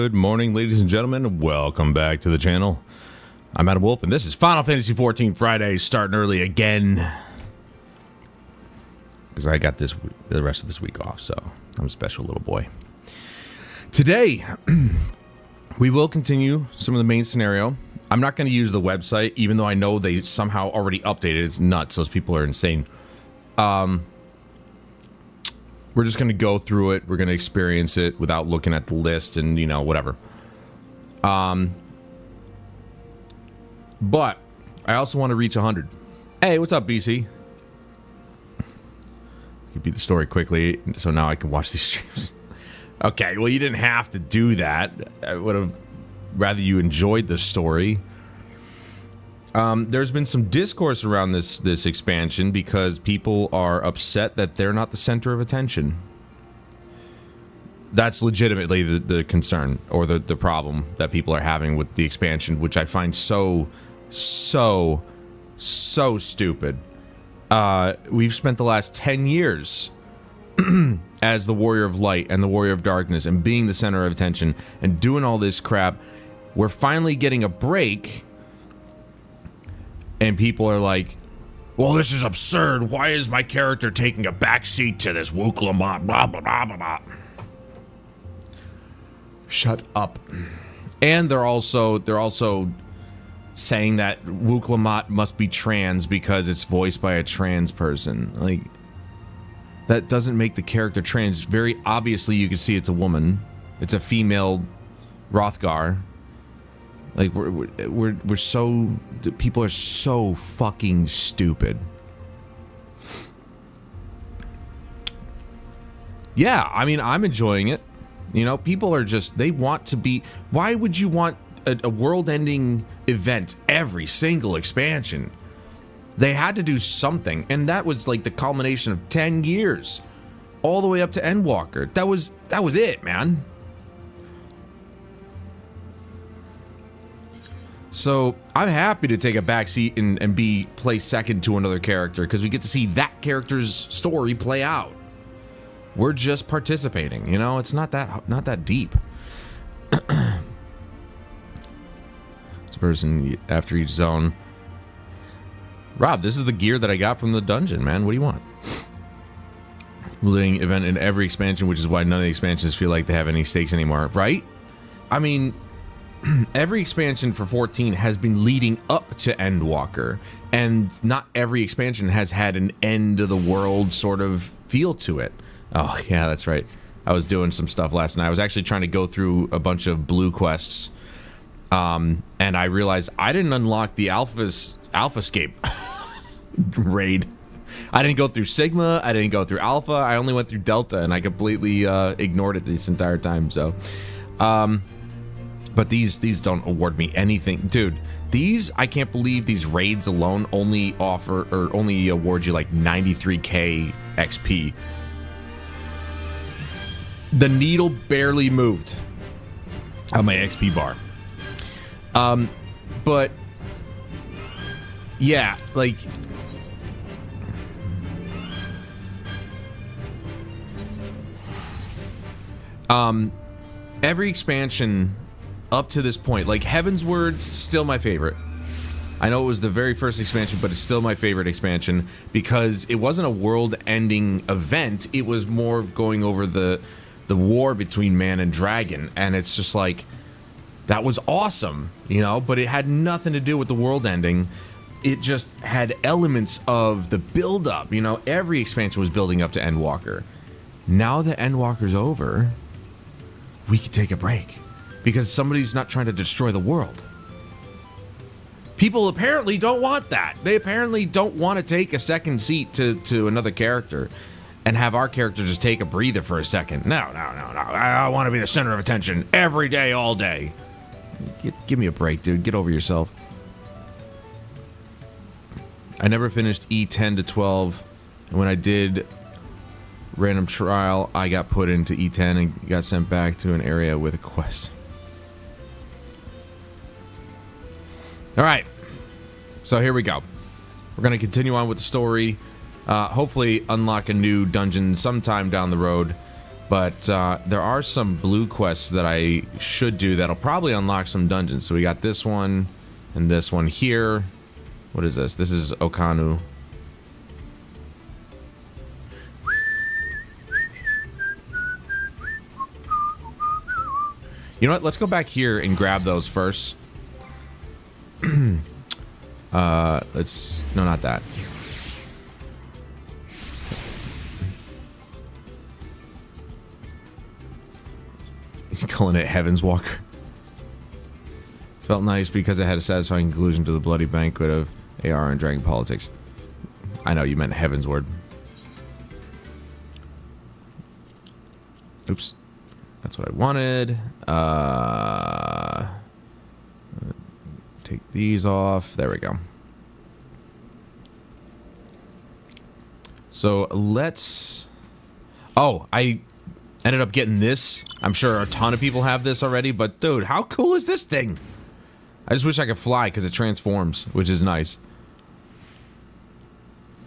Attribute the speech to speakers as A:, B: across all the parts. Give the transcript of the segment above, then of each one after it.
A: Good morning, ladies and gentlemen. Welcome back to the channel. I'm Adam Wolf, and this is Final Fantasy XIV Friday, starting early again. Because I got the rest of this week off, so I'm a special little boy. Today, we will continue some of the main scenario. I'm not going to use the website, even though I know they somehow already updated. It's nuts. Those people are insane. We're just going to go through it. We're going to experience it without looking at the list and, you know, whatever. But I also want to reach 100. Hey, what's up, BC? You beat the story quickly, so now I can watch these streams. Okay, well, you didn't have to do that. I would have rather you enjoyed the story. There's been some discourse around this expansion because people are upset that they're not the center of attention. That's legitimately the concern or the problem that people are having with the expansion, which I find so stupid. We've spent the last 10 years as the Warrior of Light and the Warrior of Darkness and being the center of attention and doing all this crap. We're finally getting a break. And people are like, well, this is absurd. Why is my character taking a backseat to this Wooklamot? Blah, blah, blah, blah, blah. Shut up. And they're also saying that Wooklamot must be trans because it's voiced by a trans person. Like, that doesn't make the character trans. Very obviously, you can see it's a woman. It's a female Rothgar. Like, we're so... People are so fucking stupid. Yeah, I mean, I'm enjoying it. You know, people are just... They want to be... Why would you want a world-ending event every single expansion? They had to do something, and that was, like, the culmination of 10 years. All the way up to Endwalker. That was it, man. So I'm happy to take a backseat and play second to another character because we get to see that character's story play out. We're just participating, you know. It's not that deep. This person after each zone. Rob, this is the gear that I got from the dungeon, man. What do you want? Living event in every expansion, which is why none of the expansions feel like they have any stakes anymore, right? I mean. Every expansion for 14 has been leading up to Endwalker, and not every expansion has had an end of the world sort of feel to it. Oh, yeah, that's right. I was doing some stuff last night. I was actually trying to go through a bunch of blue quests, and I realized I didn't unlock the Alphascape raid. I didn't go through Sigma, I didn't go through Alpha, I only went through Delta, and I completely ignored it this entire time, so... But these don't award me anything. Dude, I can't believe these raids alone only award you like 93k XP. The needle barely moved on my XP bar. But yeah, like every expansion up to this point, like Heavensward, still my favorite. I know it was the very first expansion, but it's still my favorite expansion because it wasn't a world-ending event. It was more going over the war between man and dragon, and it's just like, that was awesome, you know, but it had nothing to do with the world ending. It just had elements of the build-up, you know. Every expansion was building up to Endwalker. Now that Endwalker's over, we can take a break. Because somebody's not trying to destroy the world. People apparently don't want that. They apparently don't want to take a second seat to another character and have our character just take a breather for a second. No. I want to be the center of attention every day, all day. Give me a break, dude. Get over yourself. I never finished E10 to 12. And when I did random trial, I got put into E10 and got sent back to an area with a quest. All right, so here we go. We're going to continue on with the story. Hopefully unlock a new dungeon sometime down the road. But there are some blue quests that I should do that'll probably unlock some dungeons. So we got this one and this one here. What is this? This is Okanu. You know what? Let's go back here and grab those first. No, not that. Calling it Heaven's Walker. Felt nice because it had a satisfying conclusion to the bloody banquet of AR and Dragon Politics. I know you meant Heaven's Word. Oops. That's what I wanted. Take these off. There we go. So let's... Oh, I ended up getting this. I'm sure a ton of people have this already, but dude, how cool is this thing? I just wish I could fly because it transforms, which is nice.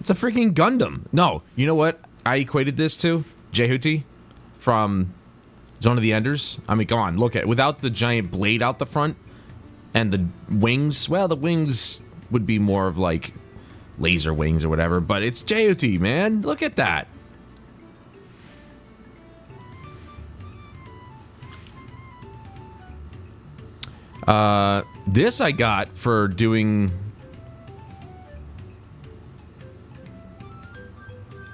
A: It's a freaking Gundam. No, you know what I equated this to? Jehuti from Zone of the Enders. I mean, come on, look at it. Without the giant blade out the front and the wings. Well, the wings would be more of like laser wings or whatever, but it's Jehuti, man. Look at that. This I got for doing...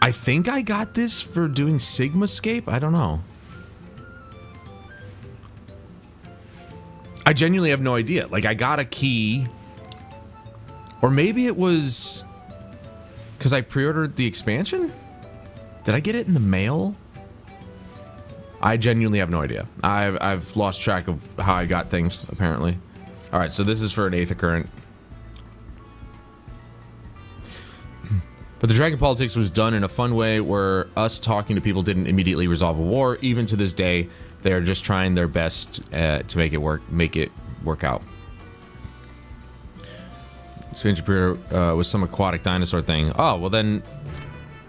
A: I think I got this for doing Sigmascape? I don't know. I genuinely have no idea. Like, I got a key. Or maybe it was... because I pre-ordered the expansion? Did I get it in the mail? I genuinely have no idea. I've lost track of how I got things, apparently. Alright, so this is for an 8th of current. But the Dragon Politics was done in a fun way where us talking to people didn't immediately resolve a war. Even to this day, they're just trying their best to make it work out. Expansion period was some aquatic dinosaur thing. Oh, well then,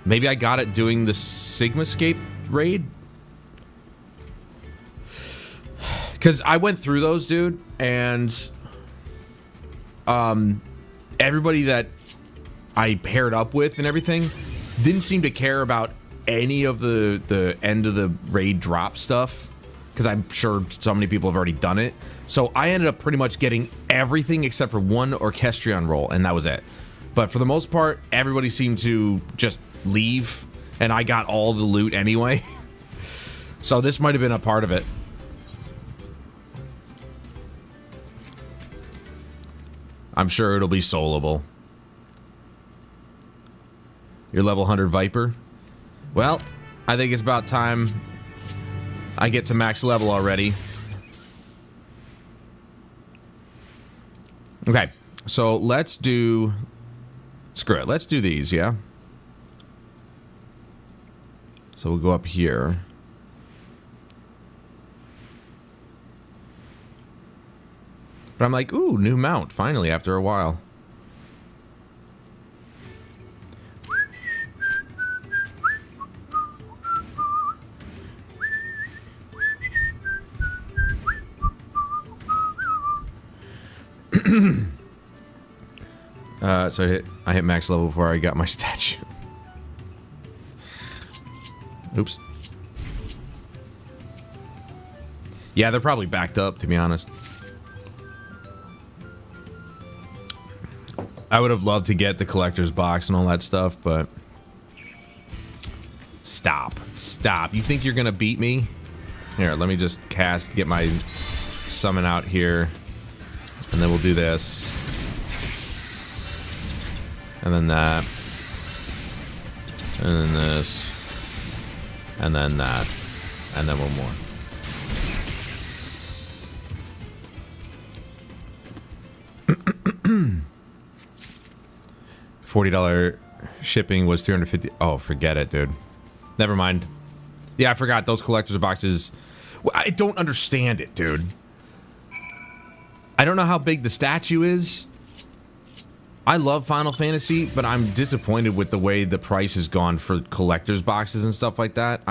A: maybe I got it doing the Sigmascape raid? Because I went through those, dude, and everybody that I paired up with and everything didn't seem to care about any of the end of the raid drop stuff, because I'm sure so many people have already done it. So I ended up pretty much getting everything except for one Orchestrion roll, and that was it. But for the most part, everybody seemed to just leave, and I got all the loot anyway. So this might have been a part of it. I'm sure it'll be soloable. Your level 100 Viper? Well, I think it's about time I get to max level already. Okay, so let's do... Screw it, let's do these, yeah? So we'll go up here. But I'm like, ooh, new mount, finally, after a while. So I hit max level before I got my statue. Oops. Yeah, they're probably backed up, to be honest. I would have loved to get the collector's box and all that stuff, but... Stop. Stop. You think you're gonna beat me? Here, let me just get my summon out here. And then we'll do this. And then that. And then this. And then that. And then one more. $40 shipping was $350. Oh, forget it, dude. Never mind. Yeah, I forgot those collector's boxes. I don't understand it, dude. I don't know how big the statue is. I love Final Fantasy, but I'm disappointed with the way the price has gone for collector's boxes and stuff like that.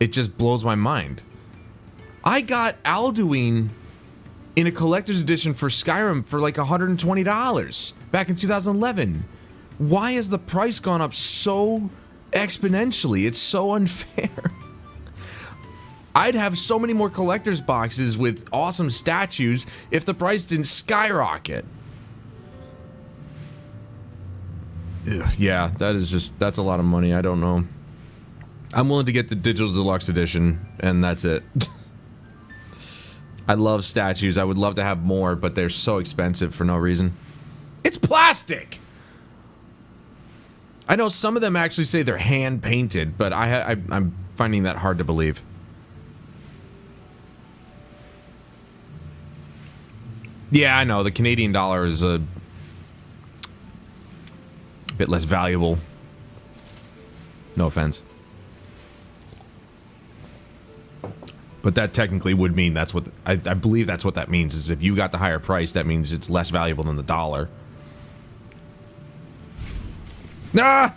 A: It just blows my mind. I got Alduin in a collector's edition for Skyrim for like $120 back in 2011. Why has the price gone up so exponentially? It's so unfair. I'd have so many more collector's boxes with awesome statues if the price didn't skyrocket. Ugh, yeah, that's a lot of money. I don't know. I'm willing to get the digital deluxe edition, and that's it. I love statues. I would love to have more, but they're so expensive for no reason. It's plastic! I know some of them actually say they're hand-painted, but I'm finding that hard to believe. Yeah, I know. The Canadian dollar is a bit less valuable. No offense. But that technically would mean that's what... I believe that's what that means, is if you got the higher price, that means it's less valuable than the dollar. Ah!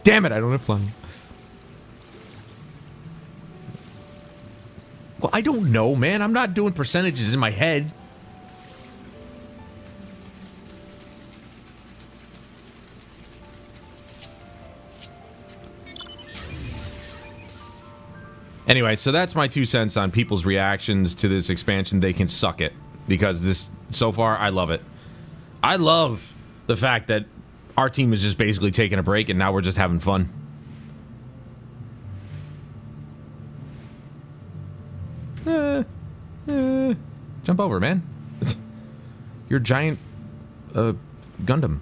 A: Damn it, I don't have flying. Well, I don't know, man. I'm not doing percentages in my head. Anyway, so that's my 2 cents on people's reactions to this expansion. They can suck it, because this, so far, I love it. I love the fact that our team is just basically taking a break and now we're just having fun. Jump over, man. You're a giant Gundam.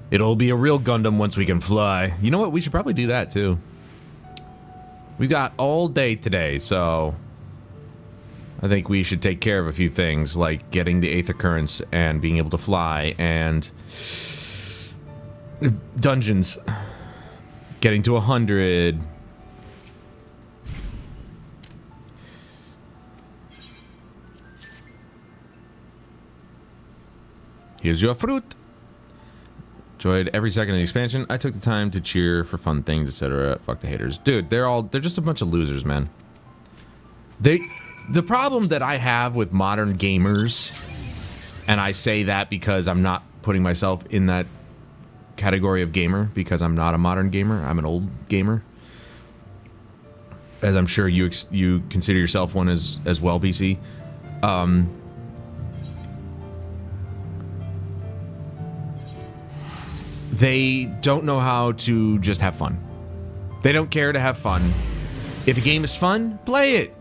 A: It'll be a real Gundam once we can fly. You know what? We should probably do that, too. We've got all day today, so I think we should take care of a few things, like getting the Aether Currents and being able to fly, and dungeons. Getting to 100. Here's your fruit. Enjoyed every second of the expansion. I took the time to cheer for fun things, etc. Fuck the haters. Dude, they're just a bunch of losers, man. The problem that I have with modern gamers, and I say that because I'm not putting myself in that category of gamer, because I'm not a modern gamer, I'm an old gamer. As I'm sure you consider yourself one as well, BC. They don't know how to just have fun. They don't care to have fun. If a game is fun, play it.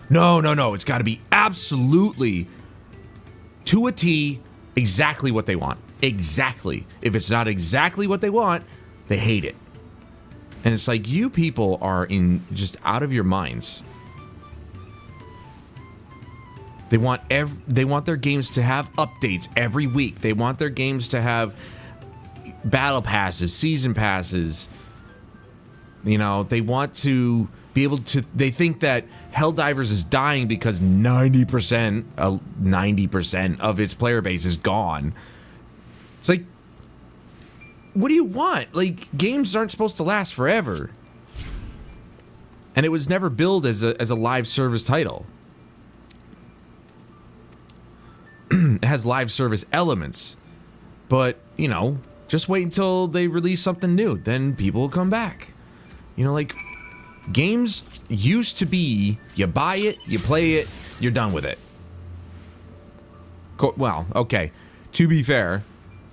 A: No. It's got to be absolutely, to a T, exactly what they want. Exactly. If it's not exactly what they want, they hate it. And it's like, you people are just out of your minds. They want their games to have updates every week. They want their games to have battle passes, season passes. You know, they want to be able to... They think that Helldivers is dying because 90% of its player base is gone. It's like, what do you want? Like, games aren't supposed to last forever. And it was never billed as a live service title. It has live service elements. But, you know... Just wait until they release something new. Then people will come back. You know, like, games used to be, you buy it, you play it, you're done with it. Well, okay. To be fair,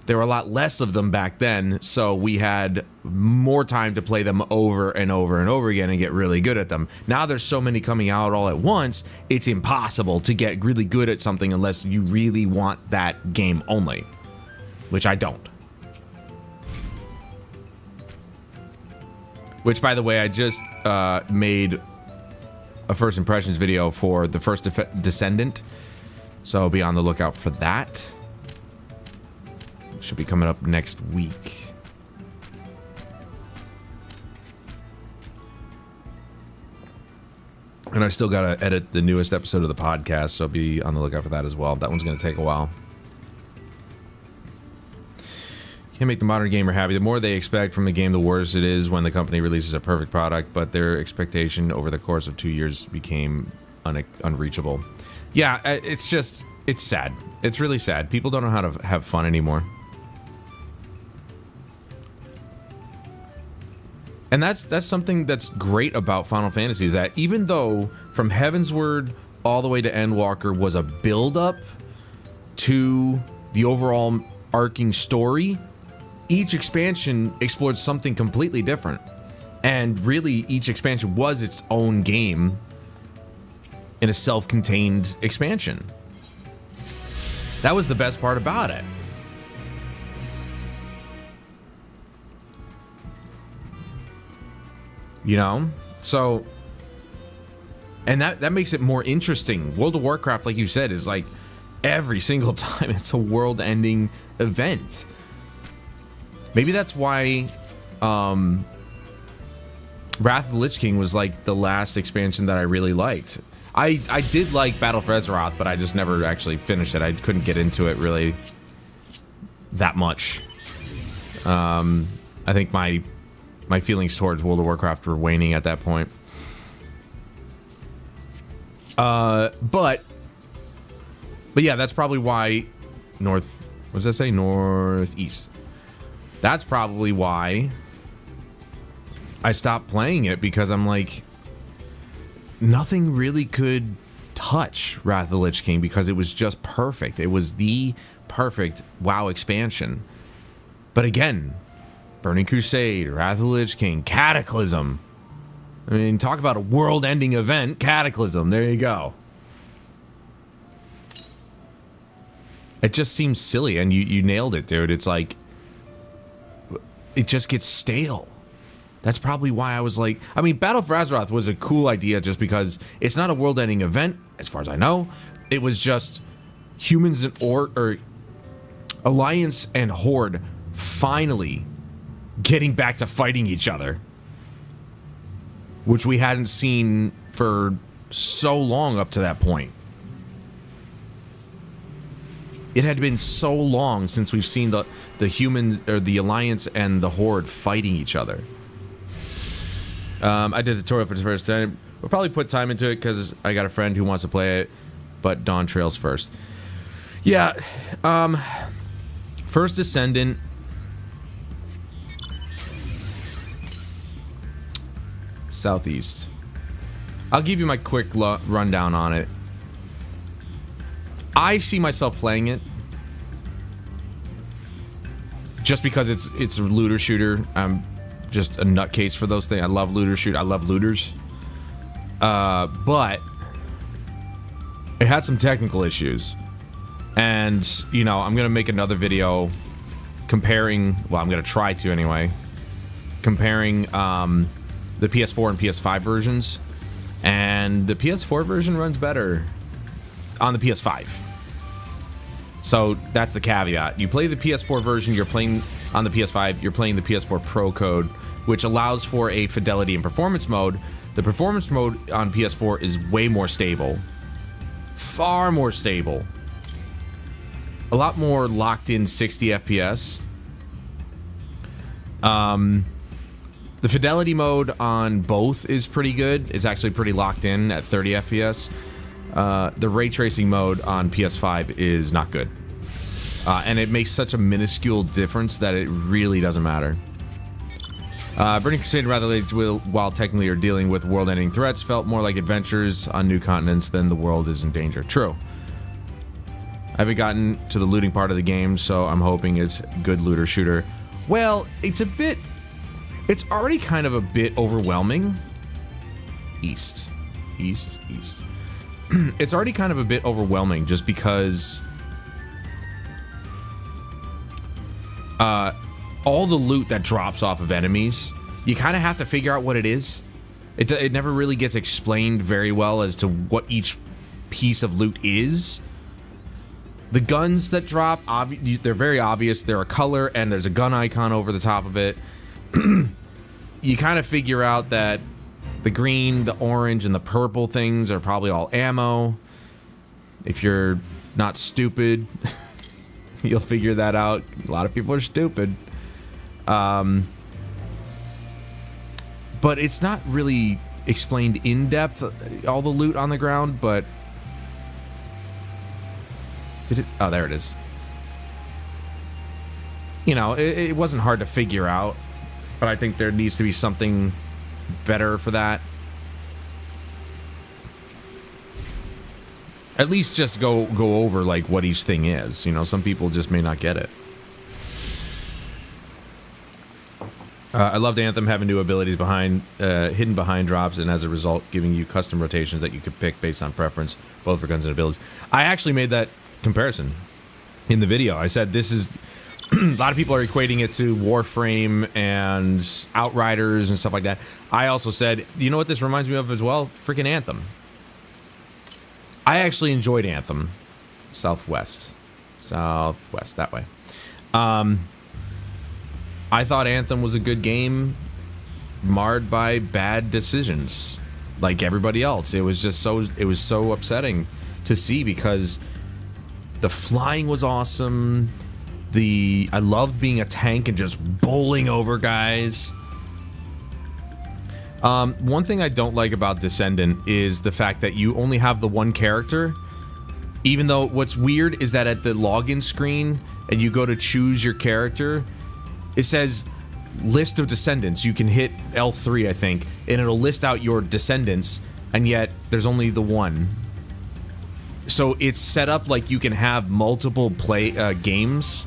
A: there were a lot less of them back then, so we had more time to play them over and over and over again and get really good at them. Now there's so many coming out all at once, it's impossible to get really good at something unless you really want that game only. Which I don't. Which, by the way, I just made a first impressions video for the first Descendant. So be on the lookout for that. Should be coming up next week. And I still got to edit the newest episode of the podcast, so be on the lookout for that as well. That one's going to take a while. Can't make the modern gamer happy. The more they expect from the game, the worse it is when the company releases a perfect product, but their expectation over the course of 2 years became unreachable. Yeah, it's just, it's sad. It's really sad. People don't know how to have fun anymore. And that's something that's great about Final Fantasy, is that even though from Heavensward all the way to Endwalker was a build-up to the overall arcing story, each expansion explored something completely different. And really, each expansion was its own game in a self-contained expansion. That was the best part about it. You know? So, and that makes it more interesting. World of Warcraft, like you said, is like every single time it's a world-ending event. Maybe that's why Wrath of the Lich King was like the last expansion that I really liked. I did like Battle for Azeroth, but I just never actually finished it. I couldn't get into it really that much. I think my feelings towards World of Warcraft were waning at that point. But yeah, that's probably why what does that say? Northeast. That's probably why I stopped playing it, because I'm like, nothing really could touch Wrath of the Lich King because it was just perfect. It was the perfect WoW expansion. But again, Burning Crusade, Wrath of the Lich King, Cataclysm. I mean, talk about a world-ending event. Cataclysm, there you go. It just seems silly, and you nailed it, dude. It's like, it just gets stale. That's probably why I was like, I mean, Battle for Azeroth was a cool idea just because it's not a world-ending event, as far as I know. It was just humans and or Alliance and Horde finally getting back to fighting each other, which we hadn't seen for so long up to that point. It had been so long since we've seen the humans, or the Alliance and the Horde fighting each other. I did the tutorial for the first time. We'll probably put time into it because I got a friend who wants to play it, but Dawntrail's first. Yeah, First Descendant. Southeast. I'll give you my quick rundown on it. I see myself playing it just because it's a looter shooter. I'm just a nutcase for those things. I love looter shoot. I love looters. But it had some technical issues, and you know, I'm gonna make another video comparing. Well, I'm gonna try to anyway. Comparing the PS4 and PS5 versions, and the PS4 version runs better on the PS5. So that's the caveat. You play the PS4 version, you're playing on the PS5, you're playing the PS4 Pro code, which allows for a fidelity and performance mode. The performance mode on PS4 is way more stable. Far more stable. A lot more locked in 60 FPS. The fidelity mode on both is pretty good. It's actually pretty locked in at 30 FPS. The ray tracing mode on PS5 is not good. And it makes such a minuscule difference that it really doesn't matter. Burning Crusade, rather late, while technically you're dealing with world-ending threats, felt more like adventures on new continents than the world is in danger. True. I haven't gotten to the looting part of the game, so I'm hoping it's good looter shooter. Well, it's already kind of a bit overwhelming. East. It's already kind of a bit overwhelming just because all the loot that drops off of enemies, you kind of have to figure out what it is. It never really gets explained very well as to what each piece of loot is. The guns that drop, they're very obvious. They're a color and there's a gun icon over the top of it. You kind of figure out that the green, the orange, and the purple things are probably all ammo. If you're not stupid, you'll figure that out. A lot of people are stupid. But it's not really explained in depth, all the loot on the ground, but... Did it? Oh, there it is. You know, it wasn't hard to figure out, but I think there needs to be something better for that. At least just go over, like, what each thing is. You know, some people just may not get it. I loved Anthem having new abilities hidden behind drops, and as a result, giving you custom rotations that you could pick based on preference, both for guns and abilities. I actually made that comparison in the video. I said this is... a lot of people are equating it to Warframe and Outriders and stuff like that. I also said, you know what this reminds me of as well? Freaking Anthem. I actually enjoyed Anthem. Southwest, that way. I thought Anthem was a good game, marred by bad decisions, like everybody else. It was just so upsetting to see, because the flying was awesome. I loved being a tank and just bowling over guys. One thing I don't like about Descendant is the fact that you only have the one character, even though what's weird is that at the login screen and you go to choose your character, it says list of descendants. You can hit L3, I think, and it'll list out your descendants, and yet there's only the one. So it's set up like you can have multiple games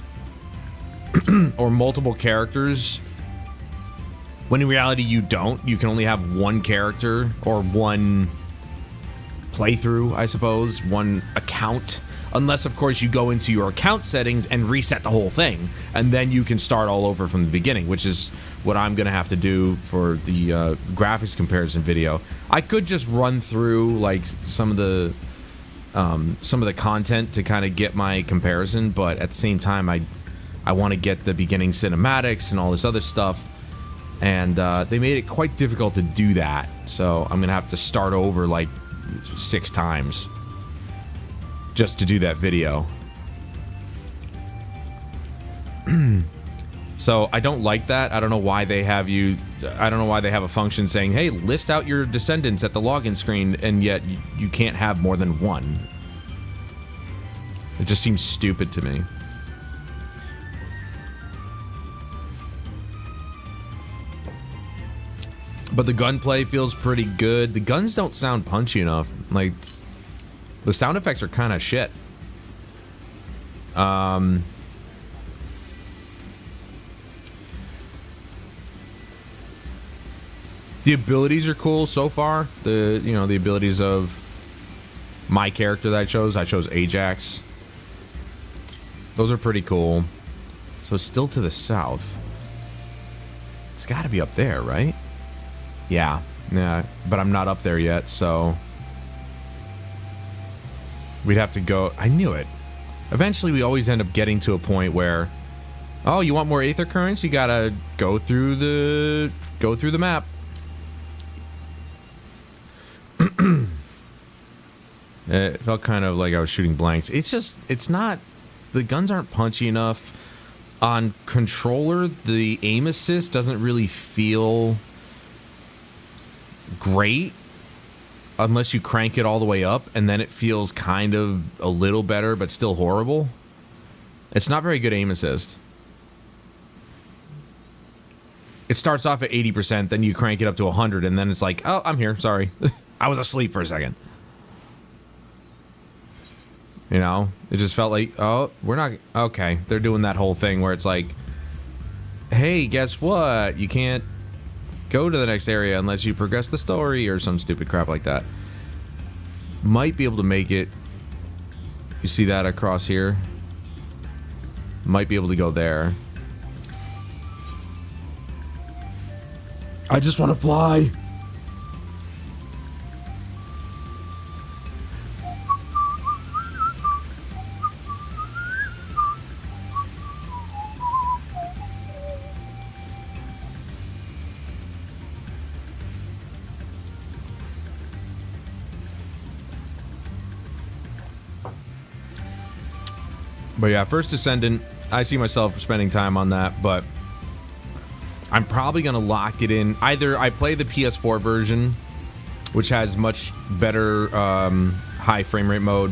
A: or multiple characters, when in reality you don't. You can only have one character, or one playthrough, I suppose, one account. Unless, of course, you go into your account settings and reset the whole thing, and then you can start all over from the beginning, which is what I'm going to have to do for the graphics comparison video. I could just run through, like, some of the content to kind of get my comparison, but at the same time, I want to get the beginning cinematics and all this other stuff, and they made it quite difficult to do that, so I'm going to have to start over, like, 6 times. Just to do that video. So I don't like that. I don't know why they have a function saying, hey, list out your descendants at the login screen, and yet you can't have more than one. It just seems stupid to me. But the gunplay feels pretty good. The guns don't sound punchy enough. Like, the sound effects are kind of shit. The abilities are cool so far. The abilities of my character that I chose Ajax. Those are pretty cool. So it's still to the south. It's got to be up there, right? Yeah, but I'm not up there yet, so we'd have to go. I knew it. Eventually, we always end up getting to a point where, oh, you want more Aether Currents? You gotta go through the map. It felt kind of like I was shooting blanks. It's not. The guns aren't punchy enough. On controller, the aim assist doesn't really feel great unless you crank it all the way up, and then it feels kind of a little better, but still horrible. It's not very good aim assist. It starts off at 80%, then you crank it up to 100, and then it's like, oh, I'm here, sorry. I was asleep for a second. You know, it just felt like, oh, we're not, okay. They're doing that whole thing where it's like, hey, guess what? You can't go to the next area unless you progress the story, or some stupid crap like that. Might be able to make it. You see that across here? Might be able to go there. I just want to fly. But yeah, first Descendant, I see myself spending time on that, but I'm probably going to lock it in. Either I play the PS4 version, which has much better high frame rate mode.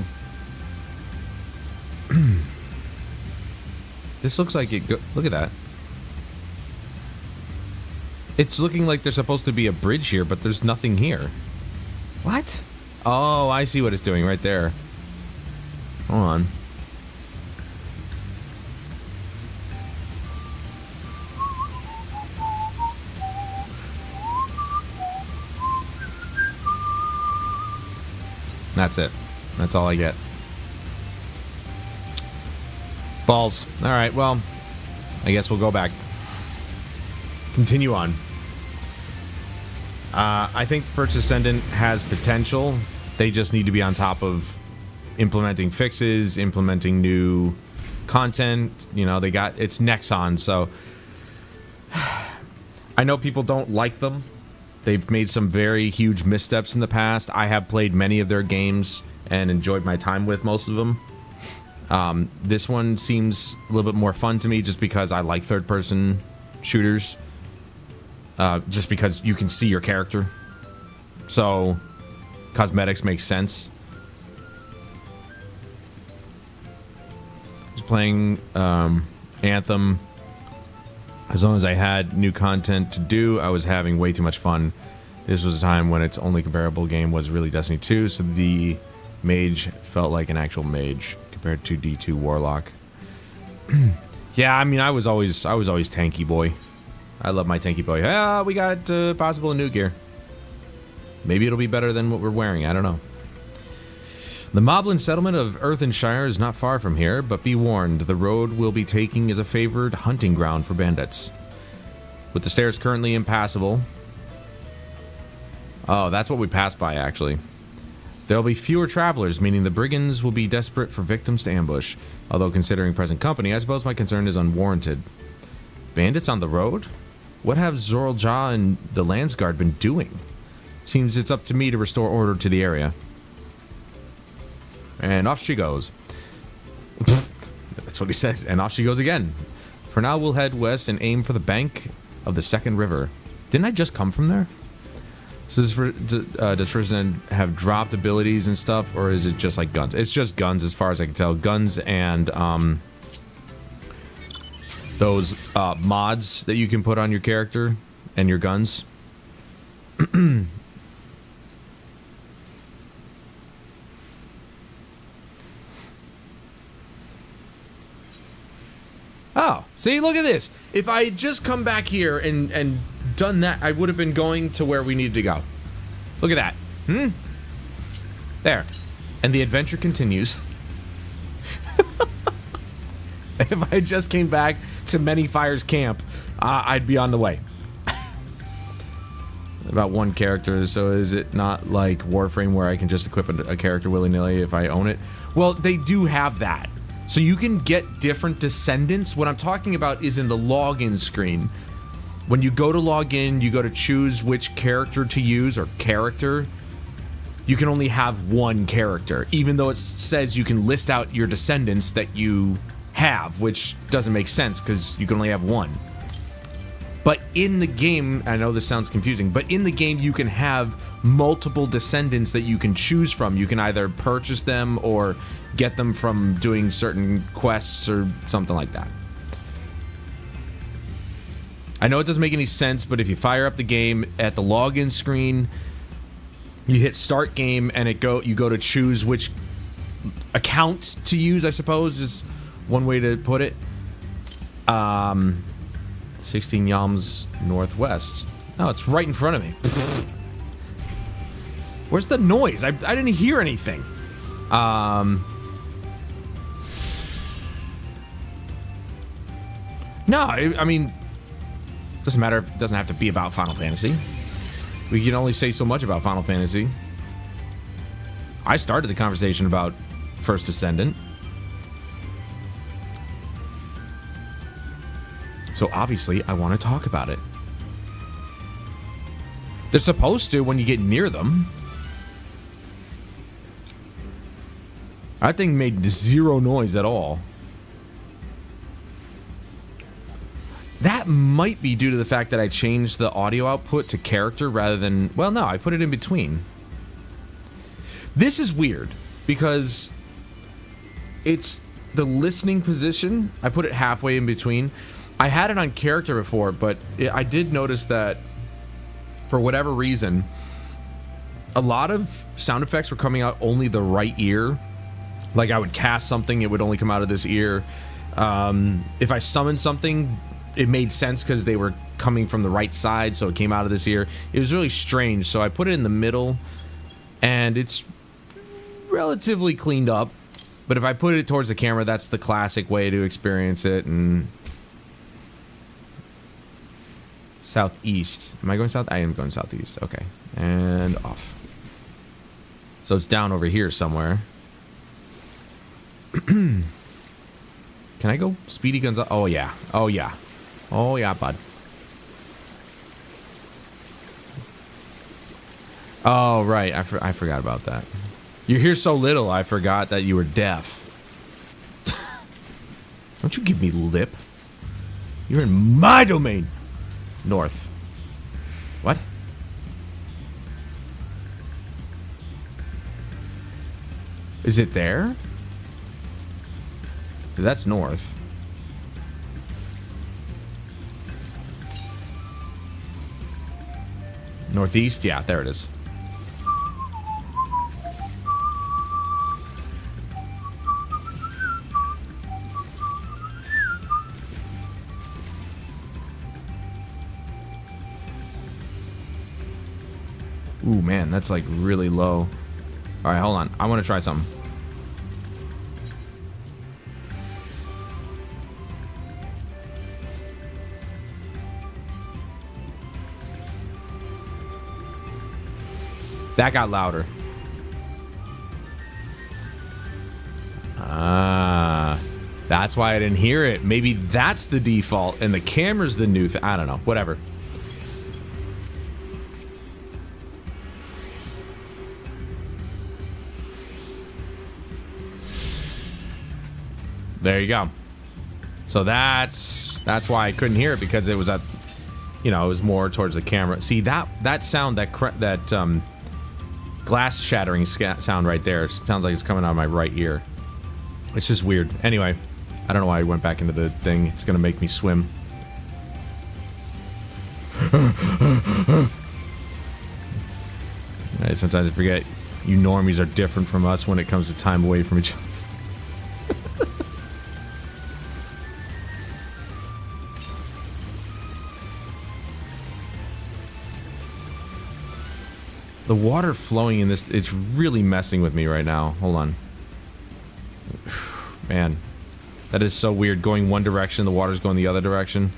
A: This looks like it... Look at that. It's looking like there's supposed to be a bridge here, but there's nothing here. What? Oh, I see what it's doing right there. Hold on. That's it. That's all I get. Balls. All right, well, I guess we'll go back. Continue on. I think First Ascendant has potential. They just need to be on top of implementing fixes, implementing new content. You know, they got... It's Nexon, so... I know people don't like them. They've made some very huge missteps in the past. I have played many of their games and enjoyed my time with most of them. This one seems a little bit more fun to me just because I like third-person shooters. Just because you can see your character. So, cosmetics make sense. Just playing Anthem. As long as I had new content to do, I was having way too much fun. This was a time when its only comparable game was really Destiny 2, so the mage felt like an actual mage compared to D2 Warlock. Yeah, I mean, I was always tanky boy. I love my tanky boy. Ah, we got possible new gear. Maybe it'll be better than what we're wearing. I don't know. The Moblin settlement of Earthenshire is not far from here, but be warned, the road we'll be taking is a favored hunting ground for bandits. With the stairs currently impassable... Oh, that's what we passed by, actually. There'll be fewer travelers, meaning the brigands will be desperate for victims to ambush. Although, considering present company, I suppose my concern is unwarranted. Bandits on the road? What have Zorlja and the Landsguard been doing? Seems it's up to me to restore order to the area. And off she goes. That's what he says. And off she goes again. For now, we'll head west and aim for the bank of the second river. Didn't I just come from there? So does First have dropped abilities and stuff, or is it just like guns? It's just guns as far as I can tell. Guns and those mods that you can put on your character and your guns. Oh, see, look at this. If I had just come back here and done that, I would have been going to where we needed to go. Look at that. There. And the adventure continues. If I just came back to Many Fires Camp, I'd be on the way. About one character, so is it not like Warframe where I can just equip a character willy-nilly if I own it? Well, they do have that. So you can get different descendants. What I'm talking about is in the login screen. When you go to log in, you go to choose which character to use, or character. You can only have one character, even though it says you can list out your descendants that you have, which doesn't make sense because you can only have one. But in the game, I know this sounds confusing, but in the game you can have multiple descendants that you can choose from. You can either purchase them or get them from doing certain quests or something like that. I know it doesn't make any sense, but if you fire up the game at the login screen, you hit start game and you go to choose which account to use, I suppose is one way to put it. 16 yalms northwest. Oh, it's right in front of me. Where's the noise? I didn't hear anything. No, I mean, doesn't matter. It doesn't have to be about Final Fantasy. We can only say so much about Final Fantasy. I started the conversation about First Ascendant. So obviously, I want to talk about it. They're supposed to when you get near them. That thing made zero noise at all. That might be due to the fact that I changed the audio output to character rather than... Well, no, I put it in between. This is weird because it's the listening position. I put it halfway in between. I had it on character before, but I did notice that for whatever reason, a lot of sound effects were coming out only the right ear. Like I would cast something, it would only come out of this ear. If I summoned something, it made sense because they were coming from the right side, so it came out of this ear. It was really strange, so I put it in the middle, and it's relatively cleaned up. But if I put it towards the camera, that's the classic way to experience it. And southeast. Am I going south? I am going southeast. Okay. And off. So it's down over here somewhere. Can I go speedy guns up? Oh, yeah. Oh, yeah. Oh, yeah, bud. Oh, right. I forgot about that. You're here so little, I forgot that you were deaf. Don't you give me lip. You're in my domain. North. What? Is it there? That's north. Northeast? Yeah, there it is. Ooh, man, that's like really low. All right, hold on. I want to try something. That got louder. Ah, that's why I didn't hear it. Maybe that's the default and the camera's the new thing. I don't know. Whatever. There you go. So that's why I couldn't hear it, because it was at, you know, it was more towards the camera. See, that sound, that glass shattering sound right there, it sounds like it's coming out of my right ear. It's just weird. Anyway, I don't know why I went back into the thing. It's gonna make me swim. Right, sometimes I forget you normies are different from us when it comes to time away from each other. The water flowing in this, it's really messing with me right now. Hold on. Man, that is so weird. Going one direction, the water's going the other direction.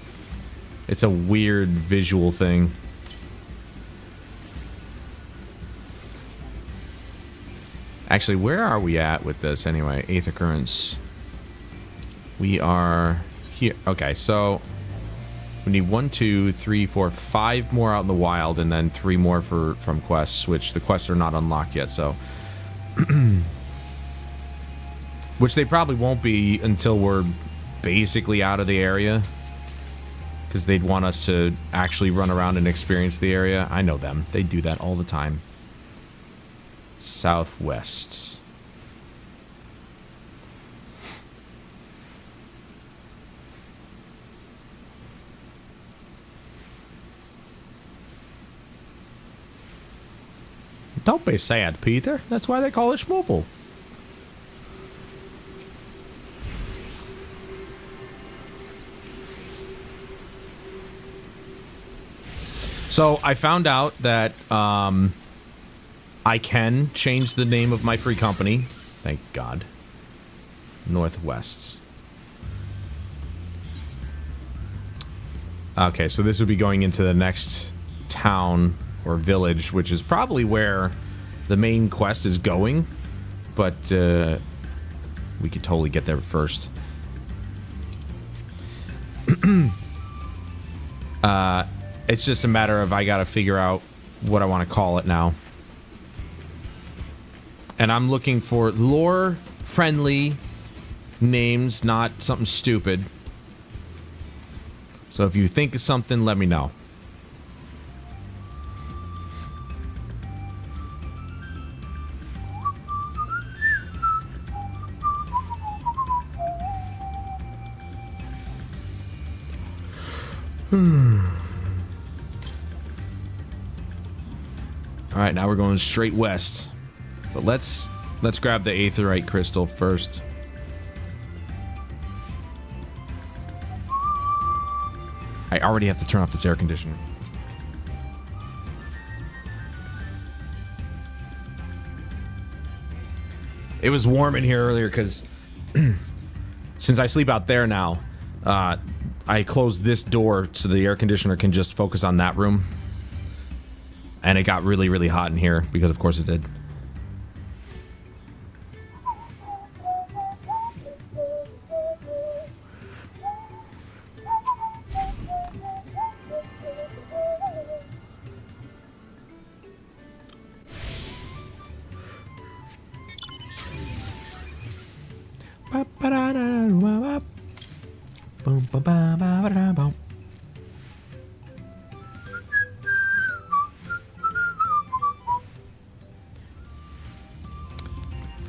A: It's a weird visual thing. Actually, where are we at with this anyway? 8th occurrence. We are here. Okay, so we need 1, 2, 3, 4, 5 more out in the wild, and then 3 more from quests, which the quests are not unlocked yet, so. Which they probably won't be until we're basically out of the area. Because they'd want us to actually run around and experience the area. I know them. They do that all the time. Southwest. Don't be sad, Peter. That's why they call it Schmoople. So I found out that I can change the name of my free company. Thank God. Northwests. Okay, so this would be going into the next town or village, which is probably where the main quest is going, but we could totally get there first. It's just a matter of I gotta figure out what I want to call it now. And I'm looking for lore-friendly names, not something stupid. So if you think of something, let me know. All right, now we're going straight west. But let's grab the aetherite crystal first. I already have to turn off this air conditioner. It was warm in here earlier because since I sleep out there now, I closed this door so the air conditioner can just focus on that room. And it got really, really hot in here because of course it did.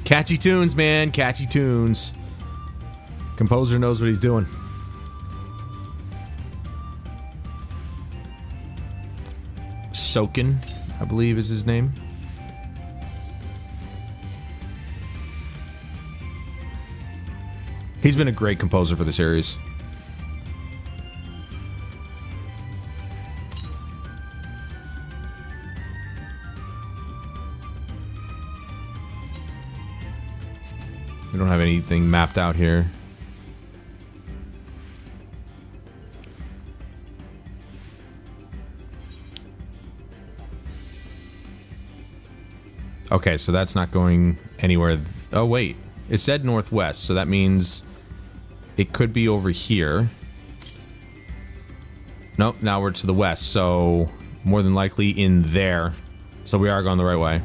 A: Catchy tunes, man. Catchy tunes. Composer knows what he's doing. Soken, I believe is his name. He's been a great composer for the series. We don't have anything mapped out here. Okay, so that's not going anywhere. Oh, wait. It said northwest, so that means it could be over here. Nope, now we're to the west, so more than likely in there. So we are going the right way.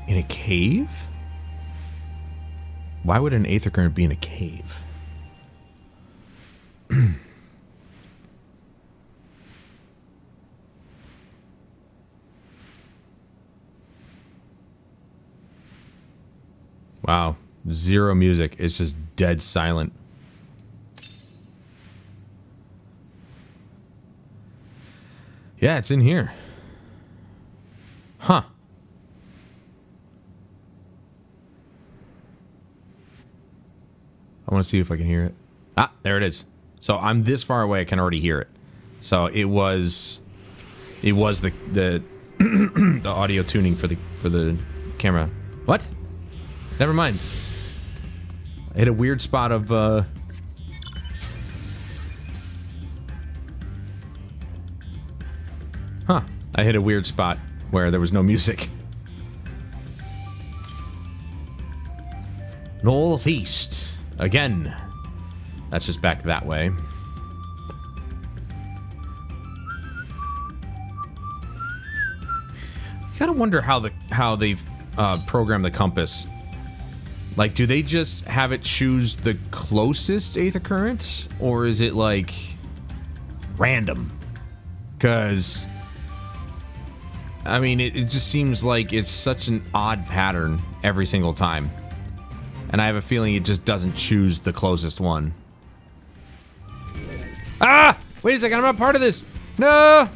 A: In a cave? Why would an aether current be in a cave? Wow. Zero music. It's just dead silent. Yeah, it's in here. Huh. I want to see if I can hear it. Ah, there it is. So I'm this far away, I can already hear it. So it was the the audio tuning for the camera. What? Never mind. I hit a weird spot of Huh. I hit a weird spot where there was no music. Northeast. Again. That's just back that way. You gotta wonder how they've programmed the compass. Like, do they just have it choose the closest aether current? Or is it, like, random? Because, I mean, it just seems like it's such an odd pattern every single time. And I have a feeling it just doesn't choose the closest one. Ah! Wait a second, I'm not part of this! No!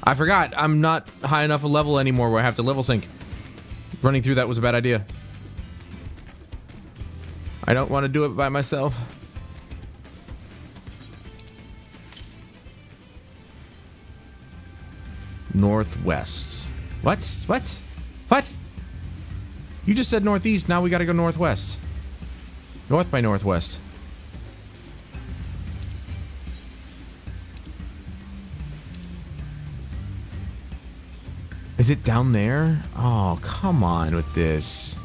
A: I forgot, I'm not high enough a level anymore where I have to level sync. Running through that was a bad idea. I don't want to do it by myself. Northwest. What? What? What? You just said northeast, now we gotta go northwest. North by northwest. Is it down there? Oh, come on with this.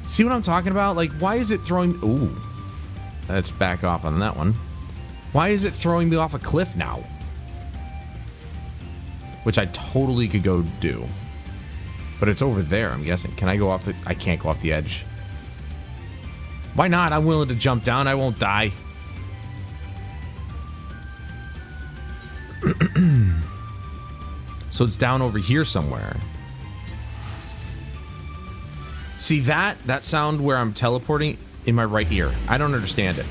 A: See what I'm talking about? Like, why is it throwing... Ooh. let's back off on that one. Why is it throwing me off a cliff now? Which I totally could go do. But it's over there, I'm guessing. Can I go off the... I can't go off the edge. Why not? I'm willing to jump down. I won't die. So it's down over here somewhere. See that sound where I'm teleporting in my right ear. I don't understand it.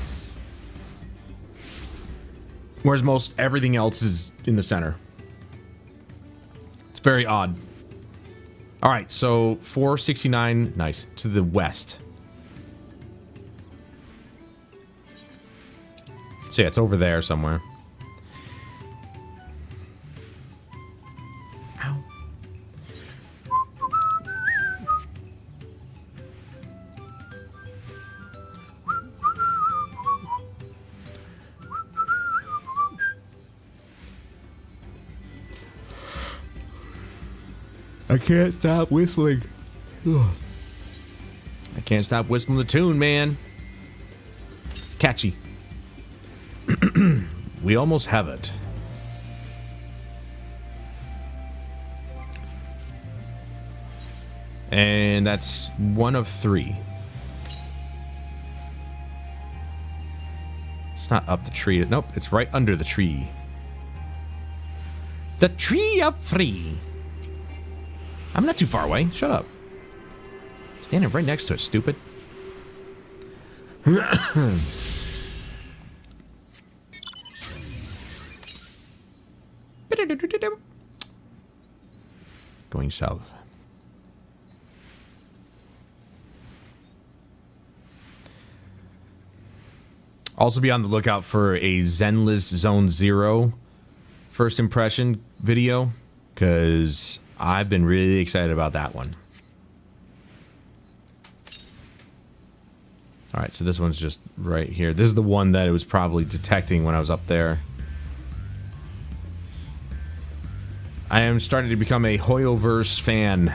A: Whereas most everything else is in the center. It's very odd. All right, so 469, nice, to the west. So yeah, it's over there somewhere. Ow. I can't stop whistling. Ugh. I can't stop whistling the tune, man. Catchy. We almost have it. And that's 1 of 3. It's not up the tree. Nope, it's right under the tree. The tree of free. I'm not too far away. Shut up. Standing right next to it, stupid. Going south. Also be on the lookout for a Zenless Zone 0 first impression video, because I've been really excited about that one. Alright, so this one's just right here. This is the one that it was probably detecting when I was up there. I am starting to become a Hoyoverse fan.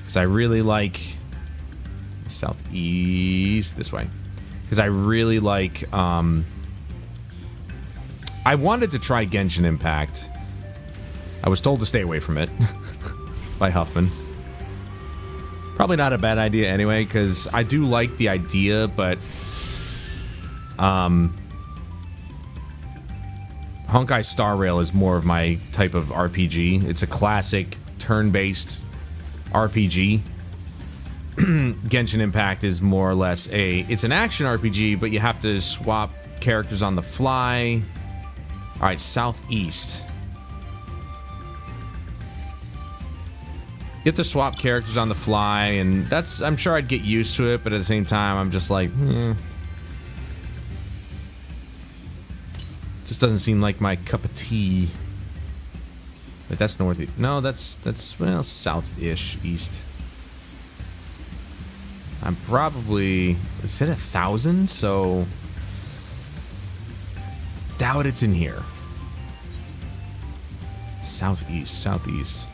A: Because I really like... southeast, this way. Because I really like... I wanted to try Genshin Impact. I was told to stay away from it. By Huffman. Probably not a bad idea anyway, because I do like the idea, but... Honkai Star Rail is more of my type of RPG. It's a classic turn-based RPG. Genshin Impact is more or less it's an action RPG, but you have to swap characters on the fly. Alright, southeast. You have to swap characters on the fly, and that's... I'm sure I'd get used to it, but at the same time, I'm just like, Just doesn't seem like my cup of tea. Wait, that's northeast. No, that's well, south-ish, east. I'm probably... Is it 1,000? So... Doubt it's in here. Southeast, southeast.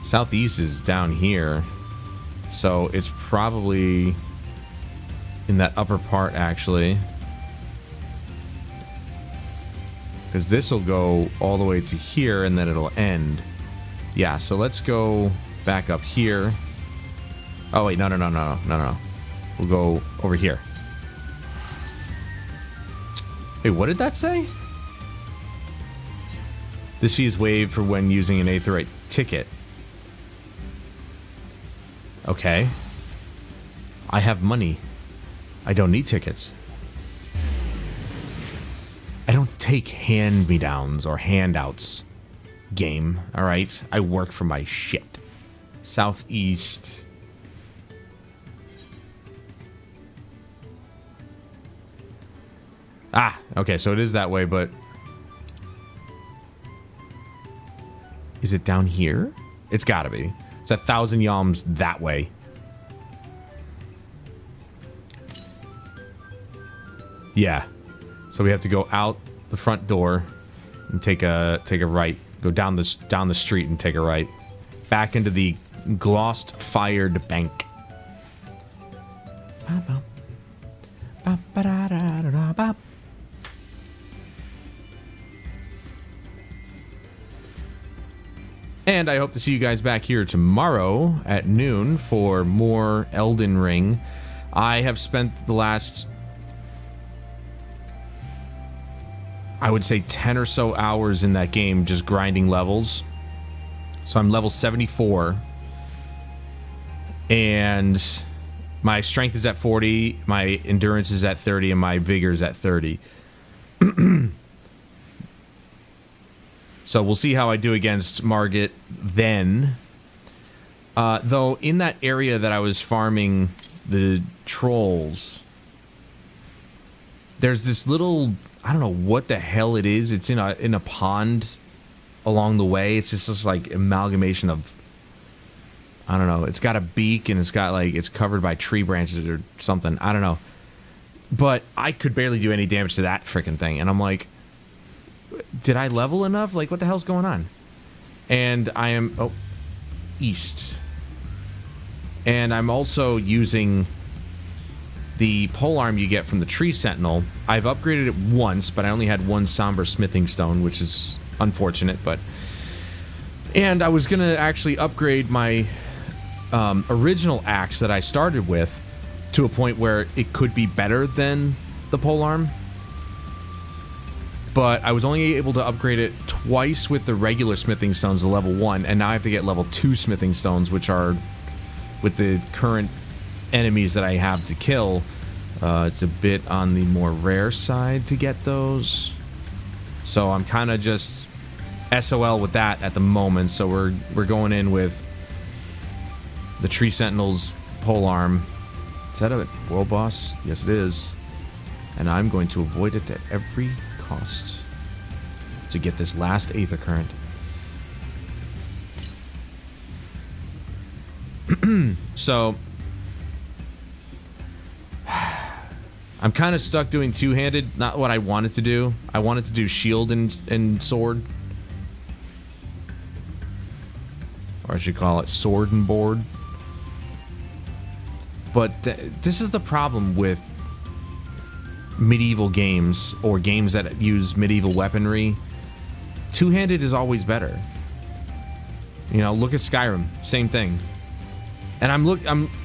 A: Southeast is down here. So it's probably... in that upper part, actually. Because this will go all the way to here, and then it'll end. Yeah, so let's go back up here. Oh, wait, no. We'll go over here. Wait, what did that say? This fee is waived for when using an Aetheryte ticket. Okay. I have money. I don't need tickets. I don't take hand-me-downs or handouts, game, alright? I work for my shit. Southeast. Ah, okay, so it is that way, but... Is it down here? It's gotta be. It's 1,000 yalms that way. Yeah. So we have to go out the front door and take a right. Go down the street and take a right. Back into the glossed fired bank. And I hope to see you guys back here tomorrow at noon for more Elden Ring. I have spent the last, I would say, 10 or so hours in that game just grinding levels. So I'm level 74. And my strength is at 40, my endurance is at 30, and my vigor is at 30. So we'll see how I do against Margit then. Though, in that area that I was farming the trolls, there's this little, I don't know what the hell it is. It's in a pond along the way. It's just this, like, amalgamation of, I don't know. It's got a beak, and it's got, like, it's covered by tree branches or something. I don't know. But I could barely do any damage to that freaking thing. And I'm like, did I level enough? Like, what the hell's going on? And I am... Oh. East. And I'm also using the polearm you get from the tree sentinel. I've upgraded it once, but I only had one somber smithing stone, which is unfortunate, but... And I was going to actually upgrade my original axe that I started with to a point where it could be better than the polearm. But I was only able to upgrade it twice with the regular smithing stones to level 1, and now I have to get level 2 smithing stones, which are, with the current enemies that I have to kill, it's a bit on the more rare side to get those. So I'm kind of just SOL with that at the moment, so we're going in with the Tree Sentinel's polearm. Is that a world boss? Yes, it is. And I'm going to avoid it at every cost to get this last Aether Current. So I'm kind of stuck doing two-handed. Not what I wanted to do. I wanted to do shield and sword, or I should call it sword and board. But this is the problem with medieval games, or games that use medieval weaponry. Two-handed is always better. You know, look at Skyrim, same thing. And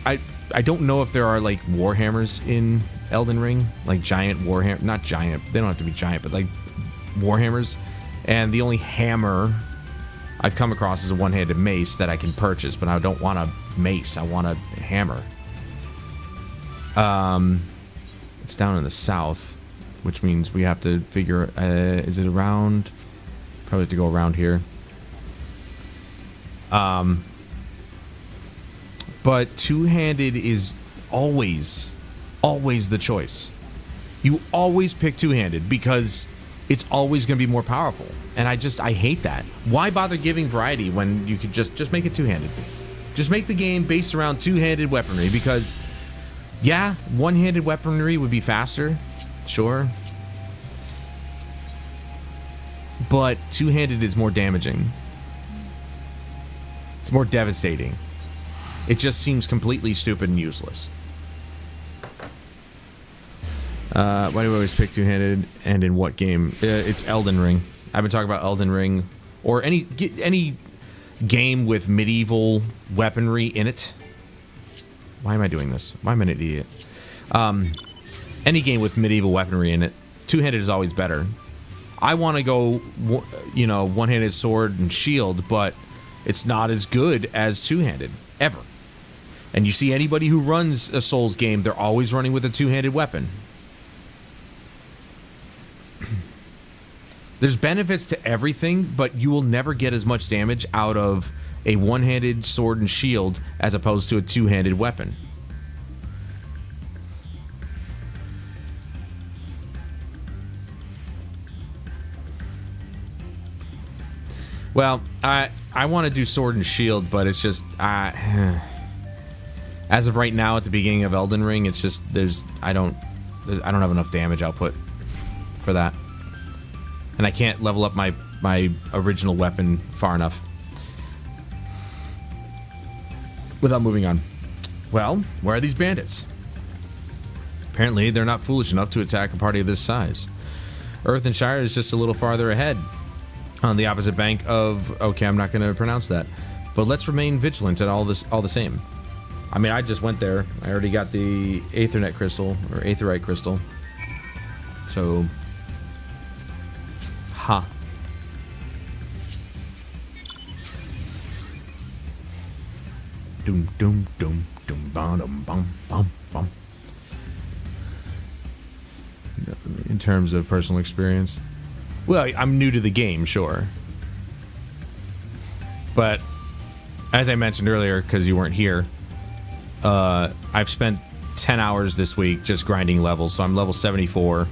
A: I don't know if there are like warhammers in Elden Ring, like giant warhammer, not giant, they don't have to be giant, but like warhammers. And the only hammer I've come across is a one-handed mace that I can purchase, but I don't want a mace, I want a hammer. It's down in the south, which means we have to figure, is it around? Probably have to go around here. But two-handed is always the choice. You always pick two-handed because it's always going to be more powerful. And I hate that. Why bother giving variety when you could just make it two-handed? Just make the game based around two-handed weaponry, because yeah, one-handed weaponry would be faster, sure. But two-handed is more damaging. It's more devastating. It just seems completely stupid and useless. Why do we always pick two-handed, and in what game? It's Elden Ring. I've been talking about Elden Ring, or any game with medieval weaponry in it. Why am I doing this? Why am I an idiot? Any game with medieval weaponry in it, two-handed is always better. I want to go, you know, one-handed sword and shield, but it's not as good as two-handed, ever. And you see anybody who runs a Souls game, they're always running with a two-handed weapon. There's benefits to everything, but you will never get as much damage out of a one-handed sword and shield as opposed to a two-handed weapon. Well, I want to do sword and shield, but it's just as of right now at the beginning of Elden Ring, it's just I don't have enough damage output for that. And I can't level up my original weapon far enough without moving on. Well, where are these bandits? Apparently, they're not foolish enough to attack a party of this size. Earthenshire is just a little farther ahead, on the opposite bank of... Okay, I'm not going to pronounce that. But let's remain vigilant at all the same. I mean, I just went there. I already got the Aethernet crystal, or Aetherite crystal. So... Ha. Doom, doom, doom, doom, bum, bum, bum, bum. In terms of personal experience. Well, I'm new to the game, sure. But, as I mentioned earlier, because you weren't here, I've spent 10 hours this week just grinding levels, so I'm level 74.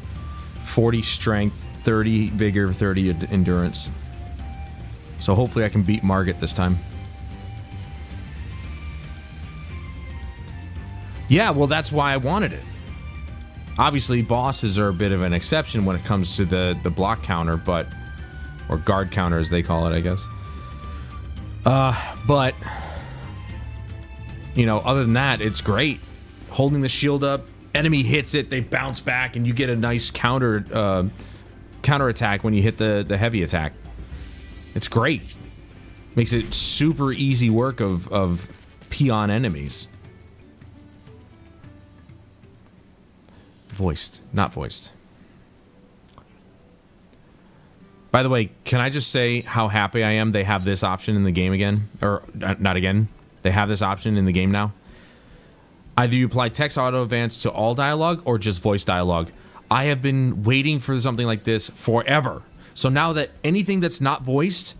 A: 40 strength, 30 vigor, 30 endurance. So hopefully I can beat Margit this time. Yeah, well, that's why I wanted it. Obviously, bosses are a bit of an exception when it comes to the block counter, but... Or guard counter, as they call it, I guess. But... You know, other than that, it's great. Holding the shield up, enemy hits it, they bounce back, and you get a nice counter attack when you hit the heavy attack. It's great. Makes it super easy work of peon enemies. Voiced, not voiced. By the way, can I just say how happy I am they have this option in the game again? Or, not again. They have this option in the game now. Either you apply text auto advance to all dialogue or just voice dialogue. I have been waiting for something like this forever. So now that anything that's not voiced,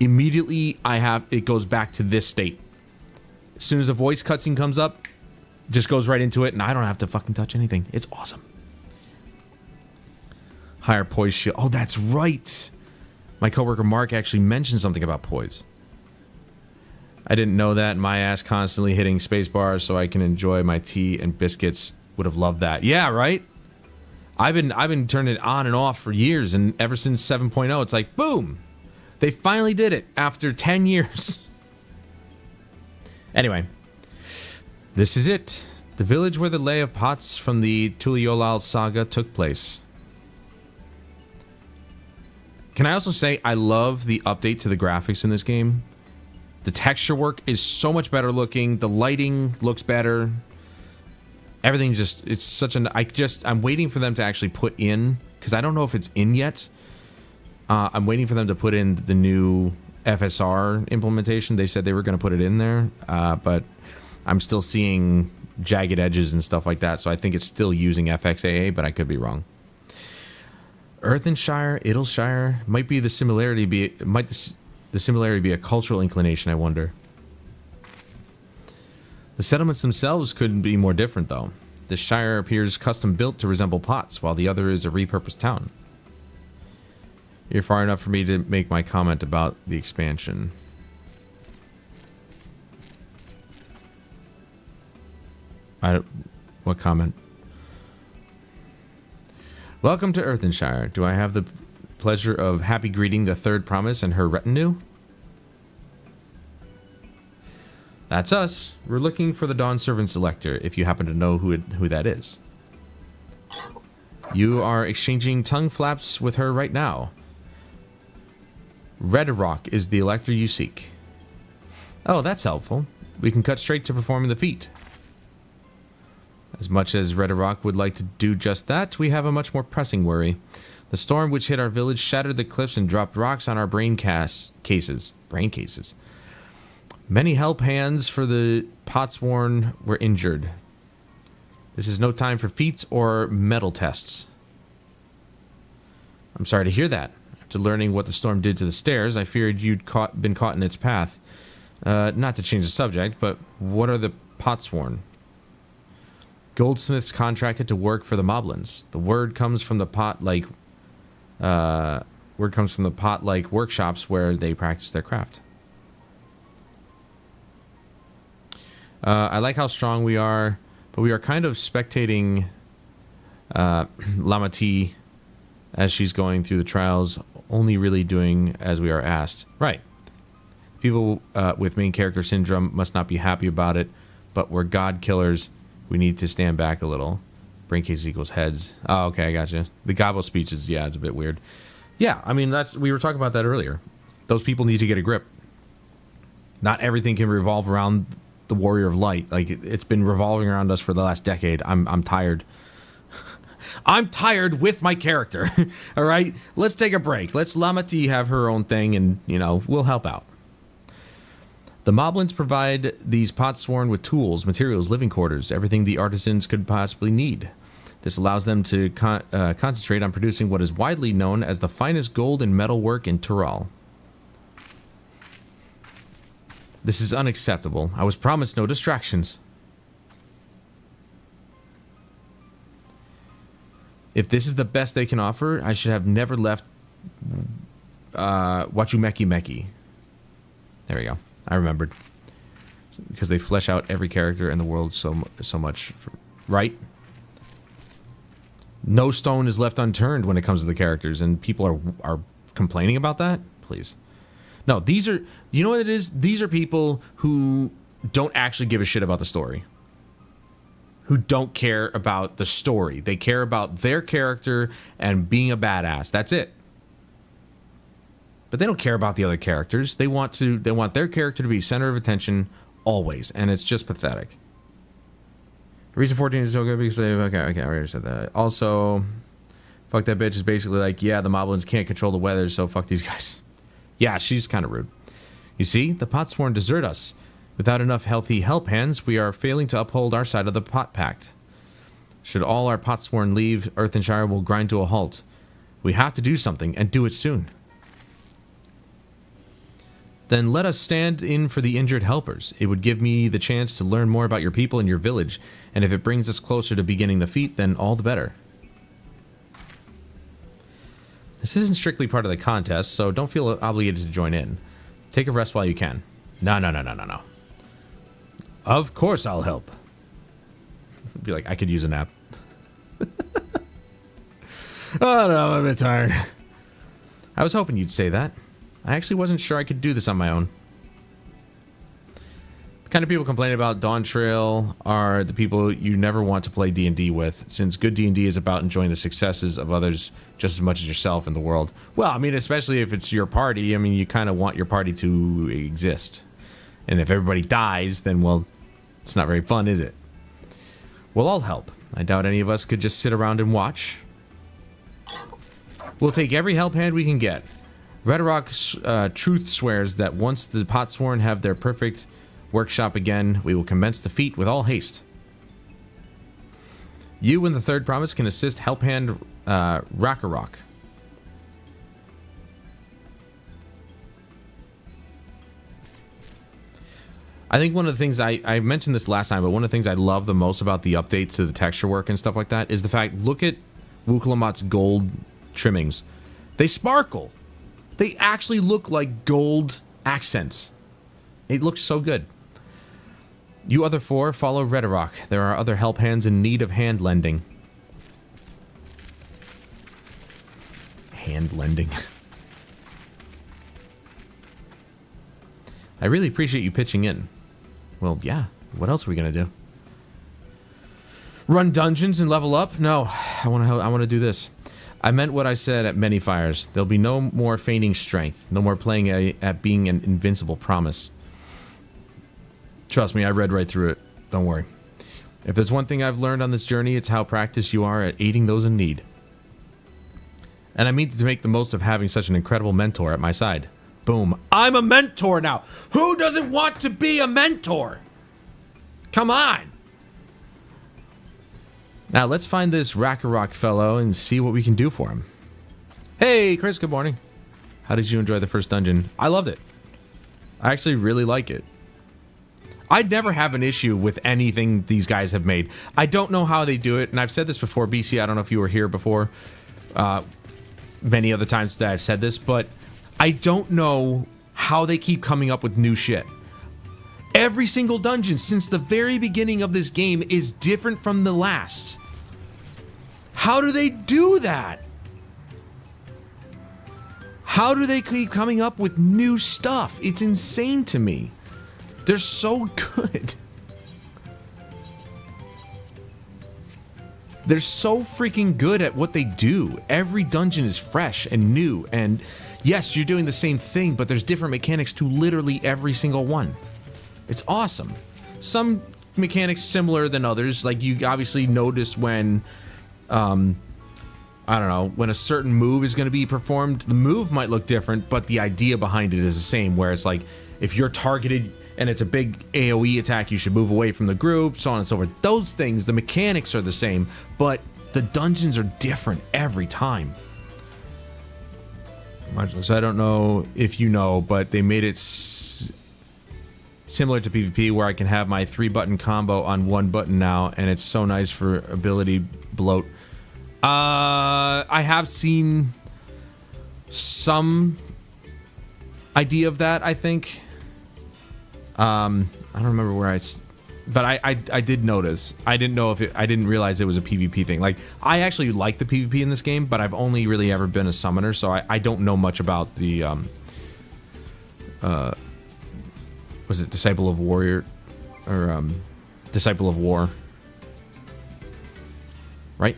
A: immediately it goes back to this state. As soon as a voice cutscene comes up, just goes right into it, and I don't have to fucking touch anything. It's awesome. Higher poise shield. Oh, that's right. My coworker Mark actually mentioned something about poise. I didn't know that. My ass constantly hitting spacebar so I can enjoy my tea and biscuits. Would have loved that. Yeah, right? I've been turning it on and off for years, and ever since 7.0, it's like, boom! They finally did it after 10 years. Anyway. This is it. The village where the Lay of Pots from the Tuliolal saga took place. Can I also say I love the update to the graphics in this game? The texture work is so much better looking. The lighting looks better. Everything's just, it's such an, I'm waiting for them to actually put in, because I don't know if it's in yet. I'm waiting for them to put in the new FSR implementation. They said they were going to put it in there, but I'm still seeing jagged edges and stuff like that, so I think it's still using FXAA, but I could be wrong. Earthenshire, Idleshire, might be the similarity be the similarity be a cultural inclination, I wonder. The settlements themselves couldn't be more different, though. The shire appears custom built to resemble Pots, while the other is a repurposed town. You're far enough for me to make my comment about the expansion. What comment? Welcome to Earthenshire. Do I have the pleasure of happy greeting the third promise and her retinue? That's us. We're looking for the Dawn Servant Selector, if you happen to know who that is. You are exchanging tongue flaps with her right now. Redirock is the elector you seek. Oh, that's helpful. We can cut straight to performing the feat. As much as Redirock would like to do just that, we have a much more pressing worry. The storm which hit our village shattered the cliffs and dropped rocks on our brain cases. Many help hands for the Potsworn were injured. This is no time for feats or metal tests. I'm sorry to hear that. After learning what the storm did to the stairs, I feared you'd been caught in its path. Not to change the subject, but what are the Potsworn? Goldsmiths contracted to work for the Moblins. The word comes from the pot-like workshops where they practice their craft. I like how strong we are, but we are kind of spectating Lamati as she's going through the trials, only really doing as we are asked. Right. People with main character syndrome must not be happy about it, but we're god killers. We need to stand back a little. Brain case equals heads. Oh, okay, I gotcha. The gobble speech is, yeah, it's a bit weird. Yeah, I mean, we were talking about that earlier. Those people need to get a grip. Not everything can revolve around the Warrior of Light. Like, it's been revolving around us for the last decade. I'm tired. I'm tired with my character. All right? Let's take a break. Let's Lamati have her own thing, and, you know, we'll help out. The Moblins provide these Potsworn with tools, materials, living quarters, everything the artisans could possibly need. This allows them to concentrate on producing what is widely known as the finest gold and metal work in Tural. This is unacceptable. I was promised no distractions. If this is the best they can offer, I should have never left Wachumeki Meki. There we go. I remembered. Because they flesh out every character in the world so much. Right? No stone is left unturned when it comes to the characters, and people are complaining about that? Please. No, these are... You know what it is? These are people who don't actually give a shit about the story. Who don't care about the story. They care about their character and being a badass. That's it. But they don't care about the other characters. They want their character to be center of attention always, and it's just pathetic. Reason 14 is so good because okay, I already said that. Also, fuck that bitch is basically like, yeah, the Moblins can't control the weather, so fuck these guys. Yeah, she's kind of rude. You see, the Potsworn desert us. Without enough healthy help hands, we are failing to uphold our side of the Pot Pact. Should all our Potsworn leave, Earthenshire will grind to a halt. We have to do something, and do it soon. Then let us stand in for the injured helpers. It would give me the chance to learn more about your people and your village, and if it brings us closer to beginning the feat, then all the better. This isn't strictly part of the contest, so don't feel obligated to join in. Take a rest while you can. No. Of course I'll help. Be like, I could use a nap. Oh no, I'm a bit tired. I was hoping you'd say that. I actually wasn't sure I could do this on my own. The kind of people complaining about Dawntrail are the people you never want to play D&D with, since good D&D is about enjoying the successes of others just as much as yourself in the world. Well, I mean, especially if it's your party, I mean, you kind of want your party to exist. And if everybody dies, then, well, it's not very fun, is it? Well, I'll help. I doubt any of us could just sit around and watch. We'll take every help hand we can get. Redrock truth swears that once the Potsworn have their perfect workshop again, we will commence the feat with all haste. You and the third promise can assist help hand Rakarok. I think one of the things I mentioned this last time, but one of the things I love the most about the updates to the texture work and stuff like that is the fact, look at Wukalamat's gold trimmings. They sparkle. They actually look like gold accents. It looks so good. You other four, follow Redrock. There are other help hands in need of hand lending. Hand lending. I really appreciate you pitching in. Well, yeah. What else are we gonna do? Run dungeons and level up? No, I want to do this. I meant what I said at many fires. There'll be no more feigning strength. No more playing at being an invincible promise. Trust me, I read right through it. Don't worry. If there's one thing I've learned on this journey, it's how practiced you are at aiding those in need. And I mean to make the most of having such an incredible mentor at my side. Boom. I'm a mentor now. Who doesn't want to be a mentor? Come on. Now, let's find this Rakarok fellow and see what we can do for him. Hey, Chris, good morning. How did you enjoy the first dungeon? I loved it. I actually really like it. I'd never have an issue with anything these guys have made. I don't know how they do it, and I've said this before, BC, I don't know if you were here before. Many other times that I've said this, but I don't know how they keep coming up with new shit. Every single dungeon since the very beginning of this game is different from the last. How do they do that? How do they keep coming up with new stuff? It's insane to me. They're so good. They're so freaking good at what they do. Every dungeon is fresh and new, and yes, you're doing the same thing, but there's different mechanics to literally every single one. It's awesome. Some mechanics similar than others, like you obviously notice when, I don't know, when a certain move is going to be performed, the move might look different, but the idea behind it is the same, where it's like, if you're targeted and it's a big AoE attack, you should move away from the group, so on and so forth. Those things, the mechanics are the same, but the dungeons are different every time. So I don't know if you know, but they made it similar to PvP, where I can have my 3-button combo on 1 button now, and it's so nice for ability bloat. I have seen some idea of that, I think. I don't remember where but I did notice. I didn't know if I didn't realize it was a PvP thing. Like, I actually like the PvP in this game, but I've only really ever been a summoner, so I don't know much about the, was it Disciple of Warrior? Or, Disciple of War? Right?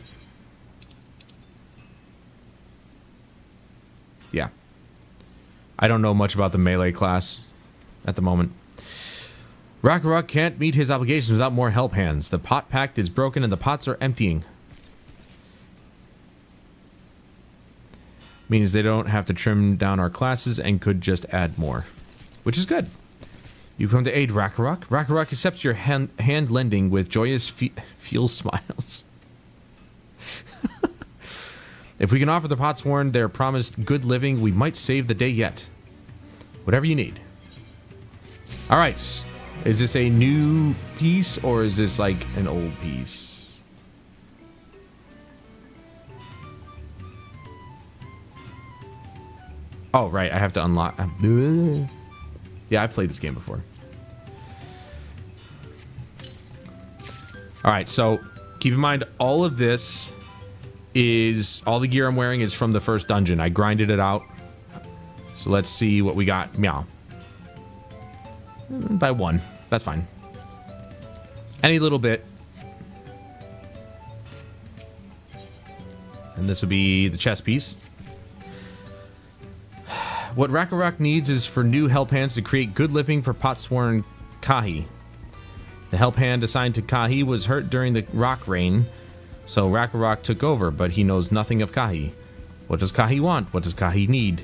A: Yeah. I don't know much about the melee class at the moment. Ragnarok can't meet his obligations without more help hands. The pot pact is broken and the pots are emptying. Means they don't have to trim down our classes and could just add more. Which is good. You come to aid Ragnarok. Ragnarok accepts your hand lending with joyous feel smiles. If we can offer the Potsworn their promised good living, we might save the day yet. Whatever you need. Alright. Is this a new piece, or is this like an old piece? Oh, right. I have to unlock. Yeah, I've played this game before. Alright, so keep in mind, all of this is... all the gear I'm wearing is from the first dungeon. I grinded it out. So let's see what we got. Meow. By 1. That's fine. Any little bit. And this will be the chest piece. What Ragnarok needs is for new help hands to create good living for Potsworn Kahi. The help hand assigned to Kahi was hurt during the rock rain, so Ragnarok took over, but he knows nothing of Kahi. What does Kahi want? What does Kahi need?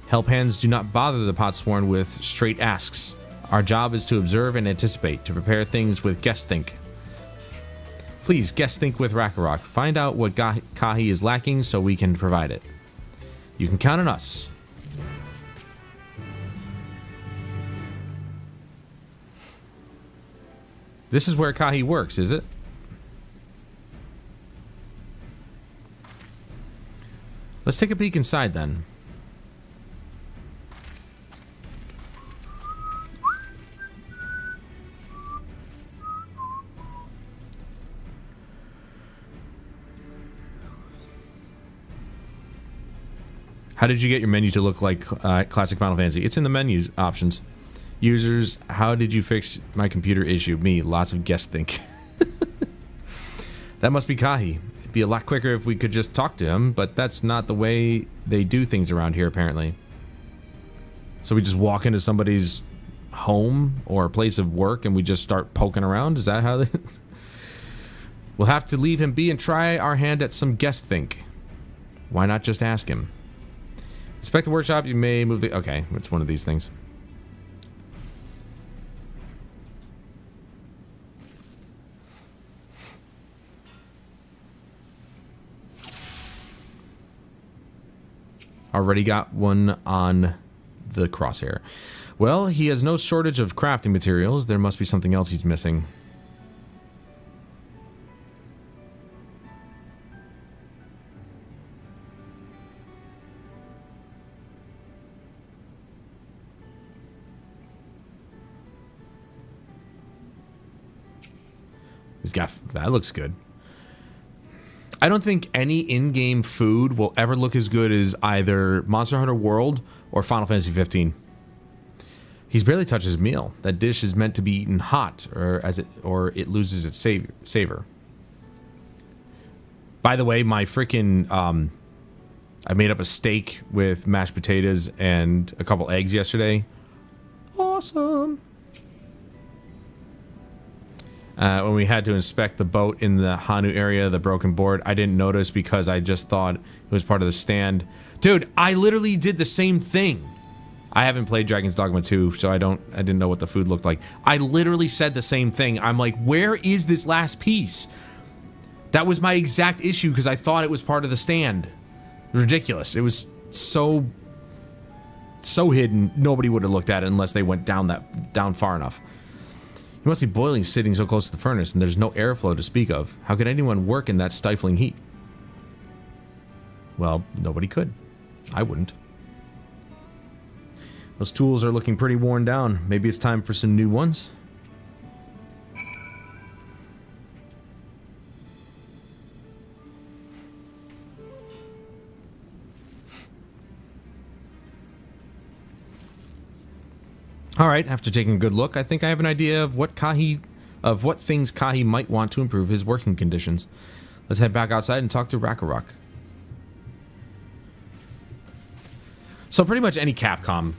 A: Help hands do not bother the Potsworn with straight asks. Our job is to observe and anticipate, to prepare things with guest think. Please, guest think with Ragnarok. Find out what Kahi is lacking so we can provide it. You can count on us. This is where Kahi works, is it? Let's take a peek inside then. How did you get your menu to look like classic Final Fantasy? It's in the menu options. Users, how did you fix my computer issue? Me, lots of guest think. That must be Kahi. It'd be a lot quicker if we could just talk to him, but that's not the way they do things around here, apparently. So we just walk into somebody's home or place of work and we just start poking around? Is that how they... We'll have to leave him be and try our hand at some guest think. Why not just ask him? Inspect the workshop, you may move the... Okay, it's one of these things. Already got one on the crosshair. Well, he has no shortage of crafting materials. There must be something else he's missing. He's got... That looks good. I don't think any in-game food will ever look as good as either Monster Hunter World or Final Fantasy 15. He's barely touched his meal. That dish is meant to be eaten hot, or it loses its savor. By the way, my freaking I made up a steak with mashed potatoes and a couple eggs yesterday. Awesome. When we had to inspect the boat in the Hanu area, the broken board, I didn't notice because I just thought it was part of the stand. Dude, I literally did the same thing. I haven't played Dragon's Dogma 2, so I didn't know what the food looked like. I literally said the same thing. I'm like, where is this last piece? That was my exact issue because I thought it was part of the stand. Ridiculous. It was so hidden, nobody would have looked at it unless they went down far enough. He must be boiling sitting so close to the furnace, and there's no airflow to speak of. How could anyone work in that stifling heat? Well, nobody could. I wouldn't. Those tools are looking pretty worn down. Maybe it's time for some new ones? Alright, after taking a good look, I think I have an idea of what things Kahi might want to improve his working conditions. Let's head back outside and talk to Rakarok. So pretty much any Capcom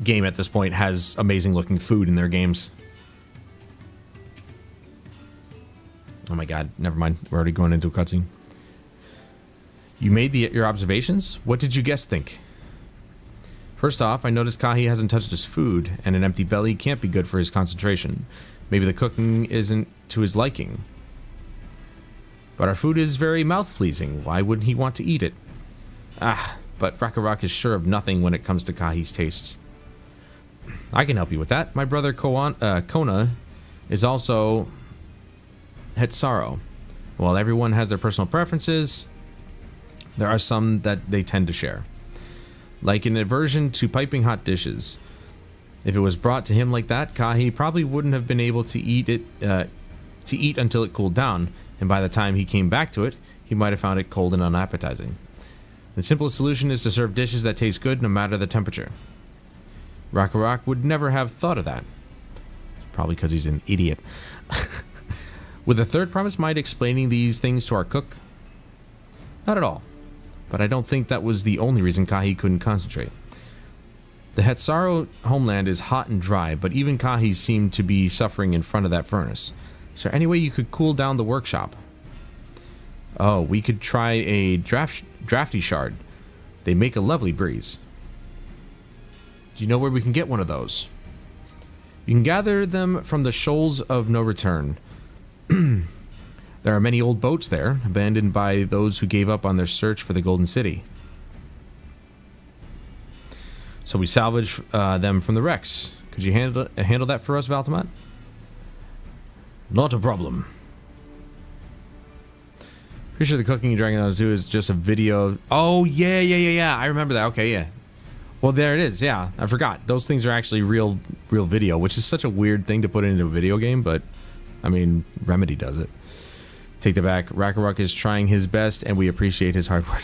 A: game at this point has amazing looking food in their games. Oh my god, never mind. We're already going into a cutscene. You made your observations? What did you guess think? First off, I noticed Kahi hasn't touched his food, and an empty belly can't be good for his concentration. Maybe the cooking isn't to his liking. But our food is very mouth-pleasing. Why wouldn't he want to eat it? But Rakarok is sure of nothing when it comes to Kahi's tastes. I can help you with that. My brother Kona is also Hetsaro. While everyone has their personal preferences, there are some that they tend to share. Like an aversion to piping hot dishes. If it was brought to him like that, Kahi probably wouldn't have been able to eat until it cooled down, and by the time he came back to it, he might have found it cold and unappetizing. The simplest solution is to serve dishes that taste good no matter the temperature. Rakarok would never have thought of that. Probably because he's an idiot. Would the third promise mind explaining these things to our cook? Not at all. But I don't think that was the only reason Kahi couldn't concentrate. The Hetsaro homeland is hot and dry, but even Kahi seemed to be suffering in front of that furnace. Is there any way you could cool down the workshop? Oh, we could try a drafty shard. They make a lovely breeze. Do you know where we can get one of those? You can gather them from the shoals of no return. There are many old boats there, abandoned by those who gave up on their search for the Golden City. So we salvage them from the wrecks. Could you handle that for us, Valtamat? Not a problem. Pretty sure the cooking in Dragon Age 2 is just a video. Oh, yeah. I remember that. Okay, yeah. Well, there it is. Yeah, I forgot. Those things are actually real video, which is such a weird thing to put into a video game, but, I mean, Remedy does it. Take that back. Rakarok is trying his best, and we appreciate his hard work.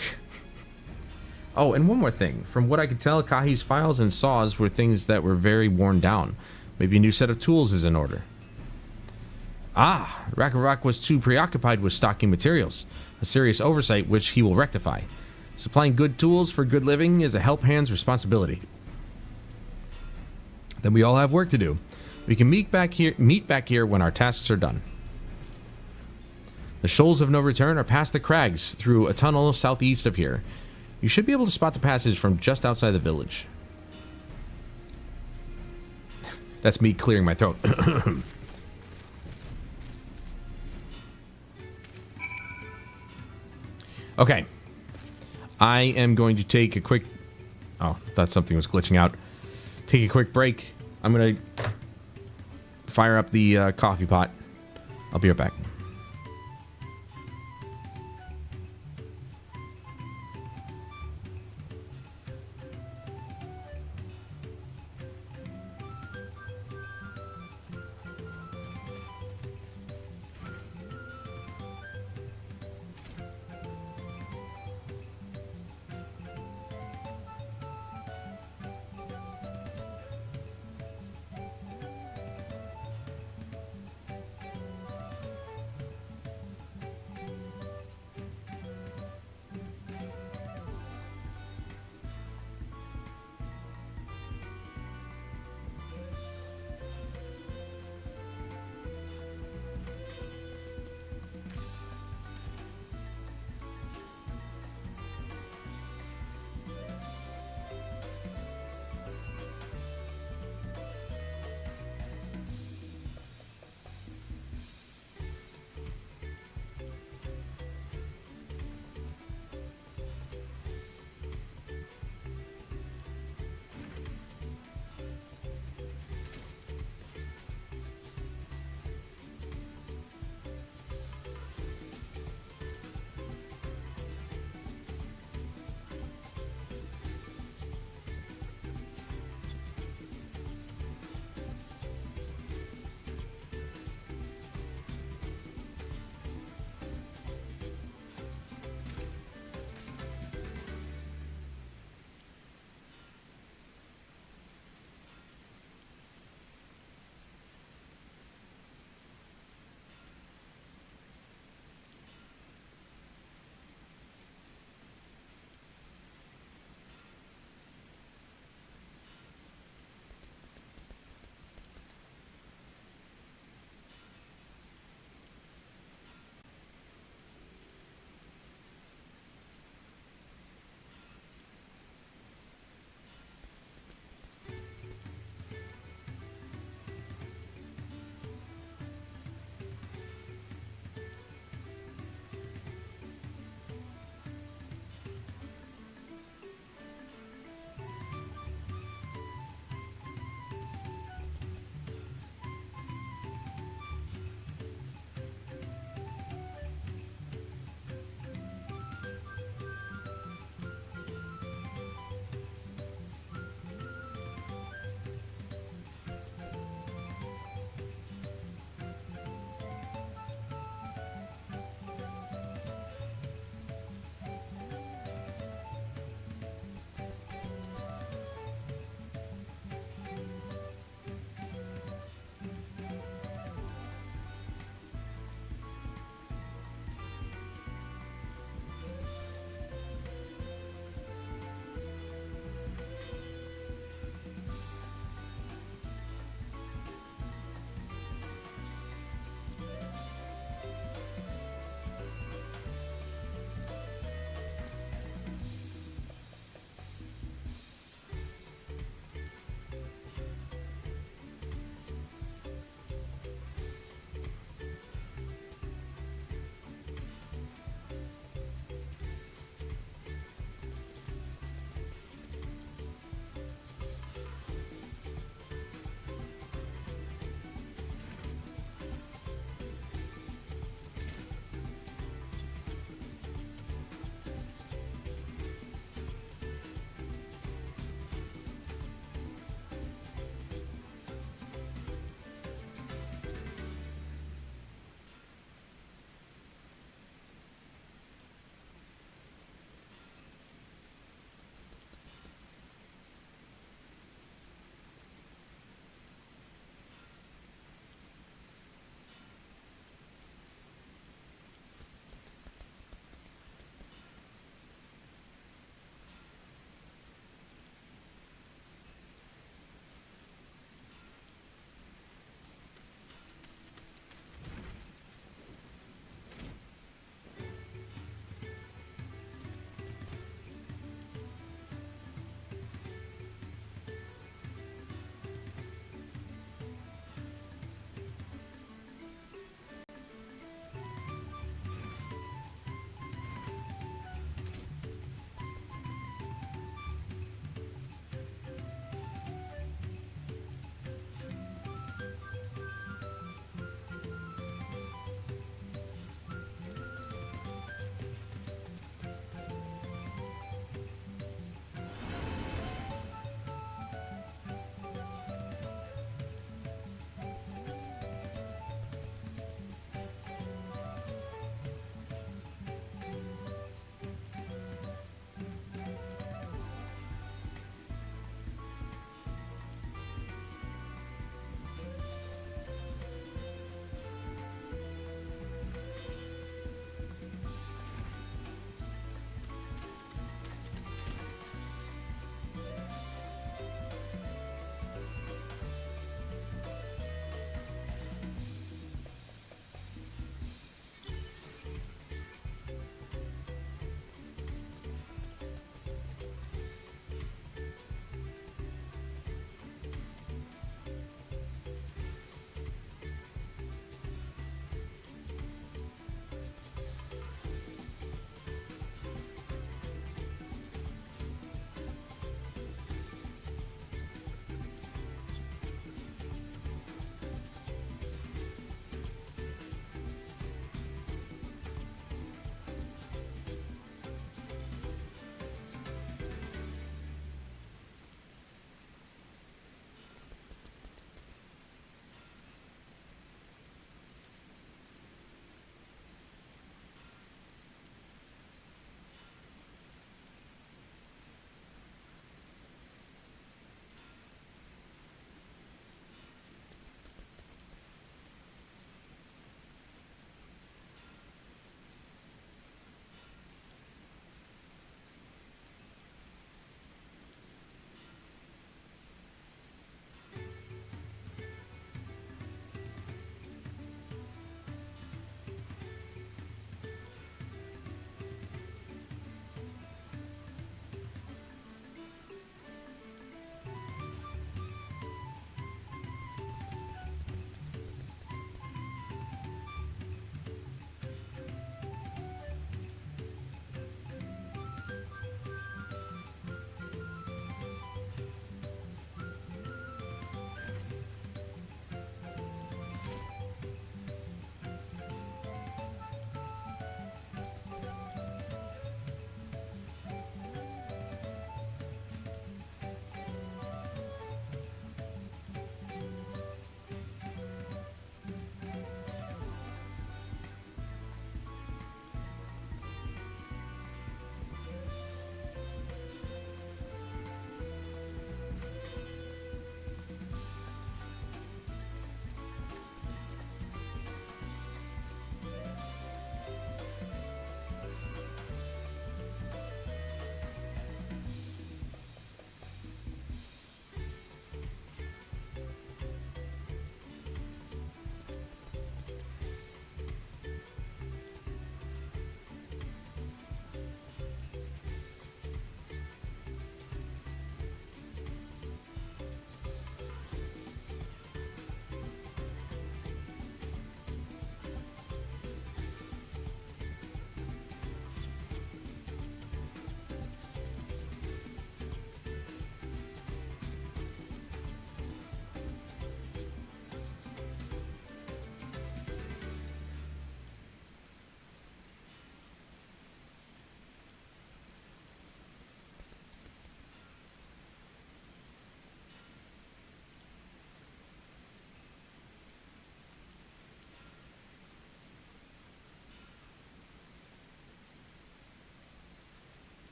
A: Oh, and one more thing. From what I could tell, Kahi's files and saws were things that were very worn down. Maybe a new set of tools is in order. Rakarok was too preoccupied with stocking materials. A serious oversight which he will rectify. Supplying good tools for good living is a help hand's responsibility. Then we all have work to do. We can meet back here when our tasks are done. The shoals of no return are past the crags through a tunnel southeast of here. You should be able to spot the passage from just outside the village. That's me clearing my throat. Okay. I am going to take a quick... Oh, I thought something was glitching out. Take a quick break. I'm going to fire up the coffee pot. I'll be right back.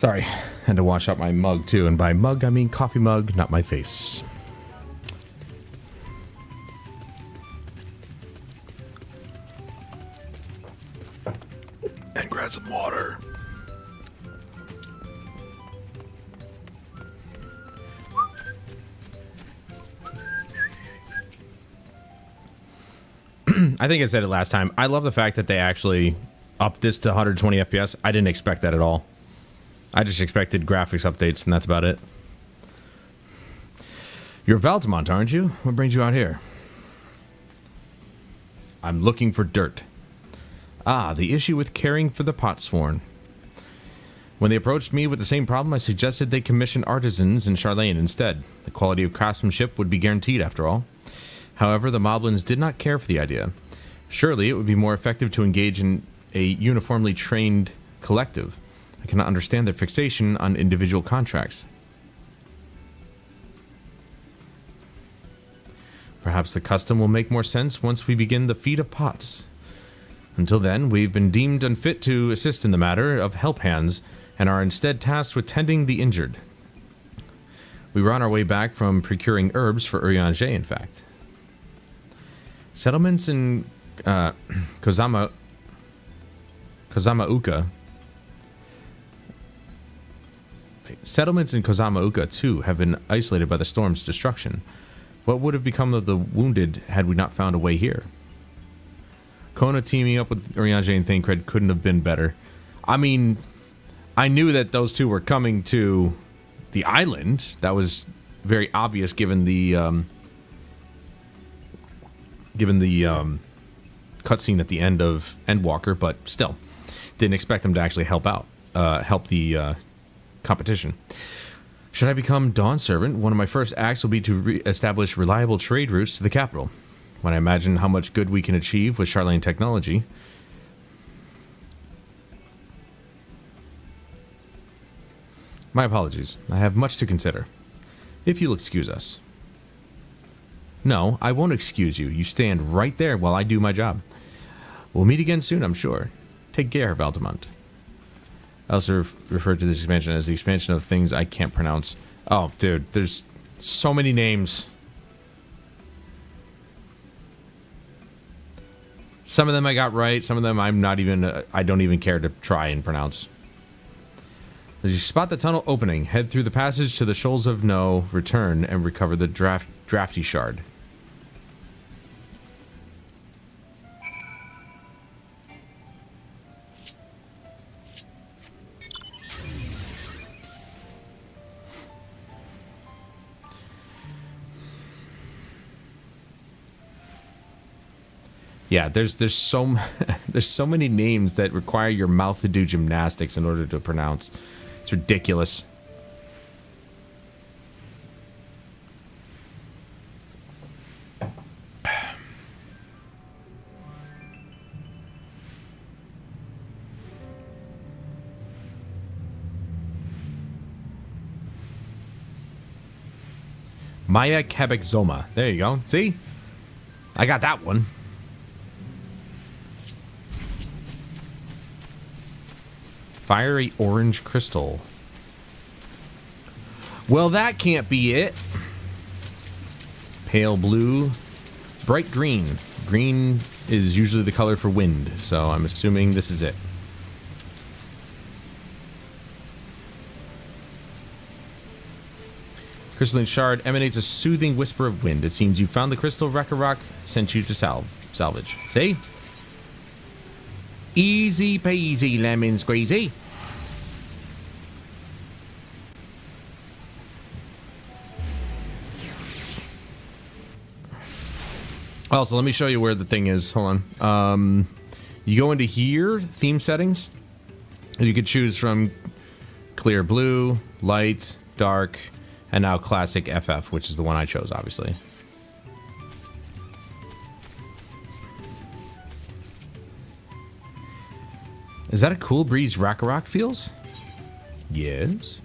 A: Sorry, had to wash out my mug too, and by mug I mean coffee mug, not my face. And grab some water. I think I said it last time. I love the fact that they actually upped this to 120 FPS. I didn't expect that at all. I just expected graphics updates, and that's about it. You're Valtamont, aren't you? What brings you out here? I'm looking for dirt. Ah, the issue with caring for the Potsworn. When they approached me with the same problem, I suggested they commission artisans in Charlene instead. The quality of craftsmanship would be guaranteed, after all. However, the Moblins did not care for the idea. Surely it would be more effective to engage in a uniformly trained collective. I cannot understand their fixation on individual contracts. Perhaps the custom will make more sense once we begin the feat of pots. Until then, we've been deemed unfit to assist in the matter of help hands, and are instead tasked with tending the injured. We were on our way back from procuring herbs for Urianger, in fact. Settlements in Kozamauka too have been isolated by the storm's destruction. What would have become of the wounded had we not found a way here? Kona teaming up with Urianger and Thancred couldn't have been better. I mean, I knew that those two were coming to the island. That was very obvious given the cutscene at the end of Endwalker, but still, didn't expect them to actually help out, help the competition. Should I become Dawn Servant, one of my first acts will be to establish reliable trade routes to the capital. When I imagine how much good we can achieve with Charlene technology. My apologies. I have much to consider. If you'll excuse us. No, I won't excuse you. You stand right there while I do my job. We'll meet again soon, I'm sure. Take care, Valtamont. I also referred to this expansion as the expansion of things I can't pronounce. Oh, dude, there's so many names. Some of them I got right, some of them I'm not even, I don't even care to try and pronounce. As you spot the tunnel opening, head through the passage to the Shoals of No, return, and recover the drafty shard. Yeah, there's so there's so many names that require your mouth to do gymnastics in order to pronounce. It's ridiculous. Maya Kabekzoma. There you go. See? I got that one. Fiery orange crystal. Well, that can't be it. Pale blue. Bright green. Green is usually the color for wind, so I'm assuming this is it. Crystalline shard emanates a soothing whisper of wind. It seems you found the crystal Rakarok sent you to salvage. See? Easy peasy lemon squeezy. Also, let me show you where the thing is. Hold on. You go into here, theme settings. And you could choose from clear blue, light, dark, and now classic FF, which is the one I chose, obviously. Is that a cool breeze Rakarok feels? Yes.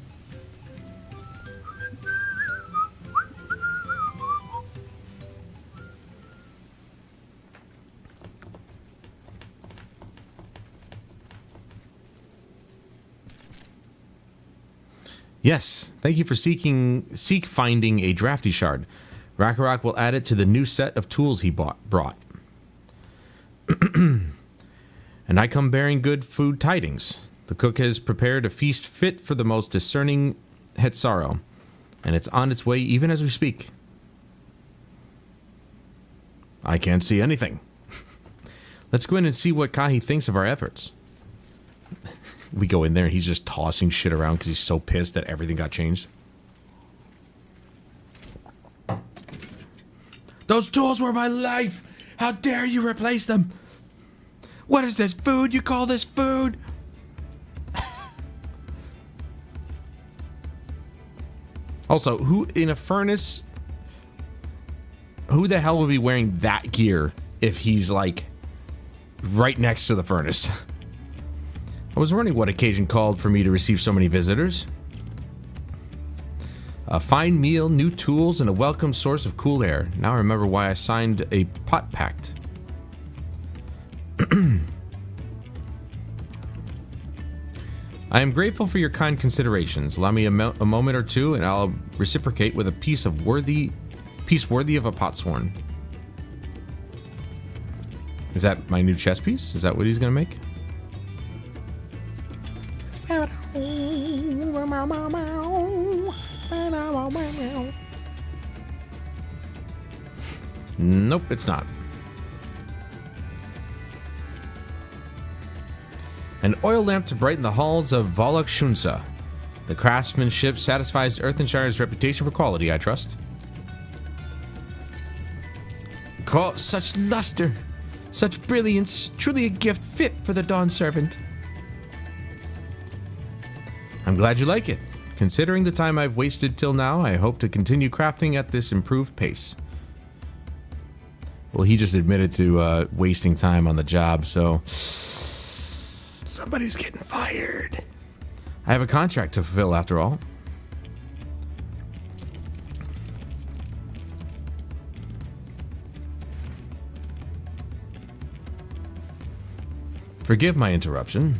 A: Yes, thank you for finding a drafty shard. Rakarok will add it to the new set of tools he brought. And I come bearing good food tidings. The cook has prepared a feast fit for the most discerning Hetzaro, and it's on its way even as we speak. I can't see anything. Let's go in and see what Kahi thinks of our efforts. We go in there and he's just tossing shit around because he's so pissed that everything got changed. Those tools were my life! How dare you replace them? What is this food? You call this food? Also, who in a furnace? Who the hell would be wearing that gear if he's like right next to the furnace? I was wondering what occasion called for me to receive so many visitors. A fine meal, new tools, and a welcome source of cool air. Now I remember why I signed a pot pact. I am grateful for your kind considerations. Allow me a moment or two, and I'll reciprocate with a piece worthy of a potsworn. Is that my new chess piece? Is that what he's gonna make? Nope, it's not. An oil lamp to brighten the halls of Volok Shunsa. The craftsmanship satisfies Earthenshire's reputation for quality, I trust. Such luster, such brilliance, truly a gift fit for the Dawn Servant. I'm glad you like it. Considering the time I've wasted till now, I hope to continue crafting at this improved pace. Well, he just admitted to wasting time on the job, so somebody's getting fired. I have a contract to fulfill after all. Forgive my interruption.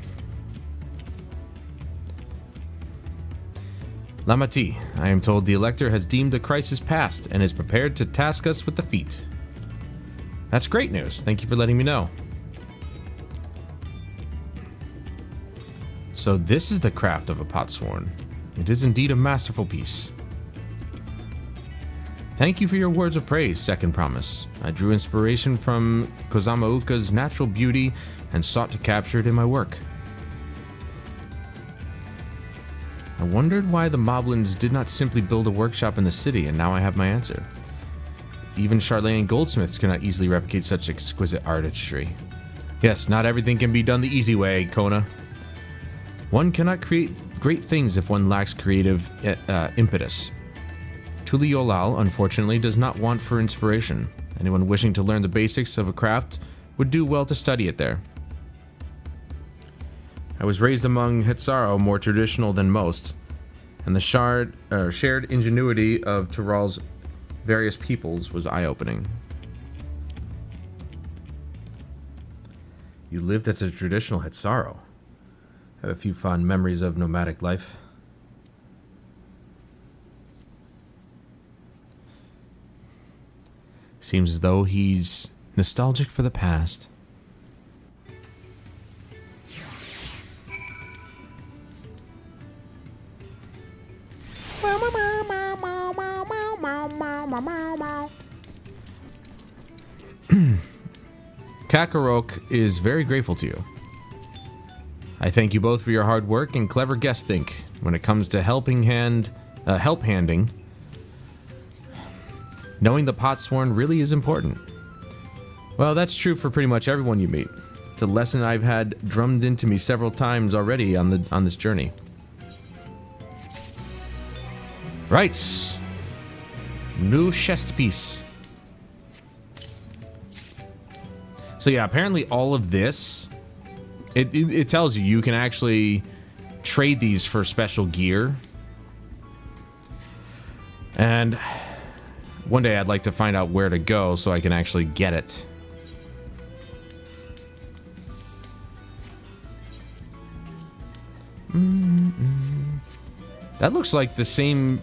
A: Lamati, I am told the Elector has deemed the crisis past and is prepared to task us with the feat. That's great news. Thank you for letting me know. So this is the craft of a potsworn. It is indeed a masterful piece. Thank you for your words of praise, Second Promise. I drew inspiration from Kozamauka's natural beauty and sought to capture it in my work. I wondered why the Moblins did not simply build a workshop in the city, and now I have my answer. Even Charlatan goldsmiths cannot easily replicate such exquisite artistry. Yes, not everything can be done the easy way, Kona. One cannot create great things if one lacks creative impetus. Tuliolal, unfortunately, does not want for inspiration. Anyone wishing to learn the basics of a craft would do well to study it there. I was raised among Hetzaro, more traditional than most, and the shared ingenuity of Tural's various peoples was eye-opening. You lived as a traditional Hetzaro. I have a few fond memories of nomadic life. Seems as though he's nostalgic for the past. Kakarok is very grateful to you. I thank you both for your hard work and clever guess think when it comes to help handing. Knowing the potsworn really is important. Well, that's true for pretty much everyone you meet. It's a lesson I've had drummed into me several times already on this journey. Right. New chest piece. So yeah, apparently all of this, it tells you can actually trade these for special gear. And one day I'd like to find out where to go so I can actually get it. That looks like the same...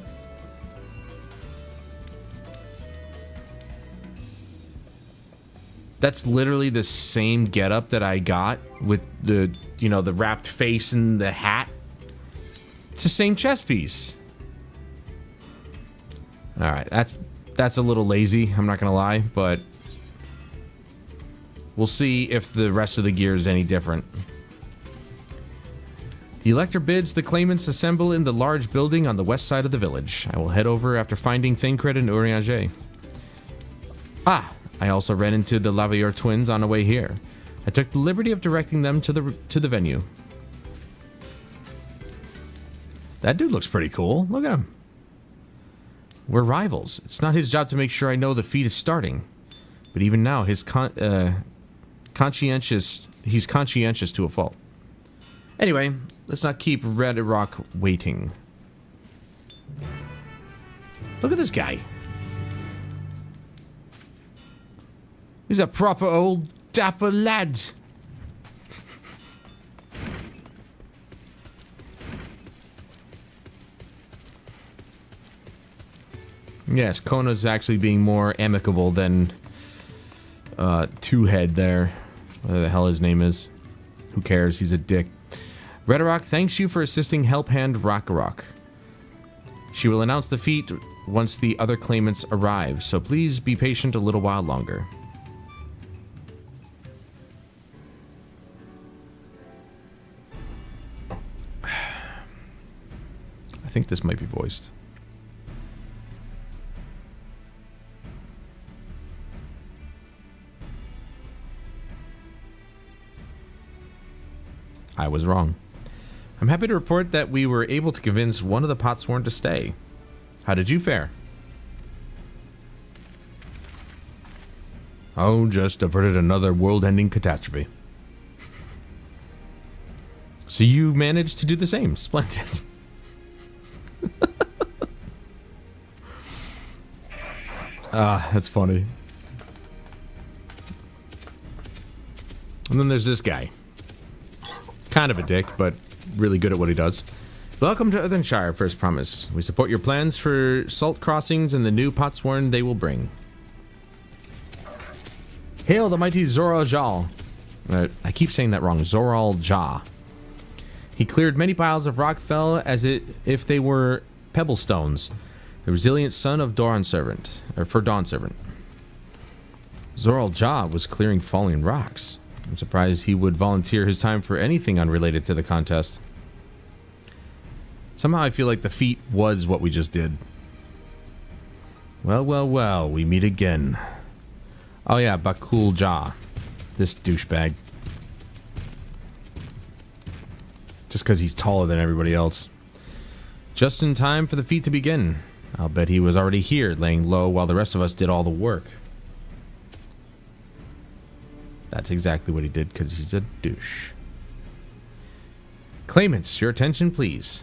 A: That's literally the same getup that I got with the, you know, the wrapped face and the hat. It's the same chest piece. All right, that's a little lazy, I'm not gonna lie, but we'll see if the rest of the gear is any different. The elector bids the claimants assemble in the large building on the west side of the village. I will head over after finding Thancred and Urianger. Ah, I also ran into the Lavalleur twins on the way here. I took the liberty of directing them to the venue. That dude looks pretty cool. Look at him. We're rivals. It's not his job to make sure I know the feat is starting. But even now, he's conscientious to a fault. Anyway, let's not keep Rhetoric waiting. Look at this guy. He's a proper old dapper lad. Yes, Kona's actually being more amicable than Two-Head there. Whatever the hell his name is. Who cares? He's a dick. Rhetoric thanks you for assisting Help Hand Rockarok. She will announce the feat once the other claimants arrive, so please be patient a little while longer. I think this might be voiced. I was wrong. I'm happy to report that we were able to convince one of the Potsworn to stay. How did you fare? Oh, just averted another world-ending catastrophe. So you managed to do the same. Splendid. Ah, that's funny. And then there's this guy. Kind of a dick, but really good at what he does. Welcome to Earthenshire, First Promise. We support your plans for salt crossings and the new Potsworn they will bring. Hail the mighty Zoral Jah. I keep saying that wrong. Zoral Jah. He cleared many piles of rock fell as if they were pebble stones. The resilient son of Dawnservant, or for Dawnservant. Zoral Jah was clearing falling rocks. I'm surprised he would volunteer his time for anything unrelated to the contest. Somehow I feel like the feat was what we just did. Well, well, well, we meet again. Oh yeah, Bakul Jah. This douchebag. Just because he's taller than everybody else. Just in time for the feat to begin. I'll bet he was already here, laying low while the rest of us did all the work. That's exactly what he did, because he's a douche. Claimants, your attention, please.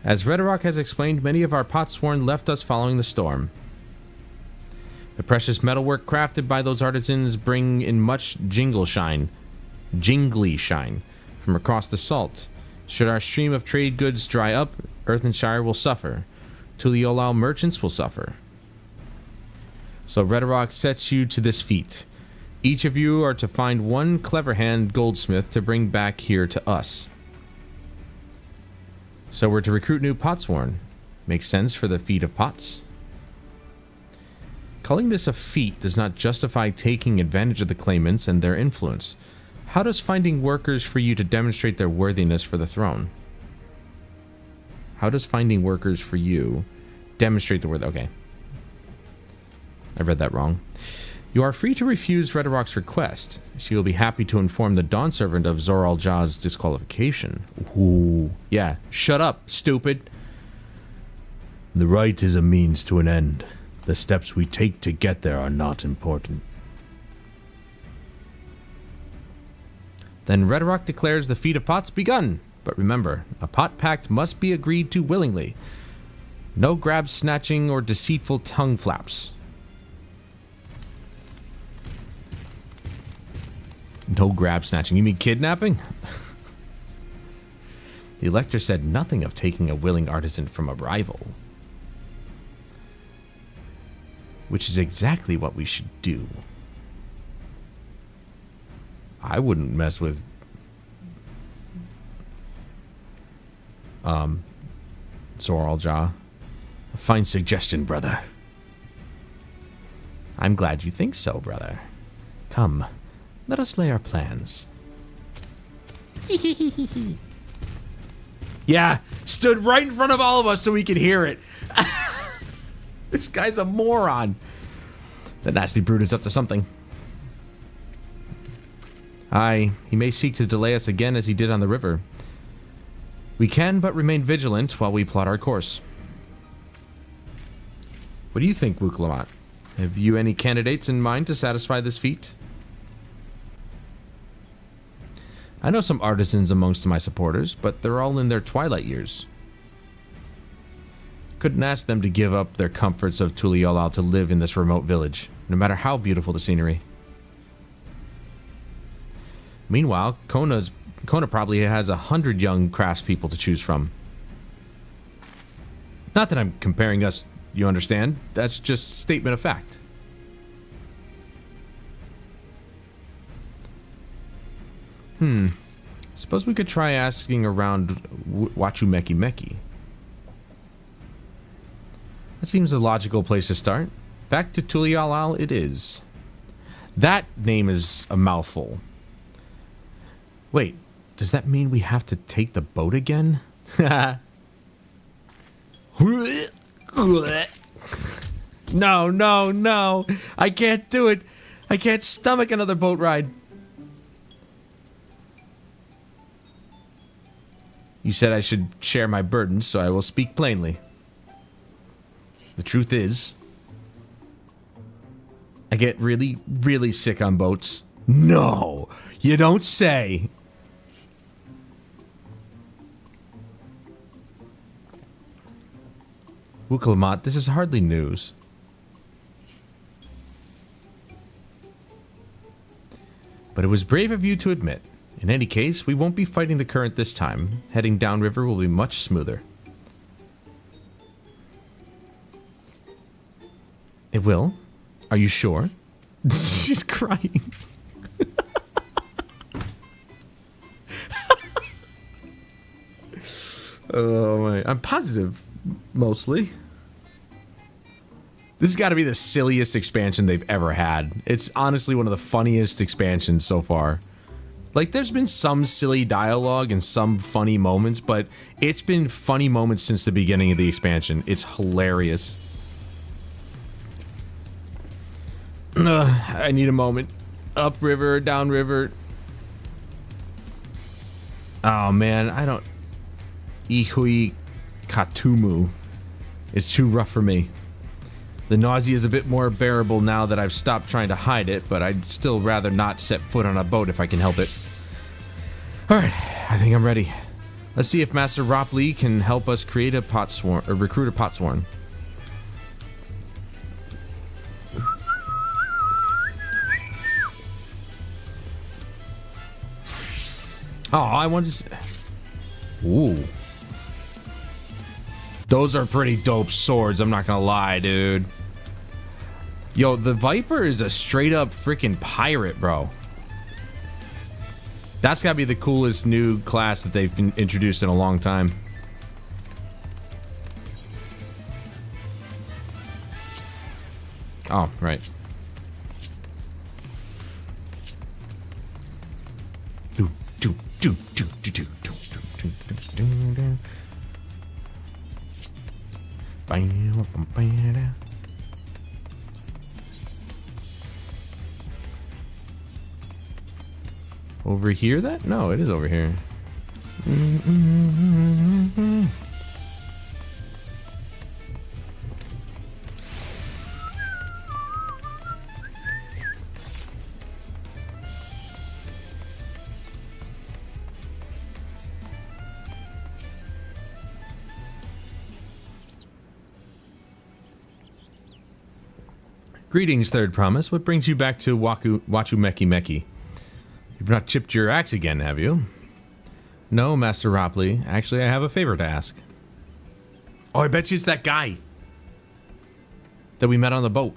A: As Rhetoric has explained, many of our Potsworn left us following the storm. The precious metalwork crafted by those artisans bring in much jingly shine from across the salt. Should our stream of trade goods dry up, Earthenshire will suffer. Tuliolal merchants will suffer. So Rhetoric sets you to this feat. Each of you are to find one clever hand goldsmith to bring back here to us. So we're to recruit new Potsworn. Makes sense for the feat of pots. Calling this a feat does not justify taking advantage of the claimants and their influence. How does finding workers for you to demonstrate their worthiness for the throne? How does finding workers for you demonstrate the worth? Okay. I read that wrong. You are free to refuse Rhetoric's request. She will be happy to inform the Dawnservant of Zoral Jah's disqualification. Ooh. Yeah, shut up, stupid. The right is a means to an end. The steps we take to get there are not important. Then Rhetoric declares the feat of pots begun. But remember, a pot pact must be agreed to willingly. No grab snatching or deceitful tongue flaps. No grab snatching. You mean kidnapping? The elector said nothing of taking a willing artisan from a rival. Which is exactly what we should do. I wouldn't mess with Zoralja. A fine suggestion, brother. I'm glad you think so, brother. Come, let us lay our plans. Yeah, stood right in front of all of us so we could hear it. This guy's a moron. The nasty brute is up to something. Aye, he may seek to delay us again as he did on the river. We can but remain vigilant while we plot our course. What do you think, Wuklamat? Have you any candidates in mind to satisfy this feat? I know some artisans amongst my supporters, but they're all in their twilight years. Couldn't ask them to give up their comforts of Tuliolal to live in this remote village, no matter how beautiful the scenery. Meanwhile, Kona probably has 100 young craftspeople to choose from. Not that I'm comparing us, you understand? That's just a statement of fact. Suppose we could try asking around Wachumeki Meki. That seems a logical place to start. Back to Tuliolal it is. That name is a mouthful. Wait, does that mean we have to take the boat again? No, no, no. I can't do it. I can't stomach another boat ride. You said I should share my burdens, so I will speak plainly. The truth is, I get really, really sick on boats. No, you don't say. Wuklamat, this is hardly news. But it was brave of you to admit. In any case, we won't be fighting the current this time. Heading downriver will be much smoother. It will? Are you sure? She's crying. Oh my. I'm positive, mostly. This has got to be the silliest expansion they've ever had. It's honestly one of the funniest expansions so far. Like, there's been some silly dialogue and some funny moments, but it's been funny moments since the beginning of the expansion. It's hilarious. I need a moment. Upriver, downriver. Oh, man, I don't... Ihui Katumu. It's too rough for me. The nausea is a bit more bearable now that I've stopped trying to hide it, but I'd still rather not set foot on a boat if I can help it. Alright, I think I'm ready. Let's see if Master Ropley can help us create a potsworn, or recruit a potsworn. Oh, I wanted to... Ooh. Those are pretty dope swords, I'm not gonna lie, dude. Yo, the Viper is a straight up freaking pirate, bro. That's gotta be the coolest new class that they've been introduced in a long time. Oh, right. Over here, that? No, it is over here. Greetings, Third Promise. What brings you back to Wachumeki Meki? You've not chipped your axe again, have you? No, Master Ropley. Actually, I have a favor to ask. Oh, I bet you it's that guy that we met on the boat.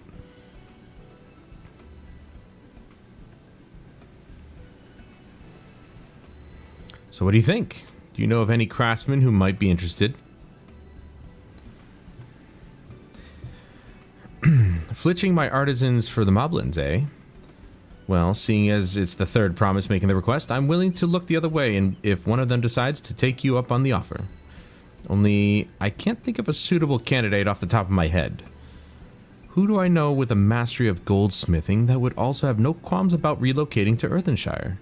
A: So what do you think? Do you know of any craftsmen who might be interested? Flitching my artisans for the moblins, eh? Well, seeing as it's the third promise making the request, I'm willing to look the other way and if one of them decides to take you up on the offer. Only, I can't think of a suitable candidate off the top of my head. Who do I know with a mastery of goldsmithing that would also have no qualms about relocating to Earthenshire?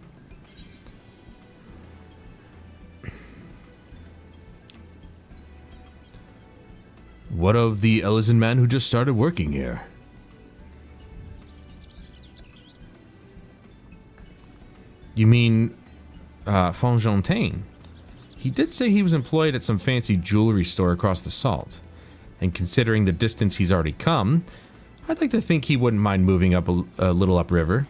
A: What of the Ellison man who just started working here? You mean, Fontaine? He did say he was employed at some fancy jewelry store across the salt. And considering the distance he's already come, I'd like to think he wouldn't mind moving up a little upriver.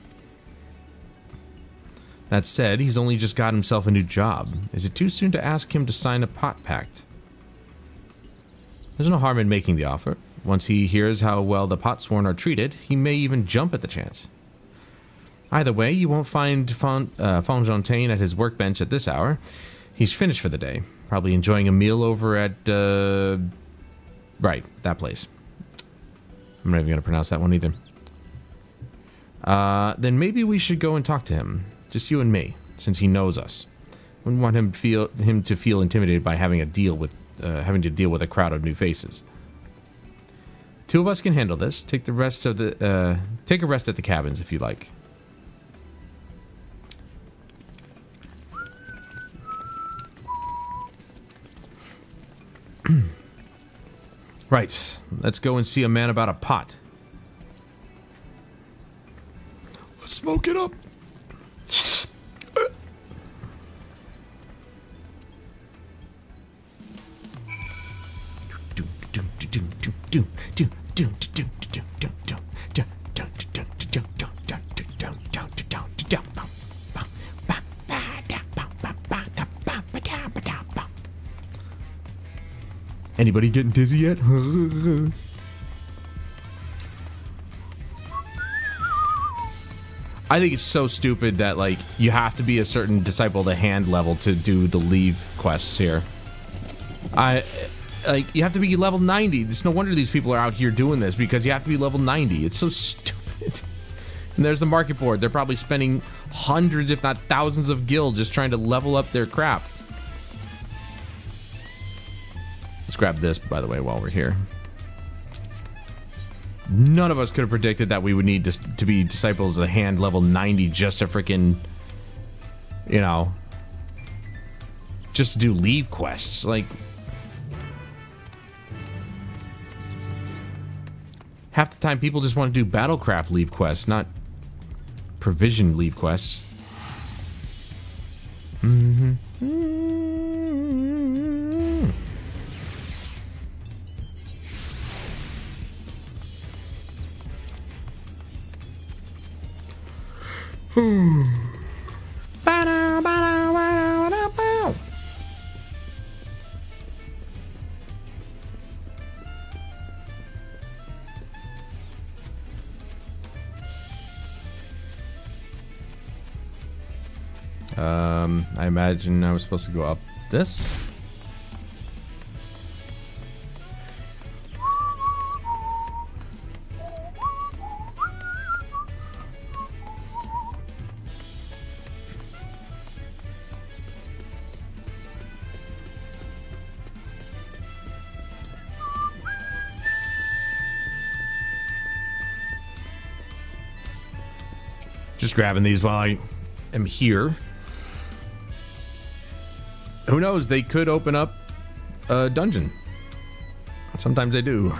A: That said, he's only just got himself a new job. Is it too soon to ask him to sign a pot pact? There's no harm in making the offer. Once he hears how well the potsworn are treated, he may even jump at the chance. Either way, you won't find Fontaine at his workbench at this hour. He's finished for the day. Probably enjoying a meal over at, right, that place. I'm not even going to pronounce that one either. Then maybe we should go and talk to him. Just you and me, since he knows us. Wouldn't want him to feel intimidated by having to deal with a crowd of new faces. Two of us can handle this. Take a rest at the cabins if you like. Right, let's go and see a man about a pot. Let's smoke it up. Anybody getting dizzy yet? I think it's so stupid that, like, you have to be a certain disciple to hand level to do the leave quests here. Like, you have to be level 90. It's no wonder these people are out here doing this, because you have to be level 90. It's so stupid. And there's the market board. They're probably spending hundreds, if not thousands of gil just trying to level up their crap. Let's grab this, by the way, while we're here. None of us could have predicted that we would need to be disciples of the hand level 90 just to freaking, you know, just to do leave quests. Like, half the time people just want to do battlecraft leave quests, not provision leave quests. I imagine I was supposed to go up this. Just grabbing these while I am here. Who knows? They could open up a dungeon. Sometimes they do.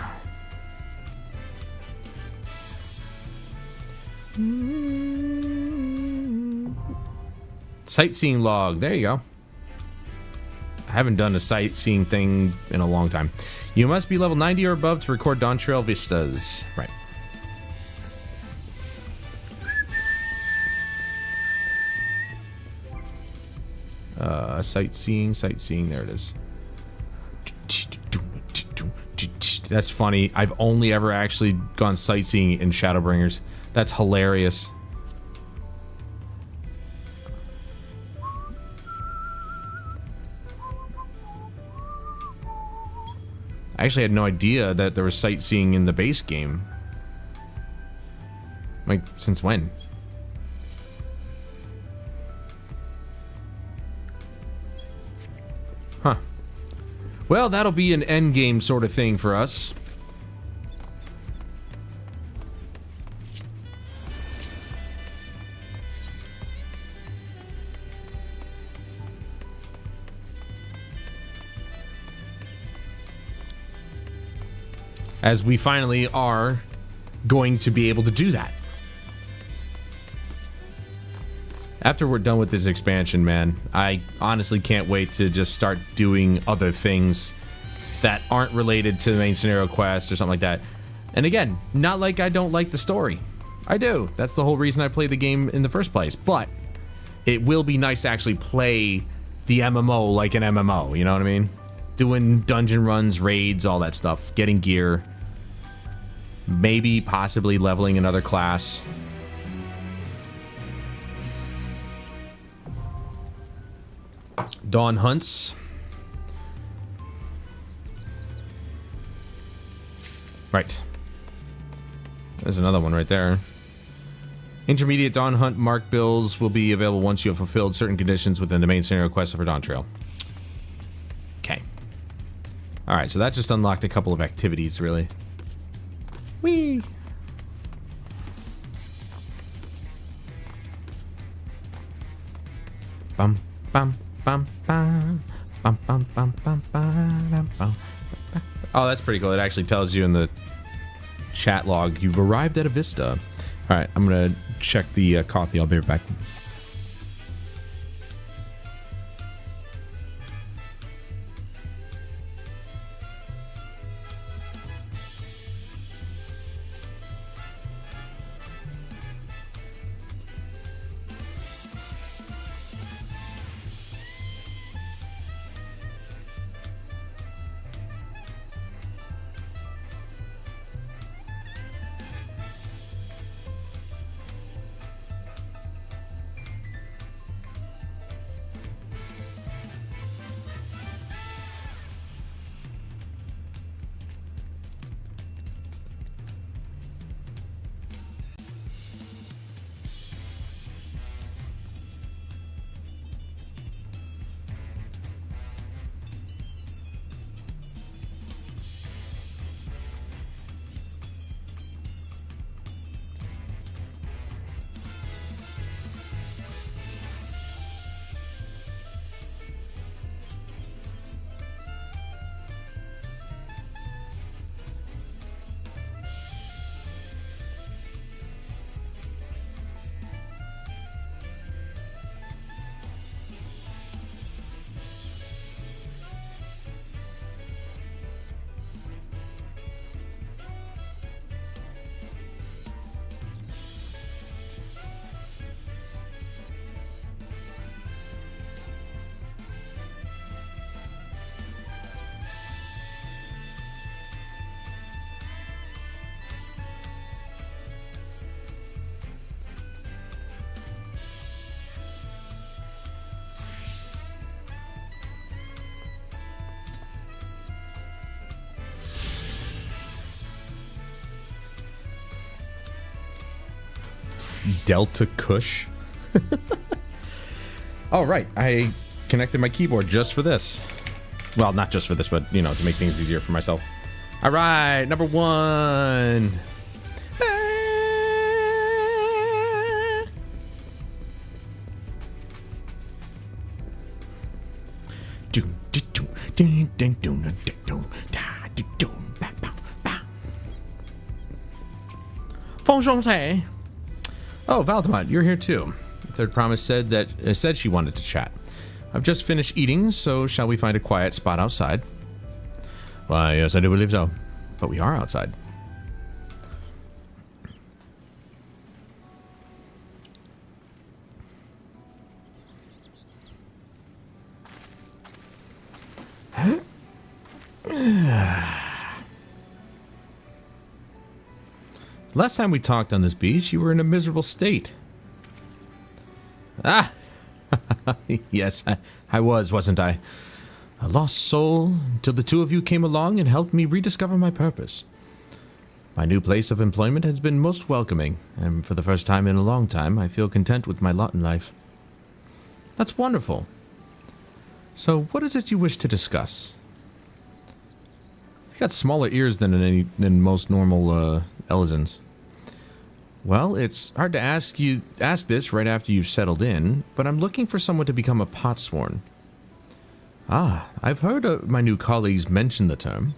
A: Sightseeing log. There you go. I haven't done a sightseeing thing in a long time. You must be level 90 or above to record Dawntrail vistas. Right. Sightseeing. There it is. That's funny. I've only ever actually gone sightseeing in Shadowbringers. That's hilarious. I actually had no idea that there was sightseeing in the base game. Like, since when? Huh. Well, that'll be an end game sort of thing for us. As we finally are going to be able to do that. After we're done with this expansion, man, I honestly can't wait to just start doing other things that aren't related to the main scenario quest or something like that. And again, not like I don't like the story. I do. That's the whole reason I play the game in the first place. But it will be nice to actually play the MMO like an MMO, you know what I mean? Doing dungeon runs, raids, all that stuff. Getting gear. Maybe, possibly leveling another class. Dawn hunts. Right. There's another one right there. Intermediate Dawn Hunt mark bills will be available once you have fulfilled certain conditions within the main scenario quest for Dawntrail. Okay. Alright, so that just unlocked a couple of activities, really. Whee! Bum, bum, bum, bum. Bum, bum, bum, bum, bum, bum. Oh, that's pretty cool. It actually tells you in the chat log, you've arrived at a vista. Alright, I'm gonna check the coffee. I'll be right back. Delta Kush. Oh, right. I connected my keyboard just for this. Well, not just for this, but, you know, to make things easier for myself. All right, number one. Oh, Valdemont, you're here too. Third Promise said she wanted to chat. I've just finished eating, so shall we find a quiet spot outside? Why, yes, I do believe so. But we are outside. Last time we talked on this beach, you were in a miserable state. Ah! Yes, I was, wasn't I? A lost soul, until the two of you came along and helped me rediscover my purpose. My new place of employment has been most welcoming, and for the first time in a long time, I feel content with my lot in life. That's wonderful. So, what is it you wish to discuss? He's got smaller ears than most normal Elizans. Well, it's hard to ask this right after you've settled in, but I'm looking for someone to become a potsworn. Ah, I've heard my new colleagues mention the term.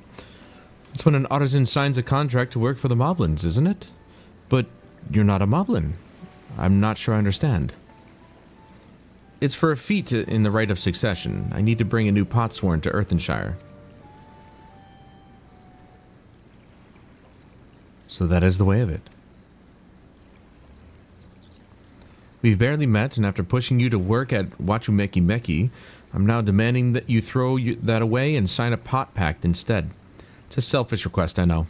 A: It's when an artisan signs a contract to work for the Moblins, isn't it? But you're not a Moblin. I'm not sure I understand. It's for a feat in the rite of succession. I need to bring a new potsworn to Earthenshire. So that is the way of it. We've barely met, and after pushing you to work at Wachumeki Meki, I'm now demanding that you throw that away and sign a pot pact instead. It's a selfish request, I know.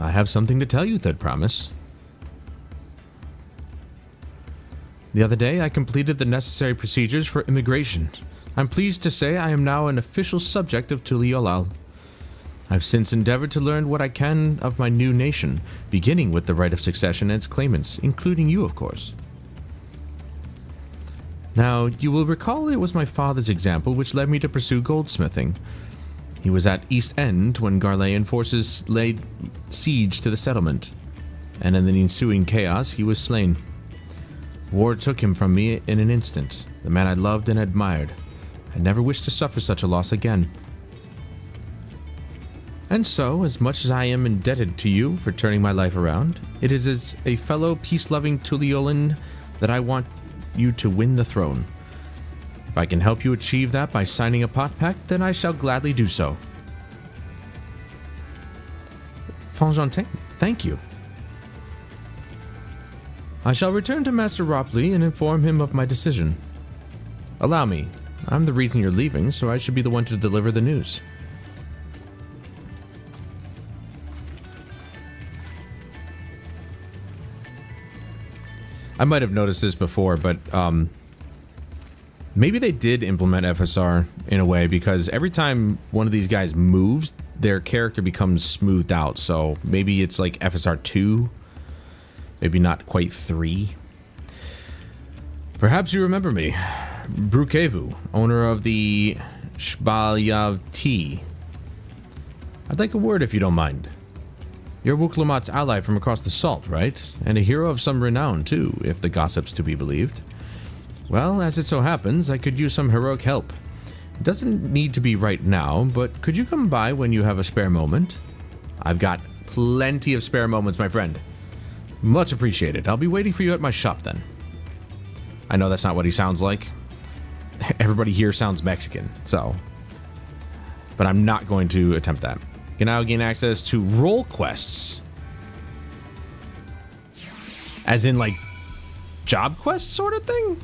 A: I have something to tell you, Third Promise. The other day, I completed the necessary procedures for immigration. I'm pleased to say I am now an official subject of Tuliolal. I've since endeavored to learn what I can of my new nation, beginning with the right of succession and its claimants, including you, of course. Now, you will recall it was my father's example which led me to pursue goldsmithing. He was at East End when Garlean forces laid siege to the settlement, and in the ensuing chaos he was slain. War took him from me in an instant, the man I loved and admired. I never wish to suffer such a loss again. And so, as much as I am indebted to you for turning my life around, it is as a fellow peace-loving Tuliolan that I want you to win the throne. If I can help you achieve that by signing a pot pact, then I shall gladly do so. Fongentin, thank you. I shall return to Master Ropley and inform him of my decision. Allow me. I'm the reason you're leaving, so I should be the one to deliver the news. I might have noticed this before, but maybe they did implement FSR in a way, because every time one of these guys moves, their character becomes smoothed out. So maybe it's like FSR 2, maybe not quite 3. Perhaps you remember me. Brukevu, owner of the Shbalyav Tea. I'd like a word if you don't mind. You're Wuklomat's ally from across the salt, right? And a hero of some renown, too, if the gossip's to be believed. Well, as it so happens, I could use some heroic help. It doesn't need to be right now, but could you come by when you have a spare moment? I've got plenty of spare moments, my friend. Much appreciated. I'll be waiting for you at my shop, then. I know that's not what he sounds like. Everybody here sounds Mexican, so... But I'm not going to attempt that. You can now gain access to role quests. As in, like, job quest sort of thing?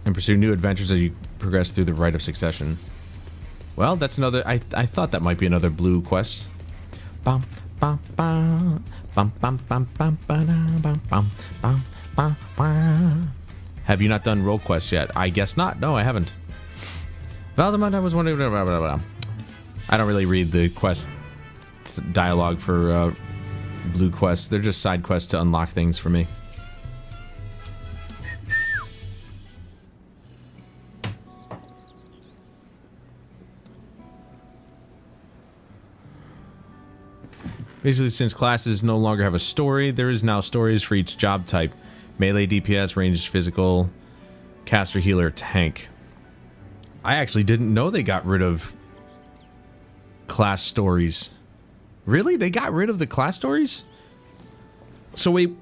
A: And pursue new adventures as you progress through the rite of succession. Well, that's another... I thought that might be another blue quest. Bum, bum, bum. Bum, bum, bum, bum, bum, bum, bum, bum, bum, bum. Have you not done role quests yet? I guess not. No, I haven't. Valdemont, I was wondering... Blah, blah, blah, blah. I don't really read the quest dialogue for blue quests. They're just side quests to unlock things for me. Basically, since classes no longer have a story, there is now stories for each job type. Melee, DPS, ranged, physical, caster, healer, tank. I actually didn't know they got rid of class stories. Really? They got rid of the class stories? So wait,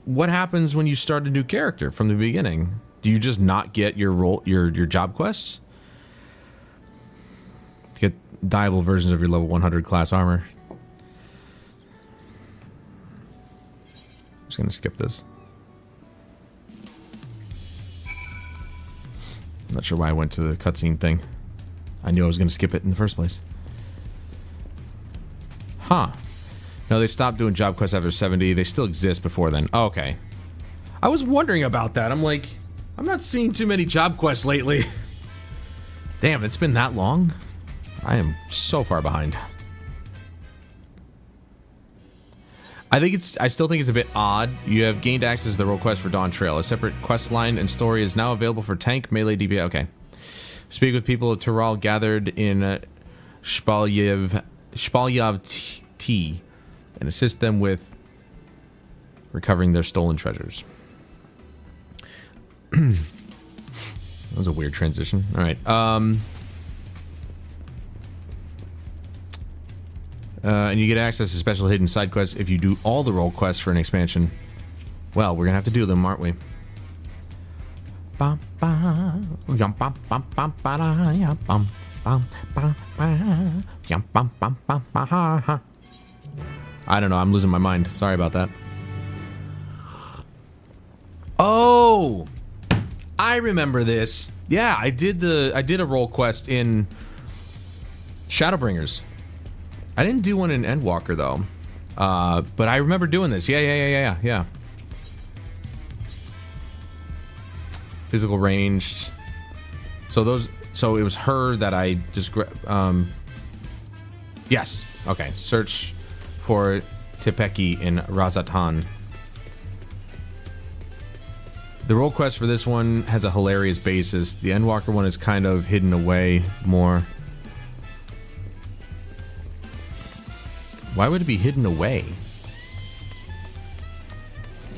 A: what happens when you start a new character from the beginning? Do you just not get your role, your job quests? To get dyeable versions of your level 100 class armor. I'm just gonna skip this. Not sure why I went to the cutscene thing. I knew I was going to skip it in the first place. Huh. No, they stopped doing job quests after 70. They still exist before then. Oh, okay. I was wondering about that. I'm like, I'm not seeing too many job quests lately. Damn, it's been that long? I am so far behind. I still think it's a bit odd. You have gained access to the role quest for Dawntrail. A separate quest line and story is now available for tank, melee, DPS. Okay. Speak with people of Tural gathered in Shpalyav T and assist them with recovering their stolen treasures. That was a weird transition. All right. And you get access to special hidden side quests if you do all the role quests for an expansion. Well, we're gonna have to do them, aren't we? I don't know, I'm losing my mind. Sorry about that. Oh! I remember this. Yeah, I did a role quest in Shadowbringers. I didn't do one in Endwalker though. But I remember doing this. Yeah. Physical ranged. So it was her that I just yes. Okay. Search for Tepeki in Razatan. The role quest for this one has a hilarious basis. The Endwalker one is kind of hidden away more. Why would it be hidden away?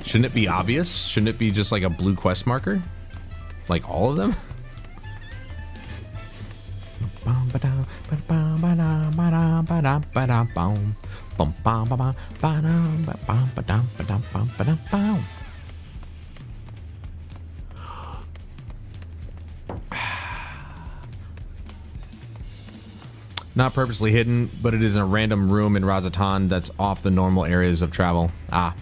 A: Shouldn't it be obvious? Shouldn't it be just like a blue quest marker? Like all of them? Not purposely hidden, but it is in a random room in Razatan that's off the normal areas of travel. Ah.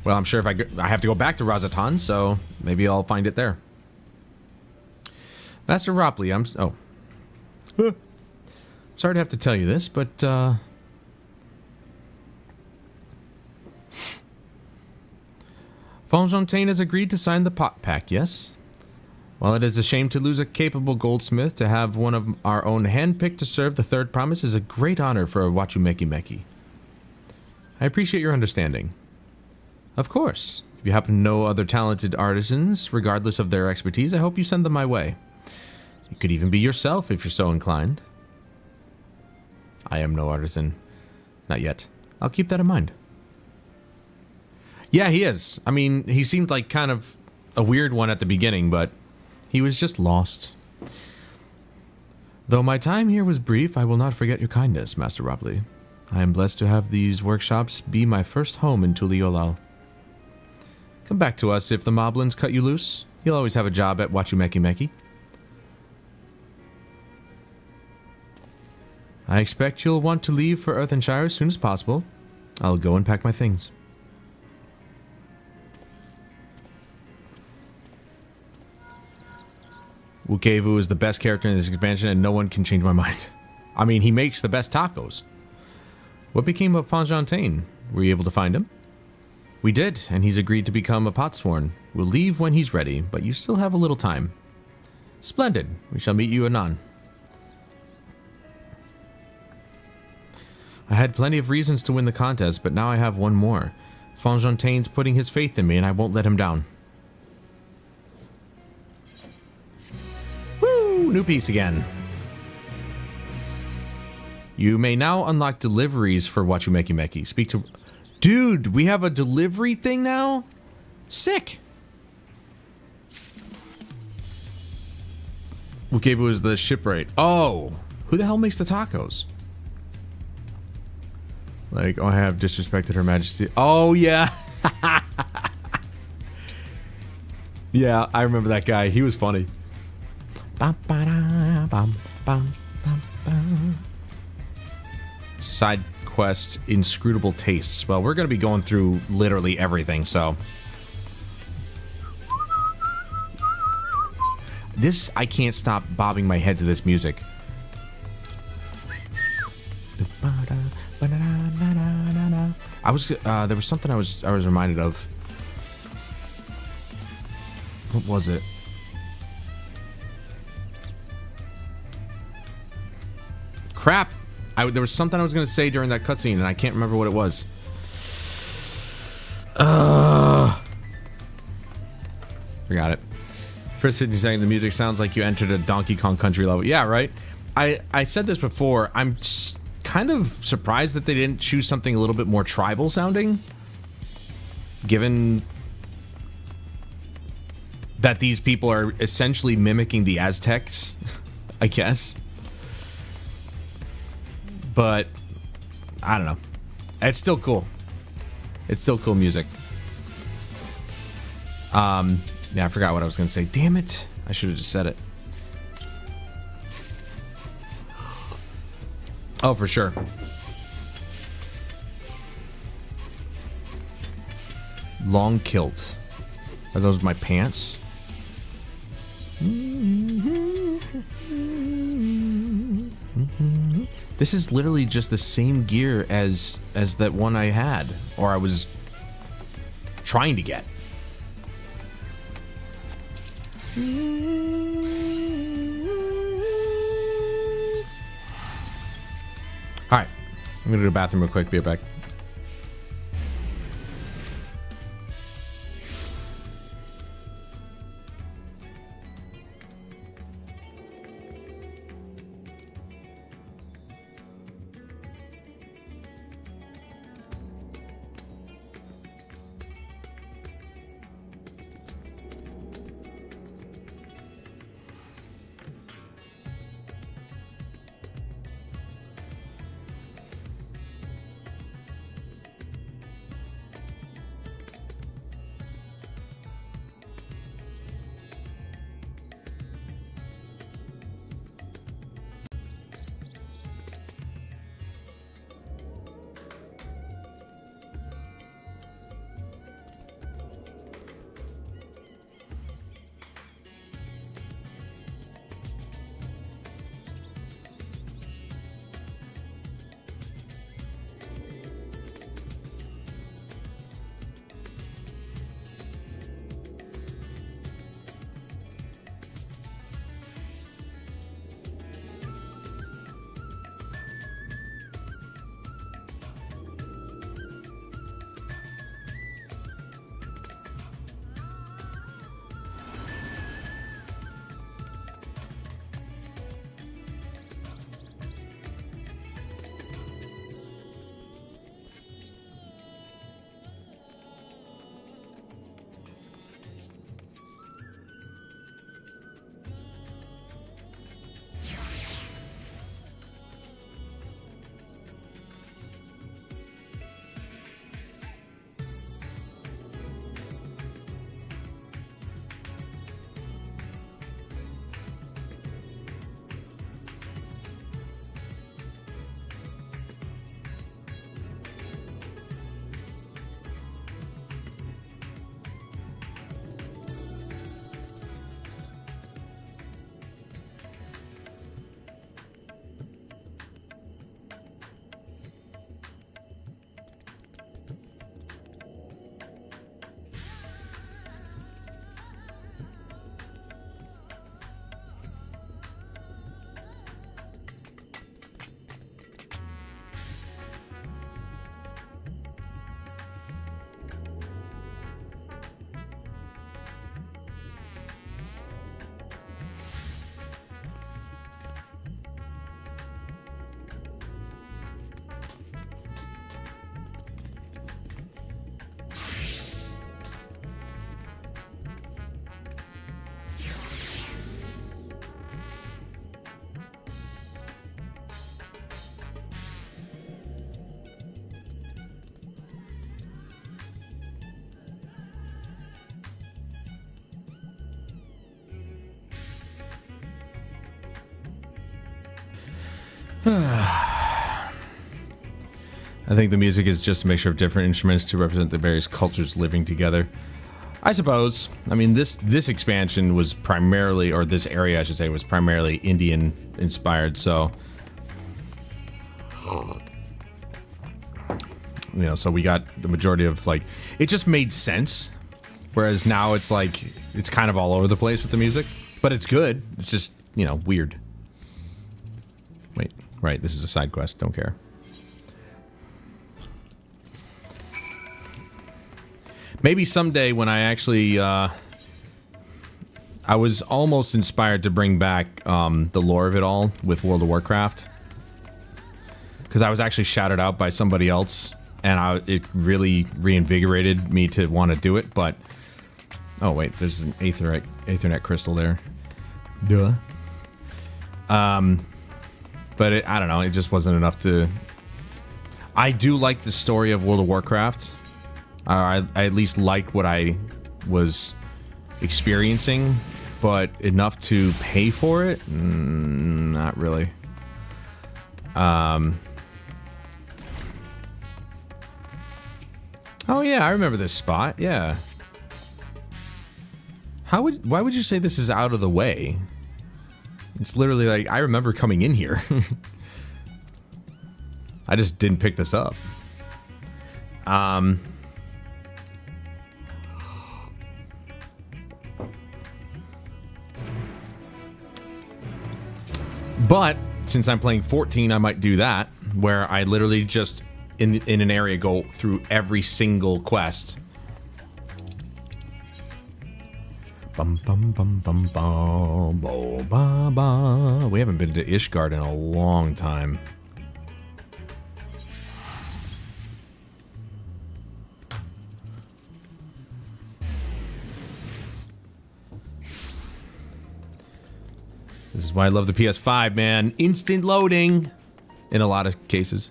A: Well, I'm sure if I have to go back to Razatan, so maybe I'll find it there. Master Ropley, sorry to have to tell you this, but, Fonfontaine has agreed to sign the pot pact, yes? While it is a shame to lose a capable goldsmith, to have one of our own handpicked to serve the third promise is a great honor for a Wachumeki Meki. I appreciate your understanding. Of course. If you happen to know other talented artisans, regardless of their expertise, I hope you send them my way. You could even be yourself if you're so inclined. I am no artisan. Not yet. I'll keep that in mind. Yeah, he is. I mean, he seemed like kind of a weird one at the beginning, but he was just lost. Though my time here was brief, I will not forget your kindness, Master Ropley. I am blessed to have these workshops be my first home in Tuliolal. Come back to us if the moblins cut you loose. You'll always have a job at Wachumeki Meki. I expect you'll want to leave for Earthenshire as soon as possible. I'll go and pack my things. Wukevu is the best character in this expansion and no one can change my mind. I mean, he makes the best tacos. What became of Fonfontaine? Were you able to find him? We did, and he's agreed to become a potsworn. We'll leave when he's ready, but you still have a little time. Splendid. We shall meet you anon. I had plenty of reasons to win the contest, but now I have one more. Fonfontaine's putting his faith in me, and I won't let him down. Woo! New piece again. You may now unlock deliveries for Wachumeki Meki. Speak to... Dude, we have a delivery thing now? Sick! Wukevu is the shipwright. Oh! Who the hell makes the tacos? Like, oh, I have disrespected Her Majesty. Oh, yeah! Yeah, I remember that guy. He was funny. Side quest, Inscrutable Tastes. Well, we're going to be going through literally everything, so... This, I can't stop bobbing my head to this music. I was, there was something I was reminded of. What was it? Crap! There was something I was going to say during that cutscene, and I can't remember what it was. Forgot it. First 50 seconds, the music sounds like you entered a Donkey Kong Country level. Yeah, right? I said this before. I'm kind of surprised that they didn't choose something a little bit more tribal sounding. Given that these people are essentially mimicking the Aztecs, I guess. But I don't know. It's still cool. It's still cool music. Yeah, I forgot what I was gonna say. Damn it! I should have just said it. Oh, for sure. Long kilt. Are those my pants? This is literally just the same gear as that one I had, or I was trying to get. Alright, I'm gonna go to the bathroom real quick, be right back. I think the music is just a mixture of different instruments to represent the various cultures living together. I suppose. I mean, this expansion was primarily, or this area, I should say, was primarily Indian inspired, so... You know, so we got the majority of, like... It just made sense. Whereas now it's like, it's kind of all over the place with the music. But it's good. It's just, you know, weird. Wait, right, this is a side quest. Don't care. Maybe someday when I actually, I was almost inspired to bring back, the lore of it all with World of Warcraft. Because I was actually shouted out by somebody else, and it really reinvigorated me to want to do it, but... Oh, wait, there's an Aethernet crystal there. Duh. But I don't know, it just wasn't enough to... I do like the story of World of Warcraft. I at least liked what I was experiencing, but enough to pay for it? Not really. Oh yeah, I remember this spot, yeah. Why would you say this is out of the way? It's literally like, I remember coming in here. I just didn't pick this up. But since I'm playing 14, I might do that, where I literally just in an area go through every single quest. Bum bum bum bum bum bo ba ba. We haven't been to Ishgard in a long time. This is why I love the PS5, man. Instant loading in a lot of cases.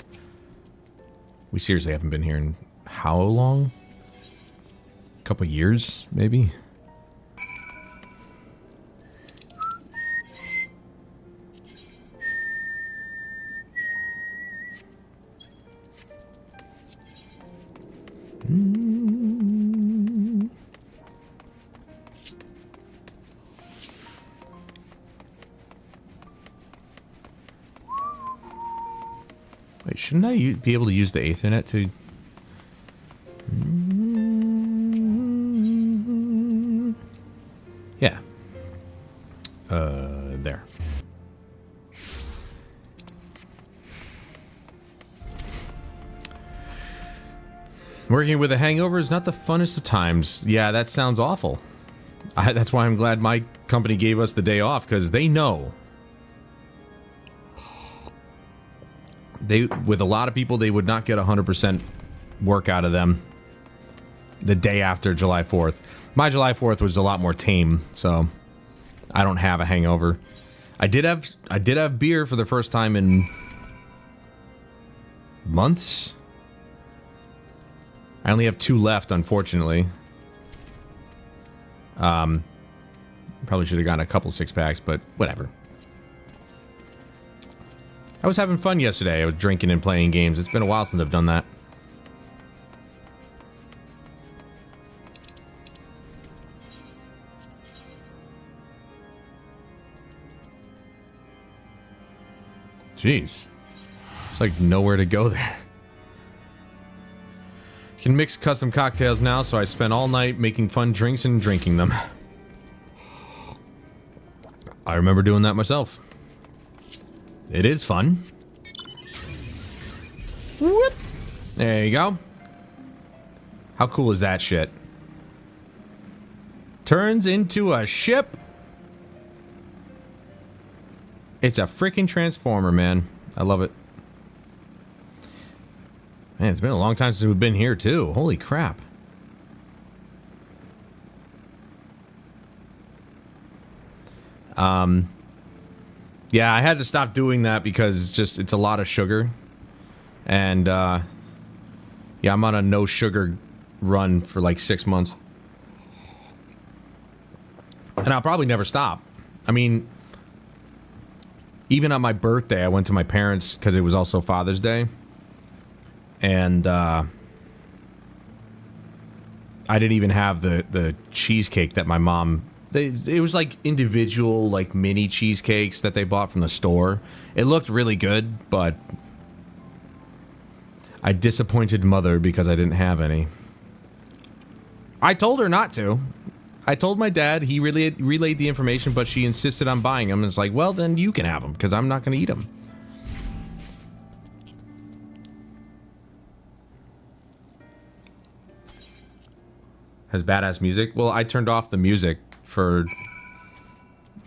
A: We seriously haven't been here in how long? A couple years, maybe? Wait, shouldn't I be able to use the Aethernet to... Yeah. There. Working with a hangover is not the funnest of times. Yeah, that sounds awful. That's why I'm glad my company gave us the day off, because they know. With a lot of people, they would not get 100% work out of them the day after July 4th. My July 4th was a lot more tame, so I don't have a hangover. I did have beer for the first time in months. I only have 2 left, unfortunately. Probably should have gotten a couple 6-packs, but whatever. I was having fun yesterday. I was drinking and playing games. It's been a while since I've done that. Jeez. It's like nowhere to go there. Can mix custom cocktails now, so I spent all night making fun drinks and drinking them. I remember doing that myself. It is fun. Whoop. There you go. How cool is that shit? Turns into a ship. It's a freaking transformer, man. I love it. Man, it's been a long time since we've been here, too. Holy crap. Yeah, I had to stop doing that because it's a lot of sugar. And, yeah, I'm on a no sugar run for like 6 months. And I'll probably never stop. I mean, even on my birthday, I went to my parents because it was also Father's Day. And, I didn't even have the cheesecake that my mom... It was like individual, like mini cheesecakes that they bought from the store. It looked really good, but I disappointed Mother because I didn't have any. I told her not to. I told my dad, he relayed the information, but she insisted on buying them. And it's like, well, then you can have them, because I'm not going to eat them. Has badass music? Well, I turned off the music for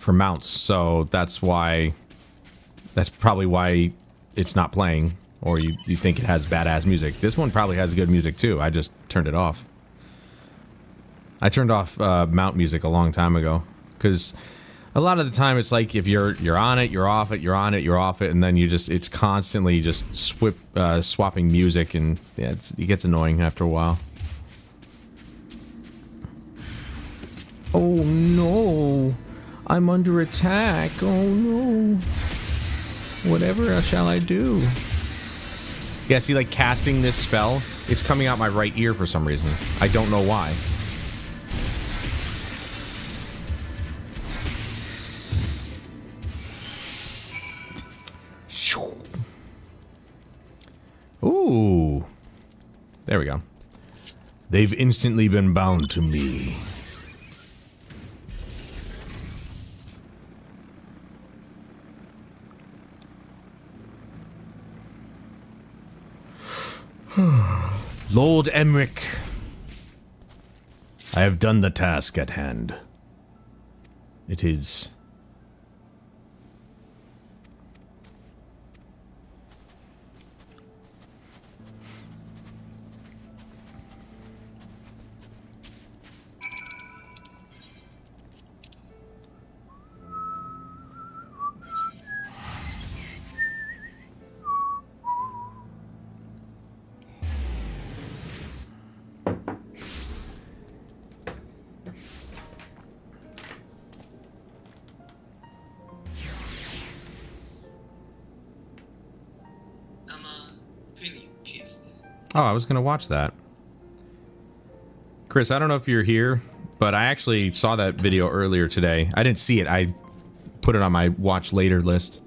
A: mounts, so that's why... That's probably why it's not playing, or you think it has badass music. This one probably has good music, too. I just turned it off. I turned off mount music a long time ago, because a lot of the time it's like if you're on it, you're off it, you're on it, you're off it, and then it's constantly just swapping music, and yeah, it gets annoying after a while. Oh no, I'm under attack. Oh no, whatever shall I do? Yeah, see, like casting this spell, it's coming out my right ear for some reason. I don't know why. Ooh. There we go. They've instantly been bound to me. Lord Emric, I have done the task at hand. It is... Oh, I was going to watch that. Chris, I don't know if you're here, but I actually saw that video earlier today. I didn't see it. I put it on my watch later list.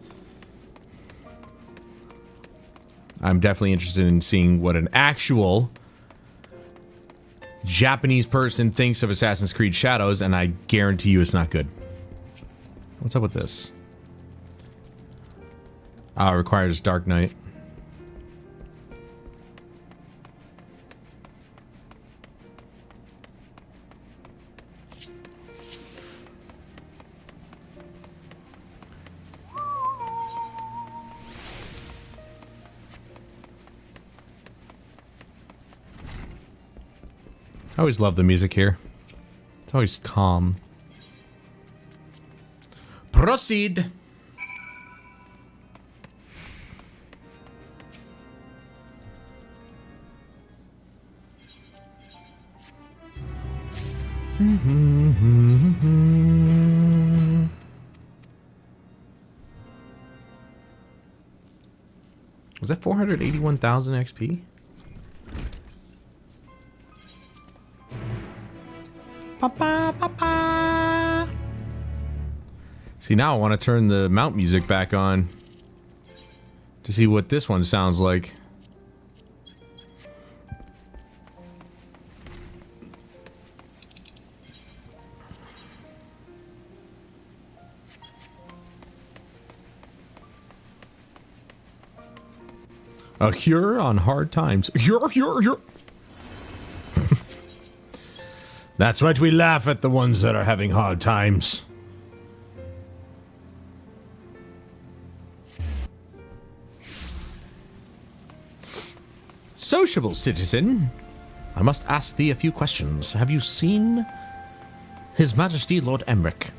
A: I'm definitely interested in seeing what an actual Japanese person thinks of Assassin's Creed Shadows, and I guarantee you it's not good. What's up with this? It requires Dark Knight. I always love the music here. It's always calm. Proceed! Was that 481,000 XP? See, now I want to turn the mount music back on to see what this one sounds like. A cure on hard times. Cure. That's right, we laugh at the ones that are having hard times. Sociable citizen, I must ask thee a few questions. Have you seen His Majesty Lord Emric?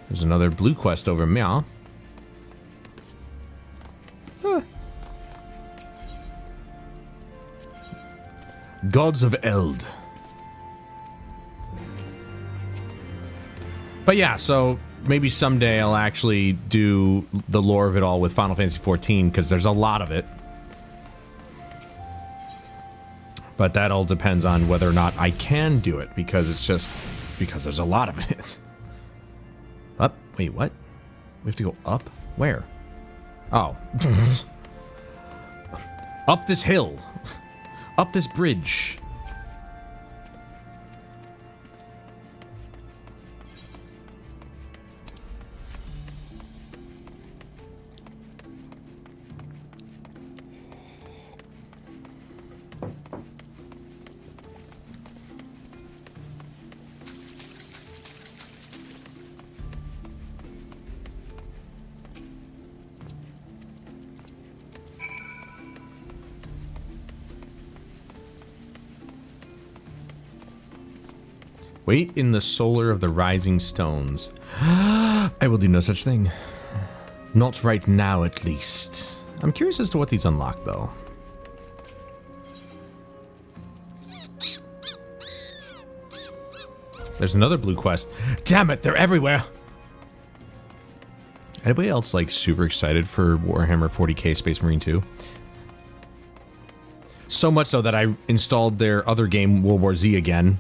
A: There's another blue quest over meow. Gods of Eld. But yeah, so maybe someday I'll actually do the lore of it all with Final Fantasy XIV, because there's a lot of it. But that all depends on whether or not I can do it, because it's just because there's a lot of it. Up? Wait, what? We have to go up? Where? Oh. Up this hill. Up this bridge. Wait in the solar of the rising stones. I will do no such thing. Not right now, at least. I'm curious as to what these unlock, though. There's another blue quest. Damn it, they're everywhere! Anybody else, like, super excited for Warhammer 40k Space Marine 2? So much so that I installed their other game, World War Z, again.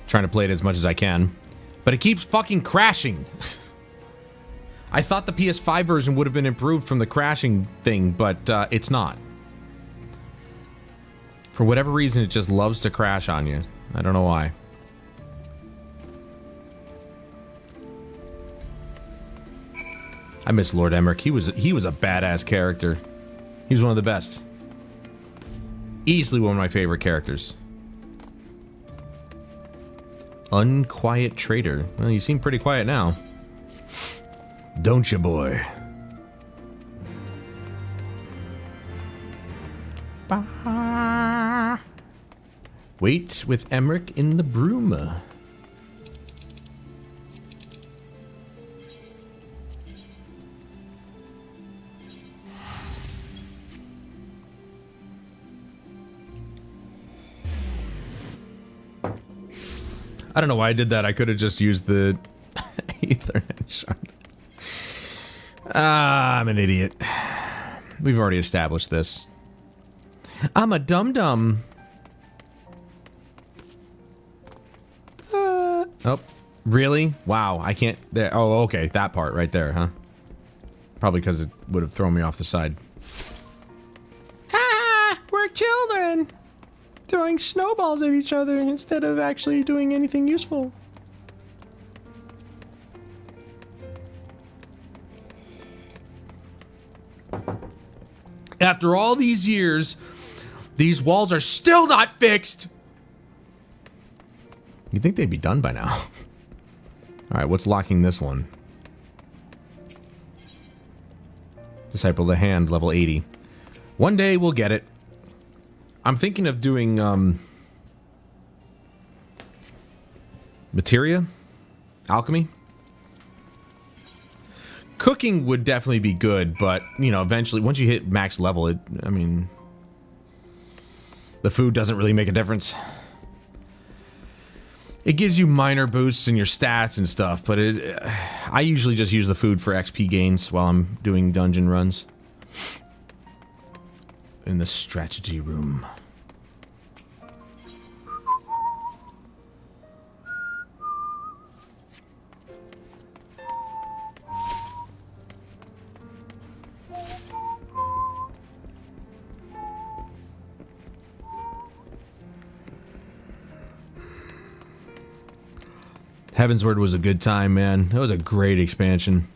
A: Trying to play it as much as I can, but it keeps fucking crashing. I thought the PS5 version would have been improved from the crashing thing, but it's not. For whatever reason, it just loves to crash on you. I don't know why. I miss Lord Emmerich. He was a badass character. He was one of the best. Easily one of my favorite characters. Unquiet trader. Well, you seem pretty quiet now. Don't you, boy? Bah. Wait with Emmerich in the broom. I don't know why I did that. I could have just used the Ethernet shard. Ah, I'm an idiot. We've already established this. I'm a dum-dum. Oh, really? Wow, I can't... There. Oh, okay, that part right there, huh? Probably because it would have thrown me off the side. Ah, we're children! Throwing snowballs at each other instead of actually doing anything useful. After all these years, these walls are still not fixed. You'd think they'd be done by now. Alright, what's locking this one? Disciple of the Hand, level 80. One day we'll get it. I'm thinking of doing, materia? Alchemy? Cooking would definitely be good, but, you know, eventually, once you hit max level, I mean... the food doesn't really make a difference. It gives you minor boosts in your stats and stuff, but I usually just use the food for XP gains while I'm doing dungeon runs. In the strategy room. Heavensward was a good time, man. That was a great expansion.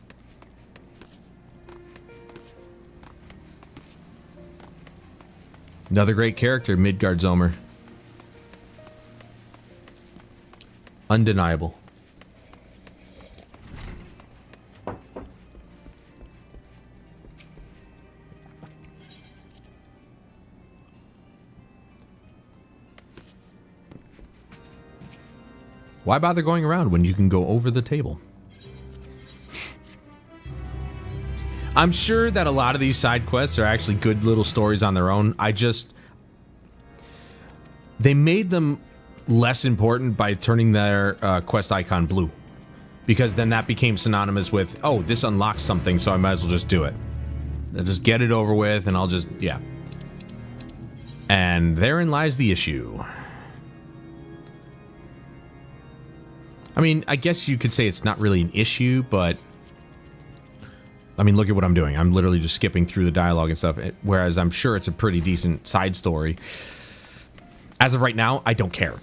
A: Another great character, Midgard Zomer. Undeniable. Why bother going around when you can go over the table? I'm sure that a lot of these side quests are actually good little stories on their own. They made them less important by turning their quest icon blue. Because then that became synonymous with, oh, this unlocks something, so I might as well just do it. I'll just get it over with, and I'll just, yeah. And therein lies the issue. I mean, I guess you could say it's not really an issue, but I mean, look at what I'm doing. I'm literally just skipping through the dialogue and stuff, whereas I'm sure it's a pretty decent side story. As of right now, I don't care.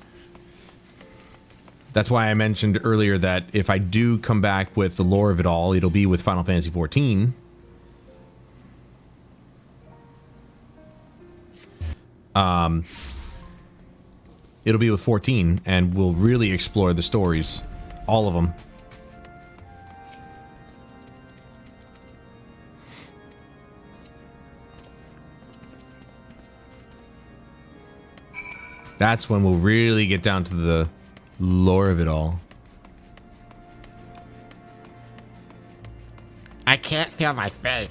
A: That's why I mentioned earlier that if I do come back with the lore of it all, it'll be with Final Fantasy XIV. It'll be with 14, and we'll really explore the stories. All of them. That's when we'll really get down to the lore of it all.
B: I can't feel my face.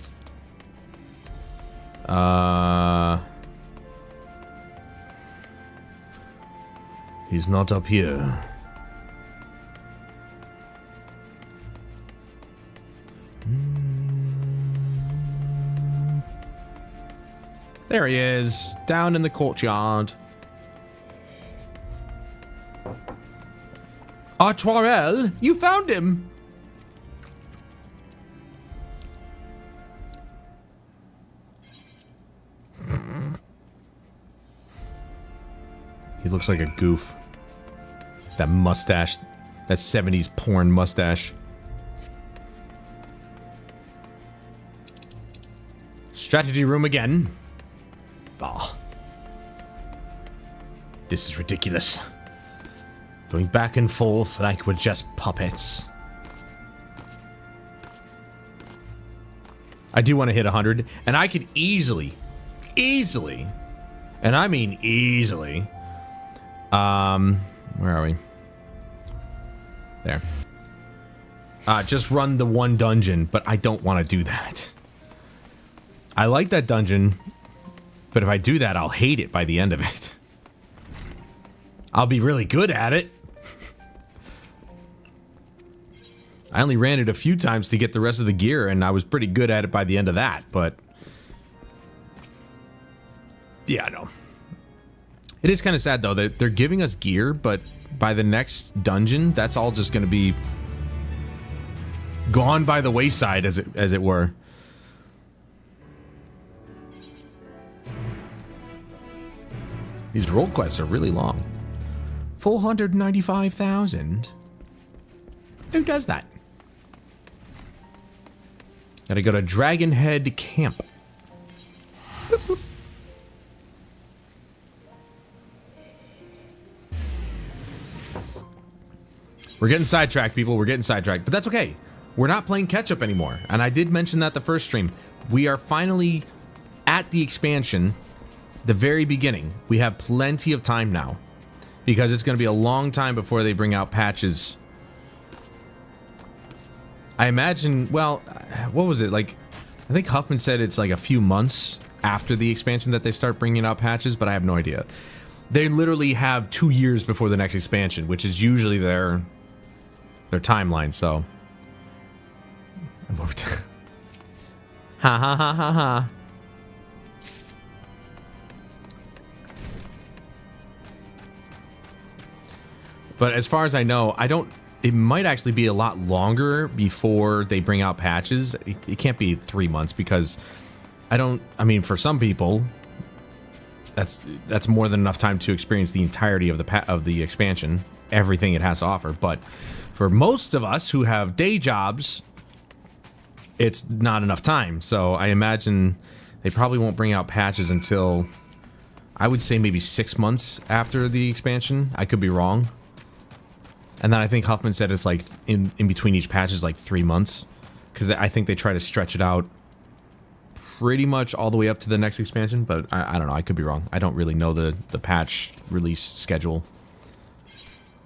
A: He's not up here. There he is, down in the courtyard. Dawntrail, you found him. He looks like a goof. That mustache, that 70s porn mustache. Strategy room again. Ah. This is ridiculous. Going back and forth like we're just puppets. I do want to hit 100, and I could easily, and I mean easily, where are we? There. Just run the one dungeon, but I don't want to do that. I like that dungeon, but if I do that, I'll hate it by the end of it. I'll be really good at it. I only ran it a few times to get the rest of the gear, and I was pretty good at it by the end of that, but... yeah, I know. It is kind of sad, though, that they're giving us gear, but by the next dungeon, that's all just going to be gone by the wayside, as it were. These role quests are really long. 495,000. Who does that? Gotta go to Dragon Head Camp. We're getting sidetracked, people. We're getting sidetracked. But that's okay. We're not playing catch-up anymore. And I did mention that the first stream. We are finally at the expansion, the very beginning. We have plenty of time now. Because it's going to be a long time before they bring out patches. I imagine, well, what was it? Like, I think Huffman said it's like a few months after the expansion that they start bringing out patches, but I have no idea. They literally have 2 years before the next expansion, which is usually their timeline, so. Ha ha ha ha ha. But as far as I know, it might actually be a lot longer before they bring out patches. It can't be 3 months because I mean, for some people, that's more than enough time to experience the entirety of the expansion, everything it has to offer. But for most of us who have day jobs, it's not enough time. So I imagine they probably won't bring out patches until, I would say, maybe 6 months after the expansion. I could be wrong. And then I think Huffman said it's like in between each patch is like 3 months, because I think they try to stretch it out pretty much all the way up to the next expansion. But I don't know. I could be wrong. I don't really know the patch release schedule.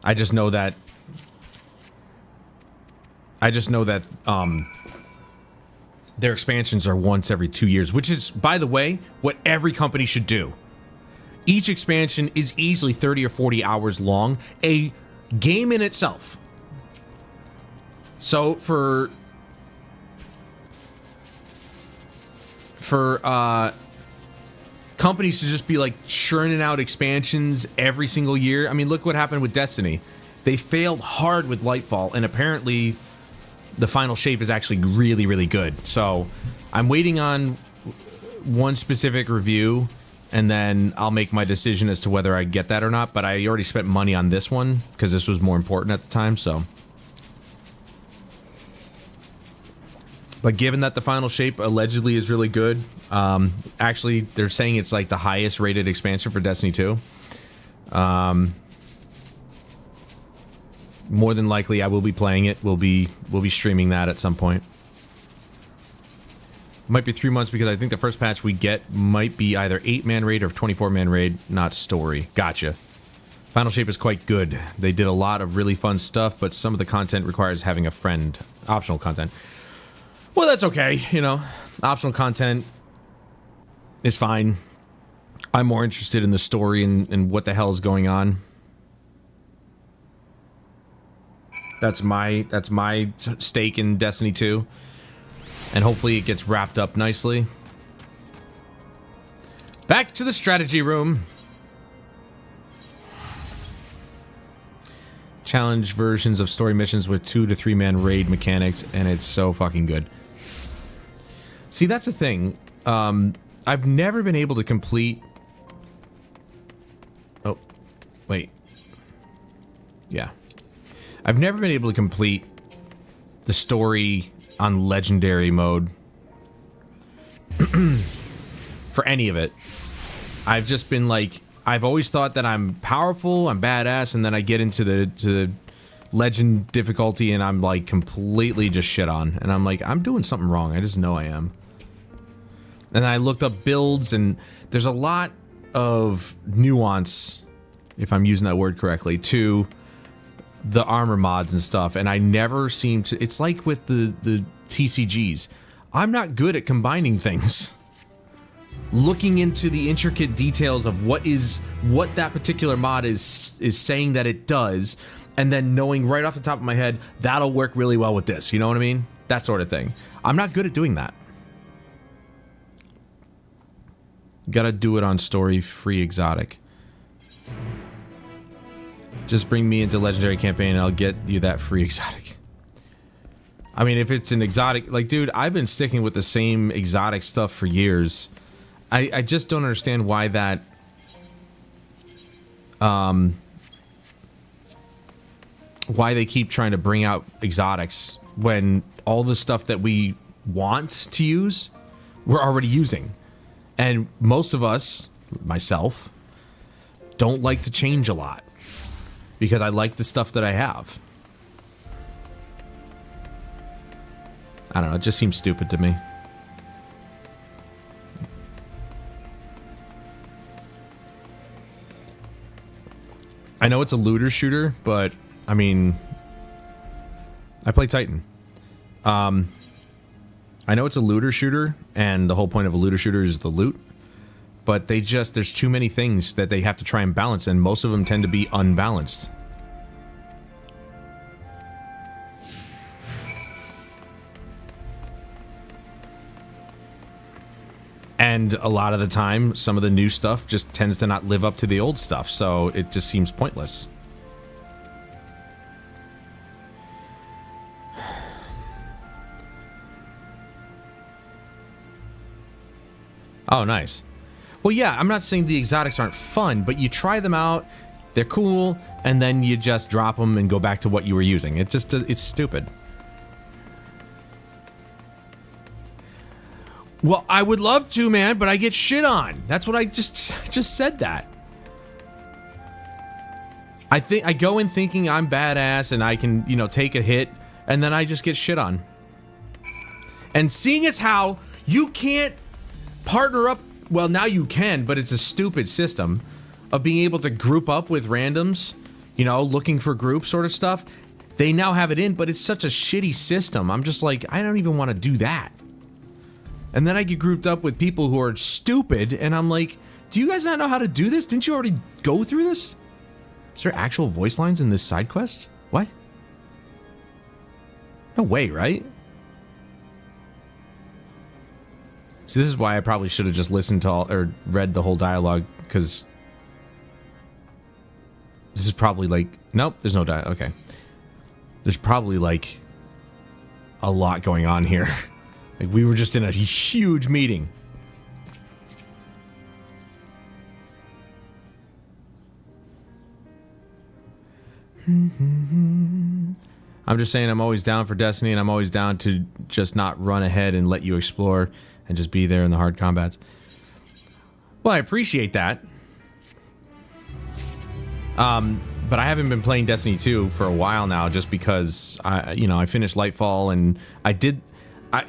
A: I just know that their expansions are once every 2 years, which is, by the way, what every company should do. Each expansion is easily 30 or 40 hours long. A game in itself. So for companies to just be like churning out expansions every single year. I mean, look what happened with Destiny. They failed hard with Lightfall, and apparently the final shape is actually really, really good. So I'm waiting on one specific review, and then I'll make my decision as to whether I get that or not. But I already spent money on this one because this was more important at the time, so. But given that the final shape allegedly is really good, actually they're saying it's like the highest rated expansion for Destiny 2. More than likely I will be playing it. We'll be streaming that at some point. Might be 3 months because I think the first patch we get might be either 8-man raid or 24-man raid, not story. Gotcha. Final shape is quite good. They did a lot of really fun stuff, but some of the content requires having a friend. Optional content. Well, that's okay, you know. Optional content is fine. I'm more interested in the story and what the hell is going on. That's my stake in Destiny 2. And hopefully it gets wrapped up nicely. Back to the strategy room. Challenge versions of story missions with 2 to 3-man raid mechanics, and it's so fucking good. See, that's the thing. I've never been able to complete... Oh, wait. Yeah. I've never been able to complete the story on legendary mode. For any of it. I've just been like... I've always thought that I'm powerful, I'm badass, and then I get into the legend difficulty and I'm like completely just shit on. And I'm like, I'm doing something wrong. I just know I am. And I looked up builds, and there's a lot of nuance, if I'm using that word correctly, to the armor mods and stuff. And I never seem to... It's like with the TCGs. I'm not good at combining things. Looking into the intricate details of what that particular mod is saying that it does, and then knowing right off the top of my head, that'll work really well with this. You know what I mean? That sort of thing. I'm not good at doing that. Gotta do it on story-free exotic. Just bring me into legendary campaign and I'll get you that free exotic. I mean, if it's an exotic... Like, dude, I've been sticking with the same exotic stuff for years. I just don't understand why that... why they keep trying to bring out exotics when all the stuff that we want to use, we're already using. And most of us, myself, don't like to change a lot. Because I like the stuff that I have. I don't know, it just seems stupid to me. I know it's a looter shooter, but, I mean... I play Titan. I know it's a looter shooter, and the whole point of a looter shooter is the loot. But they just... There's too many things that they have to try and balance, and most of them tend to be unbalanced. And a lot of the time, some of the new stuff just tends to not live up to the old stuff, so it just seems pointless. Oh, nice. Well, yeah, I'm not saying the exotics aren't fun, but you try them out, they're cool, and then you just drop them and go back to what you were using. It just, it's stupid. Well, I would love to, man, but I get shit on. That's what I just said that. I go in thinking I'm badass and I can, you know, take a hit, and then I just get shit on. And seeing as how you can't partner up, well, now you can, but it's a stupid system of being able to group up with randoms, you know, looking for group sort of stuff. They now have it in, but it's such a shitty system. I'm just like, I don't even want to do that. And then I get grouped up with people who are stupid, and I'm like, do you guys not know how to do this? Didn't you already go through this? Is there actual voice lines in this side quest? What? No way, right? So this is why I probably should have just listened to all, or read the whole dialogue, because this is probably like, nope, there's no dialogue. Okay. There's probably like a lot going on here. Like we were just in a huge meeting. I'm just saying I'm always down for Destiny, and I'm always down to just not run ahead and let you explore and just be there in the hard combats. Well, I appreciate that. But I haven't been playing Destiny 2 for a while now, just because I finished Lightfall, and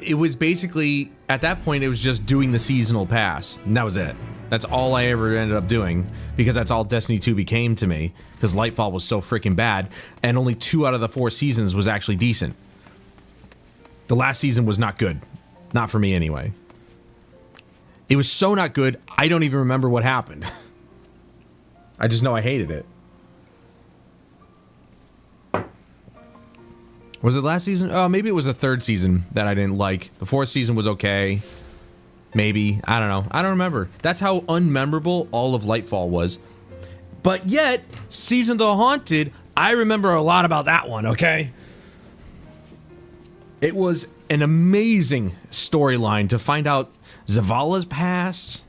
A: it was basically, at that point, it was just doing the seasonal pass, and that was it. That's all I ever ended up doing, because that's all Destiny 2 became to me, because Lightfall was so freaking bad, and only 2 out of the 4 seasons was actually decent. The last season was not good. Not for me, anyway. It was so not good, I don't even remember what happened. I just know I hated it. Was it last season? Oh, maybe it was the 3rd season that I didn't like. The 4th season was okay. Maybe. I don't know. I don't remember. That's how unmemorable all of Lightfall was. But yet, Season of the Haunted, I remember a lot about that one, okay? It was an amazing storyline to find out Zavala's past.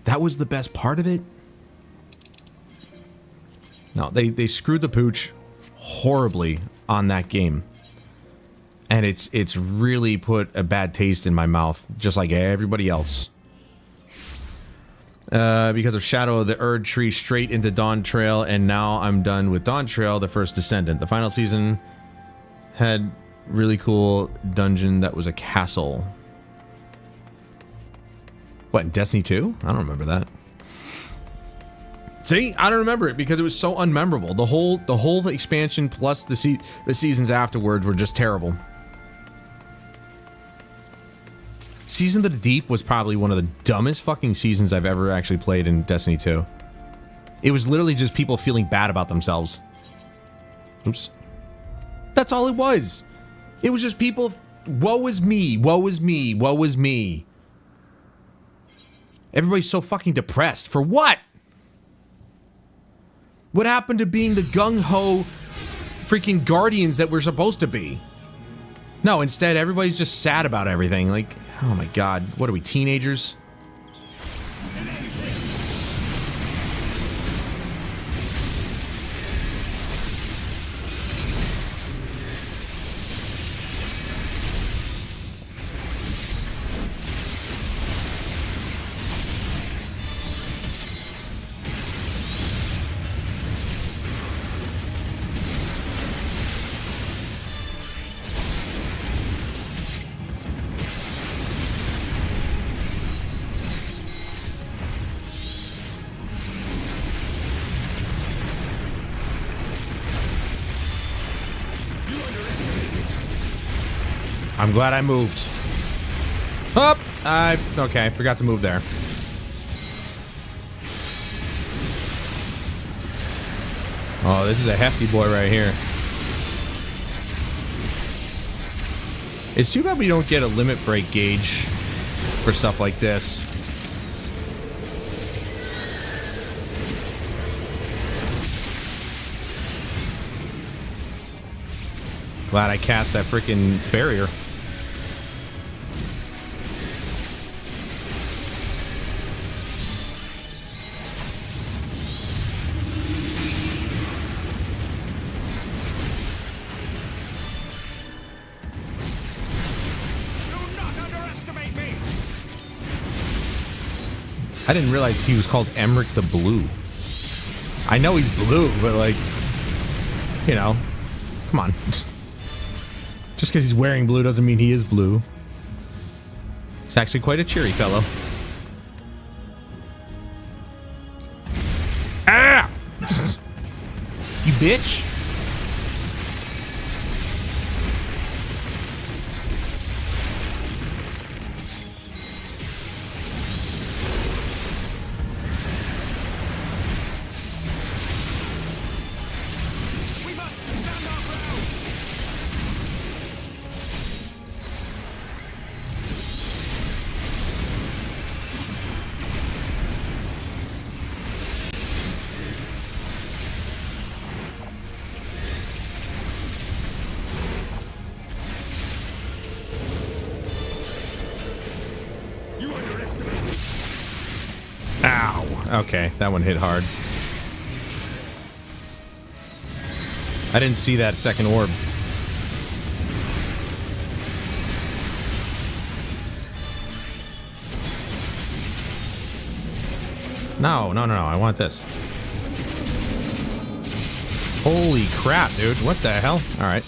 A: That was the best part of it. No, they screwed the pooch horribly on that game. And it's really put a bad taste in my mouth, just like everybody else. Because of Shadow of the Erd Tree straight into Dawntrail, and now I'm done with Dawntrail, the first Descendant. The final season had really cool dungeon that was a castle. What, in Destiny 2? I don't remember that. See, I don't remember it because it was so unmemorable. The whole expansion plus the seasons afterwards were just terrible. Season of the Deep was probably one of the dumbest fucking seasons I've ever actually played in Destiny 2. It was literally just people feeling bad about themselves. Oops. That's all it was. It was just people, woe is me, woe is me, woe is me. Everybody's so fucking depressed. For what? What happened to being the gung-ho freaking guardians that we're supposed to be? No, instead, everybody's just sad about everything. Like, oh my god, what are we, teenagers? I'm glad I moved. Up! Okay, forgot to move there. Oh, this is a hefty boy right here. It's too bad we don't get a limit break gauge for stuff like this. Glad I cast that freaking barrier. I didn't realize he was called Emmerich the Blue. I know he's blue, but like, you know, come on. Just because he's wearing blue doesn't mean he is blue. He's actually quite a cheery fellow. Ah! You bitch! Ow. Okay, that one hit hard. I didn't see that second orb. No, no, no, no. I want this. Holy crap, dude. What the hell? All right.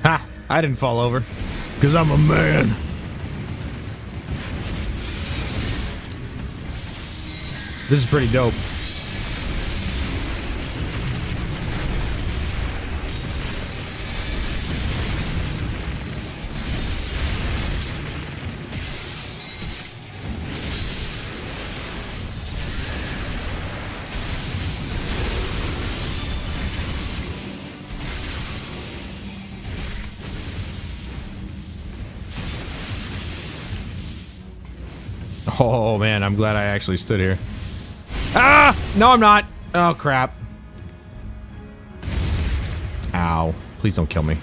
A: Ha! I didn't fall over. Because I'm a man. This is pretty dope. Oh man, I'm glad I actually stood here. Ah! No, I'm not. Oh crap. Ow. Please don't kill me.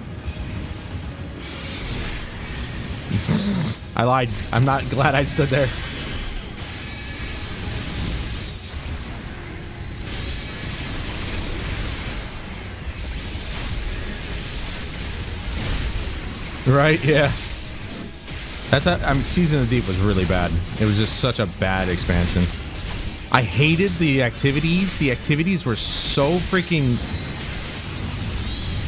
A: I lied. I'm not glad I stood there. Right, yeah. Season of the Deep was really bad. It was just such a bad expansion. I hated the activities. The activities were so freaking...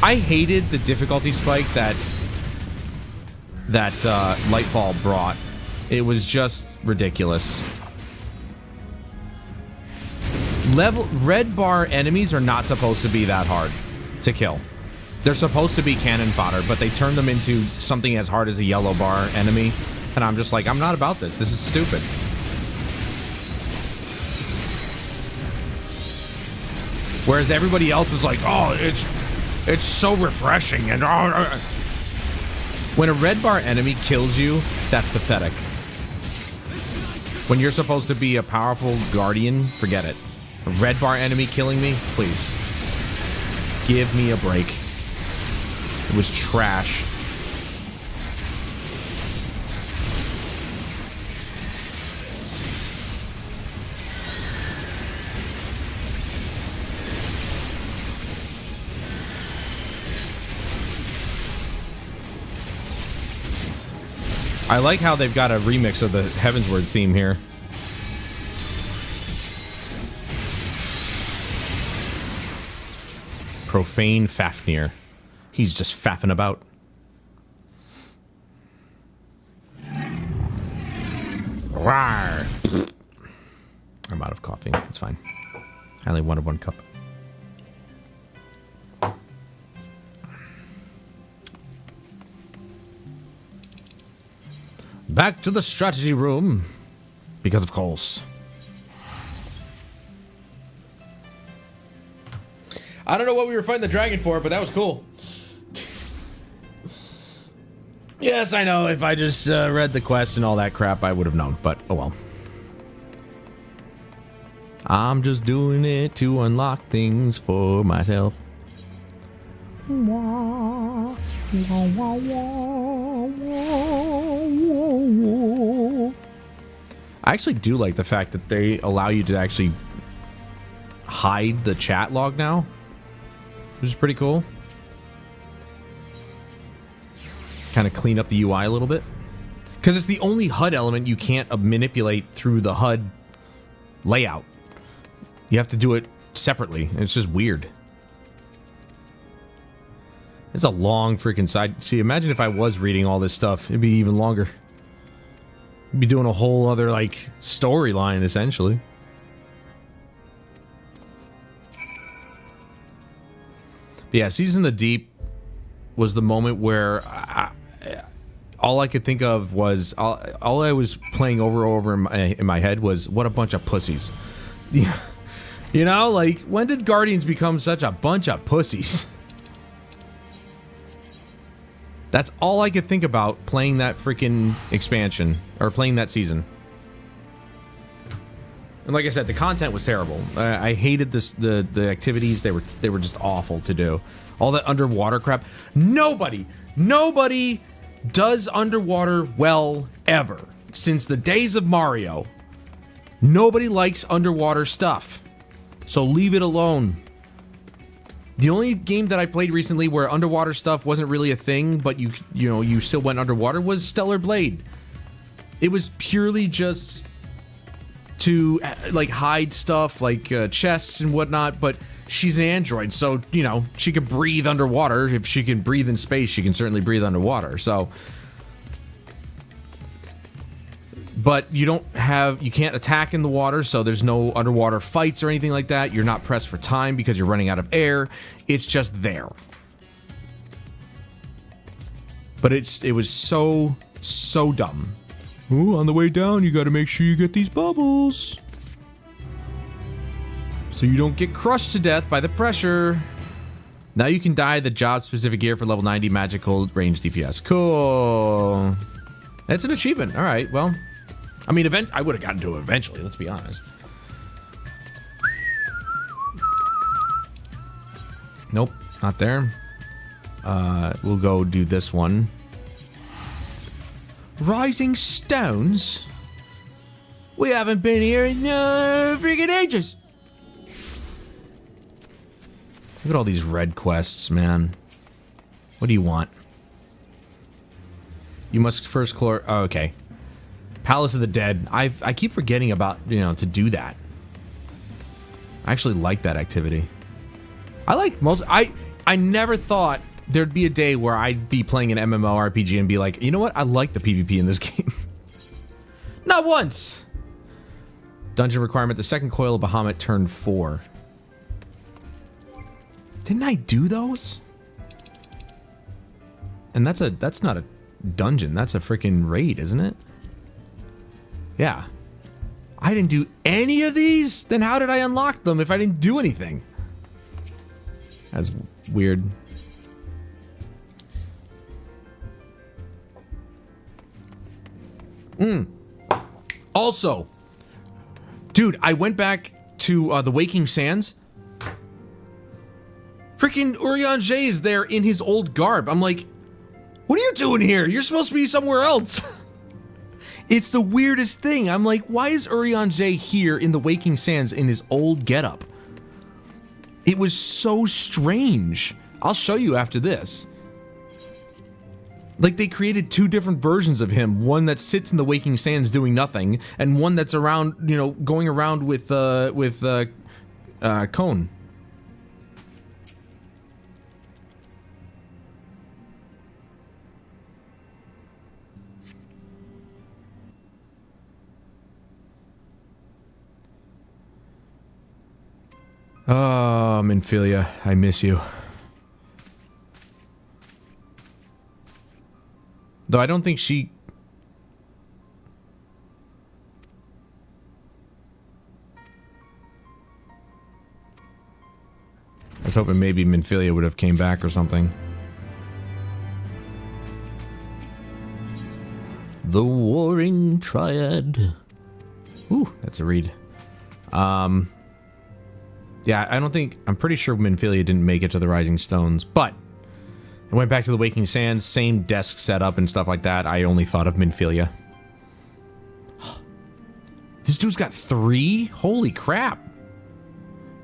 A: I hated the difficulty spike that Lightfall brought. It was just ridiculous. Red bar enemies are not supposed to be that hard to kill. They're supposed to be cannon fodder, but they turn them into something as hard as a yellow bar enemy. And I'm just like, I'm not about this. This is stupid. Whereas everybody else was like, oh, it's so refreshing. And when a red bar enemy kills you, that's pathetic. When you're supposed to be a powerful guardian, forget it. A red bar enemy killing me, please. Give me a break. It was trash. I like how they've got a remix of the Heavensward theme here. Profane Fafnir. He's just faffing about. Rawr. I'm out of coffee. That's fine. I only wanted 1 cup. Back to the strategy room. Because of course. I don't know what we were fighting the dragon for, but that was cool. Yes, I know. If I just read the quest and all that crap, I would have known. But, oh well. I'm just doing it to unlock things for myself. I actually do like the fact that they allow you to actually hide the chat log now, which is pretty cool. Kind of clean up the UI a little bit, because it's the only HUD element you can't manipulate through the HUD layout. You have to do it separately. It's just weird. It's a long freaking side. See, imagine if I was reading all this stuff. It'd be even longer. You'd be doing a whole other, like, storyline, essentially. But yeah, Season of the Deep was the moment where all I could think of was... All I was playing over in my head was, what a bunch of pussies. Yeah. You know, like, when did Guardians become such a bunch of pussies? That's all I could think about playing that freaking expansion, or playing that season. And like I said, the content was terrible. I hated this, the activities. They were just awful to do. All that underwater crap. Nobody does underwater well ever. Since the days of Mario. Nobody likes underwater stuff. So leave it alone. The only game that I played recently where underwater stuff wasn't really a thing, but you know, you still went underwater was Stellar Blade. It was purely just to, like, hide stuff, like chests and whatnot, but she's an android, so, you know, she can breathe underwater. If she can breathe in space, she can certainly breathe underwater, so... But you can't attack in the water, so there's no underwater fights or anything like that. You're not pressed for time because you're running out of air. It's just there. But it was so dumb. Ooh, on the way down, you gotta make sure you get these bubbles. So you don't get crushed to death by the pressure. Now you can dye the job-specific gear for level 90 magical range DPS. Cool. That's an achievement. All right, well... I mean, I would have gotten to it eventually, let's be honest. Nope, not there. We'll go do this one. Rising Stones? We haven't been here in freaking ages. Look at all these red quests, man. What do you want? You must first clear... Oh, okay. Palace of the Dead. I keep forgetting about, you know, to do that. I actually like that activity. I like most... I never thought there'd be a day where I'd be playing an MMORPG and be like, you know what? I like the PvP in this game. Not once! Dungeon requirement. The second coil of Bahamut turned 4. Didn't I do those? And that's not a dungeon. That's a freaking raid, isn't it? Yeah. I didn't do any of these? Then how did I unlock them if I didn't do anything? That's weird. Also, dude, I went back to the Waking Sands. Freaking Urianger is there in his old garb. I'm like, what are you doing here? You're supposed to be somewhere else. It's the weirdest thing. I'm like, why is Urianger here in the Waking Sands in his old getup? It was so strange. I'll show you after this. Like, they created 2 different versions of him. One that sits in the Waking Sands doing nothing, and one that's around, you know, going around with Cone. Oh, Minfilia, I miss you. Though I don't think she... I was hoping maybe Minfilia would have came back or something. The Warring Triad. Ooh, that's a read. Yeah, I don't think... I'm pretty sure Minfilia didn't make it to the Rising Stones, but... I went back to the Waking Sands, same desk setup and stuff like that. I only thought of Minfilia. This dude's got 3? Holy crap.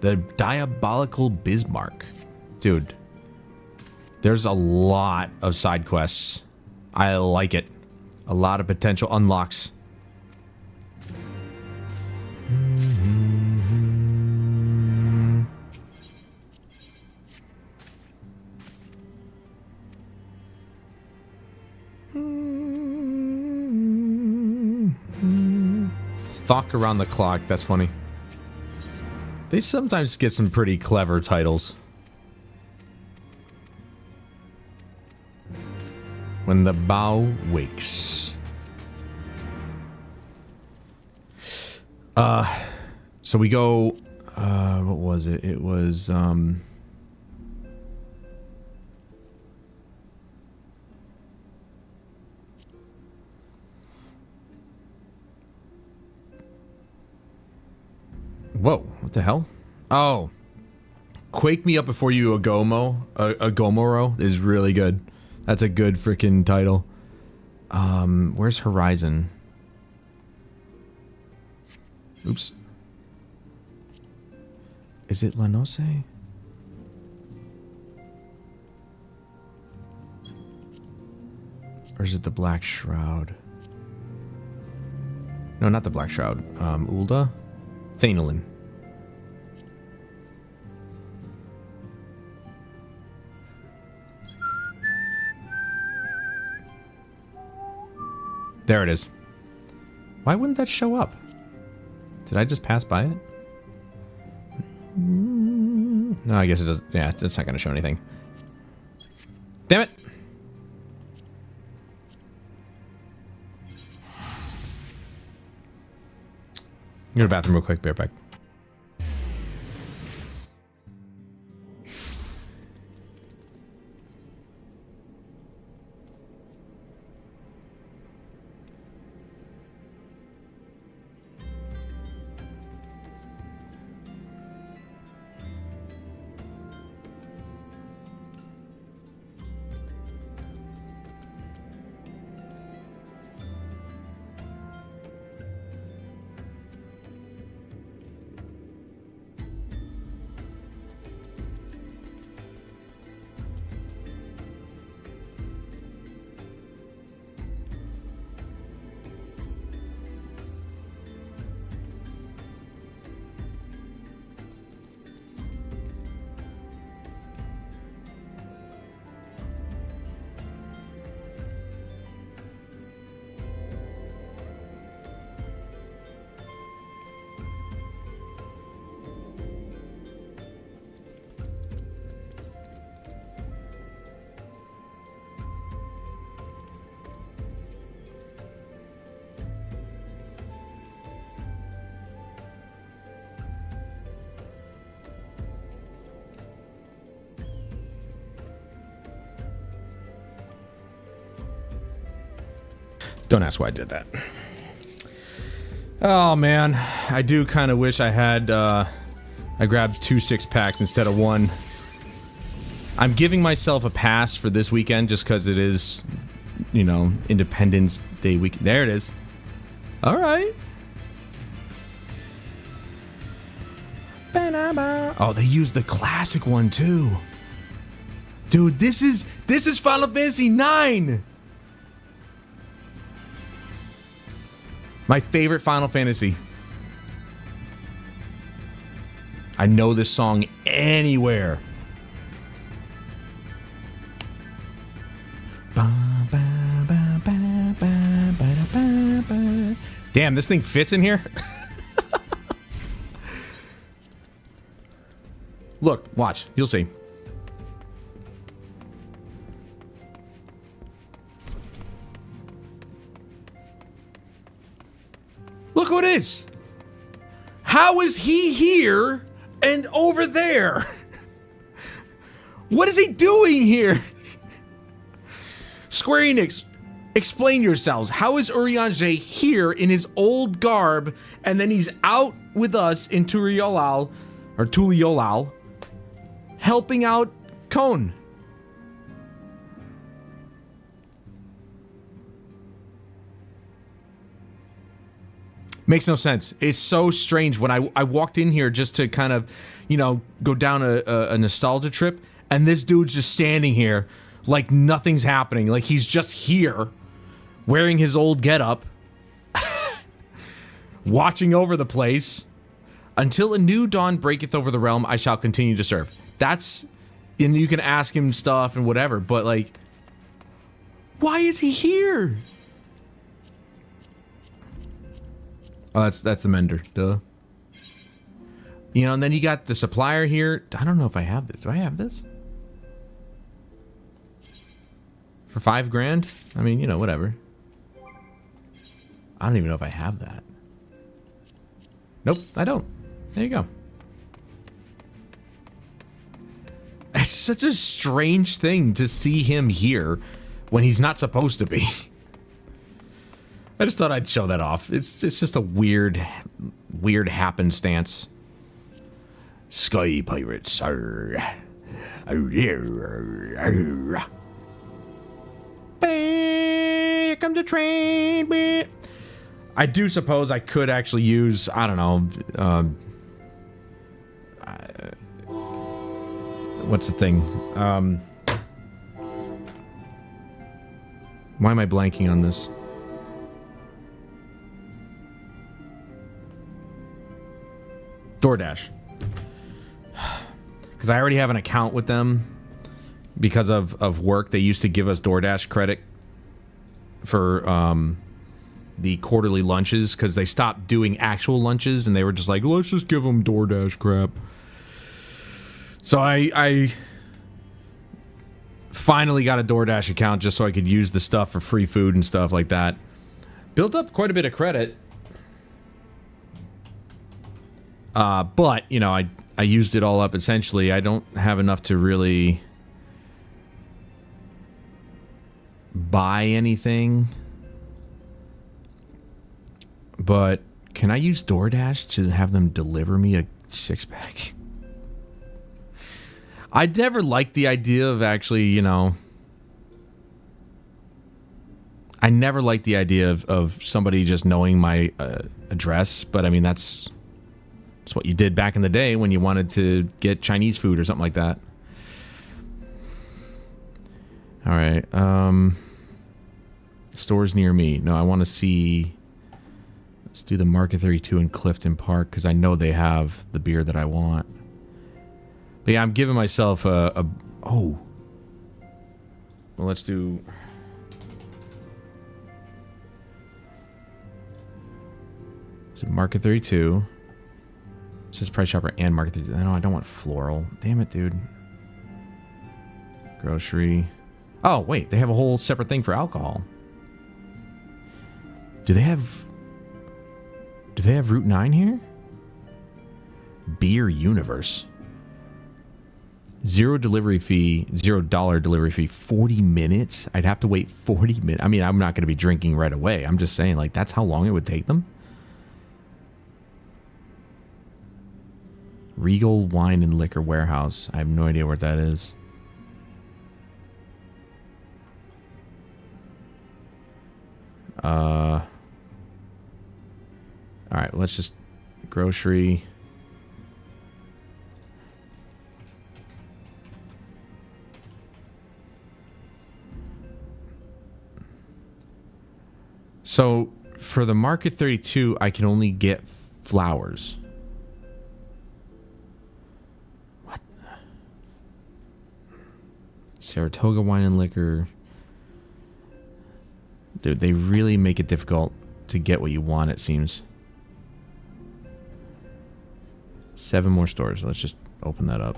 A: The Diabolical Bismarck. Dude. There's a lot of side quests. I like it. A lot of potential unlocks. Thok around the clock. That's funny. They sometimes get some pretty clever titles. When the bow wakes. So we go, what was it? It was, whoa, what the hell? Oh. Quake Me Up Before You Agomoro is really good. That's a good freaking title. Where's Horizon? Oops. Is it Lanose? Or is it the Black Shroud? No, not the Black Shroud. Ulda? Thanelin. There it is. Why wouldn't that show up? Did I just pass by it? No, I guess it does. Yeah, it's not going to show anything. Damn it! Go to the bathroom real quick. Be right back. Don't ask why I did that. Oh man, I do kind of wish I had, I grabbed 2 6-packs instead of 1. I'm giving myself a pass for this weekend just because it is, you know, Independence Day week. There it is. Alright. Oh, they used the classic one too. Dude, this is Final Fantasy 9. My favorite Final Fantasy. I know this song anywhere. Damn, this thing fits in here? Look, watch. You'll see. Look who it is. How is he here and over there? What is he doing here? Square Enix, explain yourselves. How is Urianger here in his old garb and then he's out with us in Turiolal, or Tuliolal, helping out Cone? Makes no sense. It's so strange. When I walked in here just to kind of, you know, go down a nostalgia trip, and this dude's just standing here like nothing's happening. Like he's just here wearing his old getup. watching over the place. Until a new dawn breaketh over the realm, I shall continue to serve. That's, and you can ask him stuff and whatever, but like, why is he here? Oh, that's the mender, duh. You know, and then you got the supplier here. I don't know if I have this. Do I have this? For $5 grand? I mean, you know, whatever. I don't even know if I have that. Nope, I don't. There you go. It's such a strange thing to see him here when he's not supposed to be. I just thought I'd show that off. It's just a weird happenstance. Sky pirates are. Here comes the train. I do suppose I could actually use, I don't know, what's the thing? Why am I blanking on this? DoorDash. Because I already have an account with them because of work. They used to give us DoorDash credit for the quarterly lunches because they stopped doing actual lunches and they were just like, let's just give them DoorDash crap. So I finally got a DoorDash account just so I could use the stuff for free food and stuff like that. Built up quite a bit of credit. But, you know, I used it all up essentially. I don't have enough to really buy anything. But can I use DoorDash to have them deliver me a six-pack? I'd never liked the idea of actually, you know... I never liked the idea of somebody just knowing my address, but I mean, that's what you did back in the day when you wanted to get Chinese food or something like that. Alright, stores near me. No, I want to see... Let's do the Market 32 in Clifton Park, because I know they have the beer that I want. But yeah, I'm giving myself a oh. Well, let's do... So Market 32. It says Price Chopper and Market 32. No, I don't want floral. Damn it, dude. Grocery. Oh, wait. They have a whole separate thing for alcohol. Do they have Route 9 here? Beer Universe. $0 delivery fee, $0 delivery fee, 40 minutes? I'd have to wait 40 minutes. I mean, I'm not going to be drinking right away. I'm just saying, like, that's how long it would take them? Regal Wine and Liquor Warehouse. I have no idea what that is. Alright, let's just... Grocery... So, for the Market 32, I can only get flowers. What? Saratoga Wine and Liquor. Dude, they really make it difficult to get what you want, it seems. 7 more stores. Let's just open that up.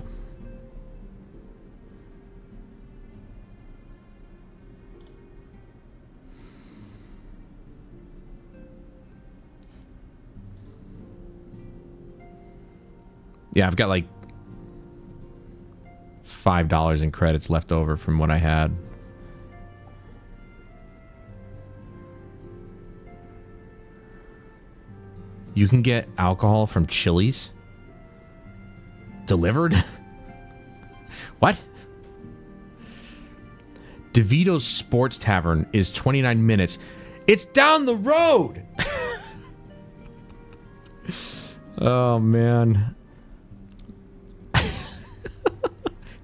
A: Yeah, I've got like $5 in credits left over from what I had. You can get alcohol from Chili's delivered? What? DeVito's Sports Tavern is 29 minutes. It's down the road! Oh, man.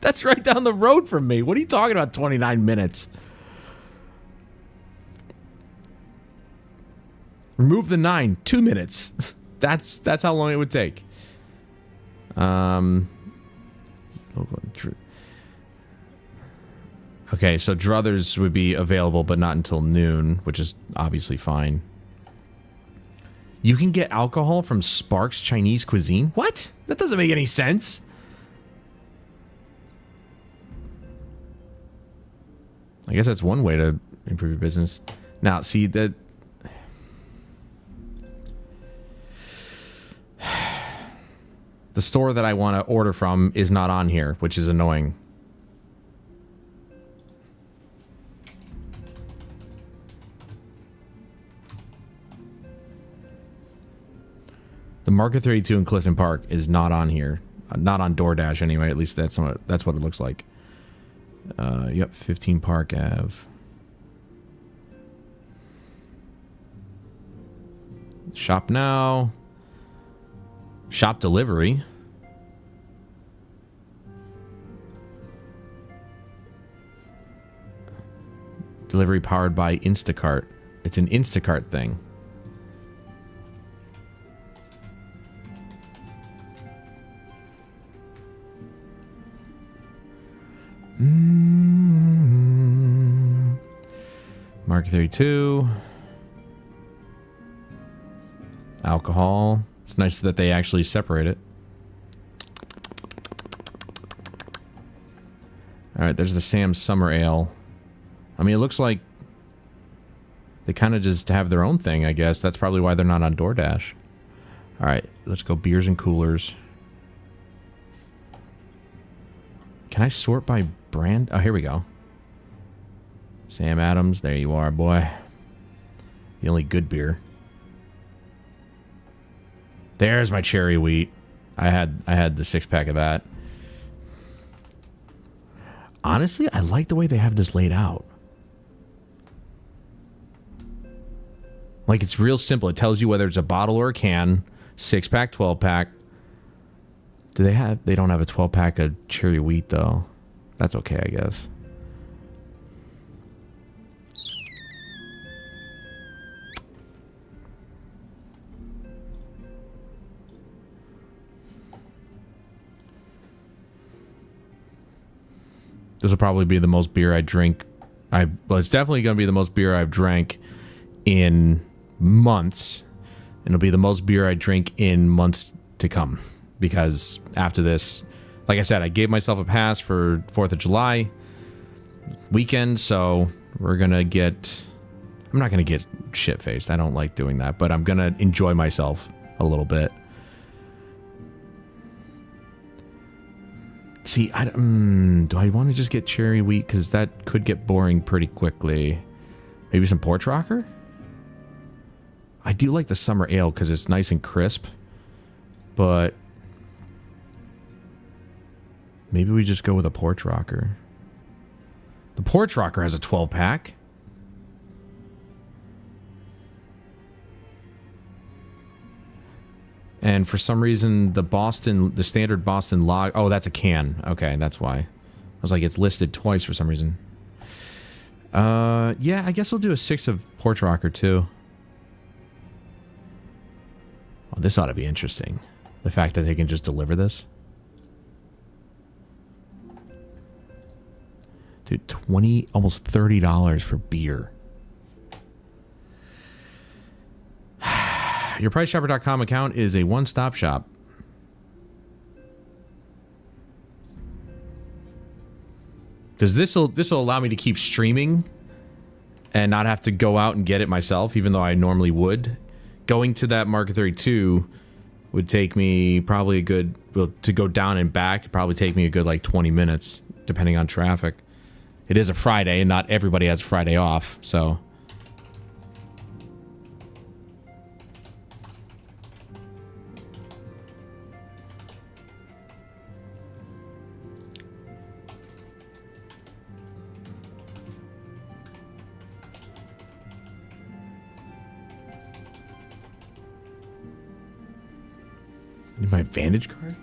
A: That's right down the road from me. What are you talking about, 29 minutes? Remove the 9. 2 minutes. That's how long it would take. Okay, so druthers would be available, but not until noon, which is obviously fine. You can get alcohol from Sparks Chinese Cuisine? What? That doesn't make any sense. I guess that's one way to improve your business. Now, see, that... The store that I want to order from is not on here, which is annoying. The Market 32 in Clifton Park is not on here. Not on DoorDash anyway, at least that's what it looks like. Yep, 15 Park Ave. Shop now. Shop delivery. Delivery powered by Instacart. It's an Instacart thing. Mark 32. Alcohol. It's nice that they actually separate it. Alright, there's the Sam's Summer Ale. I mean, it looks like they kind of just have their own thing, I guess. That's probably why they're not on DoorDash. Alright, let's go beers and coolers. Can I sort by brand? Oh, here we go. Sam Adams, there you are, boy. The only good beer. There's my cherry wheat. I had the 6-pack of that. Honestly, I like the way they have this laid out. Like, it's real simple. It tells you whether it's a bottle or a can. 6-pack, 12-pack. They don't have a 12-pack of cherry wheat, though. That's okay, I guess. This will probably be the most beer I drink. Well, it's definitely going to be the most beer I've drank in months. And it'll be the most beer I drink in months to come. Because after this, like I said, I gave myself a pass for 4th of July weekend. So we're going to get... I'm not going to get shit-faced. I don't like doing that. But I'm going to enjoy myself a little bit. See, do I want to just get cherry wheat? Because that could get boring pretty quickly. Maybe some porch rocker? I do like the summer ale because it's nice and crisp. But maybe we just go with a porch rocker. The porch rocker has a 12-pack. And for some reason, the standard Boston log... Oh, that's a can. Okay, that's why. I was like, it's listed twice for some reason. Yeah, I guess we'll do a 6 of Porch Rocker, too. Oh, this ought to be interesting. The fact that they can just deliver this. Dude, almost $30 for beer. Your PriceShopper.com account is a one-stop shop. Because this will allow me to keep streaming and not have to go out and get it myself, even though I normally would. Going to that Market 32 would take me probably a good... Well, to go down and back, it'd probably take me a good, like, 20 minutes, depending on traffic. It is a Friday, and not everybody has Friday off, so... Need my Vantage card?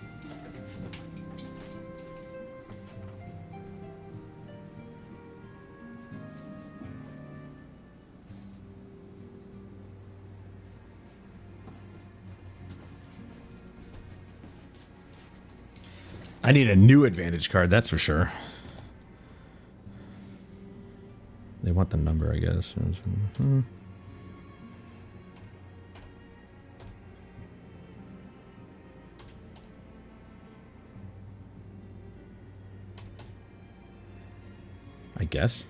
C: I need a new advantage card, that's for sure. They want the number, I guess. I guess.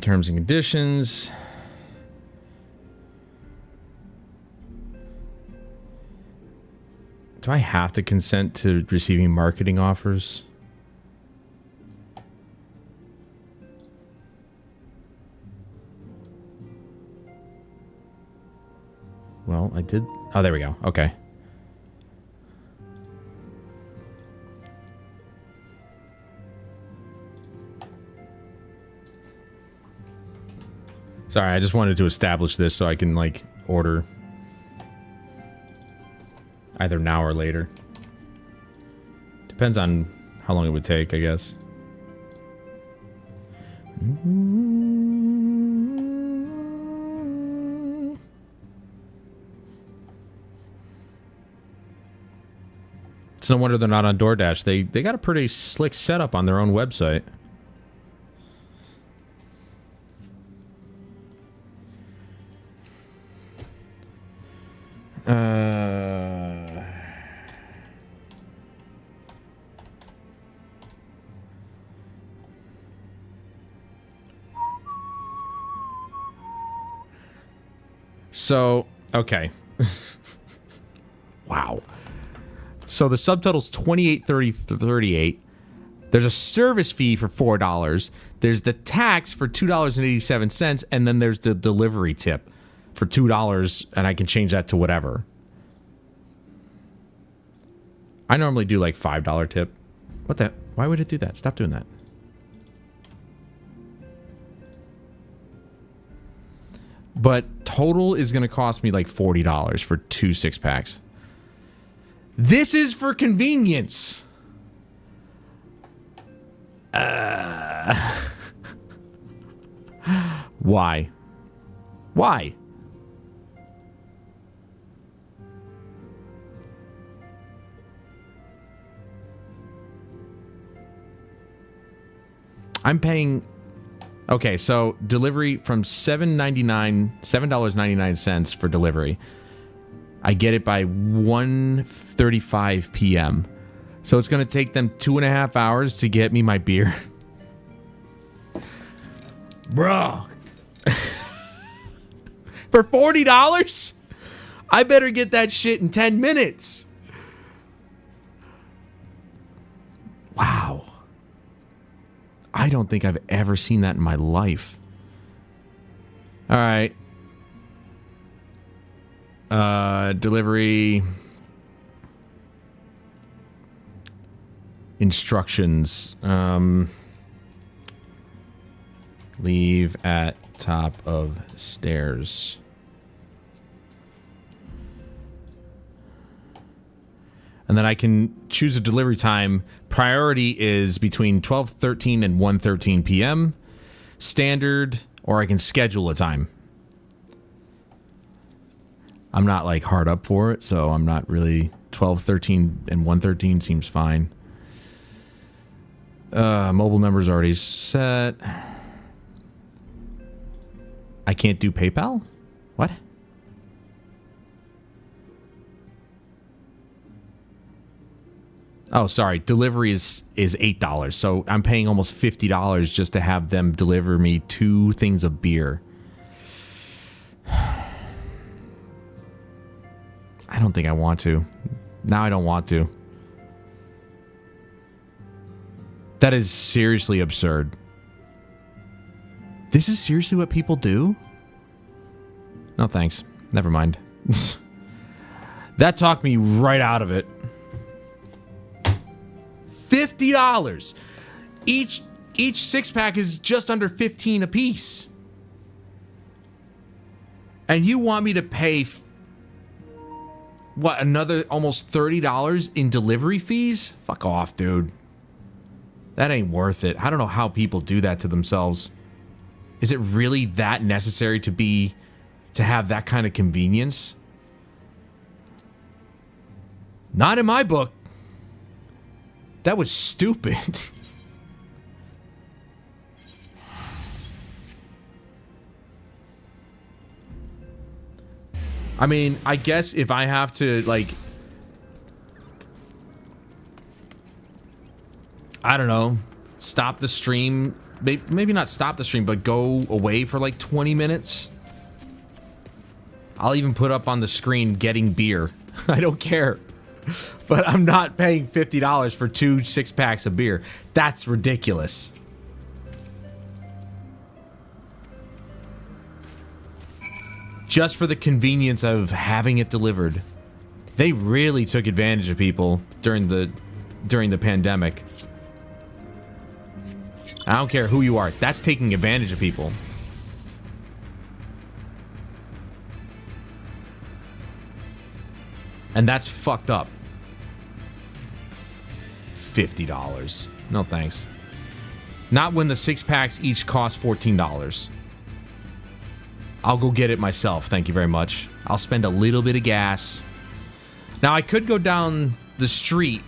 C: Terms and conditions. Do I have to consent to receiving marketing offers? Well, I did. Oh, there we go. Okay. Sorry, I just wanted to establish this so I can, like, order either now or later. Depends on how long it would take, I guess. It's no wonder they're not on DoorDash. They got a pretty slick setup on their own website. So, okay. Wow. So the subtitle's $28.38. There's a service fee for $4. There's the tax for $2.87, and then there's the delivery tip for $2, and I can change that to whatever. I normally do like $5 tip. What the? Why would it do that? Stop doing that. But total is going to cost me like $40 for 2 6-packs. This is for convenience. Why? Why? I'm paying... Okay, so delivery from $7.99 for delivery. I get it by 1:35 p.m. So it's going to take them 2.5 hours to get me my beer. Bro. For $40? I better get that shit in 10 minutes. Wow. I don't think I've ever seen that in my life. All right. Delivery instructions. Leave at top of stairs. And then I can choose a delivery time. Priority is between 12:13 and 1:13 p.m. Standard, or I can schedule a time. I'm not like hard up for it, so I'm not really... 12:13 and 1:13 seems fine. Mobile number's already set. I can't do PayPal? What? Oh, sorry. Delivery is $8. So I'm paying almost $50 just to have them deliver me 2 things of beer. I don't think I want to. Now I don't want to. That is seriously absurd. This is seriously what people do? No, thanks. Never mind. That talked me right out of it. $50. Each Each 6-pack is just under 15 a piece. And you want me to pay, what, another almost $30 in delivery fees? Fuck off, dude. That ain't worth it. I don't know how people do that to themselves. Is it really that necessary to have that kind of convenience? Not in my book. That was stupid. I mean, I guess if I have to, like, I don't know, stop the stream, maybe not stop the stream, but go away for like 20 minutes. I'll even put up on the screen getting beer. I don't care. But I'm not paying $50 for 2 6-packs of beer. That's ridiculous. Just for the convenience of having it delivered. They really took advantage of people during the pandemic. I don't care who you are. That's taking advantage of people. And that's fucked up. $50. No thanks. Not when the 6-packs each cost $14. I'll go get it myself, thank you very much. I'll spend a little bit of gas. Now, I could go down the street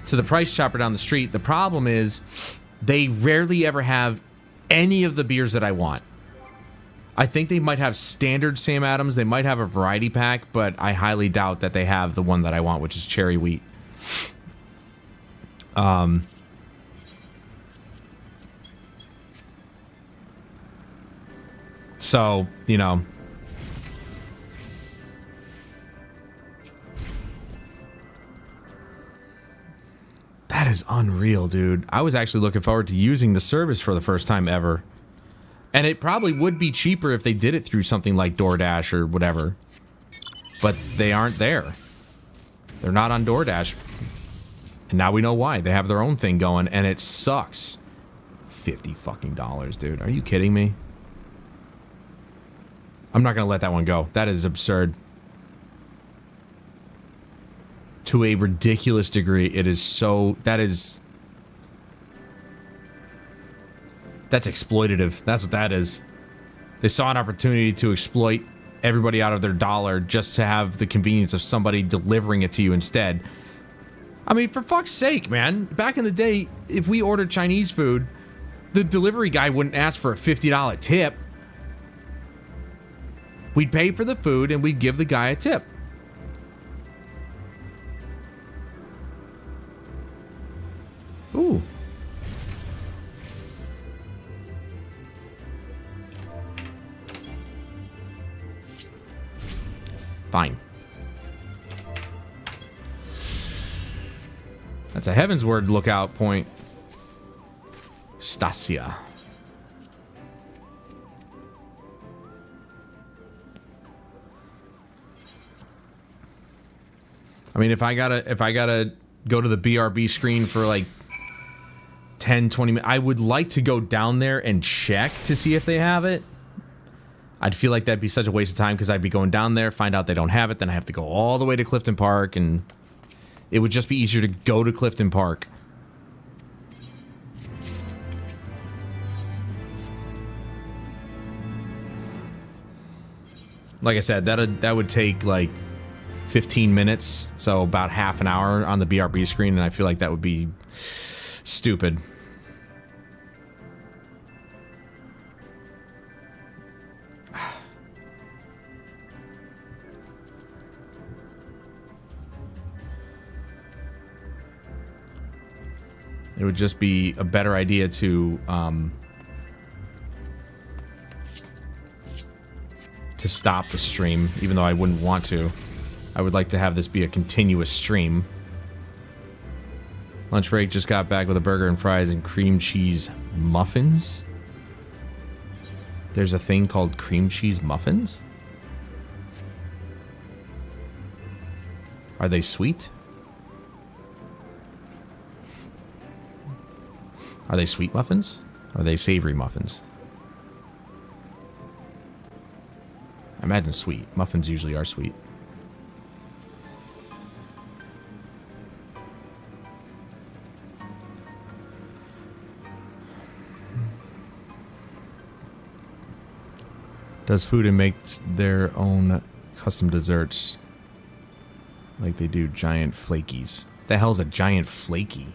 C: to the Price Chopper down the street. The problem is they rarely ever have any of the beers that I want. I think they might have standard Sam Adams. They might have a variety pack, but I highly doubt that they have the one that I want, which is cherry wheat. So, you know. That is unreal, dude. I was actually looking forward to using the service for the first time ever. And it probably would be cheaper if they did it through something like DoorDash or whatever. But they aren't there. They're not on DoorDash. And now we know why. They have their own thing going, and it sucks. $50 fucking dollars, dude. Are you kidding me? I'm not gonna let that one go. That is absurd. To a ridiculous degree, it is so... That's exploitative. That's what that is. They saw an opportunity to exploit everybody out of their dollar just to have the convenience of somebody delivering it to you instead. I mean, for fuck's sake, man. Back in the day, if we ordered Chinese food, the delivery guy wouldn't ask for a $50 tip. We'd pay for the food and we'd give the guy a tip. Ooh. Fine. That's a Heaven's Word lookout point. Stasia. I mean, if I gotta go to the BRB screen for like 10, 20 minutes, I would like to go down there and check to see if they have it. I'd feel like that'd be such a waste of time because I'd be going down there, find out they don't have it, then I have to go all the way to Clifton Park, and it would just be easier to go to Clifton Park. Like I said, that would take like 15 minutes, so about half an hour on the BRB screen, and I feel like that would be stupid. It would just be a better idea to stop the stream, even though I wouldn't want to. I would like to have this be a continuous stream. Lunch break, just got back with a burger and fries and cream cheese muffins. There's a thing called cream cheese muffins? Are they sweet? Are they sweet muffins? Or are they savory muffins? I imagine sweet. Muffins usually are sweet. Does food and makes their own custom desserts. Like they do giant flakies. The hell's a giant flaky?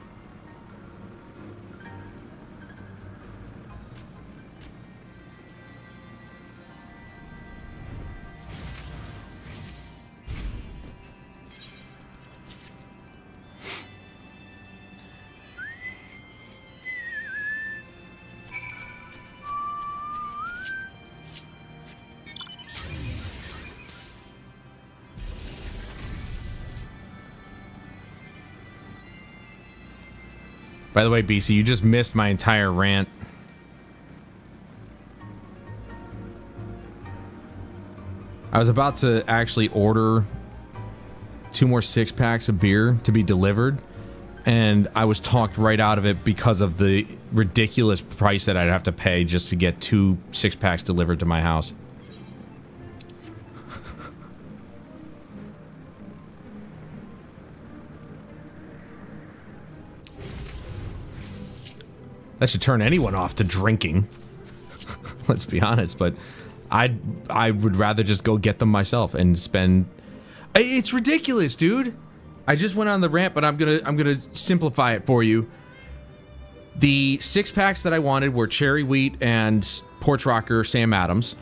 C: By the way, BC, you just missed my entire rant. I was about to actually order 2 more 6-packs of beer to be delivered, and I was talked right out of it because of the ridiculous price that I'd have to pay just to get 2 6-packs delivered to my house. That should turn anyone off to drinking. Let's be honest, but I would rather just go get them myself and spend. It's ridiculous, dude. I just went on the rant, but I'm gonna simplify it for you. The 6-packs that I wanted were Cherry Wheat and Porch Rocker Sam Adams.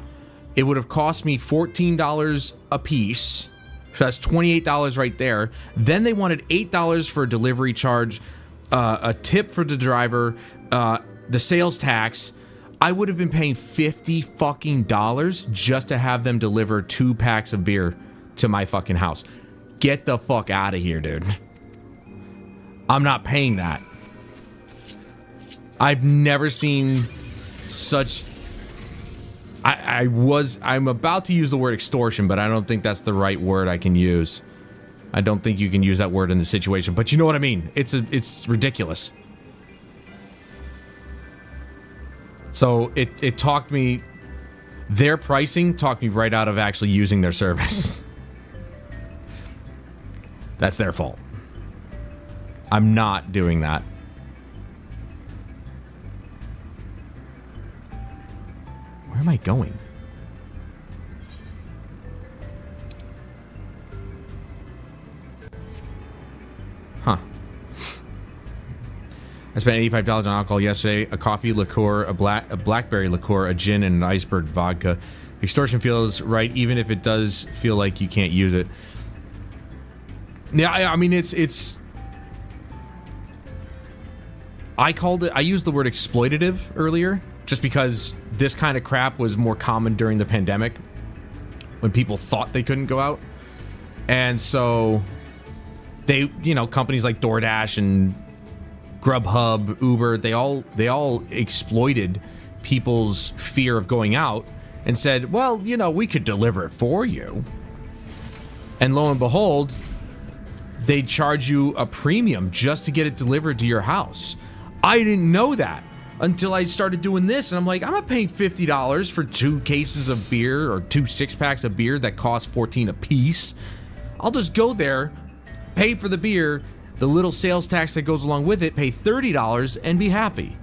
C: It would have cost me $14 a piece. So that's $28 right there. Then they wanted $8 for a delivery charge, a tip for the driver, the sales tax. I would have been paying $50 fucking just to have them deliver 2 packs of beer to my fucking house. Get the fuck out of here, dude. I'm not paying that. I've never seen such. I'm about to use the word extortion, but I don't think that's the right word I can use. I don't think you can use that word in the situation, but you know what I mean. It's ridiculous. So it talked me, their pricing talked me right out of actually using their service. That's their fault. I'm not doing that. Where am I going? Huh. I spent $85 on alcohol yesterday. A coffee liqueur, a blackberry liqueur, a gin, and an iceberg vodka. Extortion feels right, even if it does feel like you can't use it. Yeah, I mean, it's... I used the word exploitative earlier, just because this kind of crap was more common during the pandemic, when people thought they couldn't go out. And so, they, companies like DoorDash and Grubhub, Uber, they all exploited people's fear of going out and said, well, we could deliver it for you. And lo and behold, they charge you a premium just to get it delivered to your house. I didn't know that until I started doing this, and I'm like, I'm not paying $50 for 2 cases of beer or 2 6-packs of beer that cost $14 a piece. I'll just go there, pay for the beer, the little sales tax that goes along with it, pay $30 and be happy.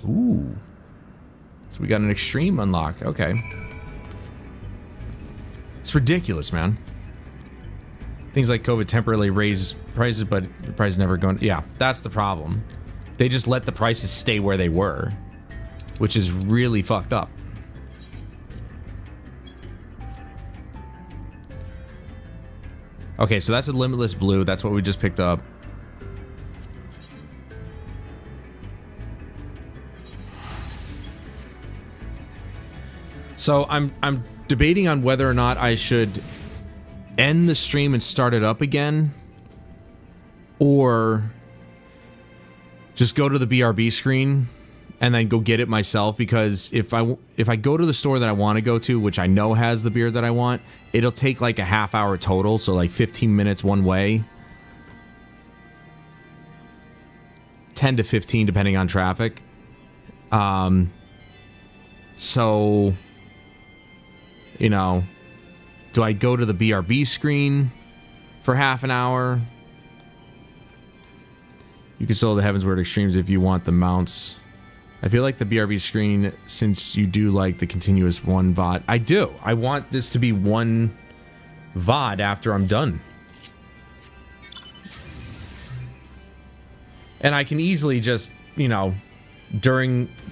C: Ooh. So we got an extreme unlock. Okay. It's ridiculous, man. Things like COVID temporarily raise prices, but the price never going. Yeah, that's the problem. They just let the prices stay where they were, which is really fucked up. Okay, so that's a Limitless Blue. That's what we just picked up. So I'm debating on whether or not I should end the stream and start it up again, or just go to the BRB screen and then go get it myself, because if I go to the store that I want to go to, which I know has the beer that I want, it'll take like a half hour total, so like 15 minutes one way.
A: 10 to 15 depending on traffic. So, you know, do I go to the BRB screen for half an hour? You can solo the Heavens Word Extremes if you want the mounts. I feel like the BRB screen, since you do like the continuous one VOD. I do. I want this to be one VOD after I'm done. And I can easily just, you know,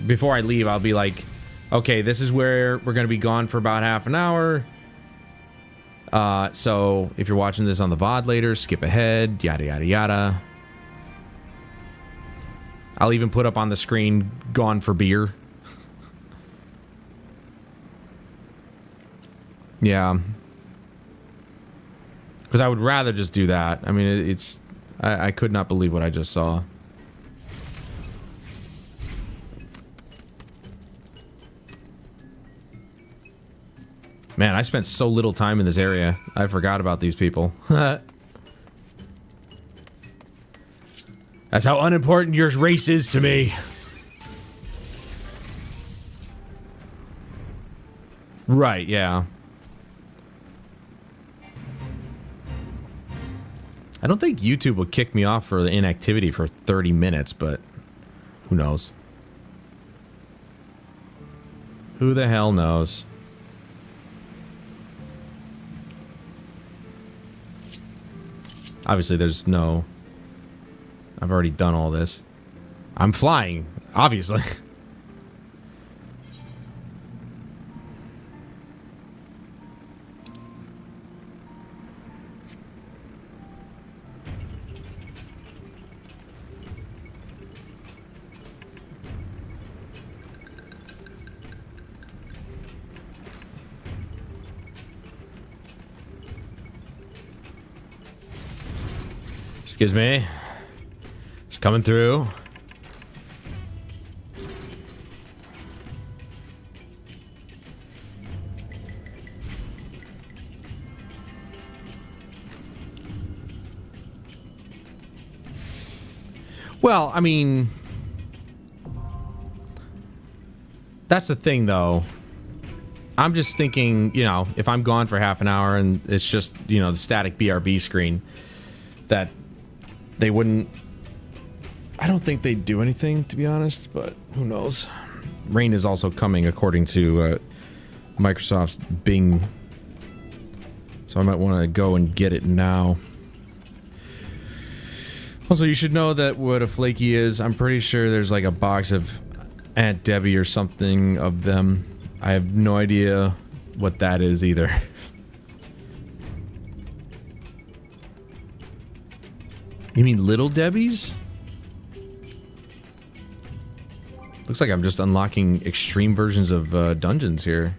A: before I leave, I'll be like, okay, this is where we're going to be gone for about half an hour. So if you're watching this on the VOD later, skip ahead, yada, yada, yada. I'll even put up on the screen, gone for beer. Yeah. Because I would rather just do that. I mean, I could not believe what I just saw. Man, I spent so little time in this area. I forgot about these people. That's how unimportant your race is to me. Right, yeah. I don't think YouTube would kick me off for the inactivity for 30 minutes, but who knows? Who the hell knows? Obviously, there's no... I've already done all this. I'm flying, obviously. Excuse me. It's coming through. Well, I mean, that's the thing, though. I'm just thinking, you know, if I'm gone for half an hour and it's just, you know, the static BRB screen, that they wouldn't... I don't think they'd do anything, to be honest, but who knows. Rain is also coming, according to Microsoft's Bing. So I might want to go and get it now. Also, you should know that what a flaky is. I'm pretty sure there's like a box of Aunt Debbie or something of them. I have no idea what that is either. You mean Little Debbie's? Looks like I'm just unlocking extreme versions of dungeons here.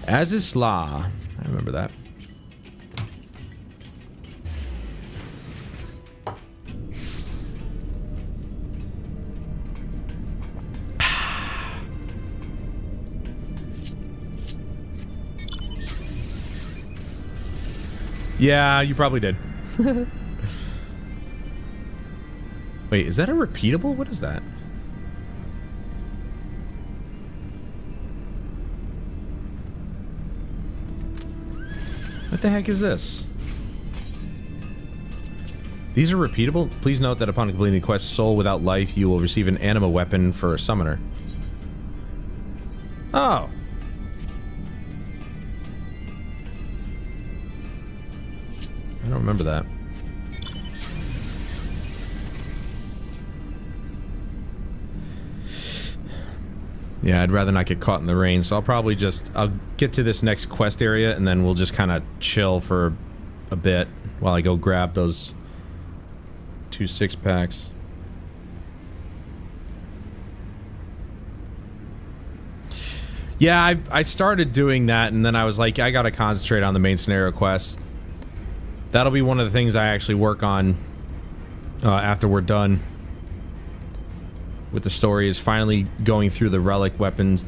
A: As is Slaw. I remember that. Yeah, you probably did. Wait, is that a repeatable? What is that? What the heck is this? These are repeatable? Please note that upon completing the quest Soul Without Life, you will receive an anima weapon for a summoner. Oh. I don't remember that. Yeah, I'd rather not get caught in the rain, so I'll get to this next quest area and then we'll just kind of chill for a bit while I go grab those 2 6-packs. Yeah, I started doing that and then I was like, I gotta concentrate on the main scenario quest. That'll be one of the things I actually work on after we're done with the story, is finally going through the relic weapons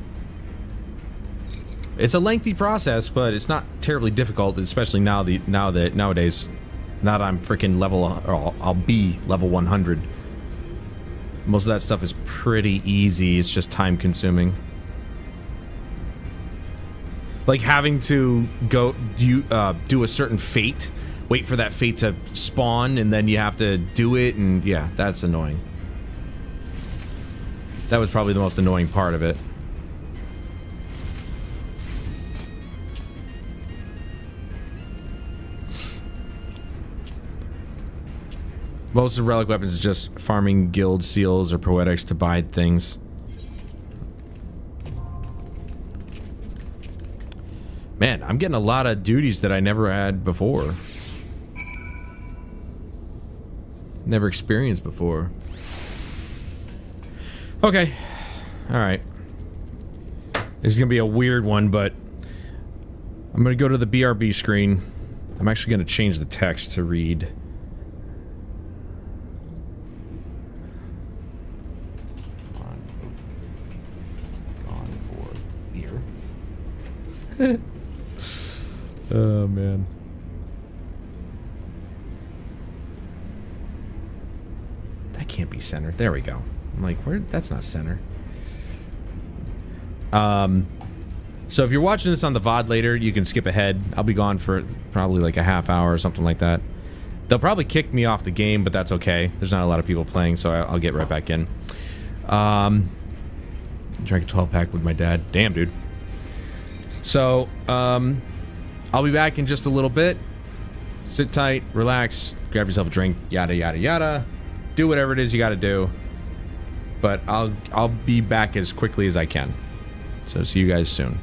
C: It's a lengthy process, but it's not terribly difficult, especially nowadays. Now that I'm freaking level, or I'll be level 100. Most of that stuff is pretty easy. It's just time consuming. Like having to go do a certain fate, wait for that fate to spawn, and then you have to do it, and yeah, that's annoying. That was probably the most annoying part of it. Most of relic weapons is just farming guild seals or poetics to buy things. Man, I'm getting a lot of duties that I never had before. Never experienced before. Okay. Alright. This is gonna be a weird one, but I'm gonna go to the BRB screen. I'm actually gonna change the text to read. Gone for beer. Oh, man. That can't be centered. There we go. I'm like, where? That's not center. So if you're watching this on the VOD later, you can skip ahead. I'll be gone for probably like a half hour or something like that. They'll probably kick me off the game, but that's okay. There's not a lot of people playing, so I'll get right back in. Drank a 12-pack with my dad. Damn, dude. So, I'll be back in just a little bit. Sit tight, relax, grab yourself a drink, yada yada yada. Do whatever it is you gotta do. But I'll be back as quickly as I can. So see you guys soon.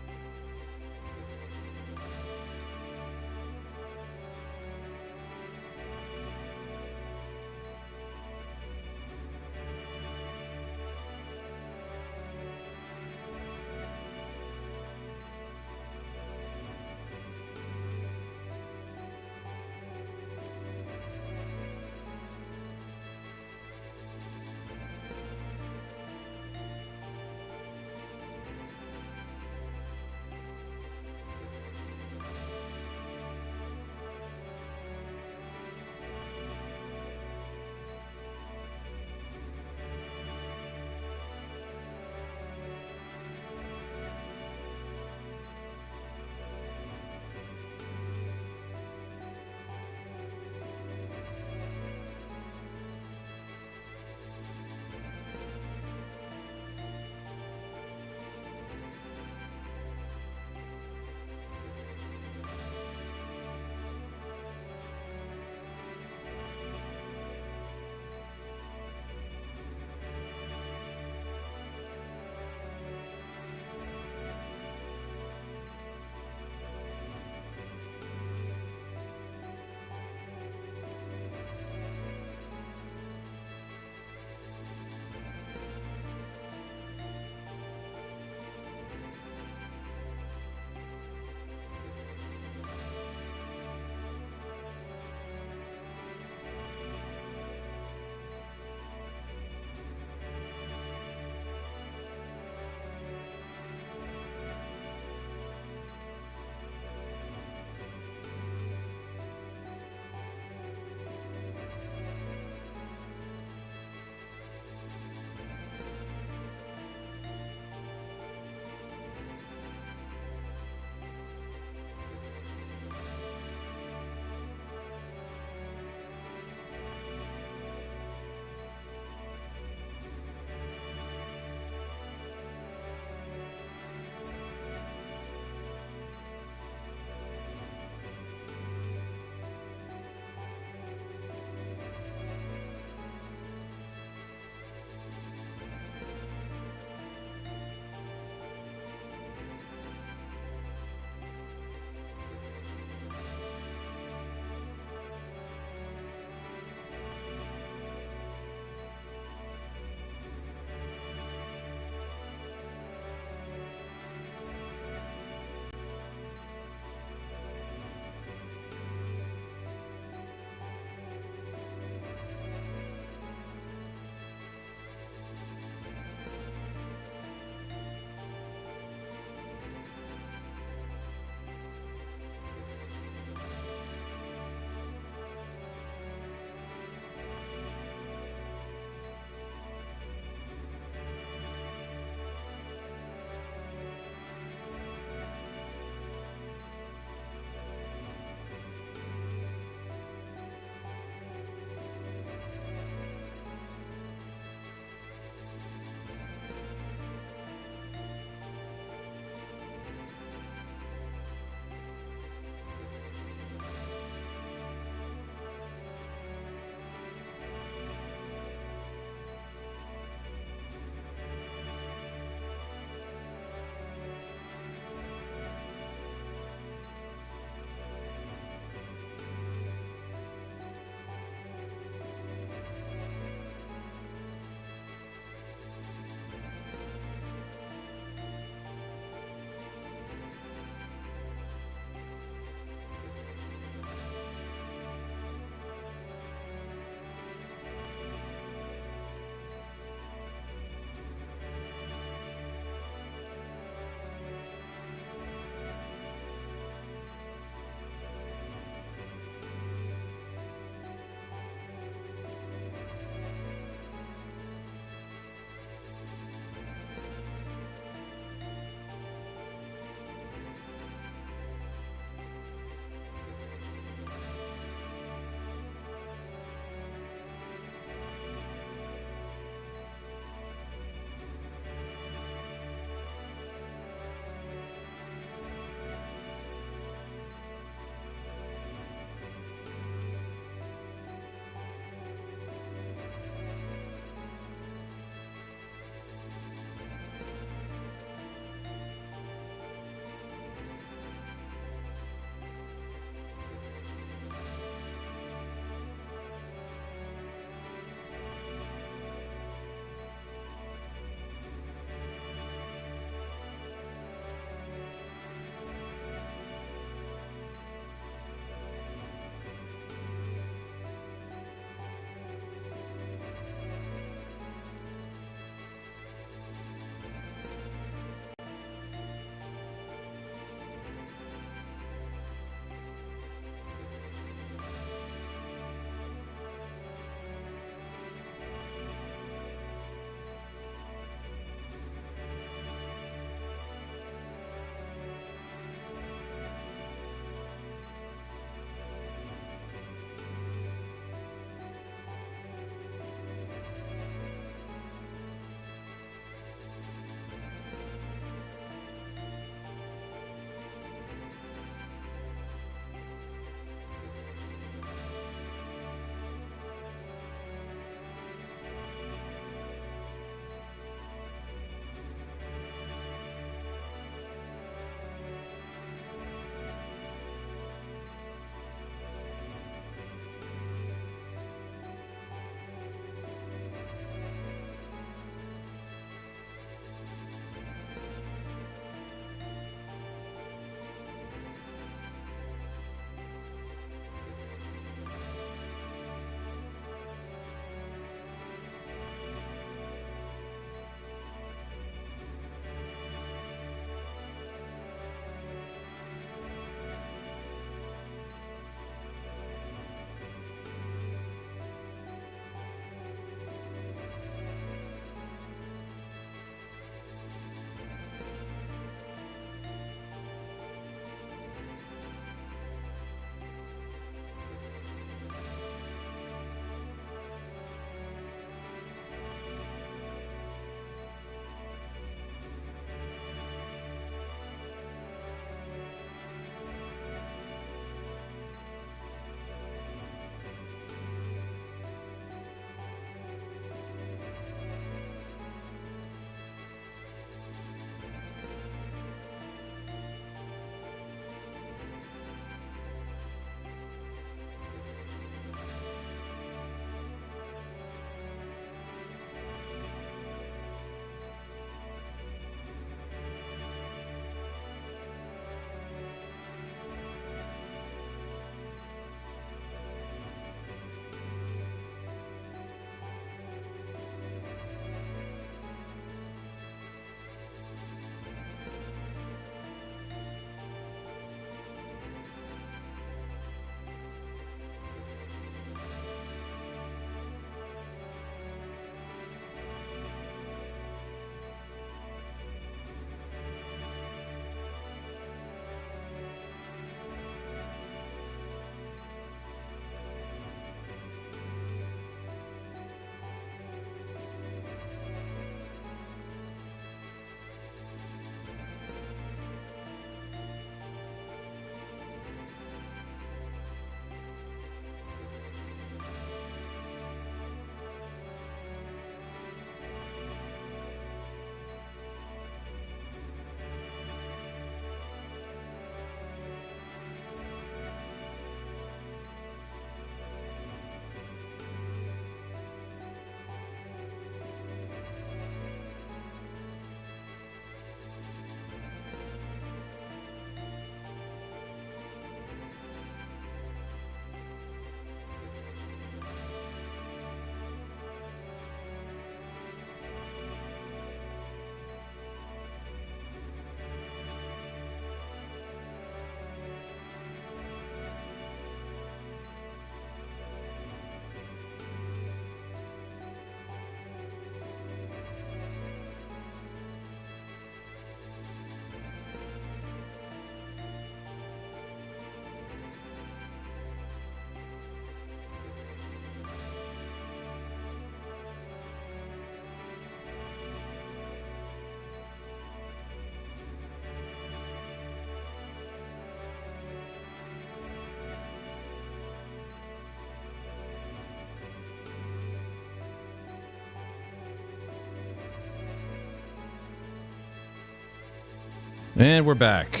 C: And we're back.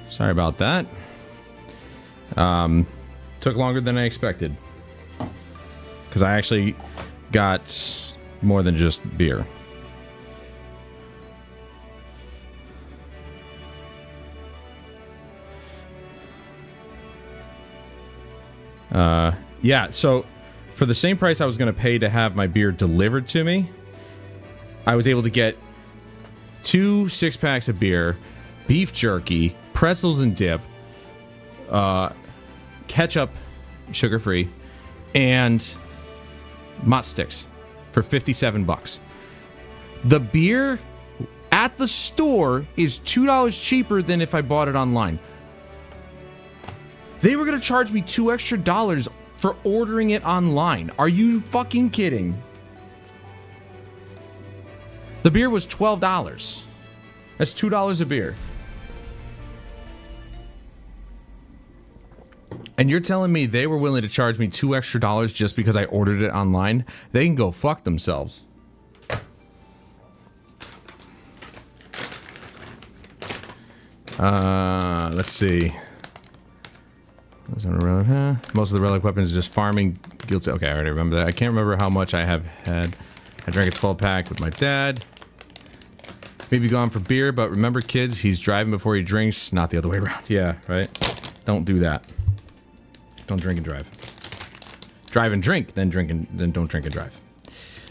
C: Sorry about that. Took longer than I expected. Because I actually got more than just beer. Yeah, so for the same price I was going to pay to have my beer delivered to me, I was able to get 2 6-packs of beer, beef jerky, pretzels and dip, ketchup, sugar-free, and mott sticks for $57. The beer at the store is $2 cheaper than if I bought it online. They were going to charge me $2 extra for ordering it online. Are you fucking kidding? The beer was $12. That's $2 a beer. And you're telling me they were willing to charge me $2 extra just because I ordered it online? They can go fuck themselves. Let's see. Most of the relic weapons is just farming. Guilty. Okay, I already remember that. I can't remember how much I have had. I drank a 12-pack with my dad. Maybe gone for beer, but remember, kids, he's driving before he drinks, not the other way around. Yeah, right? Don't do that. Don't drink and drive. Drive and drink, then don't drink and drive.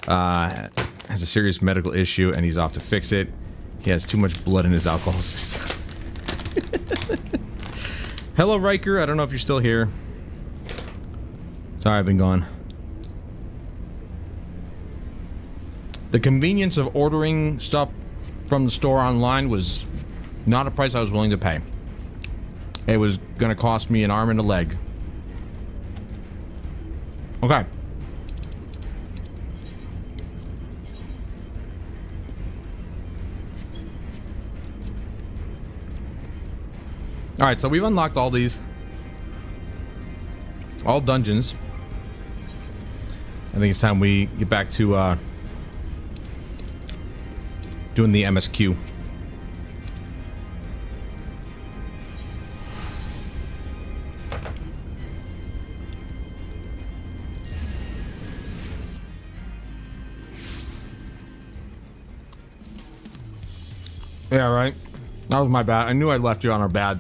C: Has a serious medical issue, and he's off to fix it. He has too much blood in his alcohol system. Hello, Riker. I don't know if you're still here. Sorry, I've been gone. The convenience of ordering stuff from the store online was not a price I was willing to pay. It was going to cost me an arm and a leg. Okay. Alright, so we've unlocked all these. All dungeons. I think it's time we get back to, doing the MSQ. Yeah, right. That was my bad. I knew I left you on our bad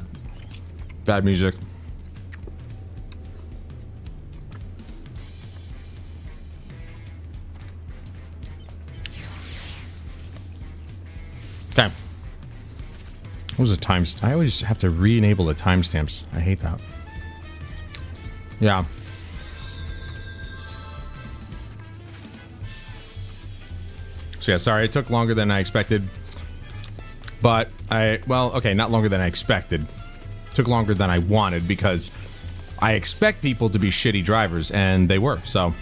C: music. Okay. What was the time? I always have to re-enable the timestamps. I hate that. Yeah. So yeah, sorry, it took longer than I expected. But well, okay, not longer than I expected. Took longer than I wanted because I expect people to be shitty drivers, and they were, so.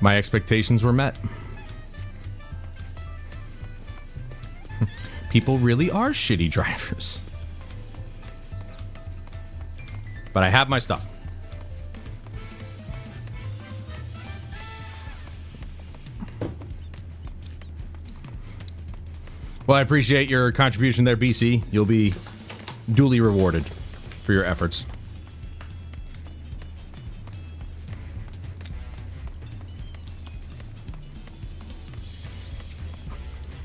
C: My expectations were met. People really are shitty drivers. But I have my stuff. Well, I appreciate your contribution there, BC. You'll be duly rewarded for your efforts.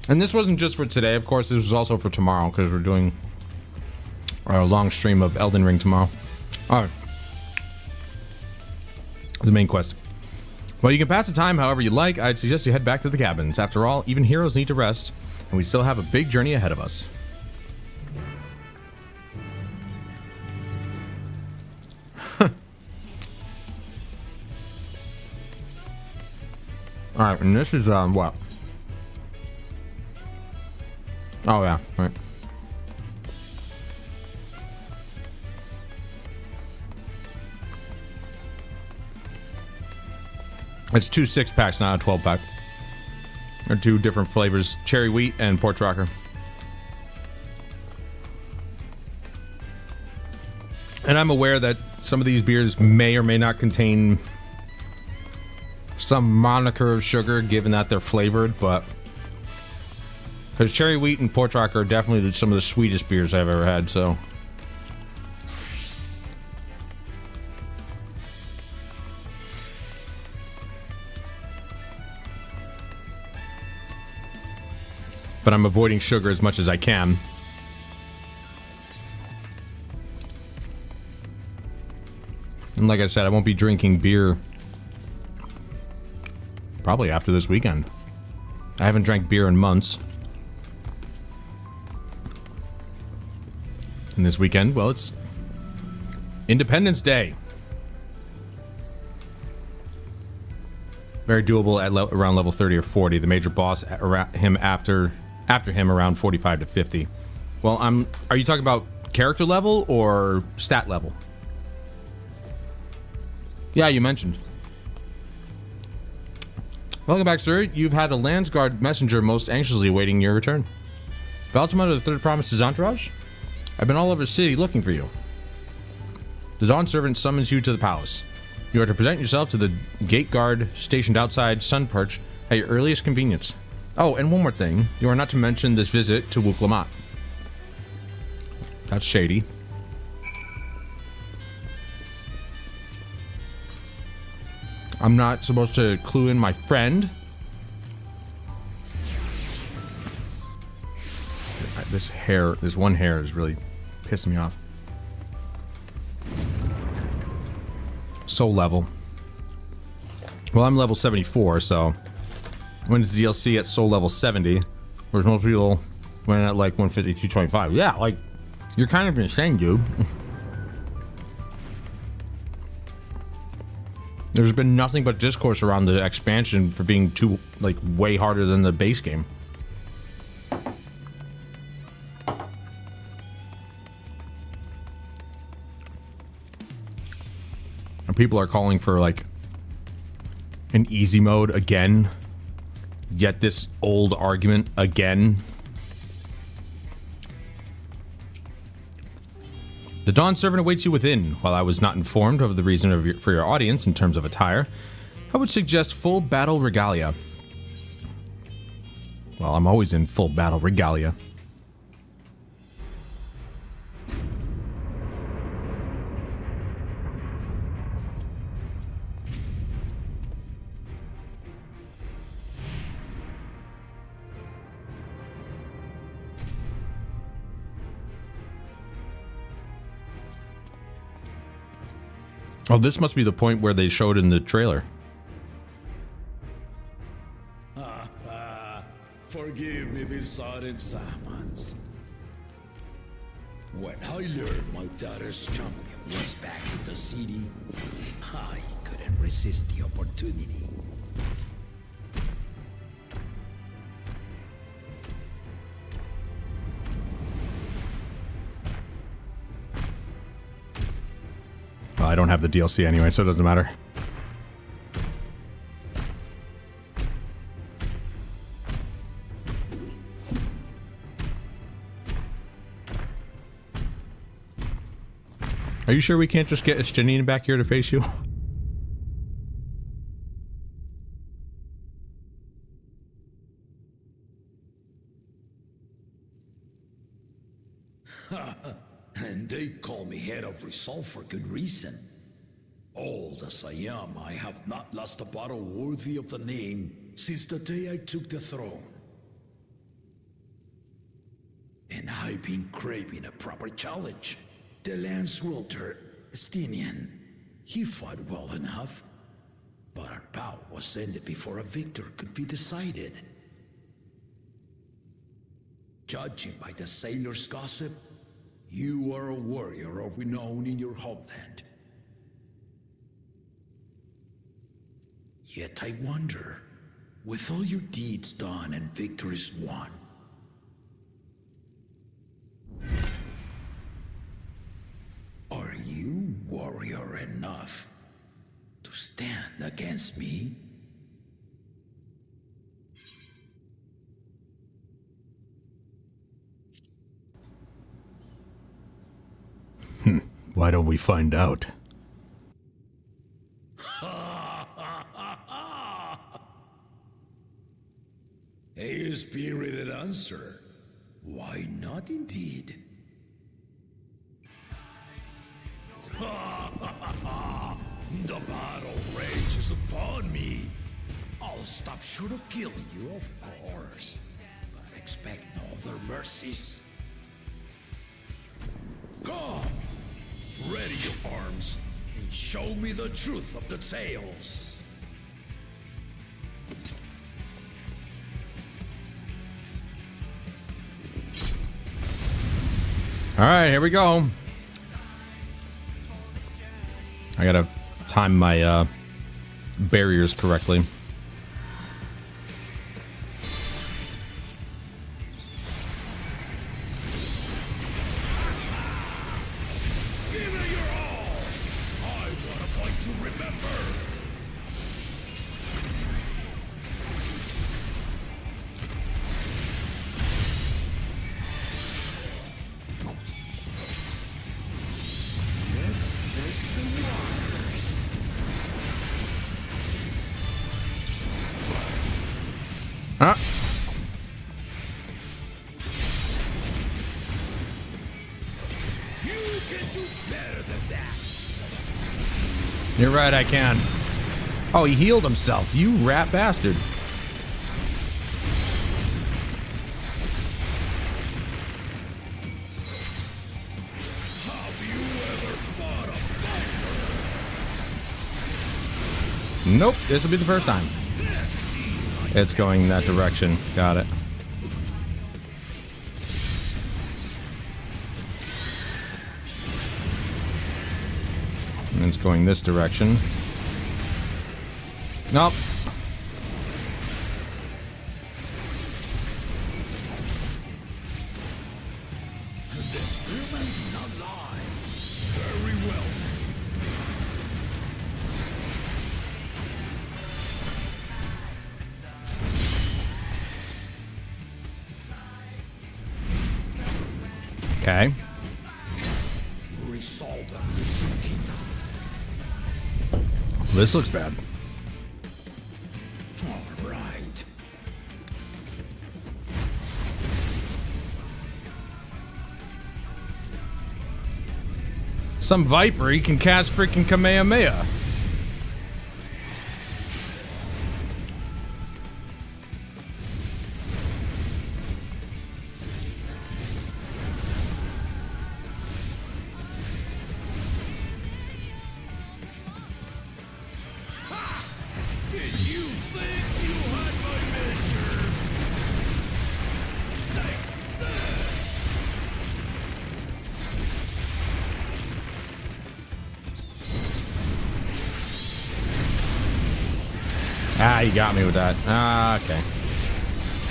C: And this wasn't just for today, of course. This was also for tomorrow, because we're doing our long stream of Elden Ring tomorrow. Alright. The main quest. Well, you can pass the time however you like. I'd suggest you head back to the cabins. After all, even heroes need to rest. And we still have a big journey ahead of us. Alright, and this is, what? Oh, yeah, right. It's 2 6-packs, not a 12-pack. Or 2 different flavors, cherry wheat and porch rocker. And I'm aware that some of these beers may or may not contain some moniker of sugar, given that they're flavored, but because cherry wheat and port rock are definitely some of the sweetest beers I've ever had. So, but I'm avoiding sugar as much as I can. And like I said, I won't be drinking beer probably after this weekend. I haven't drank beer in months. And this weekend, well, it's Independence Day. Very doable at around level 30 or 40. The major boss around him after him around 45 to 50. Well, are you talking about character level or stat level? Yeah, you mentioned. Welcome back, sir. You've had a Landsguard messenger most anxiously awaiting your return. Baltimore of the Third Promise's entourage? I've been all over the city looking for you. The Dawn servant summons you to the palace. You are to present yourself to the gate guard stationed outside Sun Perch at your earliest convenience. Oh, and one more thing. You are not to mention this visit to Wook Lamont. That's shady. I'm not supposed to clue in my friend. This one hair is really pissing me off. Soul level. Well, I'm level 74, so when is the DLC at soul level 70? Whereas most people went at like 150, 225. Yeah, like, you're kind of insane, dude. There's been nothing but discourse around the expansion for being too, like, way harder than the base game. And people are calling for, like, an easy mode again. Yet this old argument again. The Dawn servant awaits you within. While I was not informed of the reason for your audience in terms of attire, I would suggest full battle regalia. Well, I'm always in full battle regalia. Oh, this must be the point where they showed in the trailer.
D: Forgive me these sudden summons. When I learned my daughter's champion was back in the city, I couldn't resist the opportunity.
C: Well, I don't have the DLC anyway, so it doesn't matter. Are you sure we can't just get Estinian back here to face you?
D: And they call me head of resolve for good reason. Old as I am, I have not lost a battle worthy of the name since the day I took the throne. And I've been craving a proper challenge. The lance wielder, Estinian, he fought well enough, but our bout was ended before a victor could be decided. Judging by the sailors' gossip, you are a warrior of renown in your homeland. Yet I wonder, with all your deeds done and victories won, are you warrior enough to stand against me?
C: Why don't we find out?
D: A spirited answer. Why not indeed? The battle rages upon me. I'll stop short of killing you, of course. But expect no other mercies. Come! Ready your arms and show me the truth of the tales.
C: All right, here we go. I gotta time my barriers correctly.
D: Give it your all! I want a fight to remember! Let's test the waters.
C: Ah.
D: You can do better than that!
C: You're right, I can. Oh, he healed himself. You rat bastard.
D: Have you ever fought a fighter?
C: Nope, this will be the first time. It's going that direction. Got it. And it's going this direction. Nope.
D: The spearman did not lie. Very well.
C: Okay.
D: Resolve the missing kingdom.
C: This looks bad.
D: All right.
C: Some Viper, he can cast freaking Kamehameha.
D: Did you think you had my measure? Take this!
C: Ah, you got me with that. Ah, okay.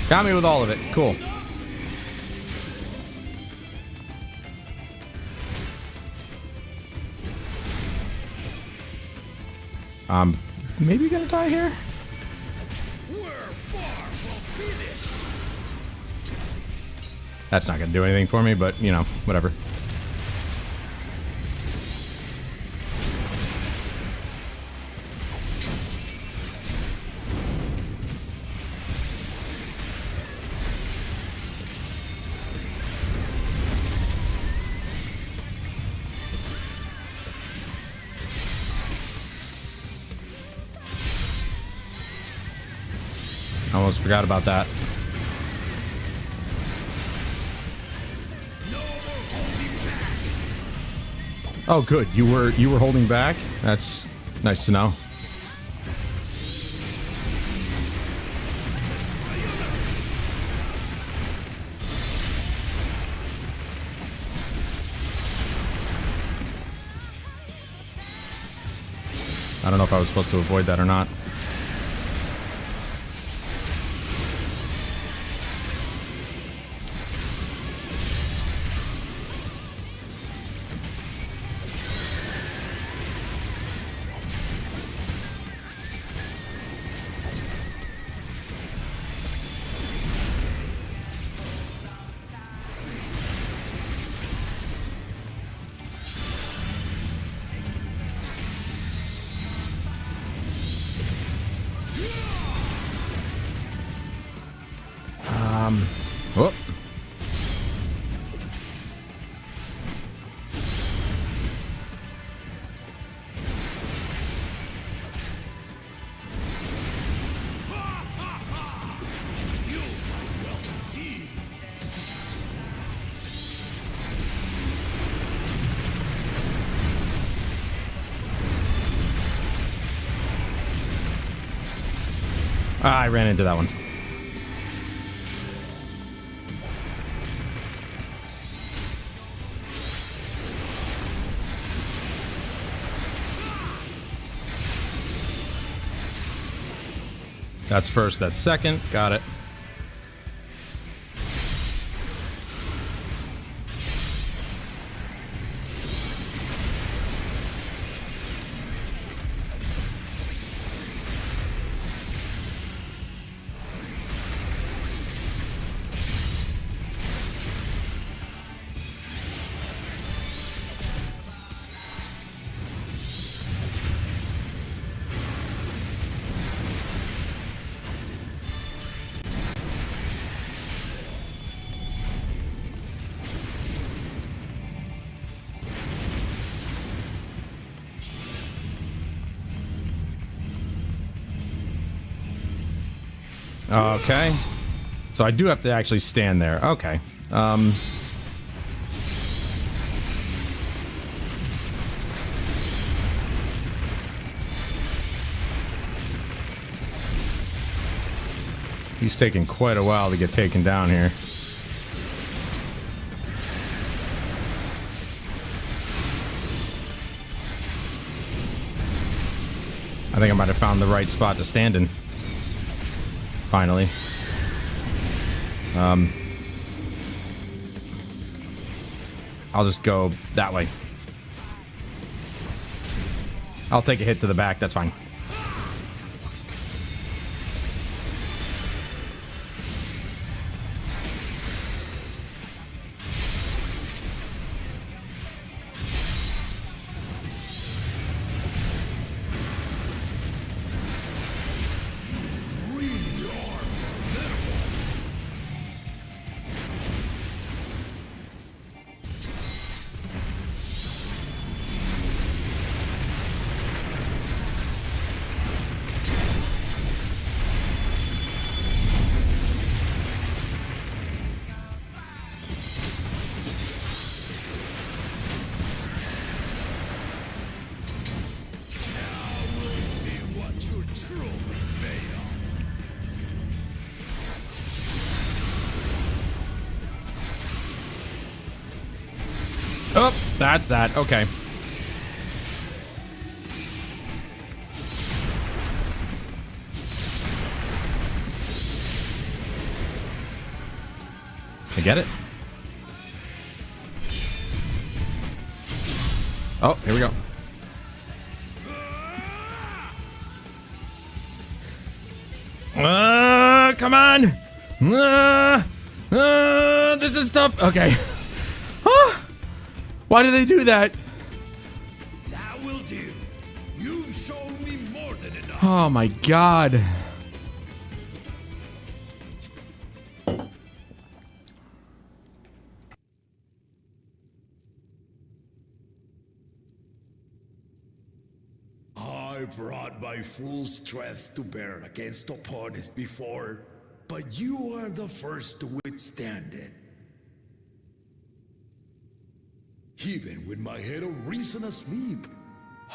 C: Got me with all of it. Cool. Maybe gonna die here?
D: We're far from finished.
C: That's not gonna do anything for me, but, you know, whatever. Almost forgot about that.
D: No more holding back.
C: Oh, good. You were holding back? That's nice to know. I don't know if I was supposed to avoid that or not. I ran into that one. That's first, that's second. Got it. Okay. So I do have to actually stand there. Okay. He's taking quite a while to get taken down here. I think I might have found the right spot to stand in. Finally. I'll just go that way. I'll take a hit to the back, that's fine. Oh, that's that. Okay. I get it. Oh, here we go. Come on. This is tough. Okay. Why do they do that?
D: That will do. You've shown me more than enough.
C: Oh my god.
D: I brought my full strength to bear against opponents before, but you are the first to withstand it. Even with my head of reason asleep,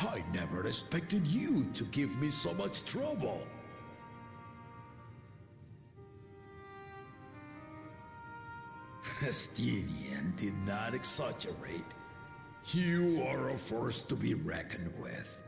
D: I never expected you to give me so much trouble. Estinian did not exaggerate. You are a force to be reckoned with.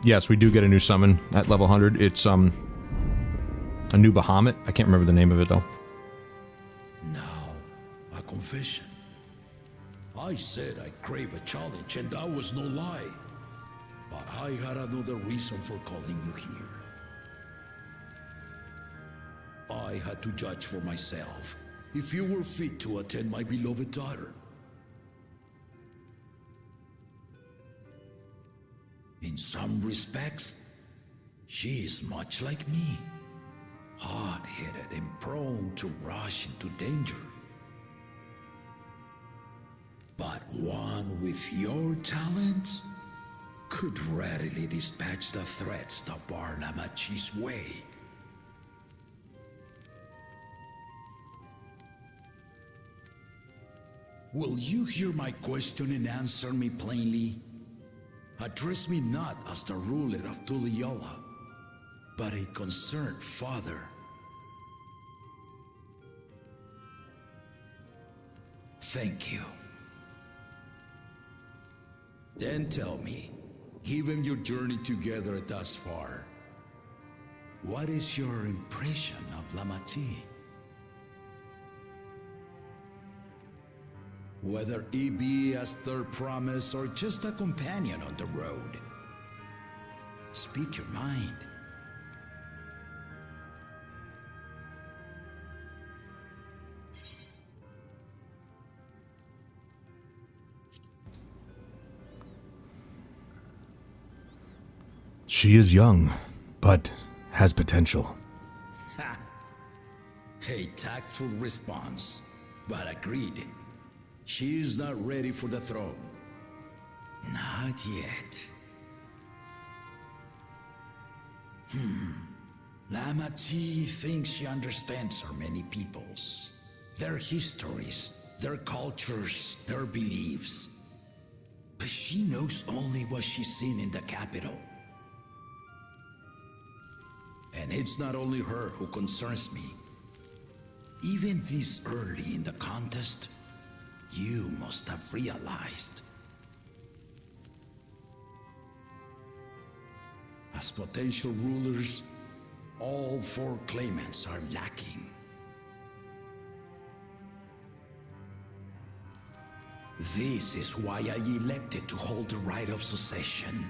C: Yes, we do get a new summon at level 100. It's, a new Bahamut. I can't remember the name of it, though.
D: Now, a confession. I said I crave a challenge, and that was no lie. But I had another reason for calling you here. I had to judge for myself if you were fit to attend my beloved daughter. In some respects, she is much like me. Hard-headed and prone to rush into danger. But one with your talents could readily dispatch the threats that bar Lamachi's way. Will you hear my question and answer me plainly? Address me not as the ruler of Tuliola, but a concerned father. Thank you. Then tell me, given your journey together thus far, what is your impression of Lamachi? Whether it be as third promise or just a companion on the road. Speak your mind.
C: She is young, but has potential.
D: Ha! A tactful response, but agreed. She is not ready for the throne. Not yet. Lamachi thinks she understands our many peoples, their histories, their cultures, their beliefs. But she knows only what she's seen in the capital. And it's not only her who concerns me. Even this early in the contest, you must have realized. As potential rulers, all four claimants are lacking. This is why I elected to hold the right of succession.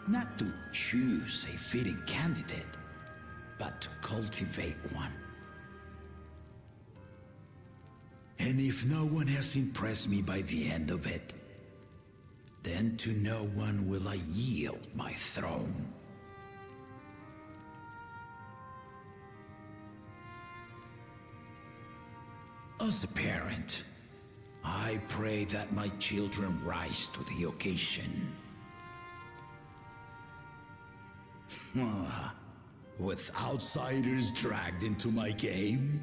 D: Not to choose a fitting candidate, but to cultivate one. And if no one has impressed me by the end of it, then to no one will I yield my throne. As a parent, I pray that my children rise to the occasion. With outsiders dragged into my game,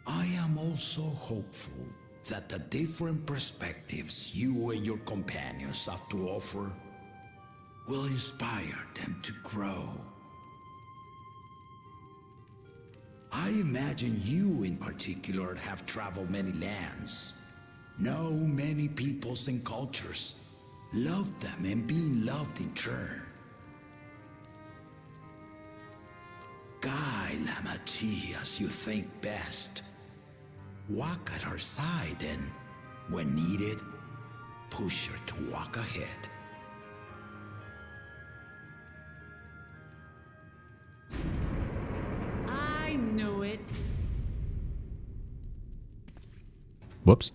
D: I am also hopeful that the different perspectives you and your companions have to offer will inspire them to grow. I imagine you in particular have traveled many lands, know many peoples and cultures, loved them and being loved in turn. Guide Lamachi as you think best. Walk at her side and, when needed, push her to walk ahead.
E: I knew it.
C: Whoops.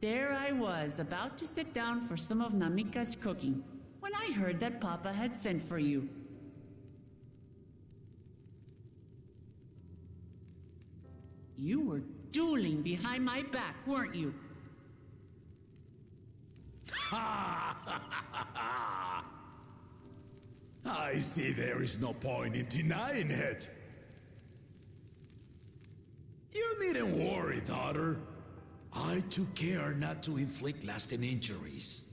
E: There I was, about to sit down for some of Namika's cooking, when I heard that Papa had sent for you. You were dueling behind my back, weren't you?
D: I see there is no point in denying it. You needn't worry, daughter. I took care not to inflict lasting injuries.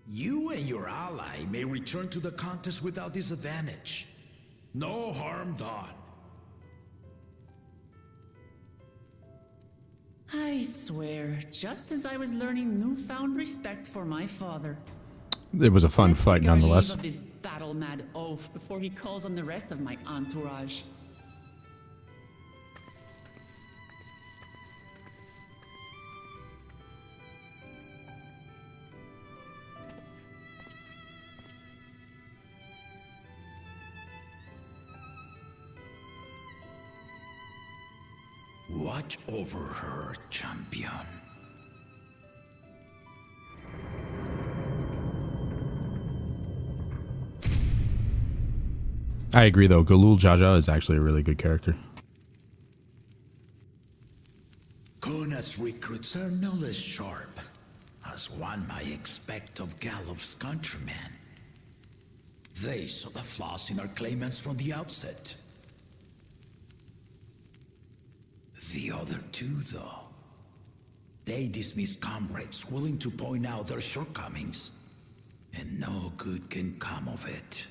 D: You and your ally may return to the contest without disadvantage. No harm done.
E: I swear, just as I was learning newfound respect for my father.
C: It was a fun
E: Let's
C: fight
E: take our
C: nonetheless.
E: leave of this battle-mad oaf before he calls on the rest of my entourage.
D: Watch over her, champion.
C: I agree, though. Galul Jaja is actually a really good character.
D: Kona's recruits are no less sharp, as one might expect of Galuf's countrymen. They saw the flaws in our claimants from the outset. The other two, though, they dismiss comrades willing to point out their shortcomings, and no good can come of it.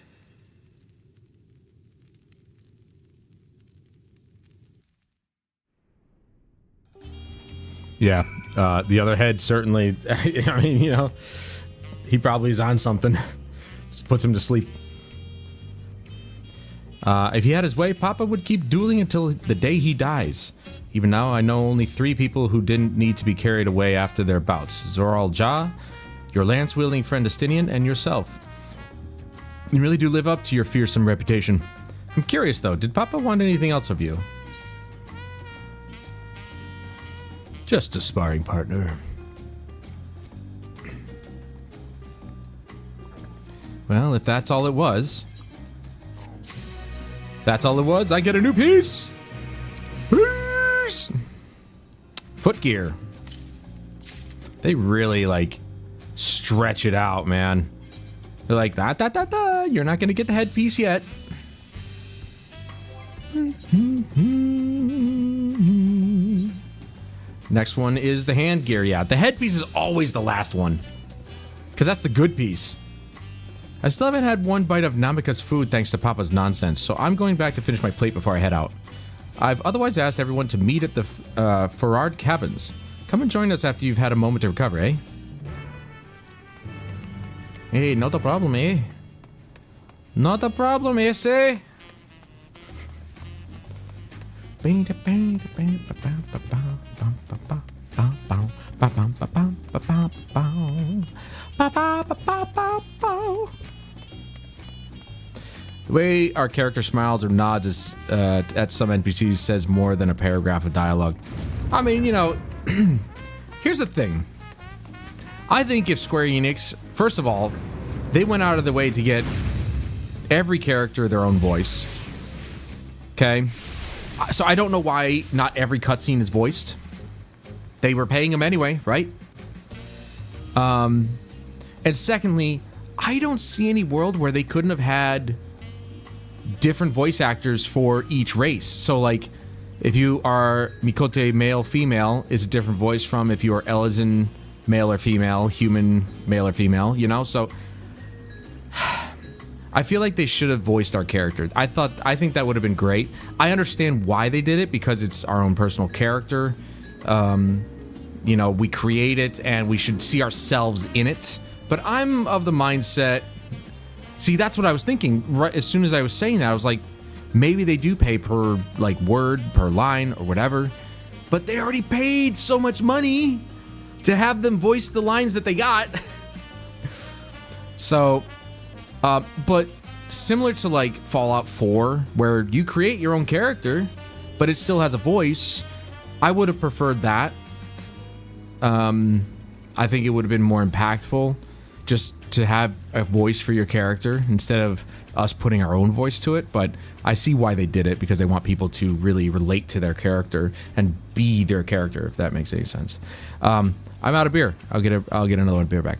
C: Yeah, the other head certainly, I mean, you know, he probably is on something. Just puts him to sleep. If he had his way, Papa would keep dueling until the day he dies. Even now, I know only 3 people who didn't need to be carried away after their bouts. Zoral Ja, your lance-wielding friend Estinian, and yourself. You really do live up to your fearsome reputation. I'm curious, though, did Papa want anything else of you? Just a sparring partner. Well, if that's all it was... That's all it was. I get a new piece. Peace. Footgear. They really like stretch it out, man. They're like da da da da. You're not gonna get the headpiece yet. Next one is the hand gear. Yeah, the headpiece is always the last one because that's the good piece. I still haven't had one bite of Namika's food thanks to Papa's nonsense, so I'm going back to finish my plate before I head out. I've otherwise asked everyone to meet at the Farard Cabins. Come and join us after you've had a moment to recover, eh? Hey, not a problem, eh? Not a problem, eh, say? The way our character smiles or nods is, at some NPCs says more than a paragraph of dialogue. I mean, you know, here's the thing. I think if Square Enix, first of all, they went out of the way to get every character their own voice. Okay? So I don't know why not every cutscene is voiced. They were paying them anyway, right? And secondly, I don't see any world where they couldn't have had different voice actors for each race. So, like, if you are Mikote male, female, is a different voice from if you are Elezen male or female, human male or female, you know? So, I feel like they should have voiced our character. I think that would have been great. I understand why they did it, because it's our own personal character. You know, we create it and we should see ourselves in it. But I'm of the mindset... See, that's what I was thinking. Right as soon as I was saying that, I was like, maybe they do pay per, like, word, per line, or whatever. But they already paid so much money to have them voice the lines that they got. So, but similar to, like, Fallout 4, where you create your own character, but it still has a voice, I would have preferred that. I think it would have been more impactful just to have a voice for your character instead of us putting our own voice to it. But I see why they did it, because they want people to really relate to their character and be their character, if that makes any sense. I'm out of beer. I'll get another one beer back.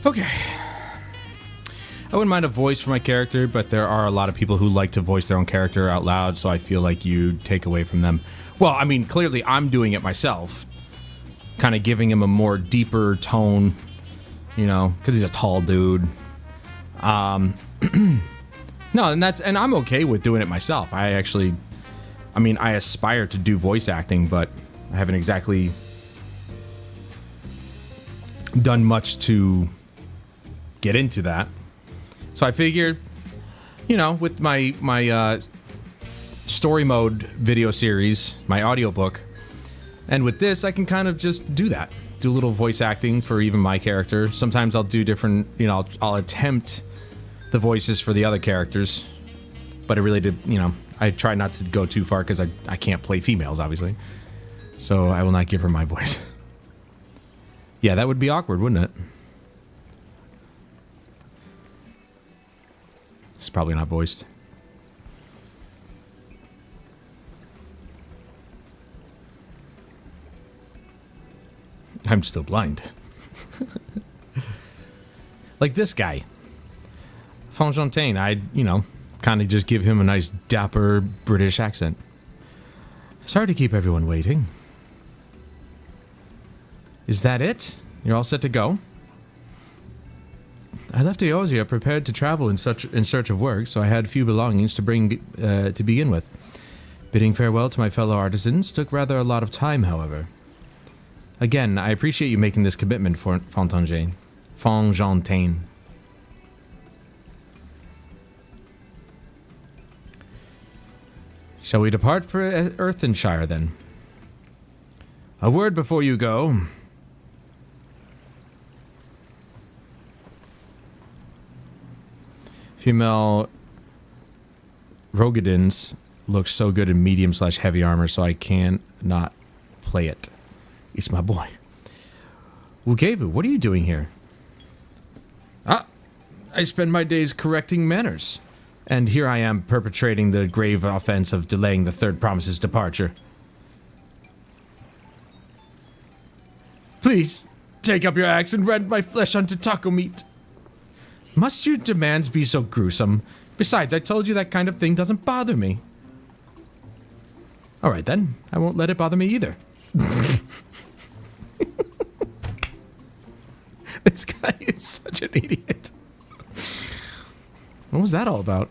C: Okay. I wouldn't mind a voice for my character, but there are a lot of people who like to voice their own character out loud, so I feel like you take away from them. Well, I mean, clearly I'm doing it myself. Kind of giving him a more deeper tone, you know, because he's a tall dude. No, and I'm okay with doing it myself. I aspire to do voice acting, but I haven't exactly done much to get into that. So I figured, you know, with my story mode video series, my audiobook, and with this, I can kind of just do that. Do a little voice acting for even my character. Sometimes I'll do different, you know, I'll attempt the voices for the other characters. But it really did, you know, I try not to go too far because I can't play females, obviously. So I will not give her my voice. Yeah, that would be awkward, wouldn't it? It's probably not voiced. I'm still blind. Like this guy. Fontaine, I, you know, kind of just give him a nice dapper British accent. Sorry to keep everyone waiting. Is that it? You're all set to go? I left Eosia prepared to travel in search of work, so I had few belongings to bring to begin with. Bidding farewell to my fellow artisans took rather a lot of time, however. Again, I appreciate you making this commitment for Fontaine. Shall we depart for Earthenshire, then? A word before you go. Female Rogadins looks so good in medium/heavy armor, so I can not play it. It's my boy. Wugevu, what are you doing here? I spend my days correcting manners. And here I am perpetrating the grave offense of delaying the third promise's departure. Please, take up your axe and rend my flesh unto taco meat. Must your demands be so gruesome? Besides, I told you that kind of thing doesn't bother me. Alright then, I won't let it bother me either. This guy is such an idiot. What was that all about?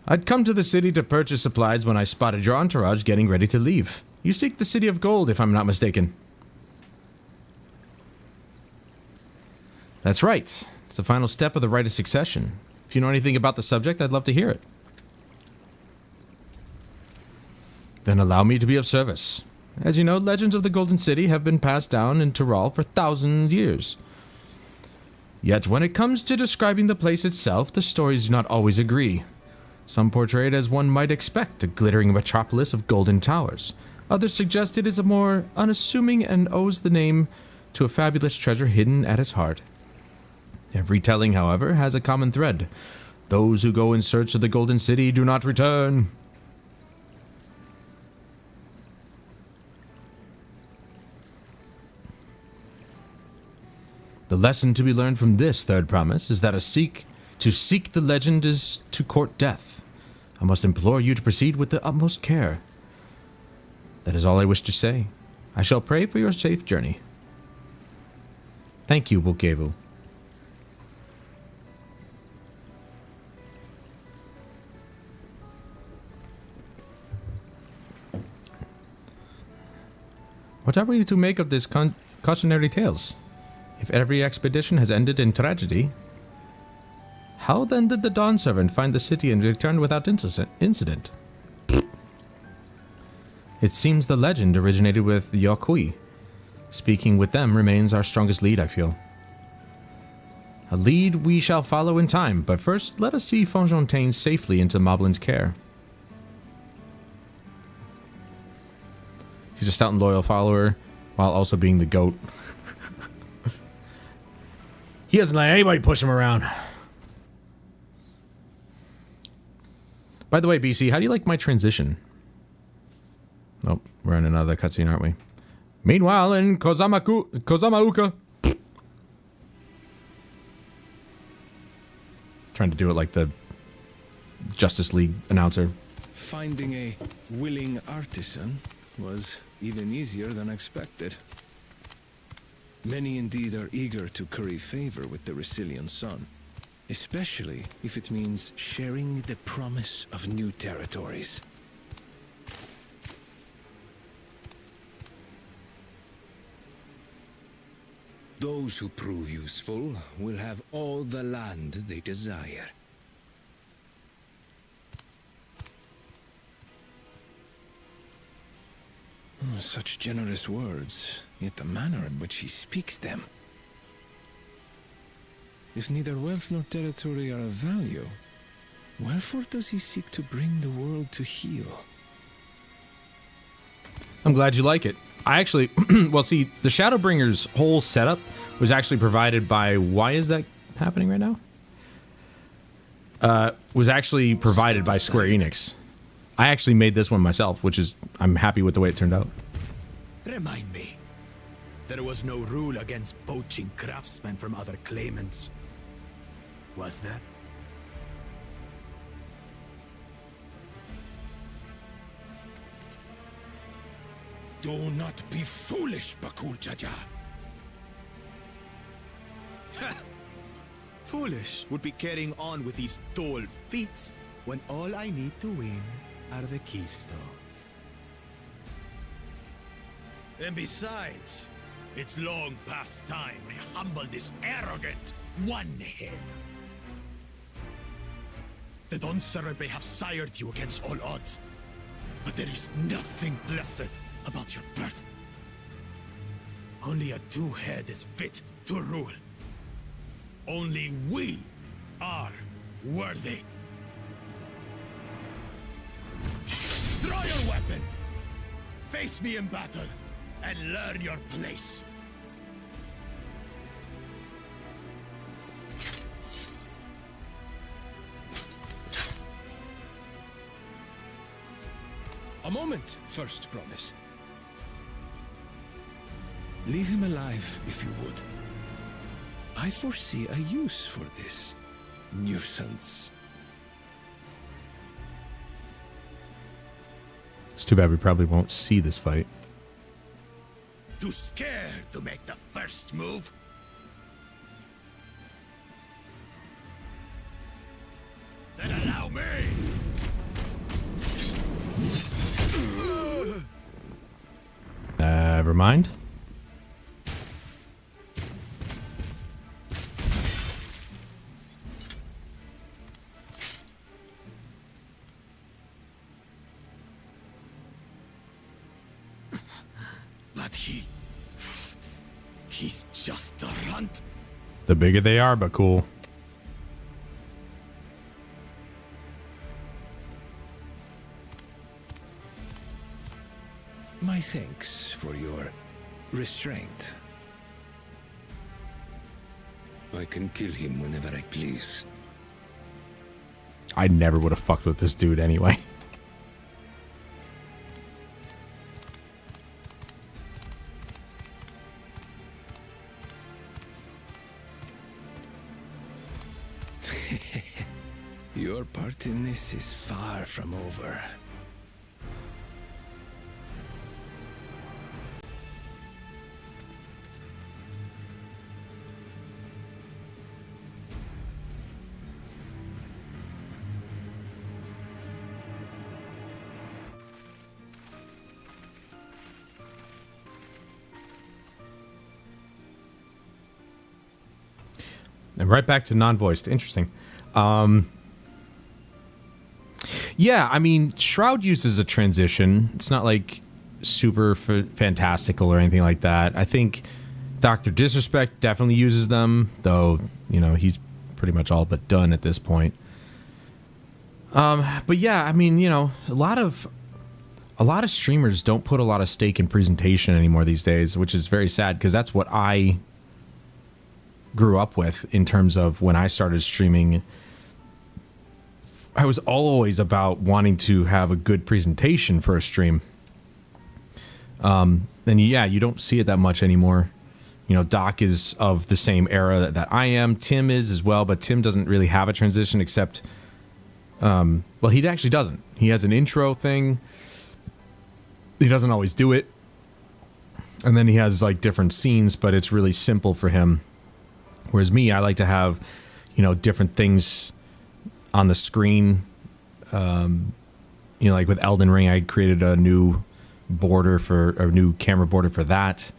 C: I'd come to the city to purchase supplies when I spotted your entourage getting ready to leave. You seek the City of Gold, if I'm not mistaken. That's right. It's the final step of the rite of succession. If you know anything about the subject, I'd love to hear it. Then allow me to be of service. As you know, legends of the Golden City have been passed down in Tyrol for 1,000 years. Yet when it comes to describing the place itself, the stories do not always agree. Some portray it as one might expect, a glittering metropolis of golden towers. Others suggest it is a more unassuming and owes the name to a fabulous treasure hidden at its heart. Every telling, however, has a common thread. Those who go in search of the Golden City do not return. The lesson to be learned from this third promise is that to seek the legend is to court death. I must implore you to proceed with the utmost care. That is all I wish to say. I shall pray for your safe journey. Thank you, Wugevu. What are we to make of this cautionary tales? If every expedition has ended in tragedy, how then did the Dawn Servant find the city and return without incident? It seems the legend originated with Yokui. Speaking with them remains our strongest lead, I feel. A lead we shall follow in time, but first let us see Fontaine safely into Moblin's care. He's a stout and loyal follower, while also being the goat. He doesn't let anybody push him around. By the way, BC, how do you like my transition? Oh, we're in another cutscene, aren't we? Meanwhile, in Kozamauka... Trying to do it like the Justice League announcer.
F: Finding a willing artisan was even easier than expected. Many indeed are eager to curry favor with the Resilient Sun, especially if it means sharing the promise of new territories.
D: Those who prove useful will have all the land they desire.
F: Such generous words, yet the manner in which he speaks them. If neither wealth nor territory are of value, wherefore does he seek to bring the world to heel?
C: I'm glad you like it. I actually, well, see, the Shadowbringer's whole setup was actually provided by, why is that happening right now? Was actually provided by Square Enix. I actually made this one myself, which is, I'm happy with the way it turned out.
G: Remind me, there was no rule against poaching craftsmen from other claimants, was there?
D: Do not be foolish, Bakul Jaja.
G: Foolish would be carrying on with these tall feats when all I need to win are the keystones. And besides, it's long past time I humble this arrogant one-head. The Dawntrail may have sired you against all odds, but there is nothing blessed about your birth. Only a two-head is fit to rule. Only we are worthy. Draw your weapon. Face me in battle and learn your place.
F: A moment, first promise. Leave him alive, if you would. I foresee a use for this nuisance.
C: It's too bad we probably won't see this fight.
G: Too scared to make the first move? Then allow me!
C: Never mind.
G: But he's just a runt.
C: The bigger they are, but cool.
F: My thanks for your restraint.
D: I can kill him whenever I please.
C: I never would have fucked with this dude anyway.
F: Your part in this is far from over.
C: And right back to non-voiced. Interesting. Yeah, I mean, Shroud uses a transition. It's not like super fantastical or anything like that. I think Dr. Disrespect definitely uses them, though, you know, he's pretty much all but done at this point. But yeah, I mean, you know, a lot of streamers don't put a lot of stake in presentation anymore these days, which is very sad because that's what I grew up with in terms of when I started streaming. I was always about wanting to have a good presentation for a stream. And yeah, you don't see it that much anymore. Doc is of the same era that I am. Tim is as well, but Tim doesn't really have a transition except, well, he actually doesn't. He has an intro thing. He doesn't always do it. And then he has like different scenes, but it's really simple for him. Whereas me, I like to have, different things on the screen. Like with Elden Ring, I created a new camera border for that.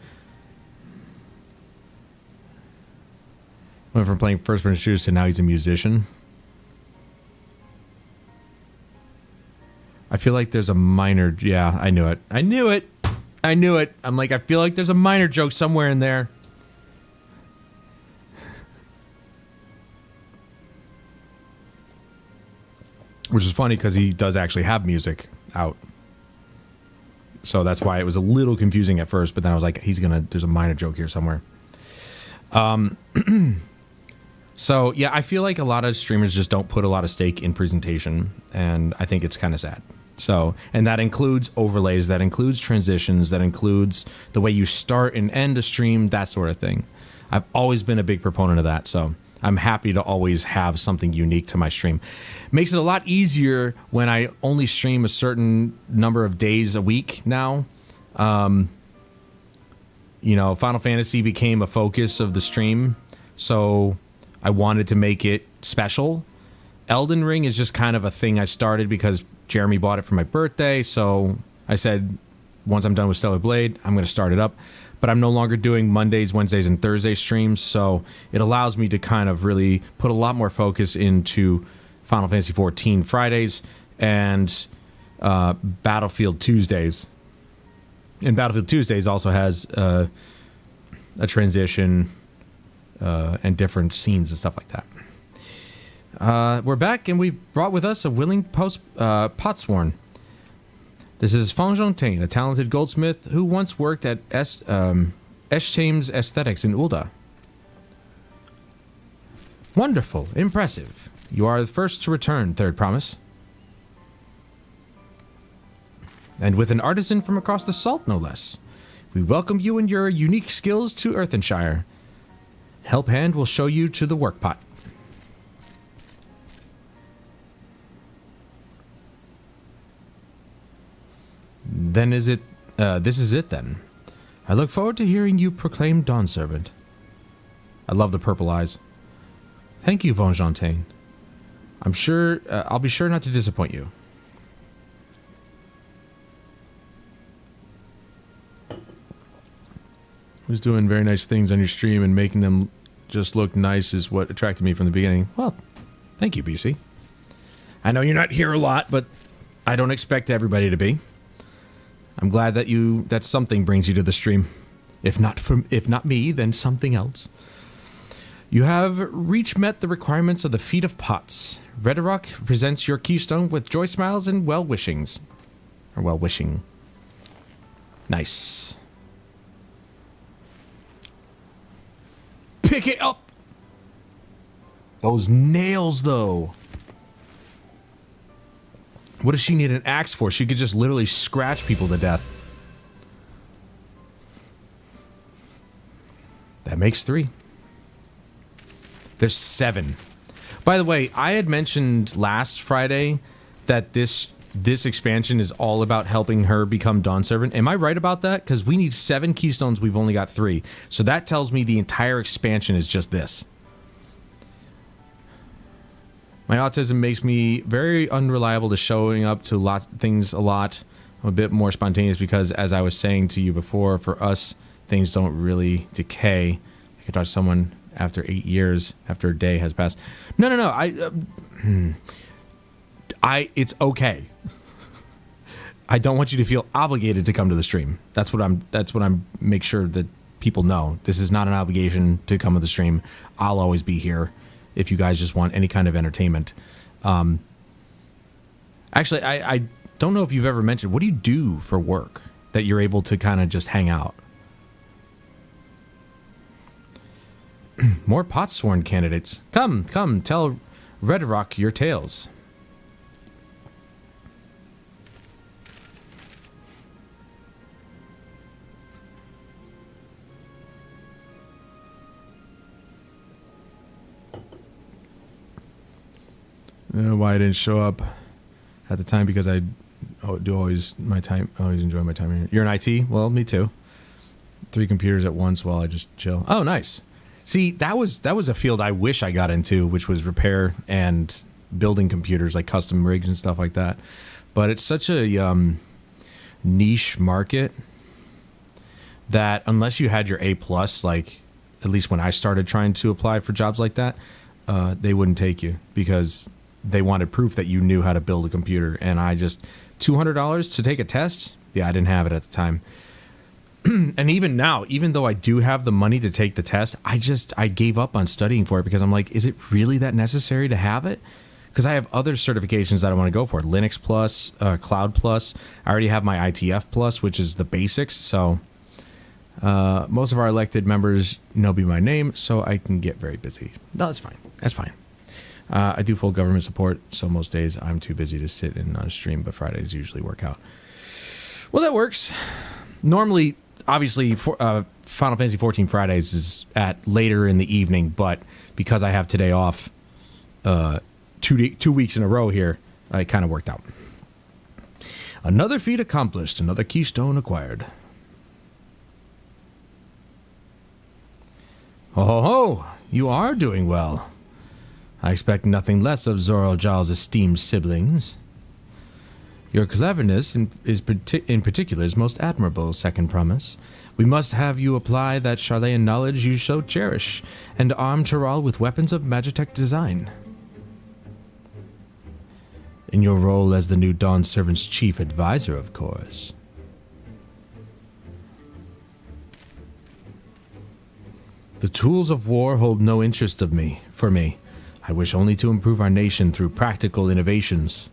C: Went from playing first-person shooters to now he's a musician. I feel like there's a minor... Yeah, I knew it. I knew it! I'm like, I feel like there's a minor joke somewhere in there. Which is funny because he does actually have music out. So that's why it was a little confusing at first, but then I was like, there's a minor joke here somewhere. So, yeah, I feel like a lot of streamers just don't put a lot of stake in presentation, and I think it's kind of sad. So, and that includes overlays, that includes transitions, that includes the way you start and end a stream, that sort of thing. I've always been a big proponent of that, so I'm happy to always have something unique to my stream. Makes it a lot easier when I only stream a certain number of days a week now. Final Fantasy became a focus of the stream, so I wanted to make it special. Elden Ring is just kind of a thing I started because Jeremy bought it for my birthday, so I said, once I'm done with Stellar Blade, I'm going to start it up. But I'm no longer doing Mondays, Wednesdays, and Thursday streams, so it allows me to kind of really put a lot more focus into Final Fantasy XIV Fridays and Battlefield Tuesdays. And Battlefield Tuesdays also has a transition and different scenes and stuff like that. We're back, and we brought with us a willing potsworn. This is Fonjontain, a talented goldsmith who once worked at Escham's Aesthetics in Ulda. Wonderful, impressive. You are the first to return, Third Promise. And with an artisan from across the salt, no less. We welcome you and your unique skills to Earthenshire. Help Hand will show you to the workpot. Then this is it then. I look forward to hearing you proclaim Dawn Servant. I love the purple eyes. Thank you, Fonjontain. I'm sure, I'll be sure not to disappoint you. Who's doing very nice things on your stream and making them just look nice is what attracted me from the beginning. Well, thank you, BC. I know you're not here a lot, but I don't expect everybody to be. I'm glad that something brings you to the stream. If not me, then something else. You have met the requirements of the Feat of Pots. Redrock presents your keystone with joy smiles and well-wishings. Or well-wishing. Nice. Pick it up! Those nails, though. What does she need an axe for? She could just literally scratch people to death. That makes 3. There's 7. By the way, I had mentioned last Friday that this expansion is all about helping her become Dawn Servant. Am I right about that? Because we need 7 keystones. We've only got 3. So that tells me the entire expansion is just this. My autism makes me very unreliable to showing up to things a lot. I'm a bit more spontaneous because, as I was saying to you before, for us, things don't really decay. I can talk to someone after 8 years, after a day has passed. No. It's okay. I don't want you to feel obligated to come to the stream. That's what I'm make sure that people know. This is not an obligation to come to the stream. I'll always be here if you guys just want any kind of entertainment. Actually, I don't know if you've ever mentioned, what do you do for work that you're able to kind of just hang out? More Potsworn candidates. Come, tell Redrock your tales. Why I didn't show up at the time, because I always enjoy my time here. You're in IT? Well, me too. 3 computers at once while I just chill. Oh, nice. See, that was a field I wish I got into, which was repair and building computers, like custom rigs and stuff like that. But it's such a niche market that unless you had your A+, like at least when I started trying to apply for jobs like that, they wouldn't take you because they wanted proof that you knew how to build a computer. And I just, $200 to take a test? Yeah, I didn't have it at the time. And even now, even though I do have the money to take the test, I gave up on studying for it because I'm like, is it really that necessary to have it? Because I have other certifications that I want to go for. Linux Plus, Cloud Plus. I already have my ITF Plus, which is the basics. So most of our elected members know me by name, so I can get very busy. No, that's fine. That's fine. I do full government support, so most days I'm too busy to sit and stream, but Fridays usually work out. Well, that works. Normally, obviously, Final Fantasy XIV Fridays is at later in the evening, but because I have today off 2 weeks in a row here, it kind of worked out. Another feat accomplished, another keystone acquired. Oh, ho, ho, you are doing well. I expect nothing less of Zoraljal's esteemed siblings. Your cleverness in particular is most admirable, Second Promise. We must have you apply that Charlayan knowledge you so cherish, and arm Taral with weapons of Magitech design. In your role as the new Dawn Servant's chief advisor, of course. The tools of war hold no interest for me. I wish only to improve our nation through practical innovations.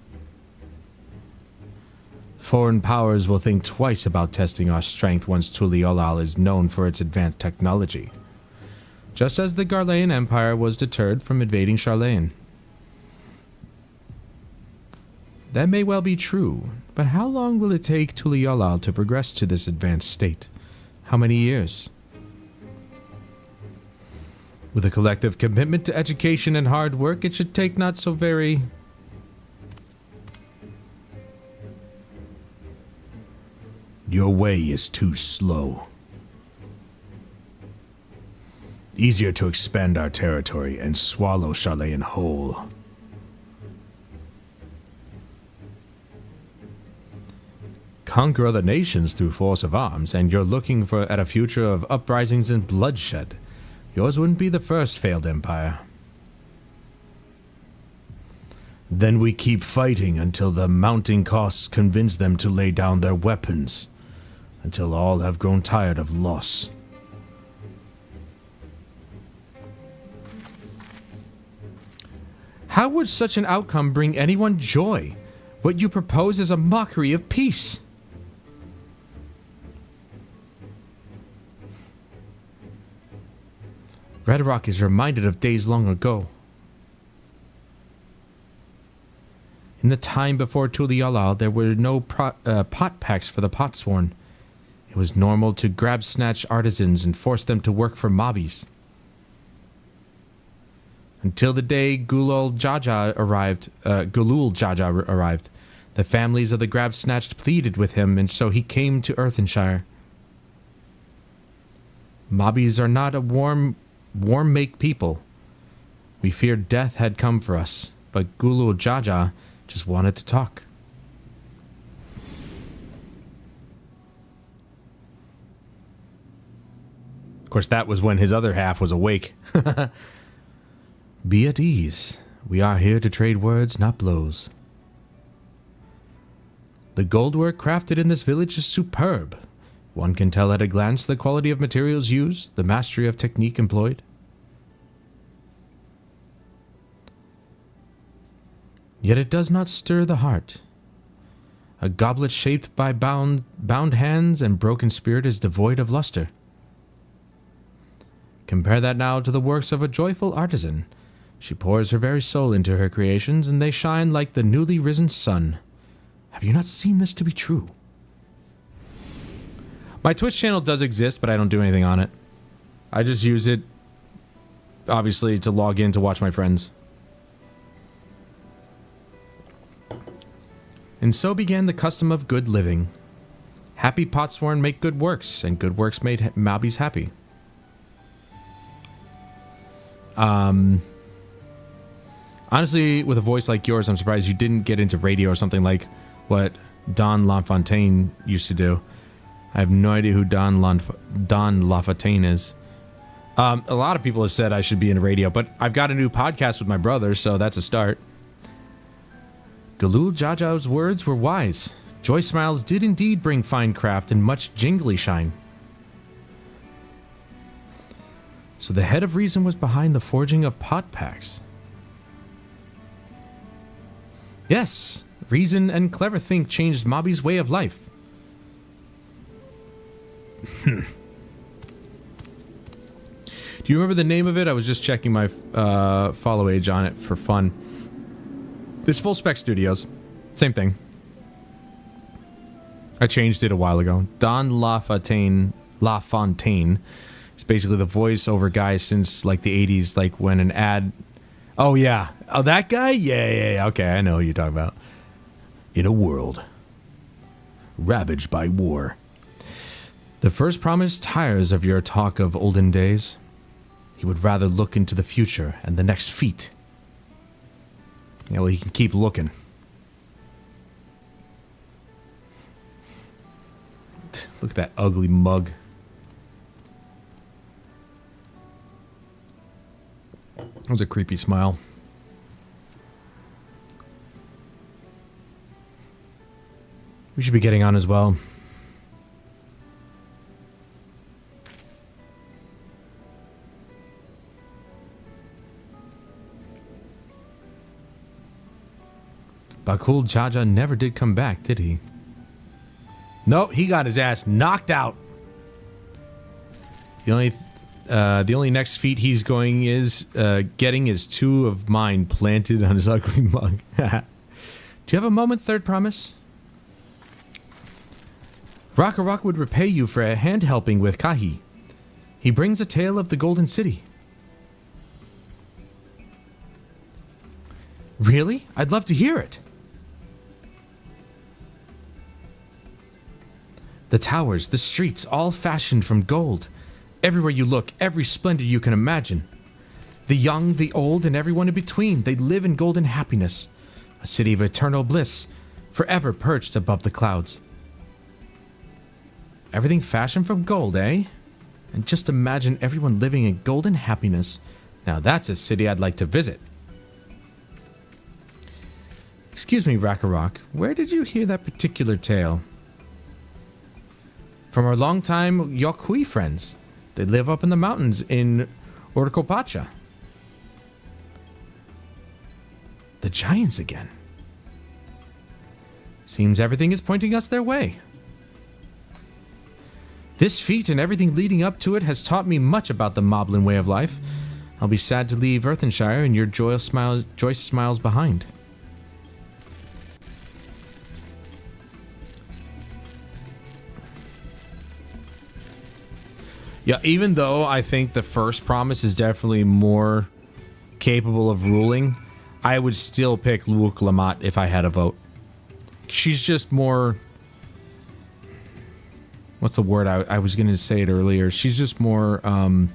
C: Foreign powers will think twice about testing our strength once Tuliolal is known for its advanced technology. Just as the Garlean Empire was deterred from invading Charlayan. That may well be true, but how long will it take Tuliolal to progress to this advanced state? How many years? With a collective commitment to education and hard work, it should take not so very... Your way is too slow. Easier to expand our territory and swallow Charlayan whole. Conquer other nations through force of arms, and you're looking at a future of uprisings and bloodshed. Yours wouldn't be the first failed empire. Then we keep fighting until the mounting costs convince them to lay down their weapons, until all have grown tired of loss. How would such an outcome bring anyone joy? What you propose is a mockery of peace. Red Rock is reminded of days long ago. In the time before Tuliolal, there were no pot packs for the potsworn. It was normal to grab snatch artisans and force them to work for mobbies. Until the day Gulul Jaja arrived, the families of the grab snatched pleaded with him, and so he came to Earthenshire. Mobbies are not a warm-make people. We feared death had come for us, but Gulul Jaja just wanted to talk. Of course, that was when his other half was awake. Be at ease. We are here to trade words, not blows. The goldwork crafted in this village is superb. One can tell at a glance the quality of materials used, the mastery of technique employed. Yet it does not stir the heart. A goblet shaped by bound hands and broken spirit is devoid of luster. Compare that now to the works of a joyful artisan. She pours her very soul into her creations, and they shine like the newly risen sun. Have you not seen this to be true? My Twitch channel does exist, but I don't do anything on it. I just use it, obviously, to log in to watch my friends. And so began the custom of good living. Happy potsworn make good works, and good works made mobbies happy. Honestly, with a voice like yours, I'm surprised you didn't get into radio or something like what Don LaFontaine used to do. I have no idea who Don LaFontaine is. A lot of people have said I should be in radio, but I've got a new podcast with my brother, so that's a start. Galul Jaja's words were wise. Joy Smiles did indeed bring fine craft and much jingly shine. So the head of reason was behind the forging of pot packs. Yes, reason and clever think changed Mobby's way of life. Do you remember the name of it? I was just checking my follow age on it for fun. This Full Spec Studios. Same thing. I changed it a while ago. Don LaFontaine is basically the voiceover guy since like the 80s, like when an ad... Oh, yeah. Oh, that guy? Yeah. Okay, I know who you're talking about. In a world ravaged by war. The first promise tires of your talk of olden days. He would rather look into the future and the next feat. Yeah, well, he can keep looking. Look at that ugly mug. That was a creepy smile. We should be getting on as well. Bakul Jaja never did come back, did he? Nope, he got his ass knocked out. The only next feat he's getting is 2 of mine planted on his ugly mug. Do you have a moment, third promise? Rock would repay you for a hand helping with Kahi. He brings a tale of the Golden City. Really? I'd love to hear it. The towers, the streets, all fashioned from gold. Everywhere you look, every splendor you can imagine. The young, the old, and everyone in between, they live in golden happiness. A city of eternal bliss, forever perched above the clouds. Everything fashioned from gold, eh? And just imagine everyone living in golden happiness. Now that's a city I'd like to visit. Excuse me, Rakarok, where did you hear that particular tale? From our longtime Yokui friends. They live up in the mountains in Orcopacha. The giants again. Seems everything is pointing us their way. This feat and everything leading up to it has taught me much about the Moblin way of life. I'll be sad to leave Earthenshire and your Joyce Smiles behind. Yeah, even though I think the first promise is definitely more capable of ruling, I would still pick Luuk Lamat if I had a vote. She's just more... What's the word? I was going to say it earlier. She's just more... I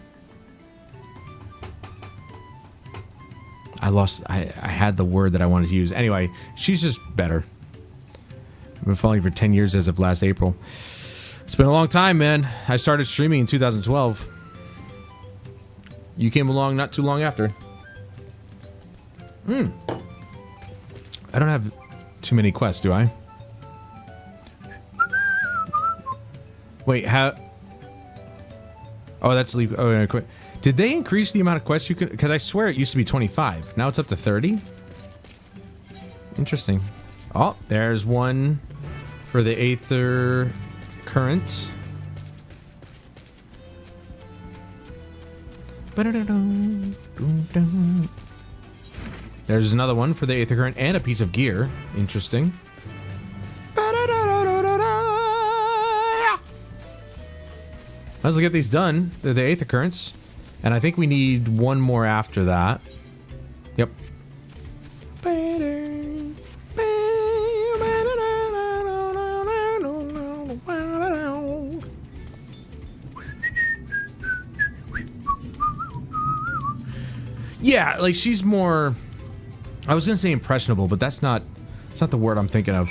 C: had the word that I wanted to use. Anyway, she's just better. I've been following for 10 years as of last April. It's been a long time, man. I started streaming in 2012. You came along not too long after. I don't have too many quests, do I? Wait, how... Oh, that's... Oh, quick. Did they increase the amount of quests you could... Because I swear it used to be 25. Now it's up to 30? Interesting. Oh, there's one for the Aether Current. There's another one for the Aether Current and a piece of gear. Interesting. Let's get these done. They're the Aether Currents. And I think we need one more after that. Yep. Yeah, like she's more, I was gonna say impressionable, but that's not the word I'm thinking of.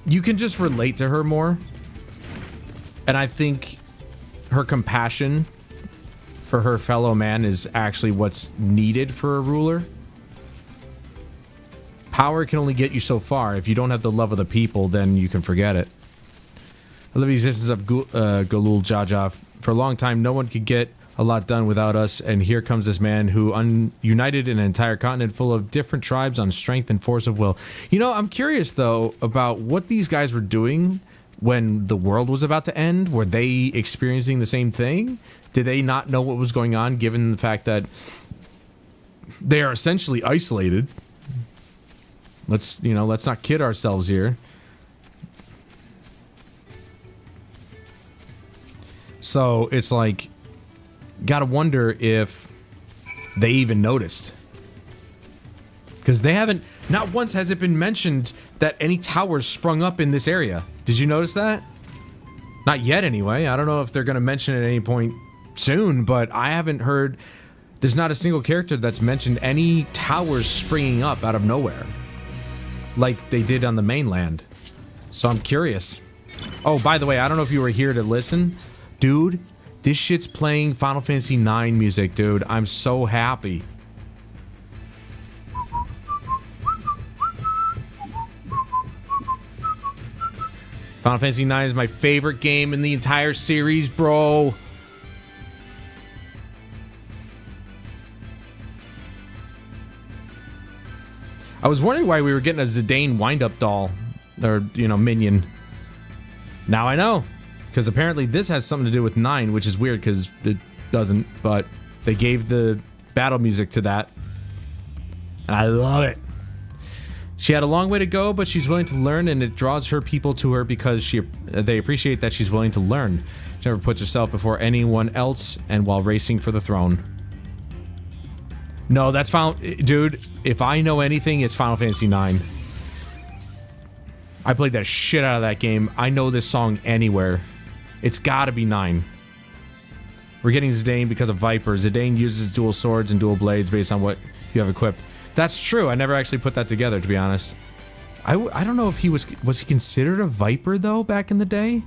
C: You can just relate to her more. And I think her compassion for her fellow man is actually what's needed for a ruler. Power can only get you so far. If you don't have the love of the people, then you can forget it. I love the existence of Galul Jaja. For a long time, no one could get a lot done without us, and here comes this man who united an entire continent full of different tribes on strength and force of will. You know, I'm curious, though, about what these guys were doing when the world was about to end. Were they experiencing the same thing? Did they not know what was going on, given the fact that they are essentially isolated? Let's not kid ourselves here. So it's like, gotta wonder if they even noticed. Because they haven't, not once has it been mentioned that any towers sprung up in this area. Did you notice that? Not yet, anyway. I don't know if they're gonna mention it at any point soon, but I haven't heard, there's not a single character that's mentioned any towers springing up out of nowhere. Like they did on the mainland. So I'm curious. Oh, by the way, I don't know if you were here to listen. Dude, this shit's playing Final Fantasy IX music, dude. I'm so happy. Final Fantasy IX is my favorite game in the entire series, bro. I was wondering why we were getting a Zidane wind-up doll. Or, minion. Now I know. Because apparently this has something to do with 9, which is weird because it doesn't, but they gave the battle music to that. And I love it. She had a long way to go, but she's willing to learn, and it draws her people to her because they appreciate that she's willing to learn. She never puts herself before anyone else, and while racing for the throne. No, that's dude, if I know anything, it's Final Fantasy IX. I played that shit out of that game. I know this song anywhere. It's gotta be 9. We're getting Zidane because of Viper. Zidane uses dual swords and dual blades based on what you have equipped. That's true. I never actually put that together, to be honest. I don't know if he was he considered a Viper, though, back in the day?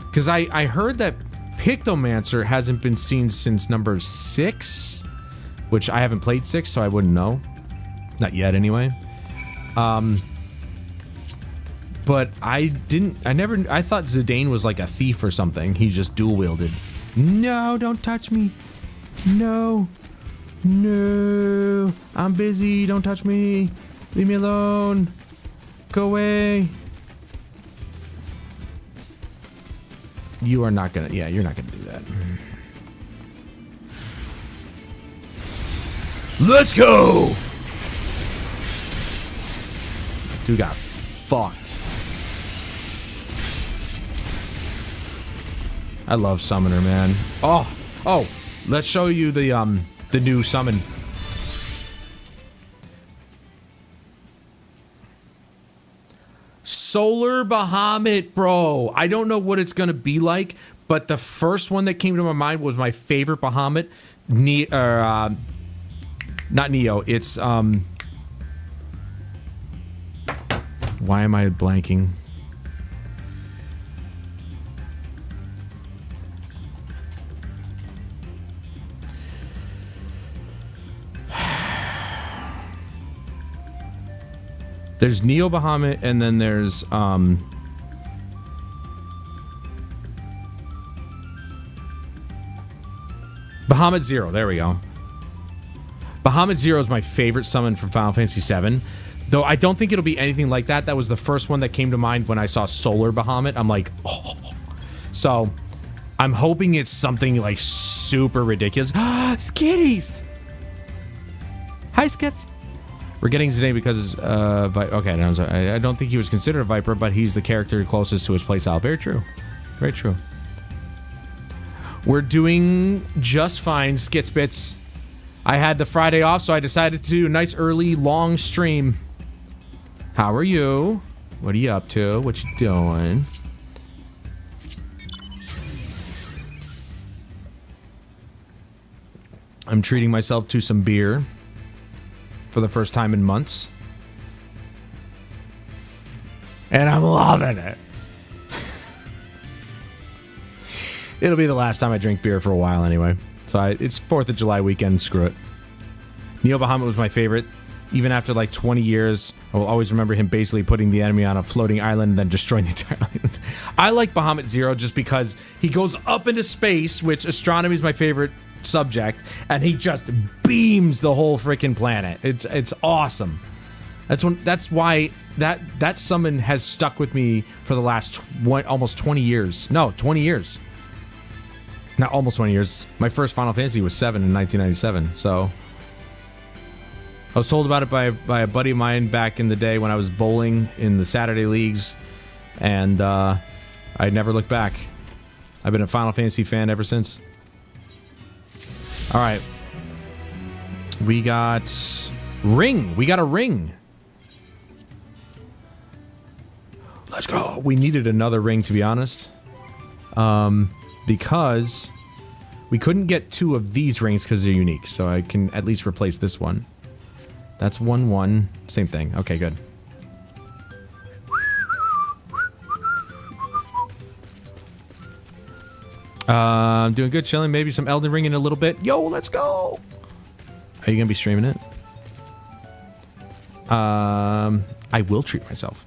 C: Because I heard that Pictomancer hasn't been seen since number 6, which I haven't played 6, so I wouldn't know. Not yet, anyway. But I thought Zidane was like a thief or something. He just dual wielded. No, don't touch me. No. No. I'm busy. Don't touch me. Leave me alone. Go away. You are not gonna, yeah, you're not gonna do that. Let's go! Dude got fucked. I love Summoner, man. Oh, let's show you the new summon. Solar Bahamut, bro. I don't know what it's gonna be like, but the first one that came to my mind was my favorite Bahamut. Not Neo. It's why am I blanking? There's Neo Bahamut, and then there's Bahamut Zero. There we go. Bahamut Zero is my favorite summon from Final Fantasy VII. Though I don't think it'll be anything like that. That was the first one that came to mind when I saw Solar Bahamut. I'm like, oh. So, I'm hoping it's something like super ridiculous. Skitties! Hi, Skits! We're getting Zidane because, okay, no, I'm sorry. I don't think he was considered a Viper, but he's the character closest to his playstyle. Very true. Very true. We're doing just fine, Skitsbits. I had the Friday off, so I decided to do a nice early, long stream. How are you? What are you up to? What you doing? I'm treating myself to some beer for the first time in months. And I'm loving it. It'll be the last time I drink beer for a while anyway. So it's 4th of July weekend, screw it. Neo Bahamut was my favorite. Even after like 20 years, I will always remember him basically putting the enemy on a floating island and then destroying the entire island. I like Bahamut Zero just because he goes up into space, which astronomy is my favorite subject, and he just beams the whole freaking planet. It's awesome. That's why that summon has stuck with me for the last almost 20 years. No, 20 years. Not almost 20 years. My first Final Fantasy was 7 in 1997, so I was told about it by a buddy of mine back in the day when I was bowling in the Saturday leagues, and I never looked back. I've been a Final Fantasy fan ever since. All right. We got ring. We got a ring. Let's go. We needed another ring, to be honest. Because we couldn't get 2 of these rings because they're unique, so I can at least replace this one. That's 1-1. Same thing. Okay, good. I'm doing good, chilling. Maybe some Elden Ring in a little bit. Yo, let's go! Are you gonna be streaming it? I will treat myself.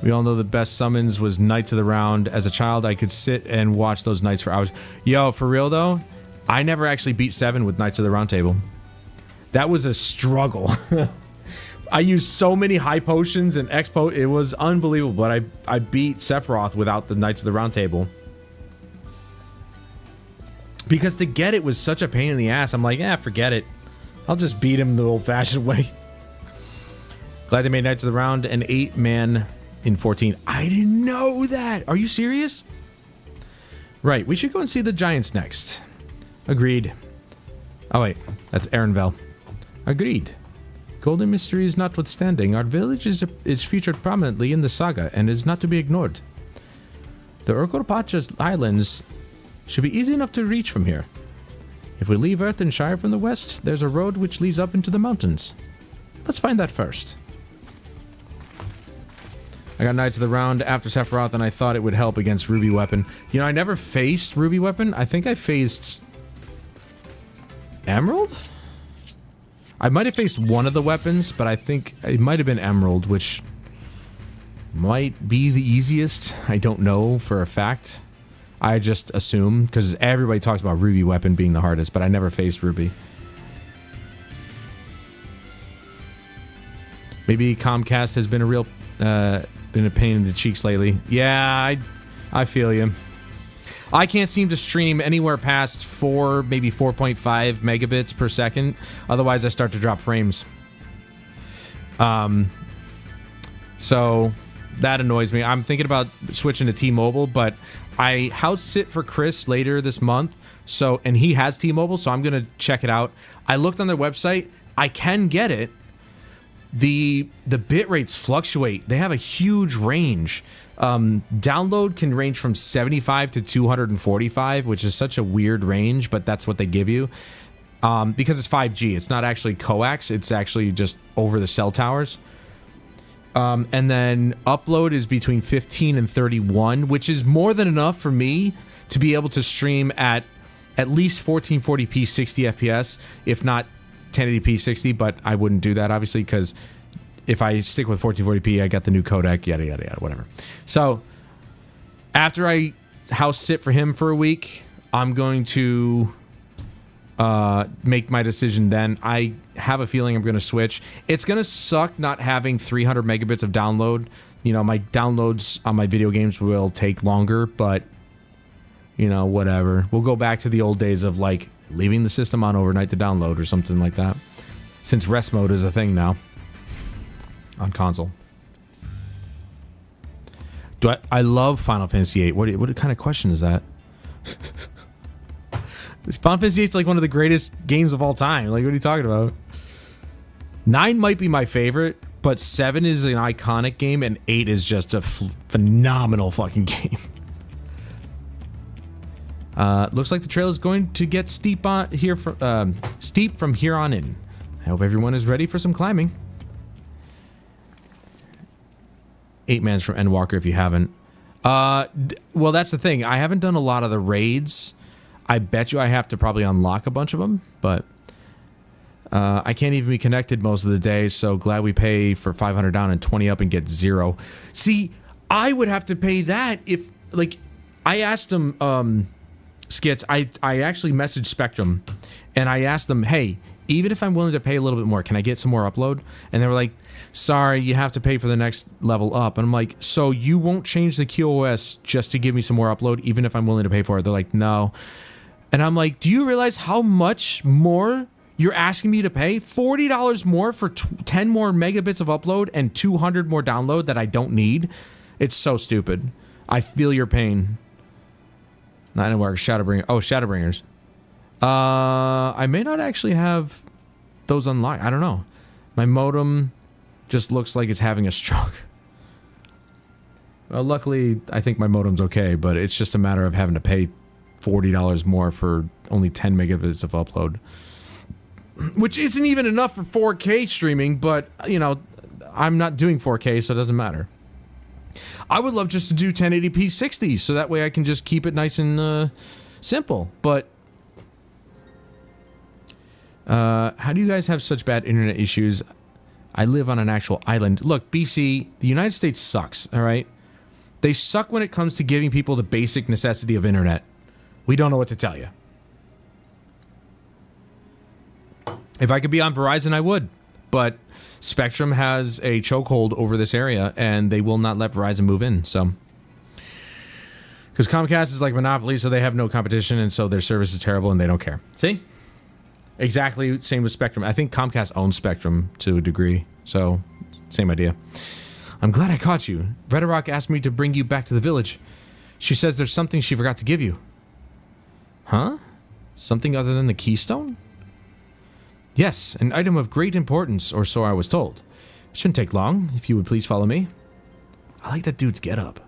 C: We all know the best summons was Knights of the Round. As a child, I could sit and watch those nights for hours. Yo, for real though, I never actually beat 7 with Knights of the Round Table. That was a struggle. I used so many high potions and expo. It was unbelievable, but I beat Sephiroth without the Knights of the Round Table. Because to get it was such a pain in the ass. I'm like, forget it. I'll just beat him the old-fashioned way. Glad they made Knights of the Round an 8-man in 14. I didn't know that. Are you serious? Right, we should go and see the Giants next. Agreed. Oh wait, that's Aaronville. Agreed. Golden mysteries notwithstanding, our village is featured prominently in the saga and is not to be ignored. The Urkopacha's Islands should be easy enough to reach from here. If we leave Earth and Shire from the west, there's a road which leads up into the mountains. Let's find that first. I got Knights of the Round after Sephiroth, and I thought it would help against Ruby Weapon. You know, I never faced Ruby Weapon. I think I faced Emerald? I might have faced one of the weapons, but I think it might have been Emerald, which might be the easiest. I don't know for a fact. I just assume, because everybody talks about Ruby Weapon being the hardest, but I never faced Ruby. Maybe Comcast has been a real, been a pain in the cheeks lately. Yeah, I feel you. I can't seem to stream anywhere past 4, maybe 4.5 megabits per second. Otherwise, I start to drop frames. So that annoys me. I'm thinking about switching to T-Mobile, but I house sit for Chris later this month. So, and he has T-Mobile, so I'm gonna check it out. I looked on their website. I can get it. The bit rates fluctuate. They have a huge range. Download can range from 75 to 245, which is such a weird range, but that's what they give you. Because it's 5G. It's not actually coax. It's actually just over the cell towers. And then upload is between 15 and 31, which is more than enough for me to be able to stream at least 1440p 60 FPS, if not 1080p 60, but I wouldn't do that obviously because if I stick with 1440p, I got the new codec, yada yada yada, whatever. So after I house sit for him for a week, I'm going to make my decision then. I have a feeling I'm going to switch. It's going to suck not having 300 megabits of download. You know, my downloads on my video games will take longer, but you know, whatever. We'll go back to the old days of like leaving the system on overnight to download or something like that. Since rest mode is a thing now on console. I love Final Fantasy VIII. What kind of question is that? Final Fantasy VIII is like one of the greatest games of all time. Like, what are you talking about? 9 might be my favorite, but 7 is an iconic game, and 8 is just a phenomenal fucking game. Looks like the trail is going to get steep from here on in. I hope everyone is ready for some climbing. 8 mans from Endwalker if you haven't. Well, that's the thing. I haven't done a lot of the raids. I bet you I have to probably unlock a bunch of them, but I can't even be connected most of the day, so glad we pay for 500 down and 20 up and get 0. See, I would have to pay that if, like, I asked them, Skits, I actually messaged Spectrum, and I asked them, hey, even if I'm willing to pay a little bit more, can I get some more upload? And they were like, sorry, you have to pay for the next level up. And I'm like, so you won't change the QoS just to give me some more upload, even if I'm willing to pay for it? They're like, no. And I'm like, do you realize how much more you're asking me to pay? $40 more for 10 more megabits of upload and 200 more download that I don't need? It's so stupid. I feel your pain. Not anywhere. Shadowbringer. Oh, Shadowbringers. I may not actually have those unlocked. I don't know. My modem just looks like it's having a stroke. Well, luckily, I think my modem's okay, but it's just a matter of having to pay $40 more for only 10 megabits of upload. Which isn't even enough for 4K streaming, but, you know, I'm not doing 4K, so it doesn't matter. I would love just to do 1080p 60, so that way I can just keep it nice and simple, but how do you guys have such bad internet issues? I live on an actual island. Look, BC, the United States sucks, all right? They suck when it comes to giving people the basic necessity of internet. We don't know what to tell you. If I could be on Verizon, I would. But Spectrum has a chokehold over this area, and they will not let Verizon move in, so. Because Comcast is like Monopoly, so they have no competition, and so their service is terrible, and they don't care. See? Exactly same with Spectrum. I think Comcast owns Spectrum to a degree, so same idea. I'm glad I caught you. Redarock asked me to bring you back to the village. She says there's something she forgot to give you. Huh? Something other than the keystone? Yes, an item of great importance, or so I was told. It shouldn't take long, if you would please follow me. I like that dude's getup.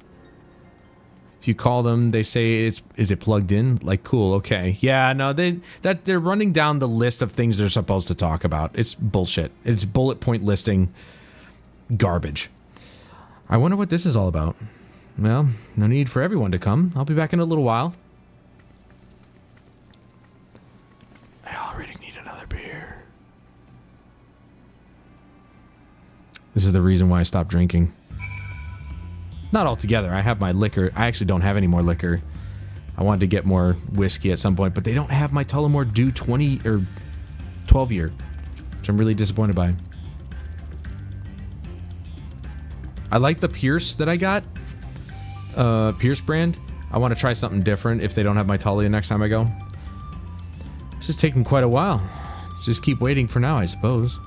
C: If you call them, they say is it plugged in? Like, cool, okay. Yeah, no, they're running down the list of things they're supposed to talk about. It's bullshit. It's bullet point listing garbage. I wonder what this is all about. Well, no need for everyone to come. I'll be back in a little while. I already need another beer. This is the reason why I stopped drinking. Not altogether. I have my liquor. I actually don't have any more liquor. I wanted to get more whiskey at some point, but they don't have my Tullamore Dew 20 or 12 year, which I'm really disappointed by. I like the Pierce that I got. Pierce brand. I want to try something different if they don't have my Tully next time I go. This is taking quite a while. Just keep waiting for now, I suppose.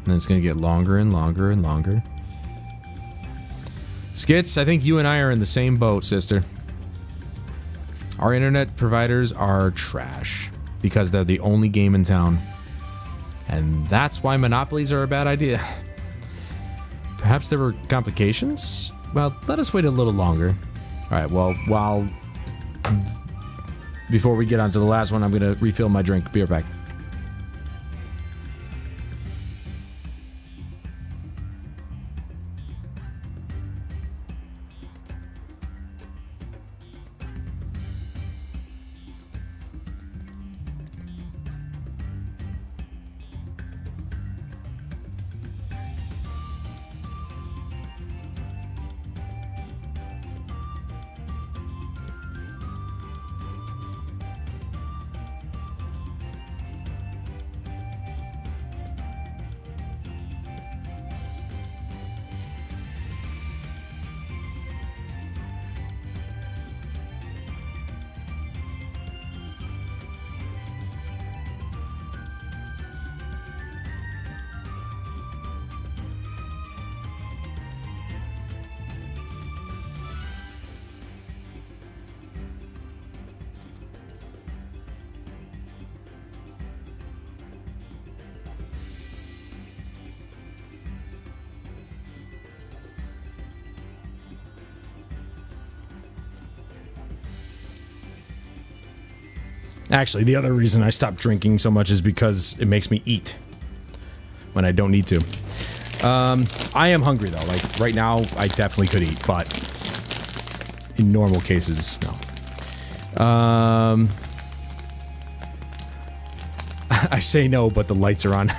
C: And it's going to get longer and longer and longer. Skits, I think you and I are in the same boat, sister. Our internet providers are trash because they're the only game in town. And that's why monopolies are a bad idea. Perhaps there were complications? Well, let us wait a little longer. Alright, well, before we get on to the last one, I'm going to refill my drink. Be right back. Actually, the other reason I stopped drinking so much is because it makes me eat when I don't need to. I am hungry though. Like right now, I definitely could eat, but in normal cases, no. I say no, but the lights are on.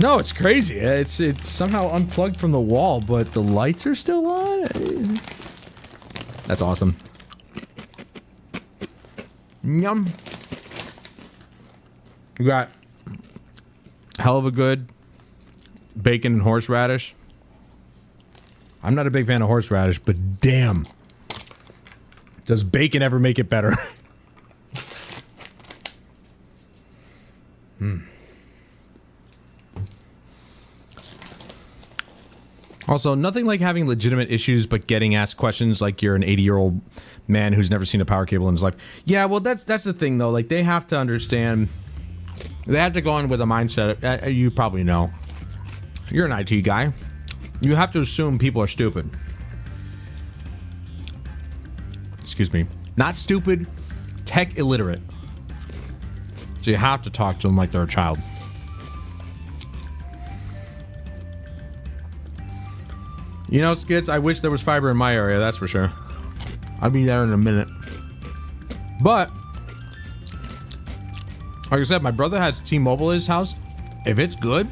C: No, it's crazy. It's somehow unplugged from the wall, but the lights are still on. That's awesome. Yum. You got hell of a good bacon and horseradish. I'm not a big fan of horseradish, but damn. Does bacon ever make it better? Also, nothing like having legitimate issues, but getting asked questions like you're an 80-year-old man who's never seen a power cable in his life. Yeah, well, that's the thing, though. Like, they have to understand. They have to go in with a mindset. You probably know. You're an IT guy. You have to assume people are stupid. Excuse me. Not stupid, tech illiterate. So you have to talk to them like they're a child. You know, Skits, I wish there was fiber in my area, that's for sure. I'll be there in a minute. But, like I said, my brother has T-Mobile at his house. If it's good,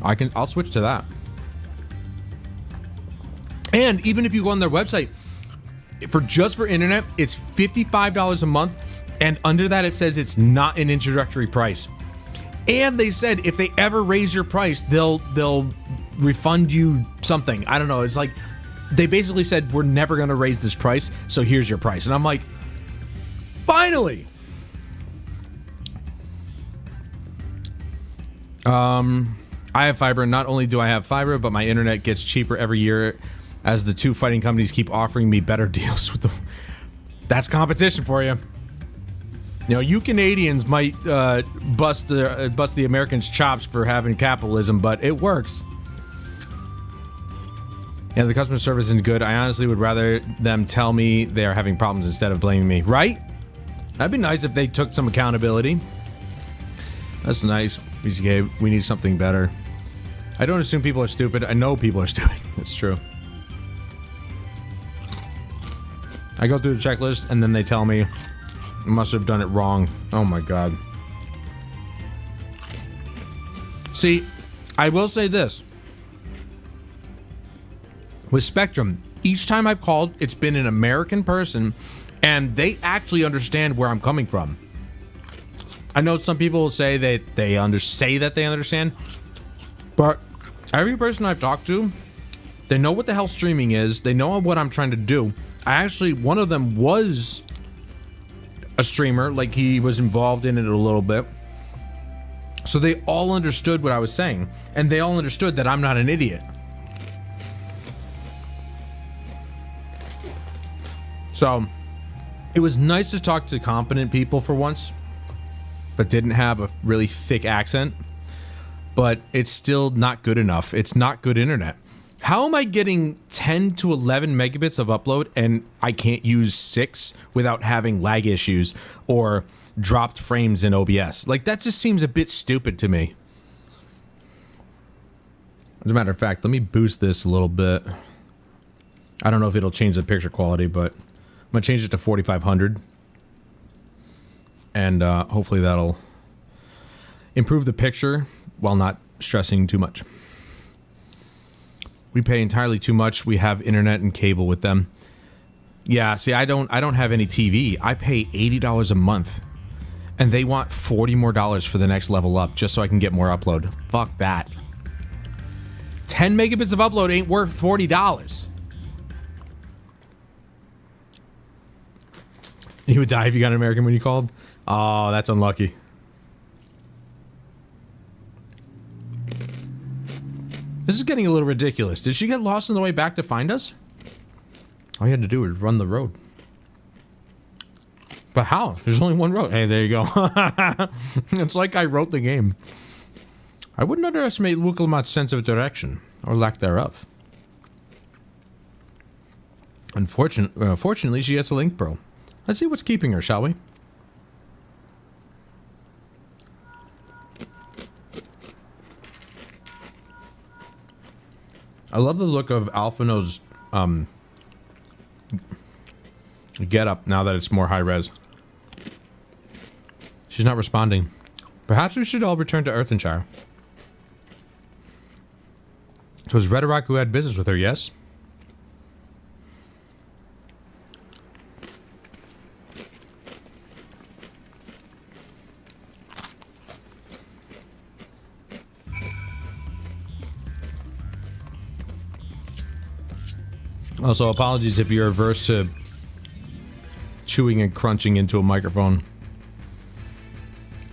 C: I'll switch to that. And even if you go on their website, just for internet, it's $55 a month, and under that it says it's not an introductory price. And they said if they ever raise your price, they'll refund you something. I don't know. It's like they basically said we're never going to raise this price, so here's your price. And I'm like, finally. I have fiber. Not only do I have fiber, but my internet gets cheaper every year as the two fighting companies keep offering me better deals with them. That's competition for you. You know, you Canadians might bust the Americans' chops for having capitalism, but it works. Yeah, the customer service isn't good. I honestly would rather them tell me they are having problems instead of blaming me. Right? That'd be nice if they took some accountability. That's nice. BCK, we need something better. I don't assume people are stupid. I know people are stupid. That's true. I go through the checklist and then they tell me I must have done it wrong. Oh my god. See, I will say this. With Spectrum, each time I've called, it's been an American person, and they actually understand where I'm coming from. I know some people say that they understand, but every person I've talked to, they know what the hell streaming is. They know what I'm trying to do. One of them was a streamer, like he was involved in it a little bit. So they all understood what I was saying, and they all understood that I'm not an idiot. So it was nice to talk to competent people for once, but didn't have a really thick accent. But it's still not good enough. It's not good internet. How am I getting 10 to 11 megabits of upload and I can't use 6 without having lag issues or dropped frames in OBS? Like, that just seems a bit stupid to me. As a matter of fact, let me boost this a little bit. I don't know if it'll change the picture quality, but I'm going to change it to 4500. And hopefully that'll improve the picture while not stressing too much. We pay entirely too much. We have internet and cable with them. Yeah, see, I don't have any TV. I pay $80 a month. And they want $40 more for the next level up just so I can get more upload. Fuck that. 10 megabits of upload ain't worth $40. You would die if you got an American when you called? Oh, that's unlucky. This is getting a little ridiculous. Did she get lost on the way back to find us? All you had to do was run the road. But how? There's only one road. Hey, there you go. It's like I wrote the game. I wouldn't underestimate Wukelmat's sense of direction, or lack thereof. Fortunately, she has a link pro. Let's see what's keeping her, shall we? I love the look of Alphino's get up now that it's more high res. She's not responding. Perhaps we should all return to Earthenshire. So it was Redarock who had business with her, yes? Also, apologies if you're averse to chewing and crunching into a microphone.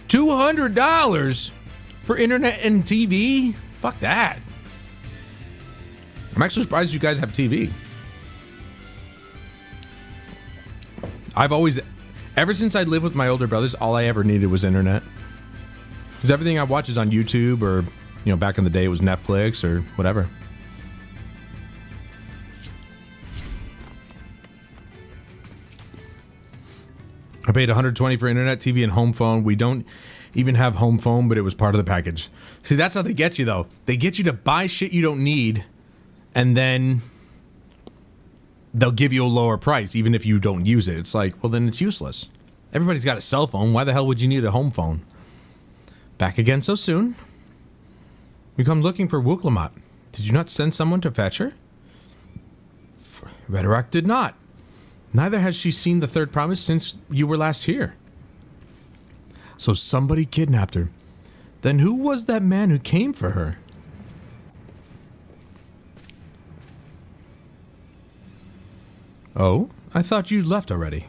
C: $200 for internet and TV? Fuck that. I'm actually surprised you guys have TV. I've always, ever since I lived with my older brothers, all I ever needed was internet. Because everything I watch is on YouTube or, you know, back in the day it was Netflix or whatever. I paid $120 for internet, TV, and home phone. We don't even have home phone, but it was part of the package. See, that's how they get you, though. They get you to buy shit you don't need, and then they'll give you a lower price, even if you don't use it. It's like, well, then it's useless. Everybody's got a cell phone. Why the hell would you need a home phone? Back again so soon? We come looking for Wooklamat. Did you not send someone to fetch her? Redarock did not. Neither has she seen the third promise since you were last here. So somebody kidnapped her. Then who was that man who came for her? Oh, I thought you'd left already.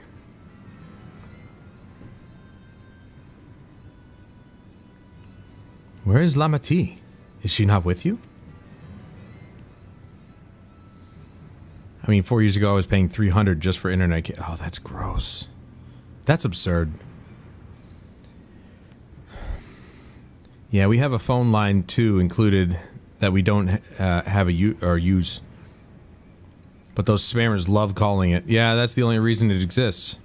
C: Where is Lamati? Is she not with you? I mean, 4 years ago I was paying $300 just for internet. Oh, that's gross. That's absurd. Yeah, we have a phone line too included that we don't have or use. But those spammers love calling it. Yeah, that's the only reason it exists.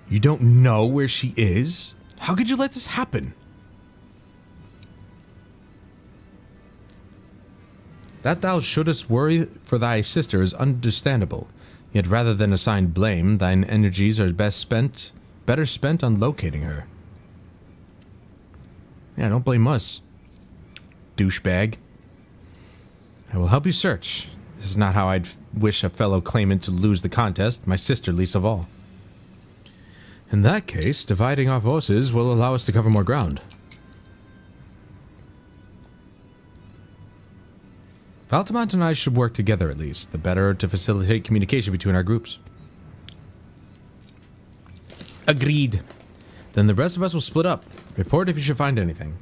C: You don't know where she is? How could you let this happen? That thou shouldest worry for thy sister is understandable. Yet rather than assign blame, thine energies are better spent on locating her. Yeah, don't blame us, douchebag. I will help you search. This is not how I'd wish a fellow claimant to lose the contest, my sister least of all. In that case, dividing our forces will allow us to cover more ground. Valtamont and I should work together at least, the better to facilitate communication between our groups. Agreed. Then the rest of us will split up. Report if you should find anything.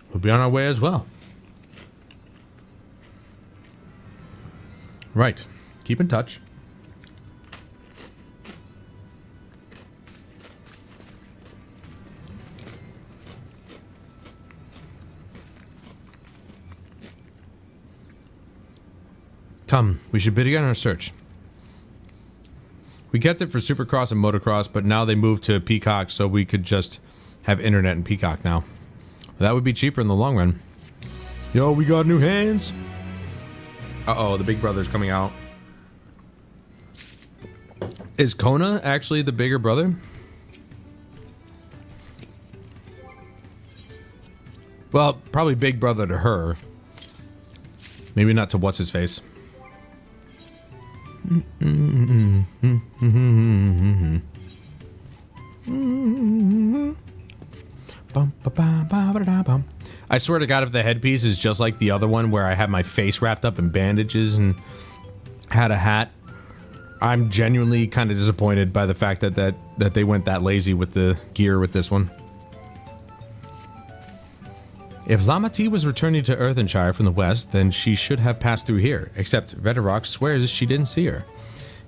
C: We'll be on our way as well. Right. Keep in touch. Come, we should begin our search. We kept it for Supercross and Motocross, but now they moved to Peacock, so we could just have internet in Peacock now. That would be cheaper in the long run. Yo, we got new hands. Uh-oh, the big brother's coming out. Is Kona actually the bigger brother? Well, probably big brother to her. Maybe not to what's-his-face. I swear to God, if the headpiece is just like the other one where I had my face wrapped up in bandages and had a hat, I'm genuinely kind of disappointed by the fact that they went that lazy with the gear with this one. If Lamati was returning to Earthenshire from the west, then she should have passed through here, except Redarock swears she didn't see her.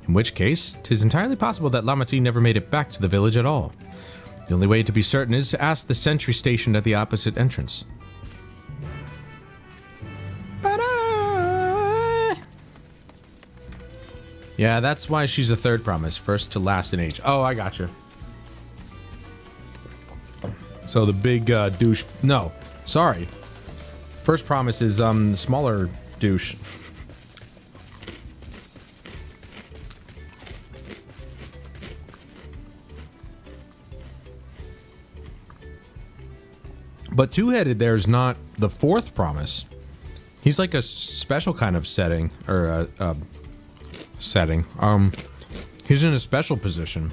C: In which case, 'tis entirely possible that Lamati never made it back to the village at all. The only way to be certain is to ask the sentry stationed at the opposite entrance. Yeah, that's why she's the third promise. First to last in age. Oh, I gotcha. So the big douche... No, sorry. First promise is the smaller douche. But two-headed there is not the fourth promise. He's like a special kind of setting, or setting. He's in a special position.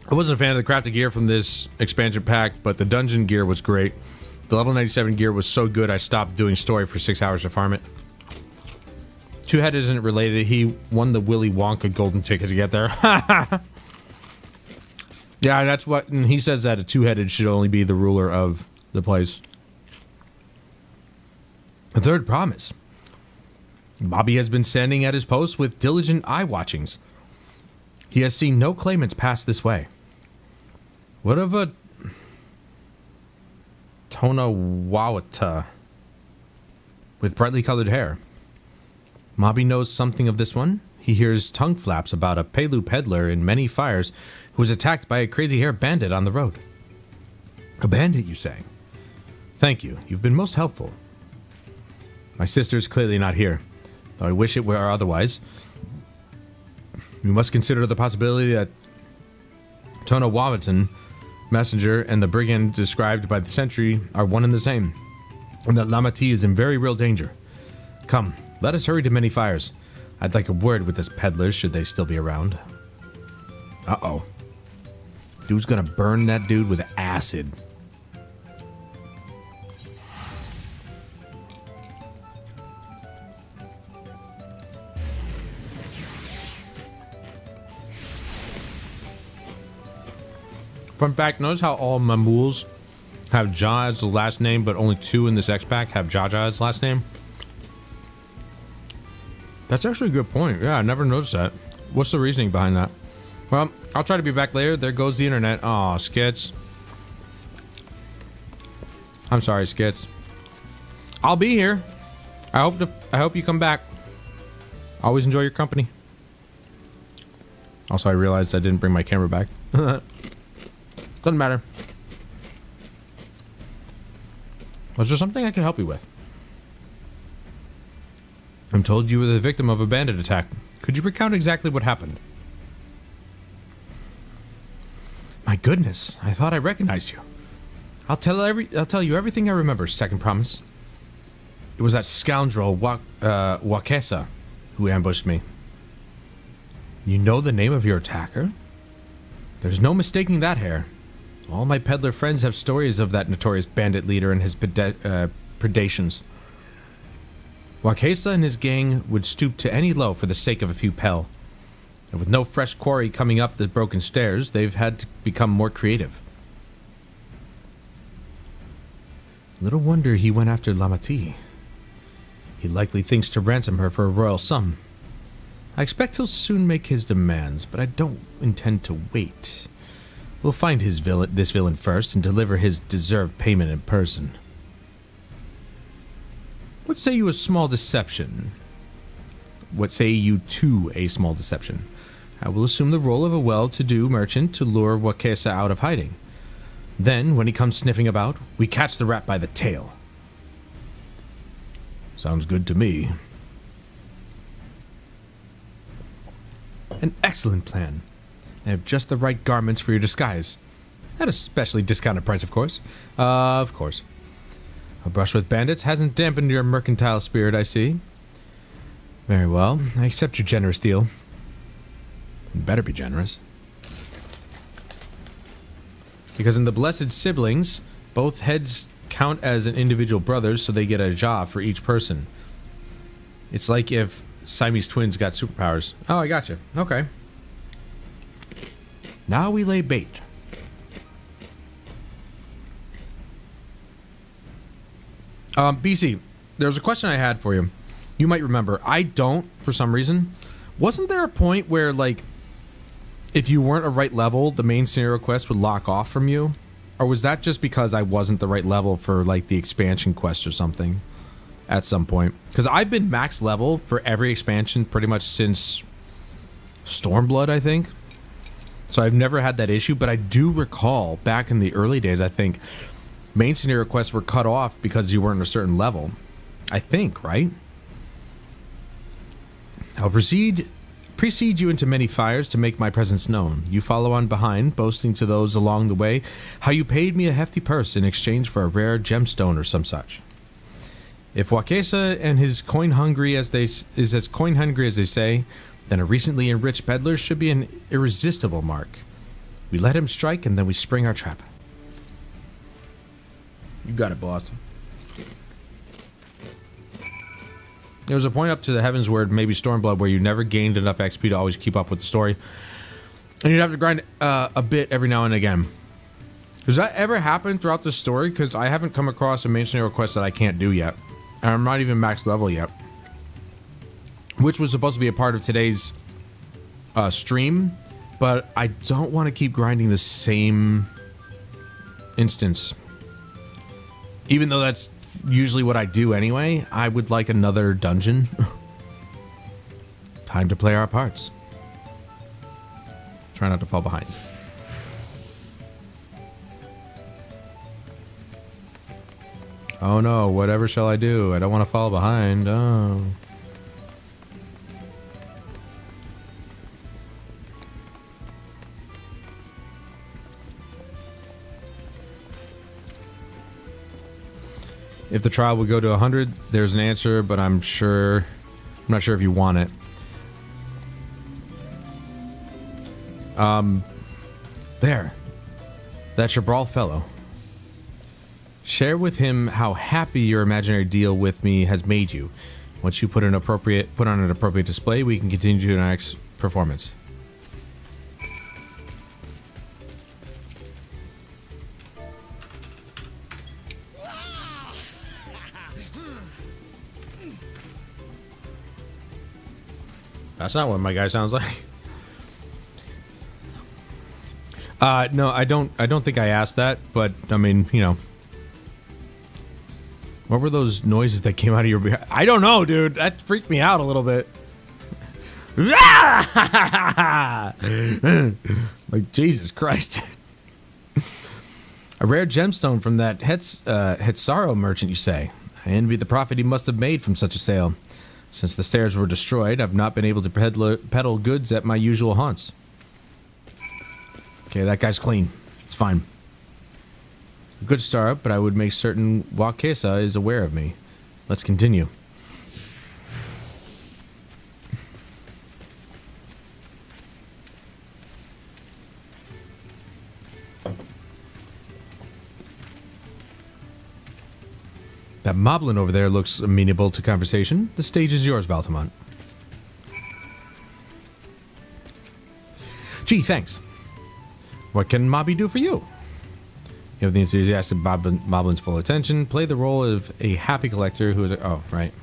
C: I wasn't a fan of the crafted gear from this expansion pack, but the dungeon gear was great. The level 97 gear was so good I stopped doing story for 6 hours to farm it. Two-head isn't related. He won the Willy Wonka golden ticket to get there. Yeah, that's what... And he says that a two-headed should only be the ruler of the place. The third promise. Bobby has been standing at his post with diligent eye-watchings. He has seen no claimants pass this way. What of a... Tonawawata with brightly colored hair? Bobby knows something of this one. He hears tongue flaps about a Pelu peddler in many fires who was attacked by a crazy hair bandit on the road. A bandit, you say? Thank you. You've been most helpful. My sister's clearly not here, though I wish it were otherwise. We must consider the possibility that Tonawawatan, messenger, and the brigand described by the sentry are one and the same, and that Lamati is in very real danger. Come, let us hurry to many fires. I'd like a word with this peddler, should they still be around. Uh-oh. Dude's gonna burn that dude with acid. Fun fact, notice how all Mamuls have Ja as the last name, but only 2 in this X-Pack have Jaja as last name? That's actually a good point. Yeah, I never noticed that. What's the reasoning behind that? Well, I'll try to be back later. There goes the internet. Aw, Skits. I'm sorry, Skits. I'll be here. I hope you come back. Always enjoy your company. Also, I realized I didn't bring my camera back. Doesn't matter. Was there something I can help you with? I'm told you were the victim of a bandit attack. Could you recount exactly what happened? My goodness, I thought I recognized you. I'll tell you everything I remember, second promise. It was that scoundrel Wakesa who ambushed me. You know the name of your attacker? There's no mistaking that hair. All my peddler friends have stories of that notorious bandit leader and his predations. Wakesa and his gang would stoop to any low for the sake of a few pel. And with no fresh quarry coming up the broken stairs, they've had to become more creative. Little wonder he went after Lamati. He likely thinks to ransom her for a royal sum. I expect he'll soon make his demands, but I don't intend to wait. We'll find this villain first and deliver his deserved payment in person. What say you a small deception? What say you to a small deception? I will assume the role of a well-to-do merchant to lure Wakesa out of hiding. Then, when he comes sniffing about, we catch the rat by the tail. Sounds good to me. An excellent plan. I have just the right garments for your disguise. At a specially discounted price, of course. Of course. A brush with bandits hasn't dampened your mercantile spirit, I see. Very well. I accept your generous deal. You better be generous. Because in the Blessed Siblings, both heads count as an individual brothers, so they get a job for each person. It's like if Siamese twins got superpowers. Oh, I gotcha. Okay. Now we lay bait. BC, there was a question I had for you. You might remember. I don't, for some reason. Wasn't there a point where, like, if you weren't a right level, the main scenario quest would lock off from you? Or was that just because I wasn't the right level for, like, the expansion quest or something at some point? Because I've been max level for every expansion pretty much since Stormblood, I think. So I've never had that issue, but I do recall back in the early days, I think, main scenario quests were cut off because you weren't a certain level. I think, right? I'll precede you into many fires to make my presence known. You follow on behind, boasting to those along the way how you paid me a hefty purse in exchange for a rare gemstone or some such. If Wakesa and his is as coin hungry as they say, then a recently enriched peddler should be an irresistible mark. We let him strike and then we spring our trap. You got it, boss. There was a point up to the heavens where maybe Stormblood where you never gained enough XP to always keep up with the story. And you'd have to grind a bit every now and again. Does that ever happen throughout the story? Because I haven't come across a main scenario quest that I can't do yet. And I'm not even max level yet. Which was supposed to be a part of today's stream. But I don't want to keep grinding the same instance. Even though that's usually what I do anyway, I would like another dungeon. Time to play our parts. Try not to fall behind. Oh no, whatever shall I do? I don't want to fall behind. Oh. If the trial would go to 100, there's an answer, but I'm not sure if you want it. There. That's your brawl fellow. Share with him how happy your imaginary deal with me has made you. Once you put on an appropriate display, we can continue to our next performance. That's not what my guy sounds like. No, I don't think I asked that, but I mean, you know. What were those noises that came out of your behind? I don't know, dude. That freaked me out a little bit. Like, Jesus Christ. A rare gemstone from that Hetsaro merchant, you say? I envy the profit he must have made from such a sale. Since the stairs were destroyed, I've not been able to peddle goods at my usual haunts. Okay, that guy's clean. It's fine. A good start, but I would make certain Wakesa is aware of me. Let's continue. That moblin over there looks amenable to conversation. The stage is yours, Valtamont. Gee, thanks. What can Mobby do for you? You have the enthusiastic Moblin's full attention. Play the role of a happy collector who is a... Oh, right.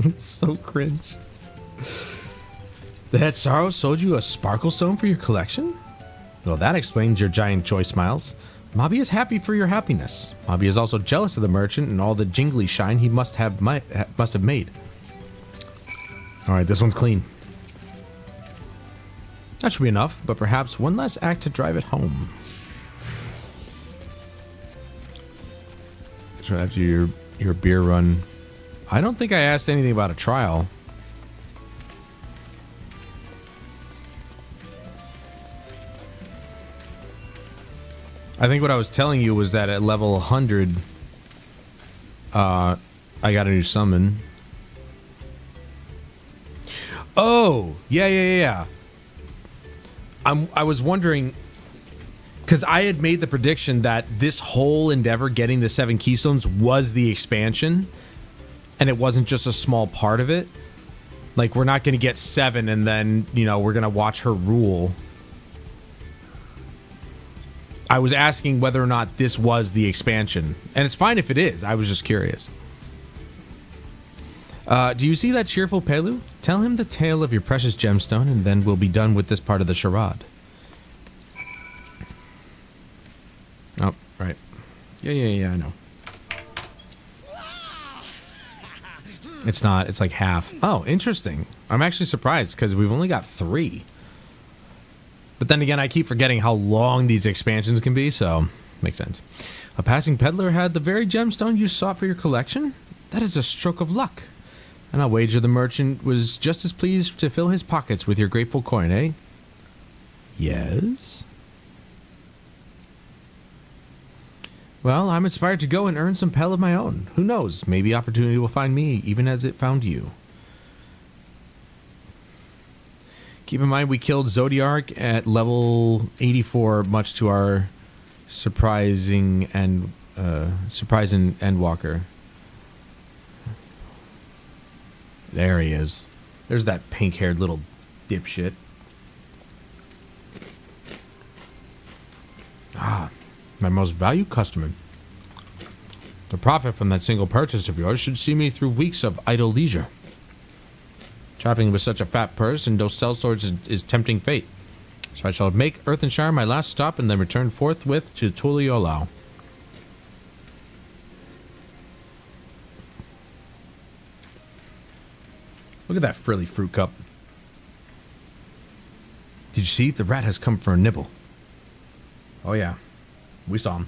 C: It's so cringe. The head sorrow sold you a sparkle stone for your collection? Well, that explains your giant joy smiles. Mobby is happy for your happiness. Mobby is also jealous of the merchant and all the jingly shine he must have made. All right, this one's clean. That should be enough, but perhaps one last act to drive it home. So after your beer run, I don't think I asked anything about a trial. I think what I was telling you was that at level 100, I got a new summon. Oh, yeah. I was wondering, because I had made the prediction that this whole endeavor, getting the 7 keystones, was the expansion, and it wasn't just a small part of it. Like, we're not going to get 7 and then, you know, we're going to watch her rule. I was asking whether or not this was the expansion. And it's fine if it is. I was just curious. Do you see that cheerful Pelu? Tell him the tale of your precious gemstone, and then we'll be done with this part of the charade. Oh, right. Yeah, I know. It's not. It's like half. Oh, interesting. I'm actually surprised because we've only got 3. But then again, I keep forgetting how long these expansions can be, so makes sense. A passing peddler had the very gemstone you sought for your collection? That is a stroke of luck. And I'll wager the merchant was just as pleased to fill his pockets with your grateful coin, eh? Yes? Well, I'm inspired to go and earn some pel of my own. Who knows? Maybe opportunity will find me, even as it found you. Keep in mind, we killed Zodiark at level 84, much to our surprising Endwalker. There he is. There's that pink-haired little dipshit. Ah, my most valued customer. The profit from that single purchase of yours should see me through weeks of idle leisure. Traveling with such a fat purse and those sellswords is tempting fate. So I shall make Earthenshire my last stop and then return forthwith to Tuliolao. Look at that frilly fruit cup. Did you see? The rat has come for a nibble. Oh yeah, we saw him.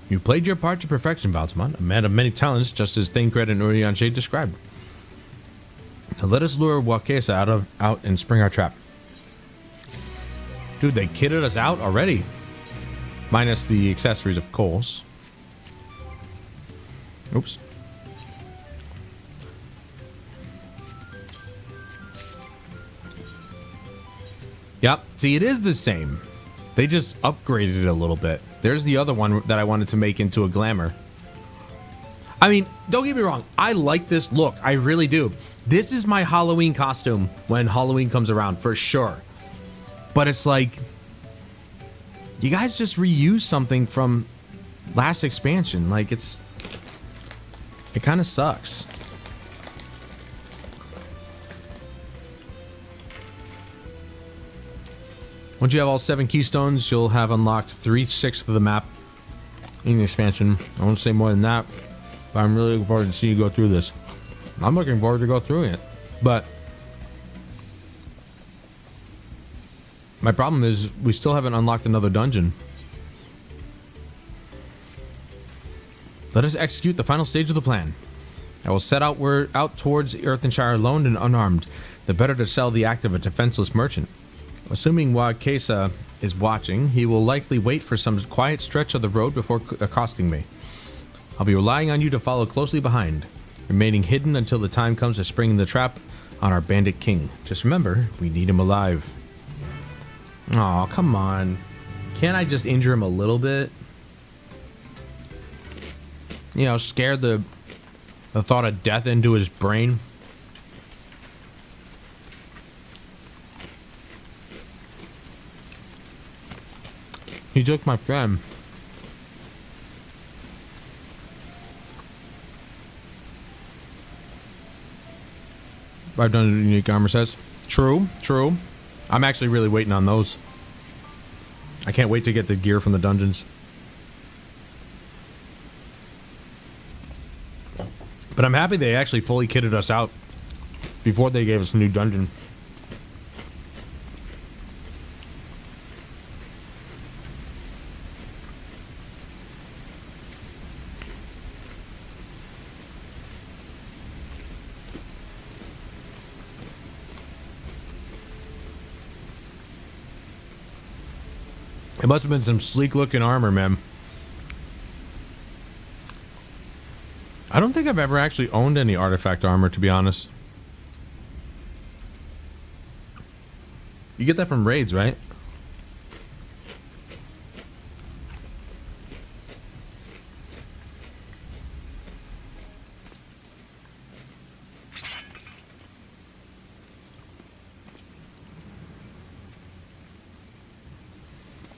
C: You played your part to perfection, Baltamon, a man of many talents, just as Thancred and Urianger described. Now let us lure Wakesa out and spring our trap. Dude, they kitted us out already. Minus the accessories, of course. Oops. Yep. See, it is the same. They just upgraded it a little bit. There's the other one that I wanted to make into a glamour. I mean, don't get me wrong. I like this look. I really do. This is my Halloween costume when Halloween comes around, for sure. But it's like, you guys just reuse something from last expansion. Like, it kind of sucks. Once you have all 7 keystones, you'll have unlocked 3/6 of the map in the expansion. I won't say more than that, but I'm really looking forward to seeing you go through this. I'm looking forward to go through it, but my problem is we still haven't unlocked another dungeon. Let us execute the final stage of the plan. I will set out towards Earthenshire alone and unarmed, the better to sell the act of a defenseless merchant. Assuming Wakesa is watching, he will likely wait for some quiet stretch of the road before accosting me. I'll be relying on you to follow closely behind, remaining hidden until the time comes to spring the trap on our bandit king. Just remember, we need him alive. Aw, come on. Can't I just injure him a little bit? You know, scare the thought of death into his brain. He took my friend. 500 unique armor sets. True, true. I'm actually really waiting on those. I can't wait to get the gear from the dungeons. But I'm happy they actually fully kitted us out before they gave us a new dungeon. It must have been some sleek looking armor, man. I don't think I've ever actually owned any artifact armor, to be honest. You get that from raids, right?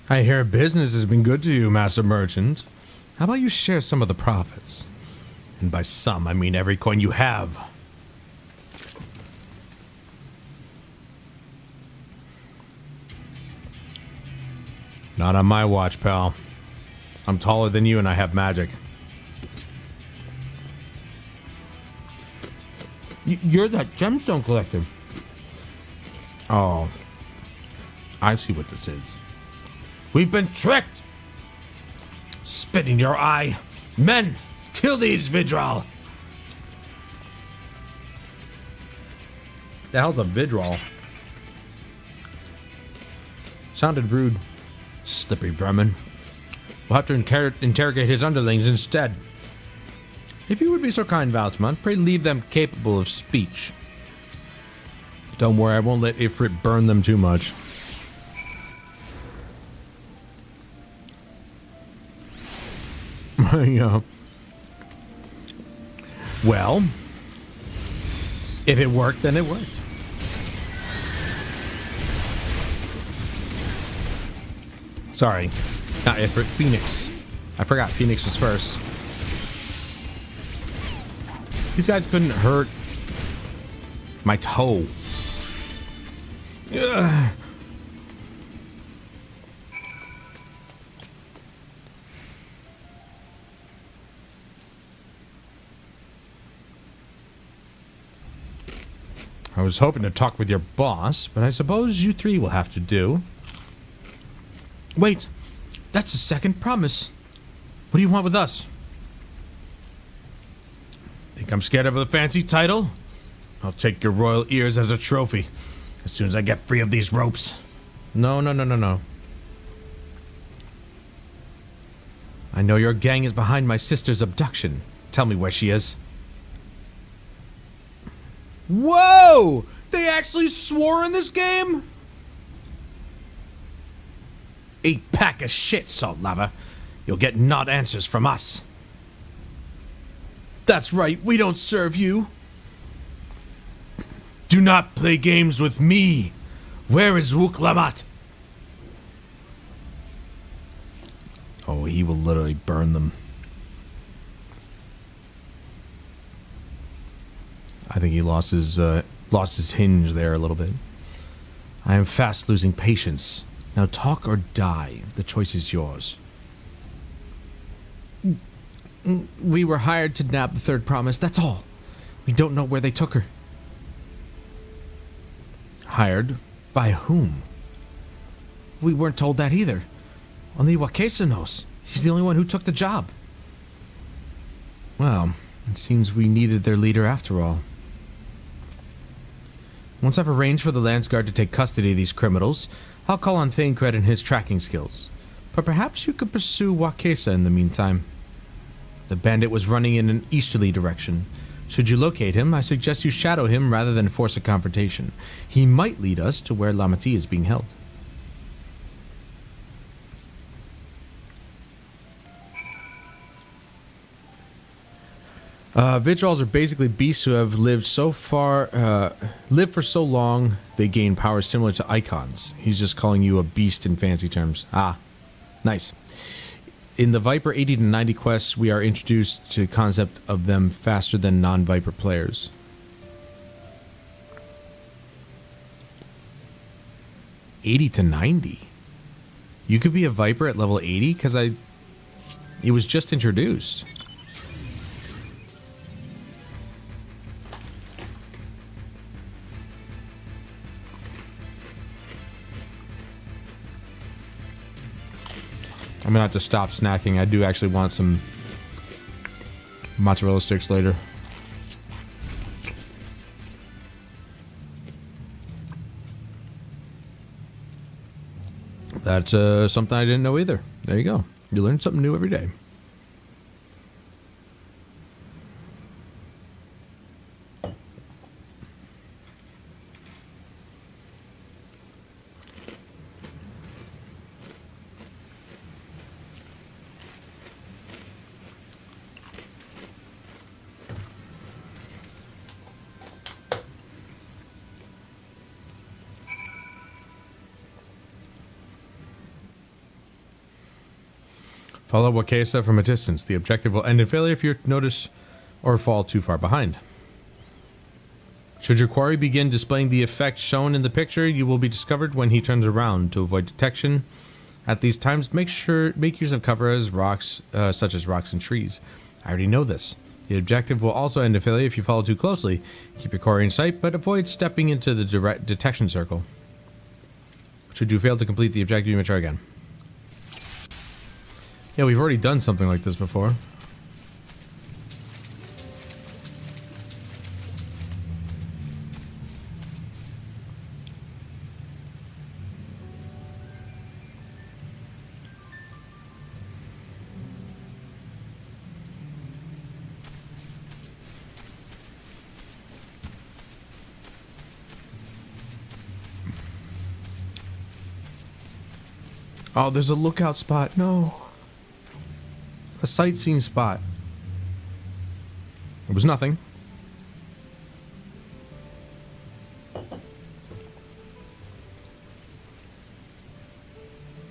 C: I hear business has been good to you, Master Merchant. How about you share some of the profits? And by some, I mean every coin you have. Not on my watch, pal. I'm taller than you and I have magic. You're that gemstone collector. Oh. I see what this is. We've been tricked! Spit in your eye. Men, kill these Vidral. The hell's a Vidral? Sounded rude. Slippery vermin. We'll have to interrogate his underlings instead. If you would be so kind, Valtimont, pray leave them capable of speech. Don't worry, I won't let Ifrit burn them too much. Yeah. Well, if it worked, then it worked. Sorry, not Ifrit, Phoenix. I forgot Phoenix was first. These guys couldn't hurt my toe. Ugh. I was hoping to talk with your boss, but I suppose you three will have to do. Wait, that's the second promise. What do you want with us? Think I'm scared of a fancy title? I'll take your royal ears as a trophy as soon as I get free of these ropes. No. I know your gang is behind my sister's abduction. Tell me where she is. Whoa! They actually swore in this game? A pack of shit, Salt Lava. You'll get not answers from us. That's right, we don't serve you. Do not play games with me. Where is Wuk Lamat? Oh, he will literally burn them. I think he lost his hinge there a little bit. I am fast losing patience. Now talk or die. The choice is yours. We were hired to nab the third promise, that's all. We don't know where they took her. Hired? By whom? We weren't told that either. Only Wakesa knows. He's the only one who took the job. Well, it seems we needed their leader after all. Once I've arranged for the Lance Guard to take custody of these criminals, I'll call on Thaincred and his tracking skills. But perhaps you could pursue Wakesa in the meantime. The bandit was running in an easterly direction. Should you locate him, I suggest you shadow him rather than force a confrontation. He might lead us to where Lamati is being held. Vitrals are basically beasts who have lived for so long they gain power similar to icons. He's just calling you a beast in fancy terms. Ah, nice. In the Viper 80 to 90 quests, we are introduced to the concept of them faster than non-Viper players. $80 to 90? You could be a Viper at level 80? Because it was just introduced. I'm gonna have to stop snacking. I do actually want some mozzarella sticks later. That's something I didn't know either. There you go. You learn something new every day. Follow Wakesa from a distance. The objective will end in failure if you notice or fall too far behind. Should your quarry begin displaying the effect shown in the picture, you will be discovered when he turns around. To avoid detection at these times, make use of cover as rocks, such as rocks and trees. I already know this. The objective will also end in failure if you follow too closely. Keep your quarry in sight, but avoid stepping into the direct detection circle. Should you fail to complete the objective, you may try again. Yeah, we've already done something like this before. Oh, there's a lookout spot. No. A sightseeing spot. It was nothing.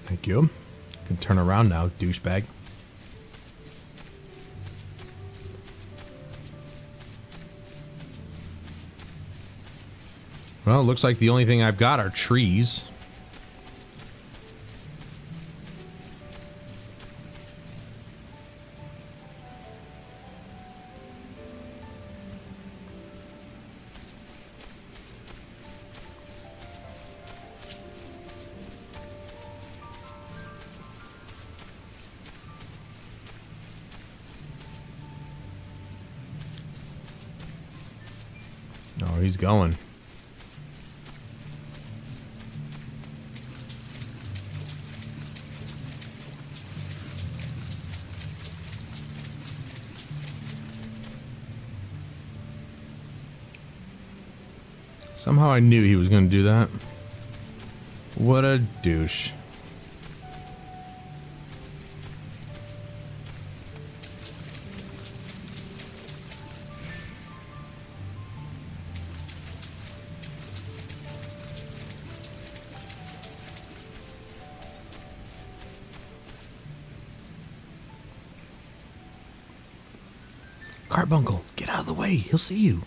C: Thank you. You can turn around now, douchebag. Well, it looks like the only thing I've got are trees. Oh, he's going. Somehow I knew he was going to do that. What a douche. Carbuncle, get out of the way. He'll see you.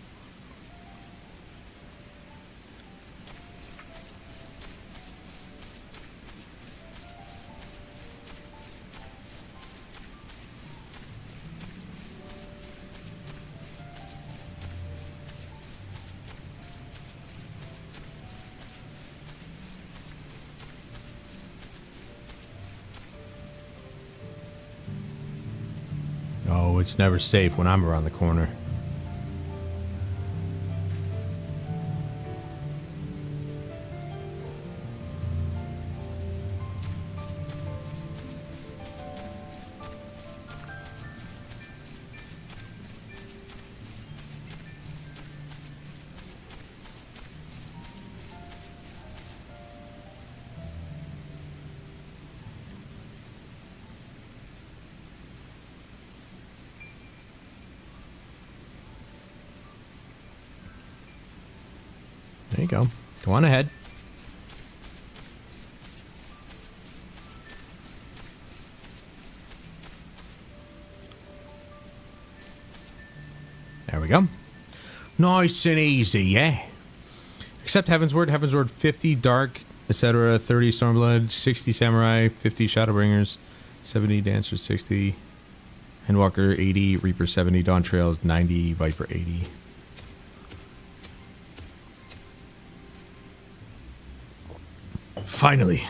C: Oh, it's never safe when I'm around the corner. There you go. Go on ahead. There we go. Nice and easy, yeah? Except Heaven's Word, 50, Dark, etc., 30, Stormblood, 60, Samurai, 50, Shadowbringers, 70, Dancer, 60, Endwalker, 80, Reaper, 70, Dawntrail, 90, Viper, 80. Finally,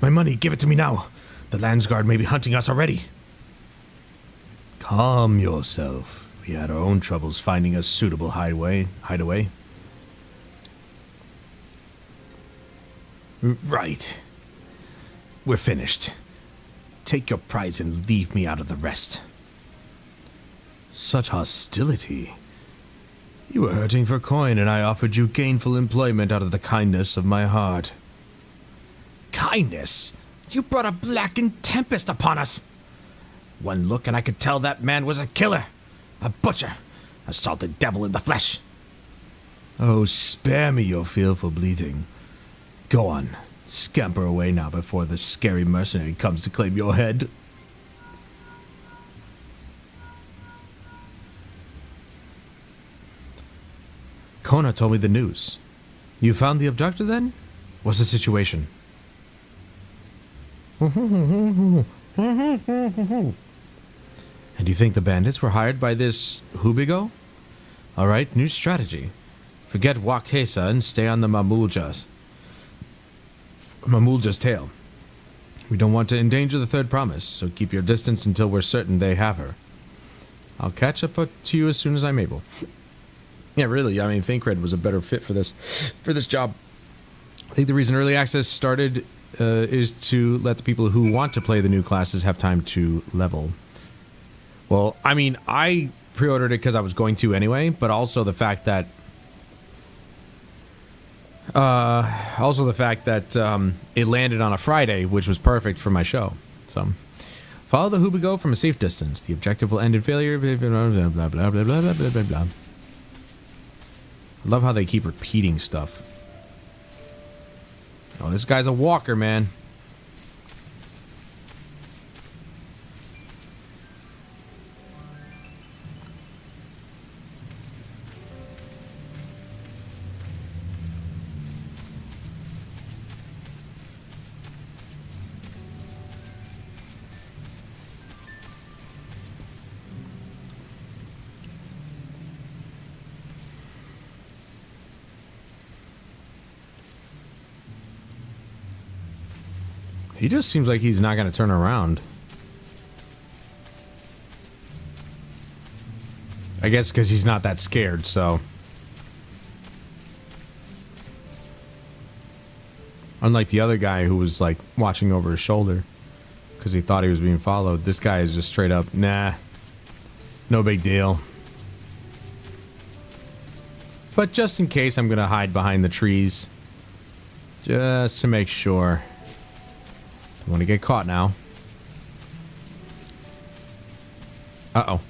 C: my money, give it to me now. The Landsguard may be hunting us already. Calm yourself. We had our own troubles finding a suitable hideaway. Right. We're finished. Take your prize and leave me out of the rest. Such hostility. You were hurting for coin, and I offered you gainful employment out of the kindness of my heart. Kindness? You brought a blackened tempest upon us. One look and I could tell that man was a killer, a butcher, a salted devil in the flesh. Oh, spare me your fearful bleating. Go on, scamper away now before the scary mercenary comes to claim your head. Kona told me the news. You found the abductor then? What's the situation? And you think the bandits were hired by this Hubigo? Alright, new strategy. Forget Wakesa and stay on the Mamulja's tail. We don't want to endanger the third promise, so keep your distance until we're certain they have her. I'll catch up to you as soon as I'm able. Yeah, really, I mean, Thinkred was a better fit for this job. I think the reason early access started is to let the people who want to play the new classes have time to level. Well, I mean, I pre-ordered it because I was going to anyway, but also the fact that it landed on a Friday, which was perfect for my show. So, follow the Hubigo from a safe distance. The objective will end in failure. Blah blah blah blah blah blah blah blah blah blah. I love how they keep repeating stuff. Oh, this guy's a walker, man. He just seems like he's not going to turn around. I guess because he's not that scared, so. Unlike the other guy who was, like, watching over his shoulder because he thought he was being followed. This guy is just straight up, nah, no big deal. But just in case, I'm going to hide behind the trees. Just to make sure. Don't want to get caught now. Uh-oh.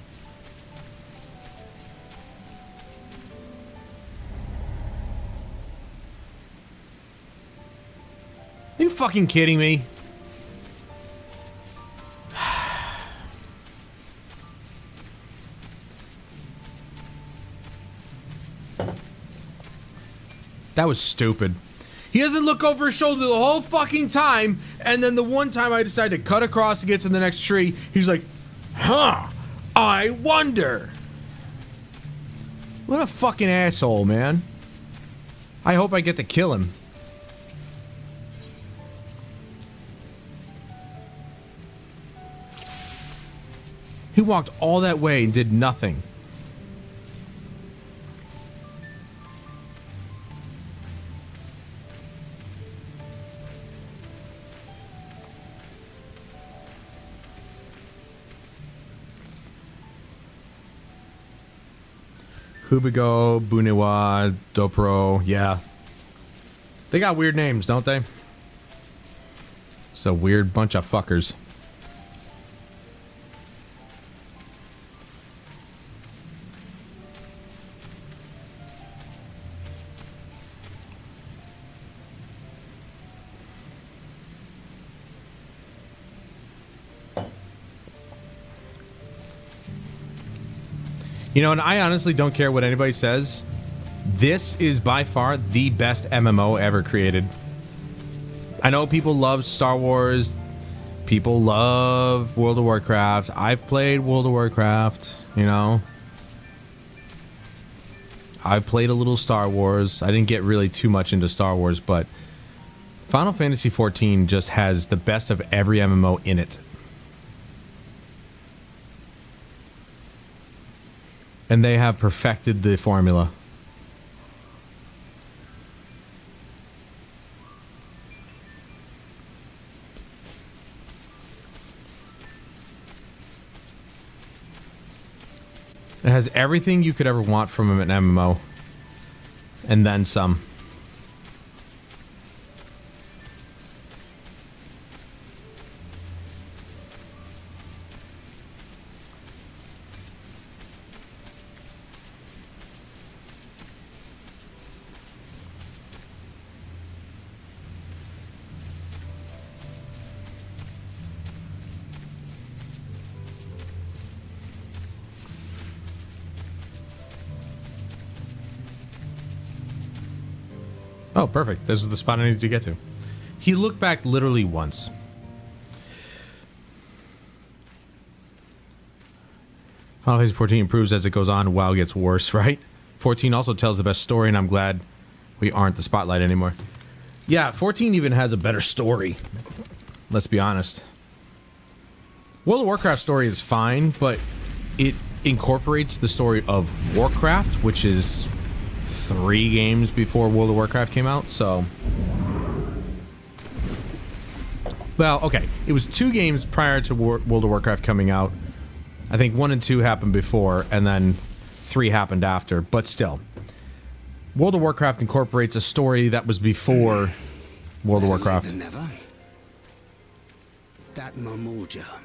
C: Are you fucking kidding me? That was stupid. He doesn't look over his shoulder the whole fucking time, and then the one time I decide to cut across to get to the next tree, he's like, huh, I wonder. What a fucking asshole, man. I hope I get to kill him. He walked all that way and did nothing. Hubigo, Bunewa, Dopro, yeah. They got weird names, don't they? It's a weird bunch of fuckers. You know, and I honestly don't care what anybody says. This is by far the best MMO ever created. I know people love Star Wars. People love World of Warcraft. I've played World of Warcraft, you know. I've played a little Star Wars. I didn't get really too much into Star Wars, but Final Fantasy XIV just has the best of every MMO in it. And they have perfected the formula. It has everything you could ever want from an MMO. And then some. Oh, perfect. This is the spot I needed to get to. He looked back literally once. Final Fantasy 14 improves as it goes on. WoW gets worse, right? 14 also tells the best story, and I'm glad we aren't the spotlight anymore. Yeah, 14 even has a better story. Let's be honest. World of Warcraft story is fine, but it incorporates the story of Warcraft, which is 3 games before World of Warcraft came out, so... Well, okay. It was 2 games prior to World of Warcraft coming out. I think 1 and 2 happened before, and then 3 happened after, but still. World of Warcraft incorporates a story that was before World of Warcraft.
H: Never. That Marmorja.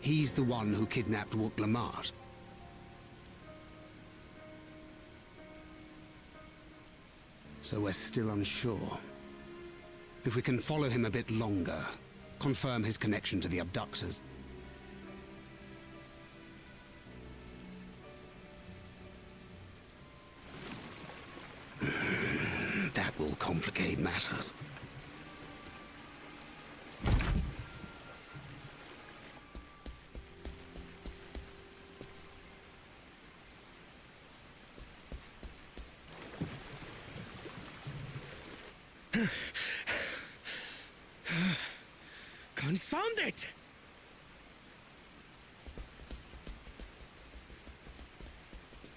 H: He's the one who kidnapped Wook Lamart. So we're still unsure. If we can follow him a bit longer, confirm his connection to the abductors. That will complicate matters.
F: Confound it!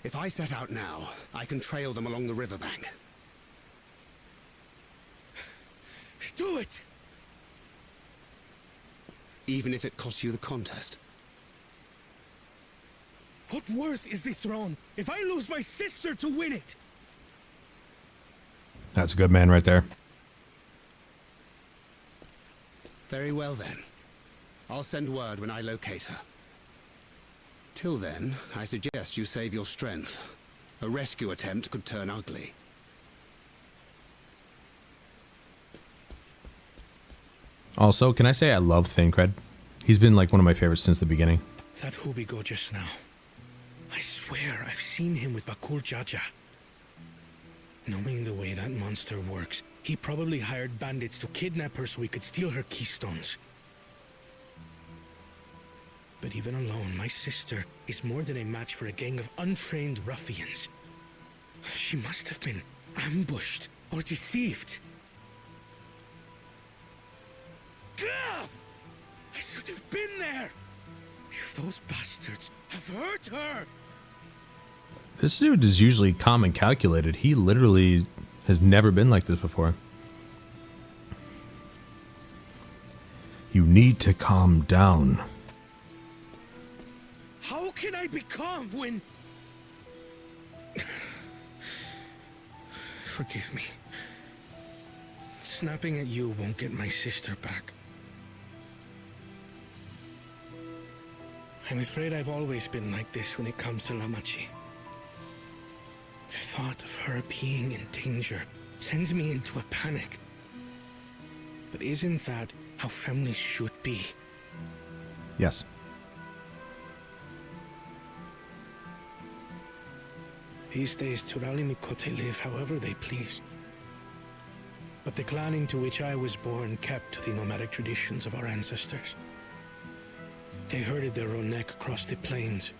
H: If I set out now, I can trail them along the riverbank.
F: Do it!
H: Even if it costs you the contest.
F: What worth is the throne if I lose my sister to win it?
C: That's a good man right there.
H: Very well then. I'll send word when I locate her. Till then, I suggest you save your strength. A rescue attempt could turn ugly.
C: Also, can I say I love Thancred? He's been like one of my favorites since the beginning.
F: That Hubigo just now. I swear I've seen him with Bakul Jaja. Knowing the way that monster works, he probably hired bandits to kidnap her so he could steal her keystones. But even alone, my sister is more than a match for a gang of untrained ruffians. She must have been ambushed or deceived. Gah! I should have been there! If those bastards have hurt her!
C: This dude is usually calm and calculated. He literally has never been like this before. You need to calm down.
F: How can I be calm when... Forgive me. Snapping at you won't get my sister back. I'm afraid I've always been like this when it comes to Lamachi. The thought of her being in danger sends me into a panic. But isn't that how families should be?
C: Yes.
F: These days, Turali Mikote live however they please. But the clan into which I was born kept to the nomadic traditions of our ancestors. They herded their own neck across the plains,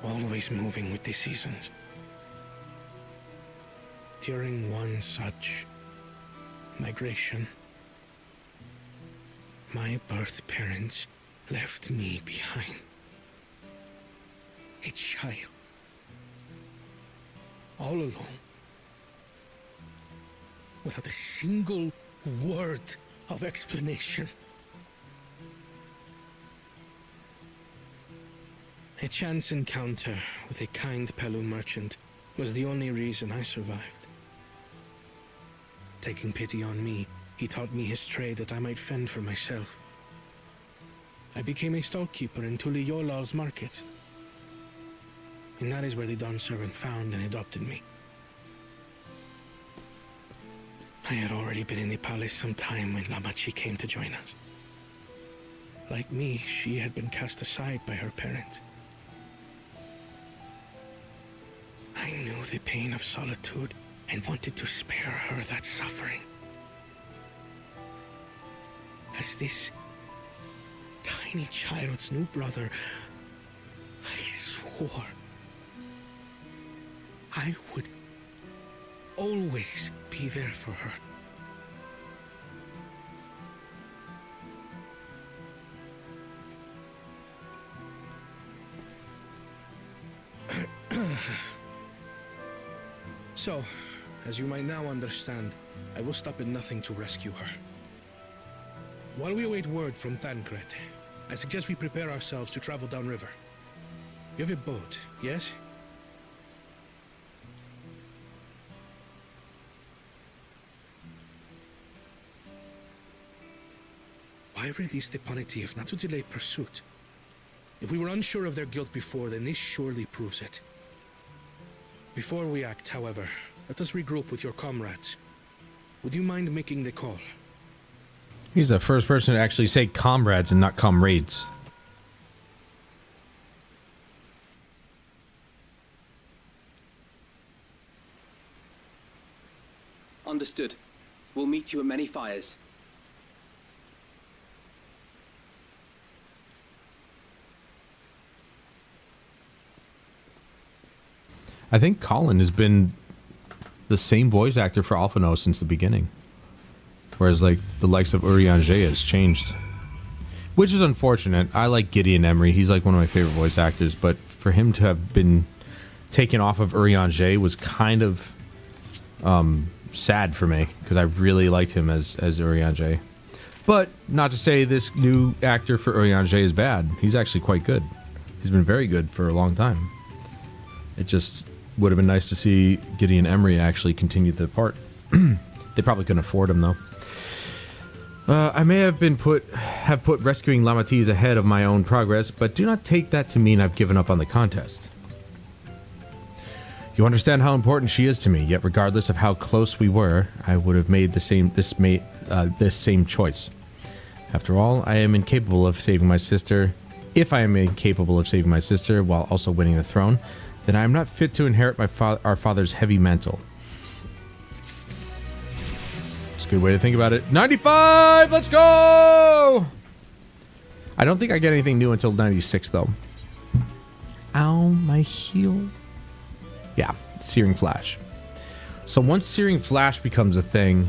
F: always moving with the seasons. During one such migration, my birth parents left me behind. A child. All alone. Without a single word of explanation. A chance encounter with a kind Pelu merchant was the only reason I survived. Taking pity on me, he taught me his trade that I might fend for myself. I became a stallkeeper in Tuliyolal's market. And that is where the Dawn servant found and adopted me. I had already been in the palace some time when Lamachi came to join us. Like me, she had been cast aside by her parents. I knew the pain of solitude
I: and wanted to spare her that suffering. As this tiny child's new brother, I swore I would always be there for her. So, as you might now understand, I will stop at nothing to rescue her. While we await word from Tancred, I suggest we prepare ourselves to travel downriver. You have a boat, yes? Why release the Paneti if not to delay pursuit? If we were unsure of their guilt before, then this surely proves it. Before we act, however, let us regroup with your comrades. Would you mind making the call?
C: He's the first person to actually say comrades and not comrades.
J: Understood. We'll meet you at many fires.
C: I think Colin has been the same voice actor for Alphino since the beginning. Whereas, like, the likes of Urianger has changed. Which is unfortunate. I like Gideon Emery. He's, like, one of my favorite voice actors. But for him to have been taken off of Urianger was kind of sad for me. Because I really liked him as Urianger. But, not to say this new actor for Urianger is bad. He's actually quite good. He's been very good for a long time. It just would have been nice to see Gideon Emery actually continue the part. They probably couldn't afford him, though. I may have put rescuing Lamatis ahead of my own progress, but do not take that to mean I've given up on the contest. You understand how important she is to me, yet regardless of how close we were, I would have made this same choice. After all, I am incapable of saving my sister. If I am incapable of saving my sister while also winning the throne, then I am not fit to inherit our father's heavy mantle. It's a good way to think about it. 95! Let's go! I don't think I get anything new until 96, though. Ow, my heel. Yeah, Searing Flash. So once Searing Flash becomes a thing,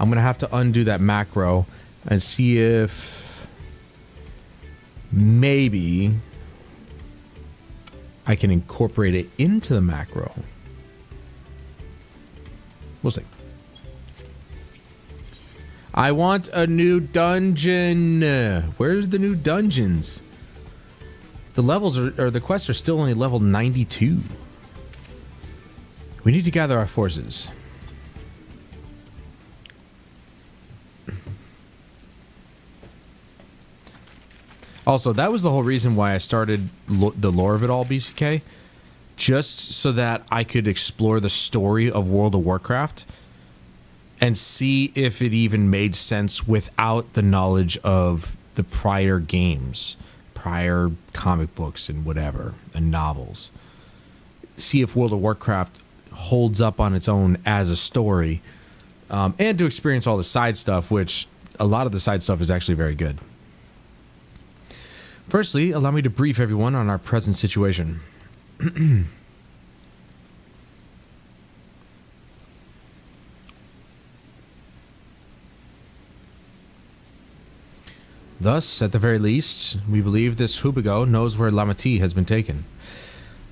C: I'm going to have to undo that macro and see if maybe I can incorporate it into the macro. We'll see. I want a new dungeon. Where's the new dungeons? The levels or the quests are still only level 92. We need to gather our forces. Also, that was the whole reason why I started the lore of it all, BCK. Just so that I could explore the story of World of Warcraft and see if it even made sense without the knowledge of the prior games, prior comic books and whatever, and novels. See if World of Warcraft holds up on its own as a story, and to experience all the side stuff, which a lot of the side stuff is actually very good. Firstly, allow me to brief everyone on our present situation. Thus, at the very least, we believe this Hubigo knows where Lamati has been taken.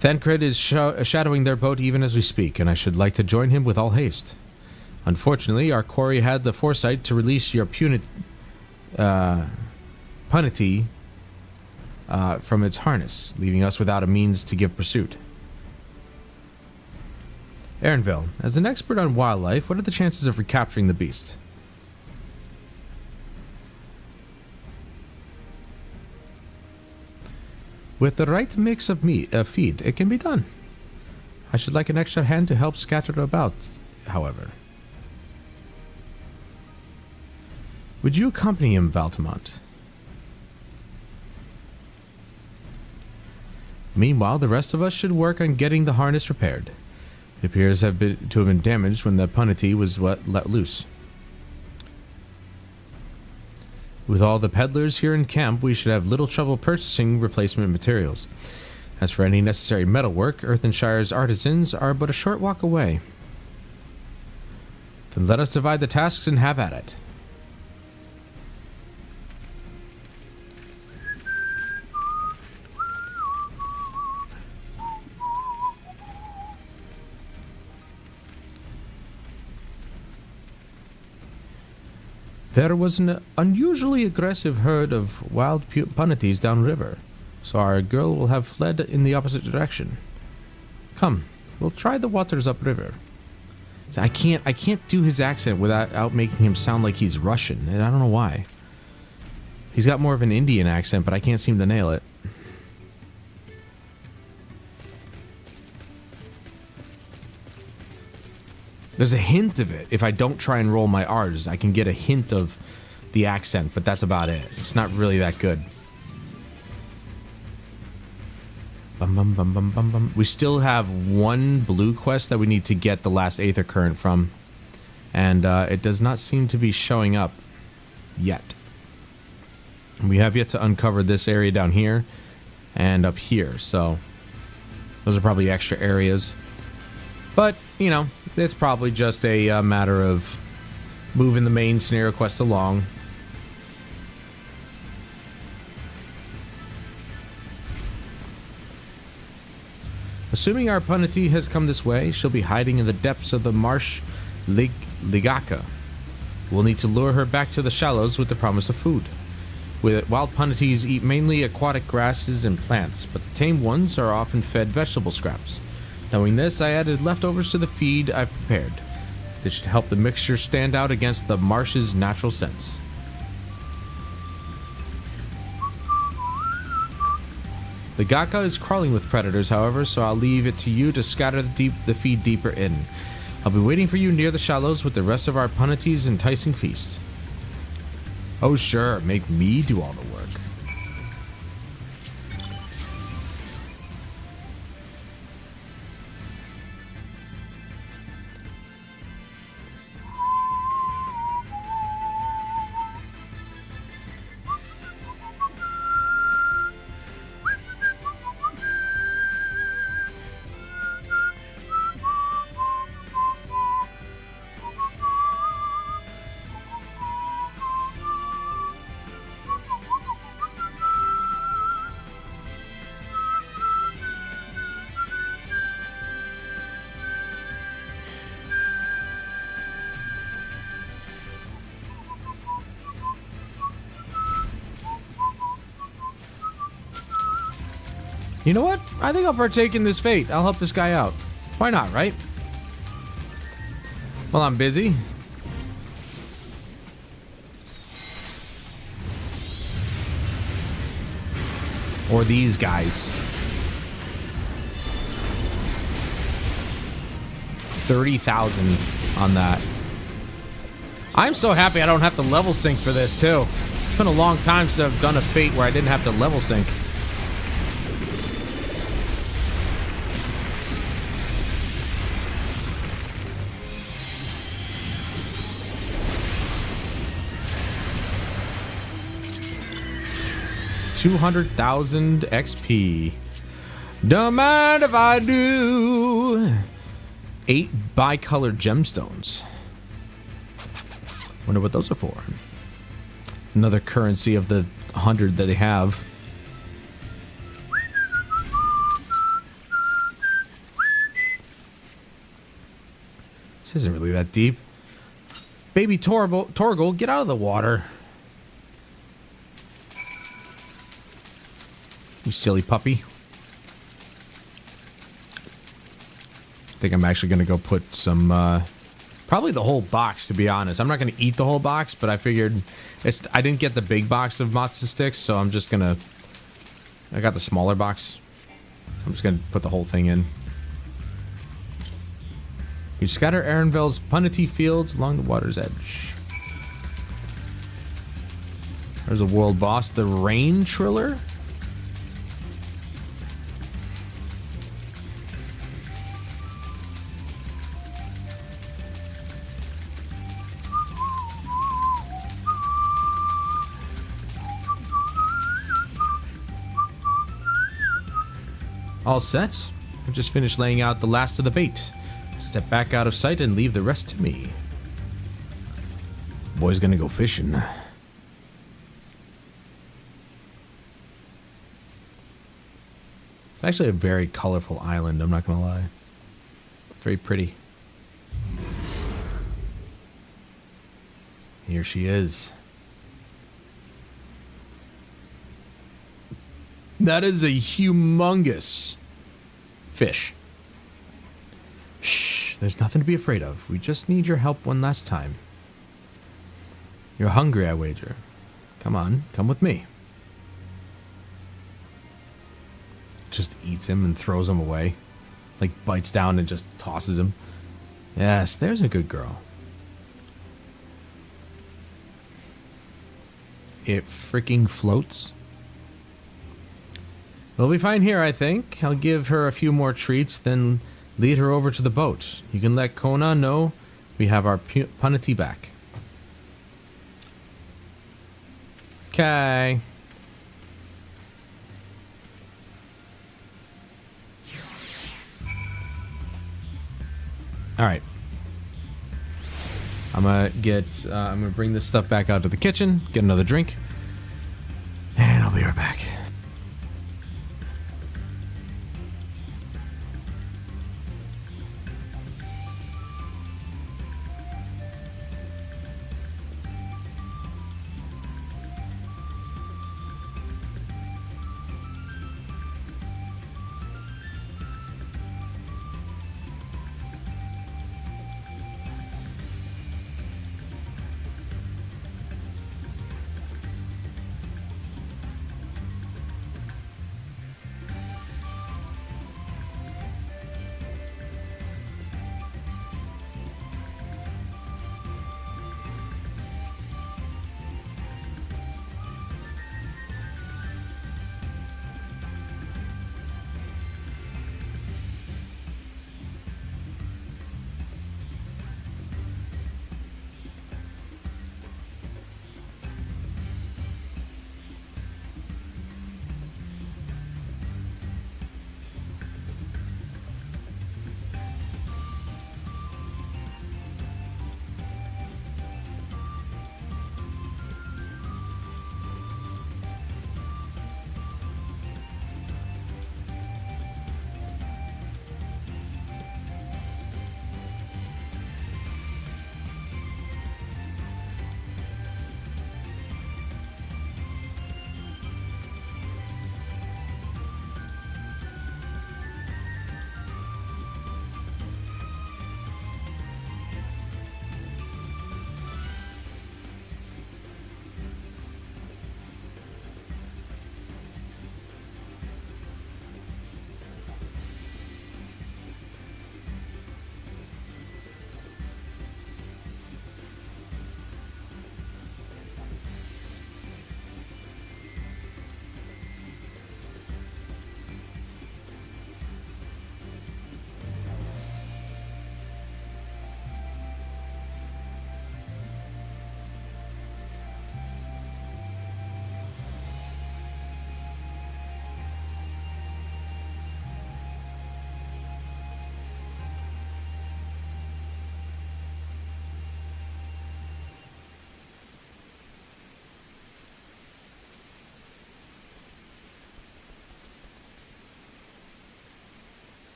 C: Thancred is shadowing their boat even as we speak, and I should like to join him with all haste. Unfortunately, our quarry had the foresight to release your punity from its harness, leaving us without a means to give pursuit. Aaronville, as an expert on wildlife, what are the chances of recapturing the beast? With the right mix of feed, it can be done. I should like an extra hand to help scatter it about, however. Would you accompany him, Valtamont? Meanwhile, the rest of us should work on getting the harness repaired. It appears to have been damaged when the punity was let loose. With all the peddlers here in camp, we should have little trouble purchasing replacement materials. As for any necessary metalwork, Earthenshire's artisans are but a short walk away. Then let us divide the tasks and have at it. There was an unusually aggressive herd of wild punities downriver, so our girl will have fled in the opposite direction. Come, we'll try the waters upriver. So I can't do his accent without making him sound like he's Russian, and I don't know why. He's got more of an Indian accent, but I can't seem to nail it. There's a hint of it. If I don't try and roll my R's, I can get a hint of the accent, but that's about it. It's not really that good. Bum, bum, bum, bum, bum, bum. We still have one blue quest that we need to get the last Aether Current from. And it does not seem to be showing up yet. We have yet to uncover this area down here and up here, so those are probably extra areas. But, you know, it's probably just a matter of moving the main scenario quest along. Assuming our punity has come this way, she'll be hiding in the depths of the marsh Ligaka. We'll need to lure her back to the shallows with the promise of food. Wild punities eat mainly aquatic grasses and plants, but the tame ones are often fed vegetable scraps. Knowing this, I added leftovers to the feed I've prepared. This should help the mixture stand out against the marsh's natural scents. The Gaka is crawling with predators, however, so I'll leave it to you to scatter the feed deeper in. I'll be waiting for you near the shallows with the rest of our punity's enticing feast. Oh sure, make me do all the work. You know what? I think I'll partake in this fate. I'll help this guy out. Why not, right? Well, I'm busy. Or these guys. 30,000 on that. I'm so happy I don't have to level sync for this, too. It's been a long time since I've done a fate where I didn't have to level sync. $200,000 XP. Don't mind if I do. 8 bicolored gemstones. Wonder what those are for. Another currency of the 100 that they have. This isn't really that deep. Baby Torgal, get out of the water. You silly puppy. I think I'm actually going to go put some, probably the whole box, to be honest. I'm not going to eat the whole box, but I figured I didn't get the big box of matzo sticks, so I'm just going to, I got the smaller box. I'm just going to put the whole thing in. You scatter Arenville's punity fields along the water's edge. There's a world boss, the Rain Triller. All set. I've just finished laying out the last of the bait. Step back out of sight and leave the rest to me. Boy's gonna go fishing. It's actually a very colorful island, I'm not gonna lie. Very pretty. Here she is. That is a humongous fish. Shh, there's nothing to be afraid of. We just need your help one last time. You're hungry, I wager. Come on, come with me. Just eats him and throws him away. Like bites down and just tosses him. Yes, there's a good girl. It freaking floats. We'll be fine here, I think. I'll give her a few more treats, then lead her over to the boat. You can let Kona know we have our punity back. Okay. All right. I'm gonna bring this stuff back out to the kitchen, get another drink, and I'll be right back.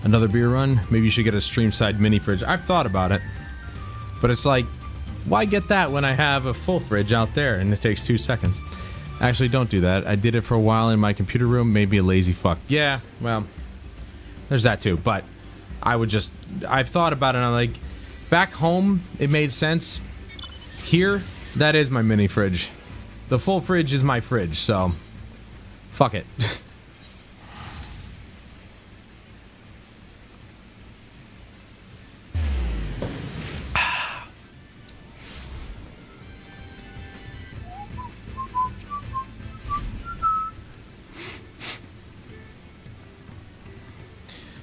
C: Another beer run? Maybe you should get a stream side mini fridge. I've thought about it. But it's like, why get that when I have a full fridge out there and it takes 2 seconds? Actually, don't do that. I did it for a while in my computer room. Maybe a lazy fuck. Yeah, well, there's that too. But I've thought about it and I'm like, back home, it made sense. Here, that is my mini fridge. The full fridge is my fridge, so fuck it.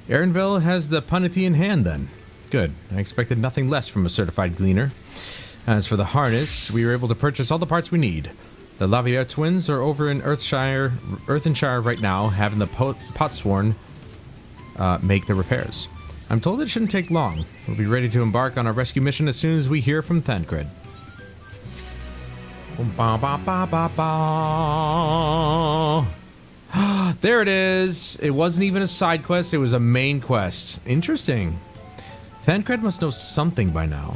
C: Aaronville has the punity in hand, then. Good. I expected nothing less from a certified gleaner. As for the harness, we were able to purchase all the parts we need. The Lavier twins are over in Earthenshire right now, having the Potsworn make the repairs. I'm told it shouldn't take long. We'll be ready to embark on our rescue mission as soon as we hear from Thancred. There it is. It wasn't even a side quest, it was a main quest. Interesting. Thancred must know something by now.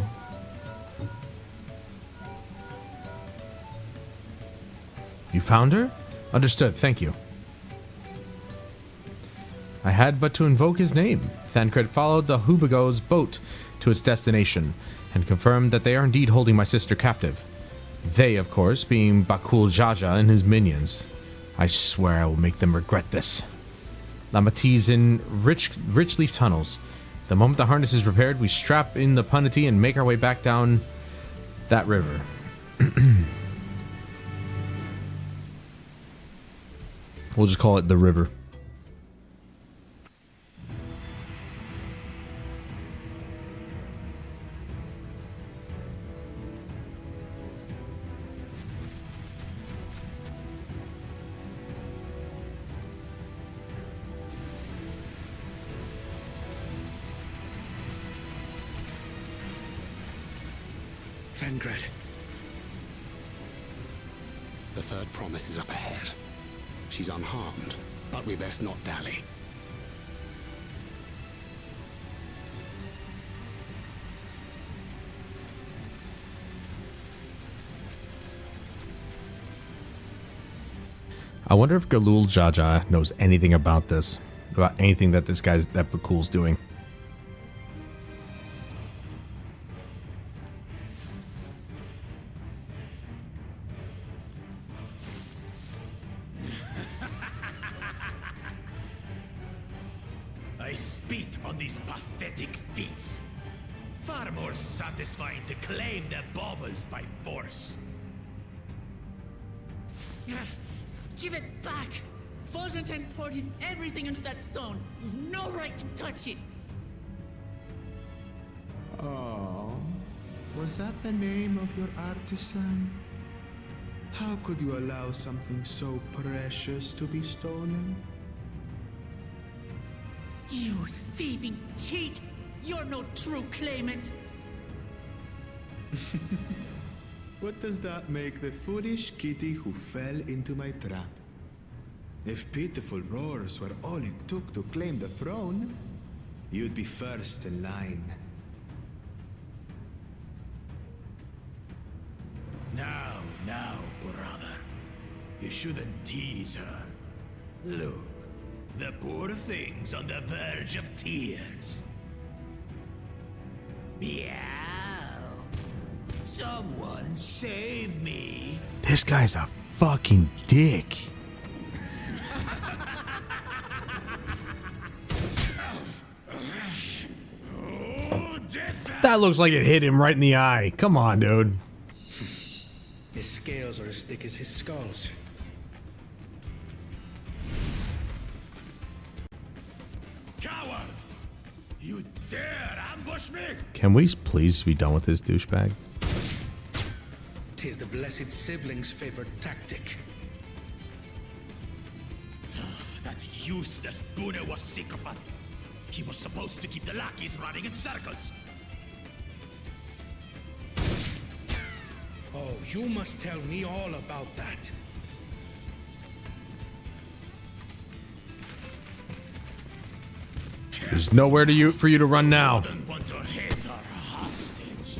C: You found her? Understood, thank you. I had but to invoke his name. Thancred followed the Hubago's boat to its destination, and confirmed that they are indeed holding my sister captive. They, of course, being Bakul Jaja and his minions. I swear I will make them regret this. Lamati's in rich leaf tunnels. The moment the harness is repaired, we strap in the punity and make our way back down that river. We'll just call it the river.
I: Thancred.
H: The third promise is up ahead. She's unharmed, but we best not dally.
C: I wonder if Galul Jaja knows anything about this. About anything that that Bakul's doing.
G: I spit on these pathetic feats. Far more satisfying to claim their baubles by force.
E: Give it back! Forzenten poured his everything into that stone. You've no right to touch it!
K: Oh, was that the name of your artisan? How could you allow something so precious to be stolen?
E: You thieving cheat! You're no true claimant!
K: What does that make the foolish kitty who fell into my trap? If pitiful roars were all it took to claim the throne, you'd be first in line.
G: Now, brother. You shouldn't tease her. Look, the poor thing's on the verge of tears. Meow. Someone save me.
C: This guy's a fucking dick. That looks like it hit him right in the eye. Come on, dude.
I: His scales are as thick as his skulls.
G: Coward! You dare ambush me?
C: Can we please be done with this douchebag?
I: 'Tis the blessed sibling's favorite tactic.
G: That useless Bune was sycophant. He was supposed to keep the lackeys running in circles.
I: Oh, you must tell me all about that.
C: There's nowhere for you to run now.
G: Wouldn't want to hit our hostage.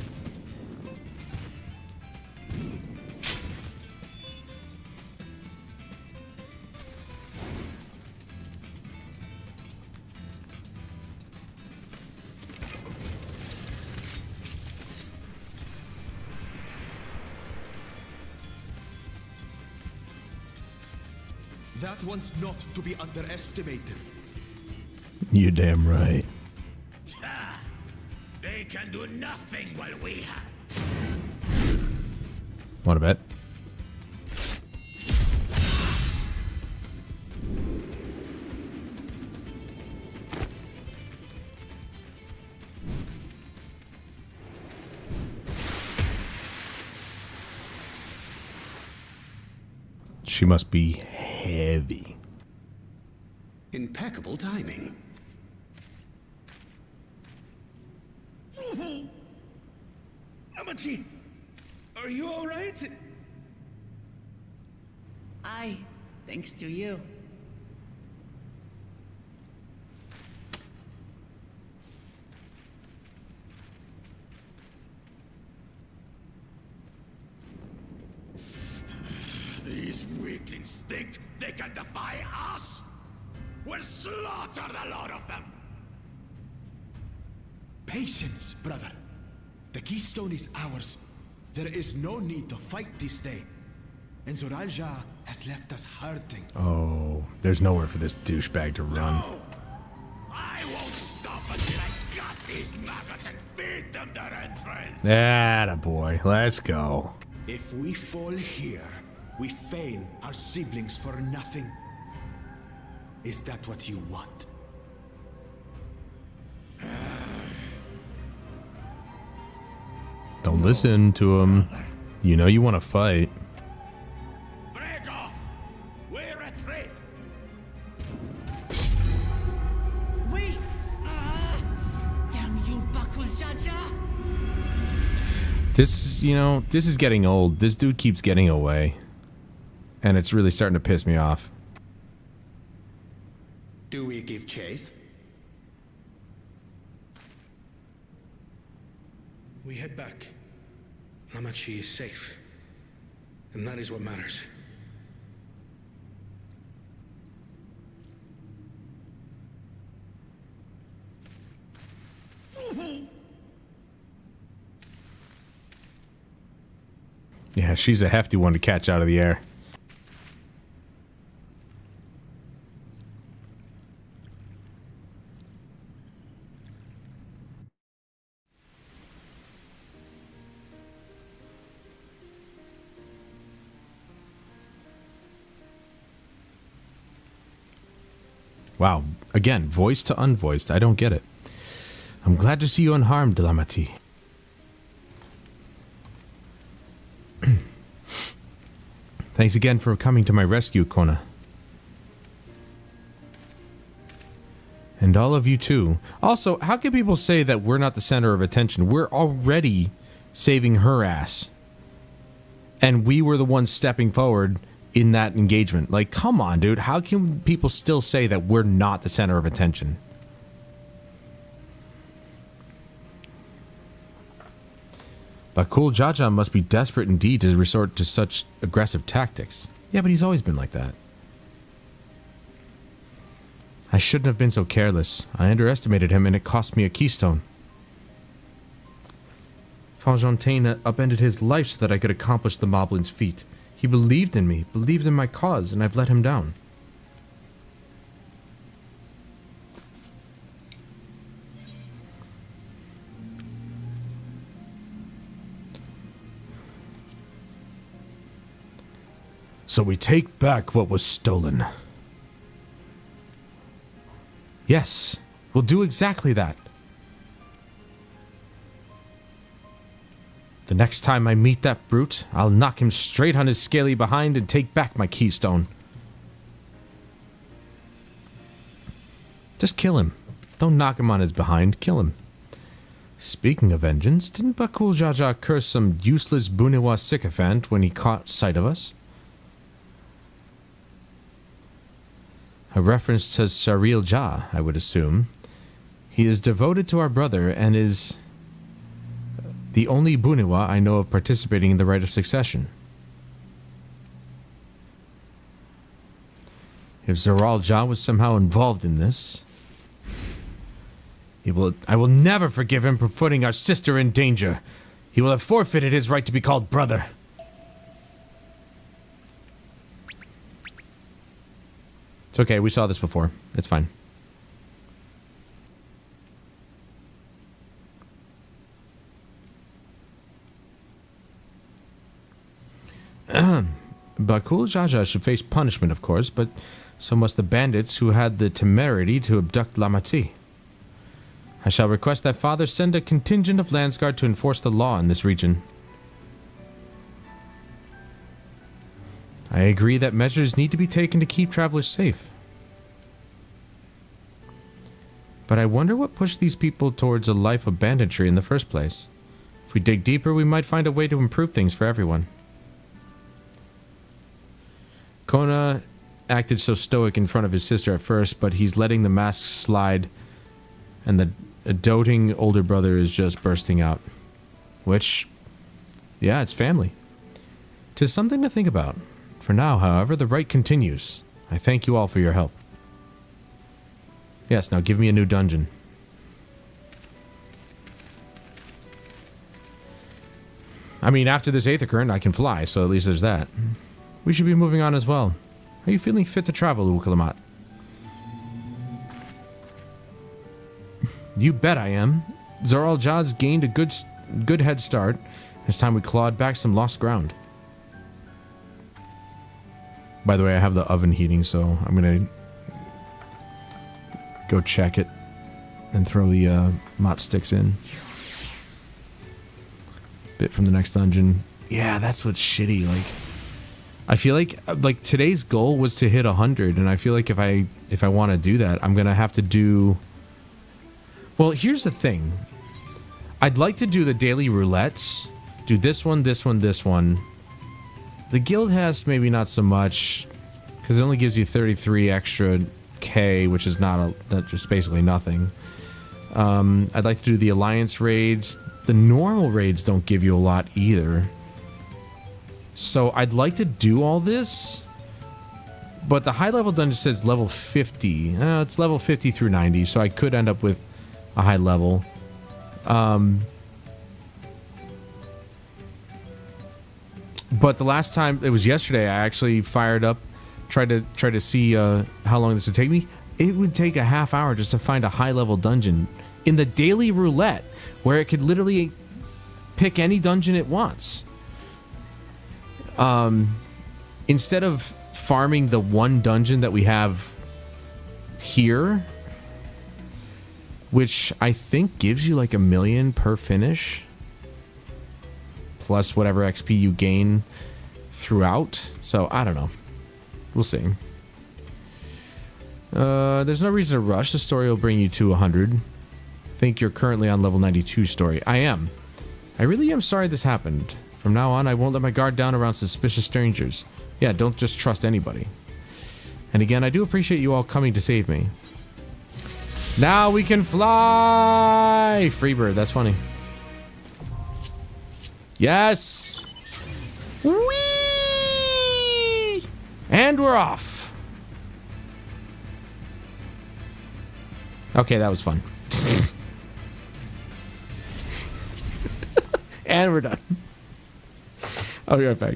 K: That one's not to be underestimated.
C: You damn right.
G: They can do nothing while we have.
C: Want to bet? She must be heavy.
H: Impeccable timing.
I: Amachi, are you all right?
E: Aye, thanks to you.
G: These weaklings think they can defy us? We'll slaughter the lot of them!
K: Patience, brother. The keystone is ours. There is no need to fight this day. And Zoralja has left us hurting.
C: Oh, there's nowhere for this douchebag to run.
G: No! I won't stop until I gut these maggots and feed them their entrails!
C: Attaboy. Let's go.
K: If we fall here, we fail our siblings for nothing. Is that what you want?
C: Don't listen to him. You know you want to fight.
G: Break off! We retreat!
E: Wait! Damn you, Bakul Jaja!
C: This is getting old. This dude keeps getting away. And it's really starting to piss me off.
H: Do we give chase?
I: We head back. Amachi is safe. And that is what matters.
C: Yeah, she's a hefty one to catch out of the air. Wow. Again, voiced to unvoiced. I don't get it. I'm glad to see you unharmed, Lamati. Thanks again for coming to my rescue, Kona. And all of you too. Also, how can people say that we're not the center of attention? We're already saving her ass. And we were the ones stepping forward in that engagement. Like, come on, dude. How can people still say that we're not the center of attention? Bakul Jaja must be desperate indeed to resort to such aggressive tactics. Yeah, but he's always been like that. I shouldn't have been so careless. I underestimated him and it cost me a keystone. Fontaine upended his life so that I could accomplish the Moblin's feat. He believed in me, believed in my cause, and I've let him down. So we take back what was stolen. Yes, we'll do exactly that. The next time I meet that brute, I'll knock him straight on his scaly behind and take back my keystone. Just kill him. Don't knock him on his behind, kill him. Speaking of vengeance, didn't Bakul Jaja curse some useless Bunewa sycophant when he caught sight of us? A reference to Saril Ja, I would assume. He is devoted to our brother and is the only Buniwa I know of participating in the rite of succession. If Zoral Ja was somehow involved in this, I will never forgive him for putting our sister in danger. He will have forfeited his right to be called brother. It's okay, we saw this before. It's fine. Bakul Jaja should face punishment, of course, but so must the bandits who had the temerity to abduct Lamati. I shall request that Father send a contingent of Landsguard to enforce the law in this region. I agree that measures need to be taken to keep travelers safe. But I wonder what pushed these people towards a life of banditry in the first place. If we dig deeper, we might find a way to improve things for everyone. Kona acted so stoic in front of his sister at first, but he's letting the masks slide, and the doting older brother is just bursting out. Which, yeah, it's family. 'Tis something to think about. For now, however, the rite continues. I thank you all for your help. Yes, now give me a new dungeon. I mean, after this Aether Current, I can fly, so at least there's that. We should be moving on as well. Are you feeling fit to travel, Ukalamat? You bet I am. Zoral Ja's gained a good head start. It's time we clawed back some lost ground. By the way, I have the oven heating, so I'm gonna go check it and throw the mott sticks in. Bit from the next dungeon. Yeah, that's what's shitty. Like, I feel like today's goal was to hit 100, and I feel like if I want to do that, I'm gonna have to do. Well, here's the thing. I'd like to do the daily roulettes. Do this one, this one, this one. The guild has maybe not so much, because it only gives you 33 extra K, which is that's just basically nothing. I'd like to do the alliance raids. The normal raids don't give you a lot either. So I'd like to do all this, but the high level dungeon says level 50. It's level 50 through 90, so I could end up with a high level. But the last time, it was yesterday, I actually fired up, tried to see how long this would take me. It would take a half hour just to find a high level dungeon in the daily roulette, where it could literally pick any dungeon it wants. Instead of farming the one dungeon that we have here, which I think gives you like 1 million per finish, plus whatever XP you gain throughout. So I don't know. We'll see. There's no reason to rush. The story will bring you to 100. I think you're currently on level 92 story. I am. I really am sorry this happened. From now on, I won't let my guard down around suspicious strangers. Yeah, don't just trust anybody. And again, I do appreciate you all coming to save me. Now we can fly! Freebird, that's funny. Yes! Whee! And we're off. Okay, that was fun. And we're done. I'll be right back.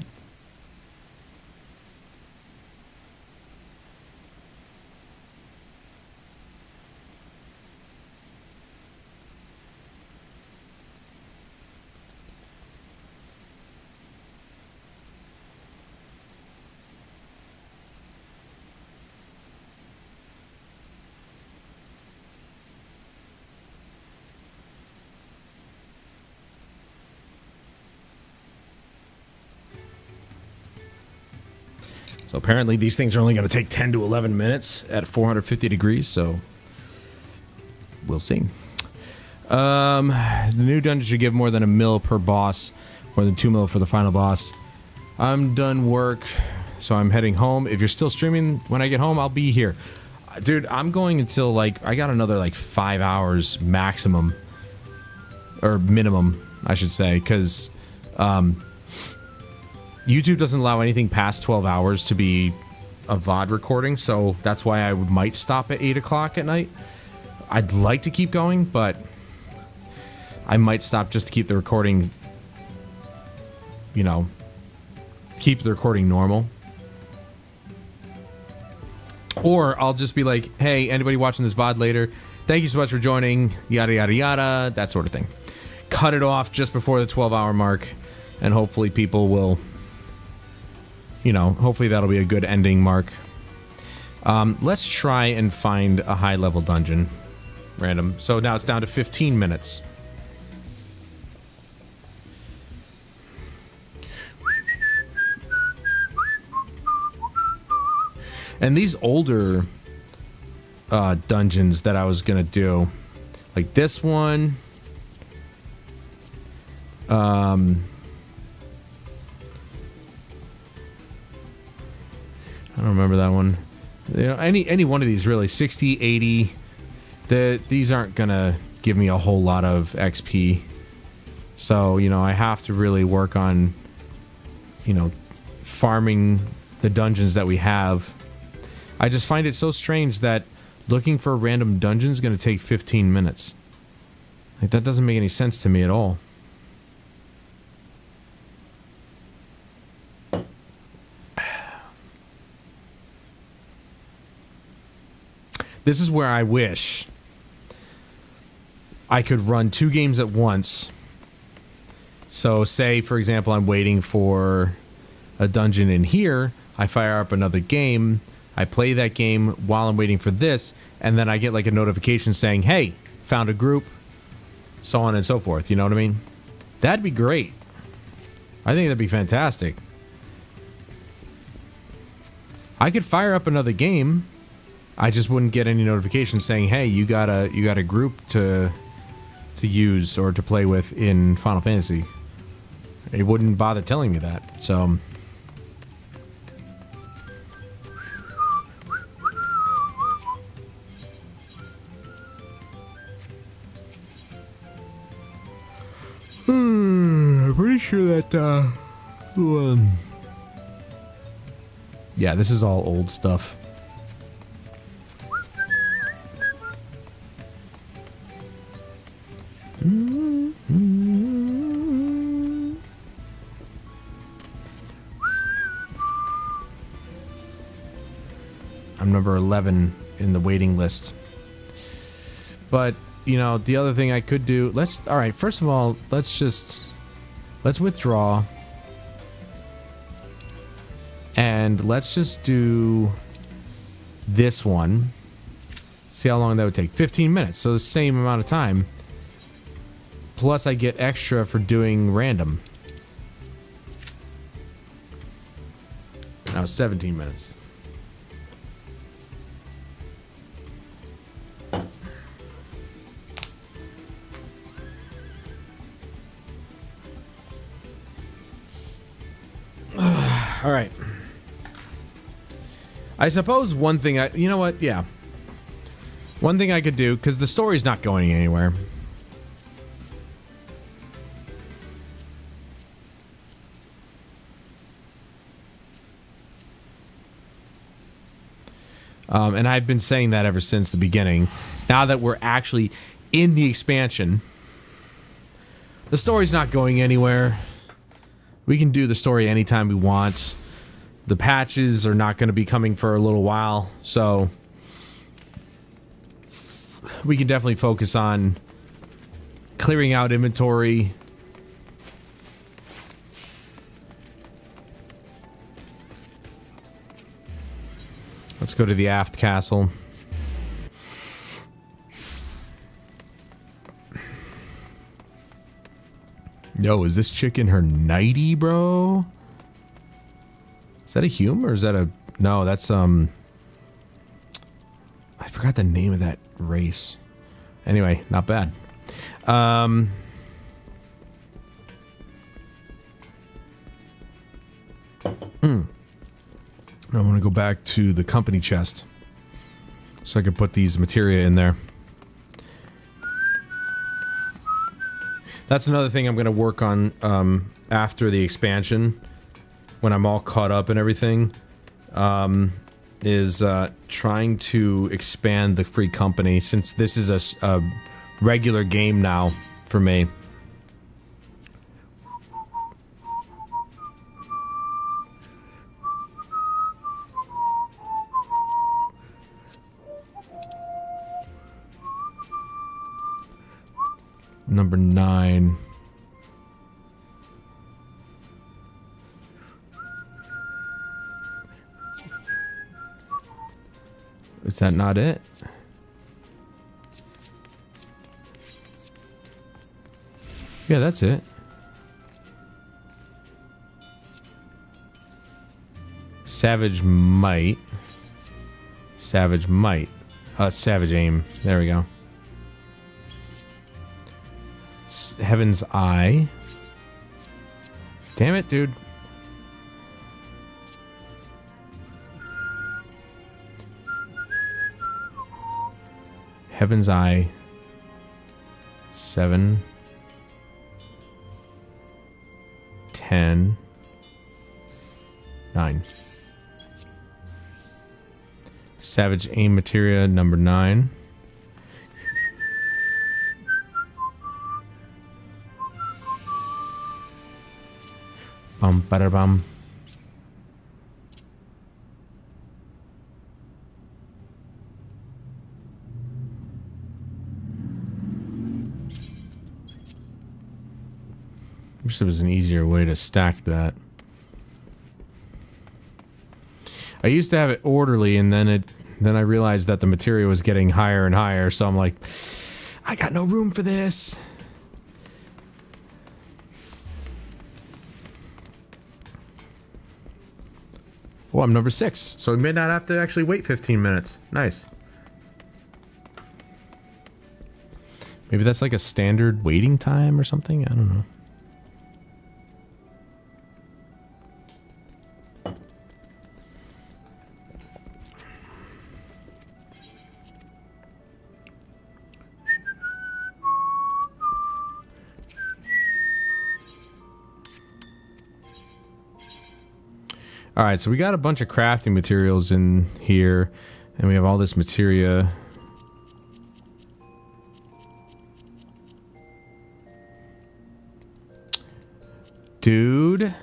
C: So apparently these things are only going to take 10 to 11 minutes at 450 degrees, so we'll see. The new dungeon should give more than 1 mil per boss, more than 2 mil for the final boss. I'm done work, so I'm heading home. If you're still streaming when I get home, I'll be here. Dude, I'm going until, like, I got another, like, 5 hours maximum. Or minimum, I should say, because YouTube doesn't allow anything past 12 hours to be a VOD recording, so that's why I might stop at 8 o'clock at night. I'd like to keep going, but I might stop just to keep the recording, you know, keep the recording normal. Or I'll just be like, hey, anybody watching this VOD later, thank you so much for joining, yada, yada, yada, that sort of thing. Cut it off just before the 12-hour mark, and hopefully people will, you know, hopefully that'll be a good ending mark. Let's try and find a high-level dungeon. Random. So now it's down to 15 minutes. And these older dungeons that I was gonna do, like this one, I don't remember that one. You know, any one of these really, 60, 80, these aren't gonna give me a whole lot of XP. So, you know, I have to really work on, you know, farming the dungeons that we have. I just find it so strange that looking for a random dungeon is going to take 15 minutes. Like, that doesn't make any sense to me at all. This is where I wish I could run 2 games at once. So, say, for example, I'm waiting for a dungeon in here, I fire up another game, I play that game while I'm waiting for this, and then I get like a notification saying, hey, found a group, so on and so forth, you know what I mean? That'd be great. I think that'd be fantastic. I could fire up another game, I just wouldn't get any notification saying, hey, you got a group to use or to play with in Final Fantasy. It wouldn't bother telling me that, so... I'm pretty sure that, yeah, this is all old stuff. I'm number 11 in the waiting list. But, you know, the other thing I could do... Alright, first of all, let's withdraw. And let's just do this one. See how long that would take. 15 minutes, so the same amount of time. Plus I get extra for doing random. Now 17 minutes. All right. I suppose one thing you know what? Yeah. One thing I could do, because the story's not going anywhere. And I've been saying that ever since the beginning. Now that we're actually in the expansion, the story's not going anywhere. We can do the story anytime we want. The patches are not going to be coming for a little while, so we can definitely focus on clearing out inventory. Let's go to the aft castle. Yo, is this chick in her nightie, bro? Is that a Hume or is that a... No, that's, I forgot the name of that race. Anyway, not bad. I want to go back to the company chest. So so I can put these materia in there. That's another thing I'm going to work on after the expansion, when I'm all caught up and everything, is trying to expand the free company, since this is a regular game now for me. Number 9. Is that not it? Yeah, that's it. Savage Might. Savage Might. Savage Aim. There we go. Heaven's Eye. Damn it, dude. Heaven's Eye. 7. 10. 9. Savage Aim Materia number 9. Bum bada bum. Wish there was an easier way to stack that. I used to have it orderly, and then I realized that the material was getting higher and higher, so I'm like, I got no room for this. Oh, I'm number 6, so we may not have to actually wait 15 minutes. Nice. Maybe that's like a standard waiting time or something? I don't know. Alright, so we got a bunch of crafting materials in here, and we have all this materia. Dude,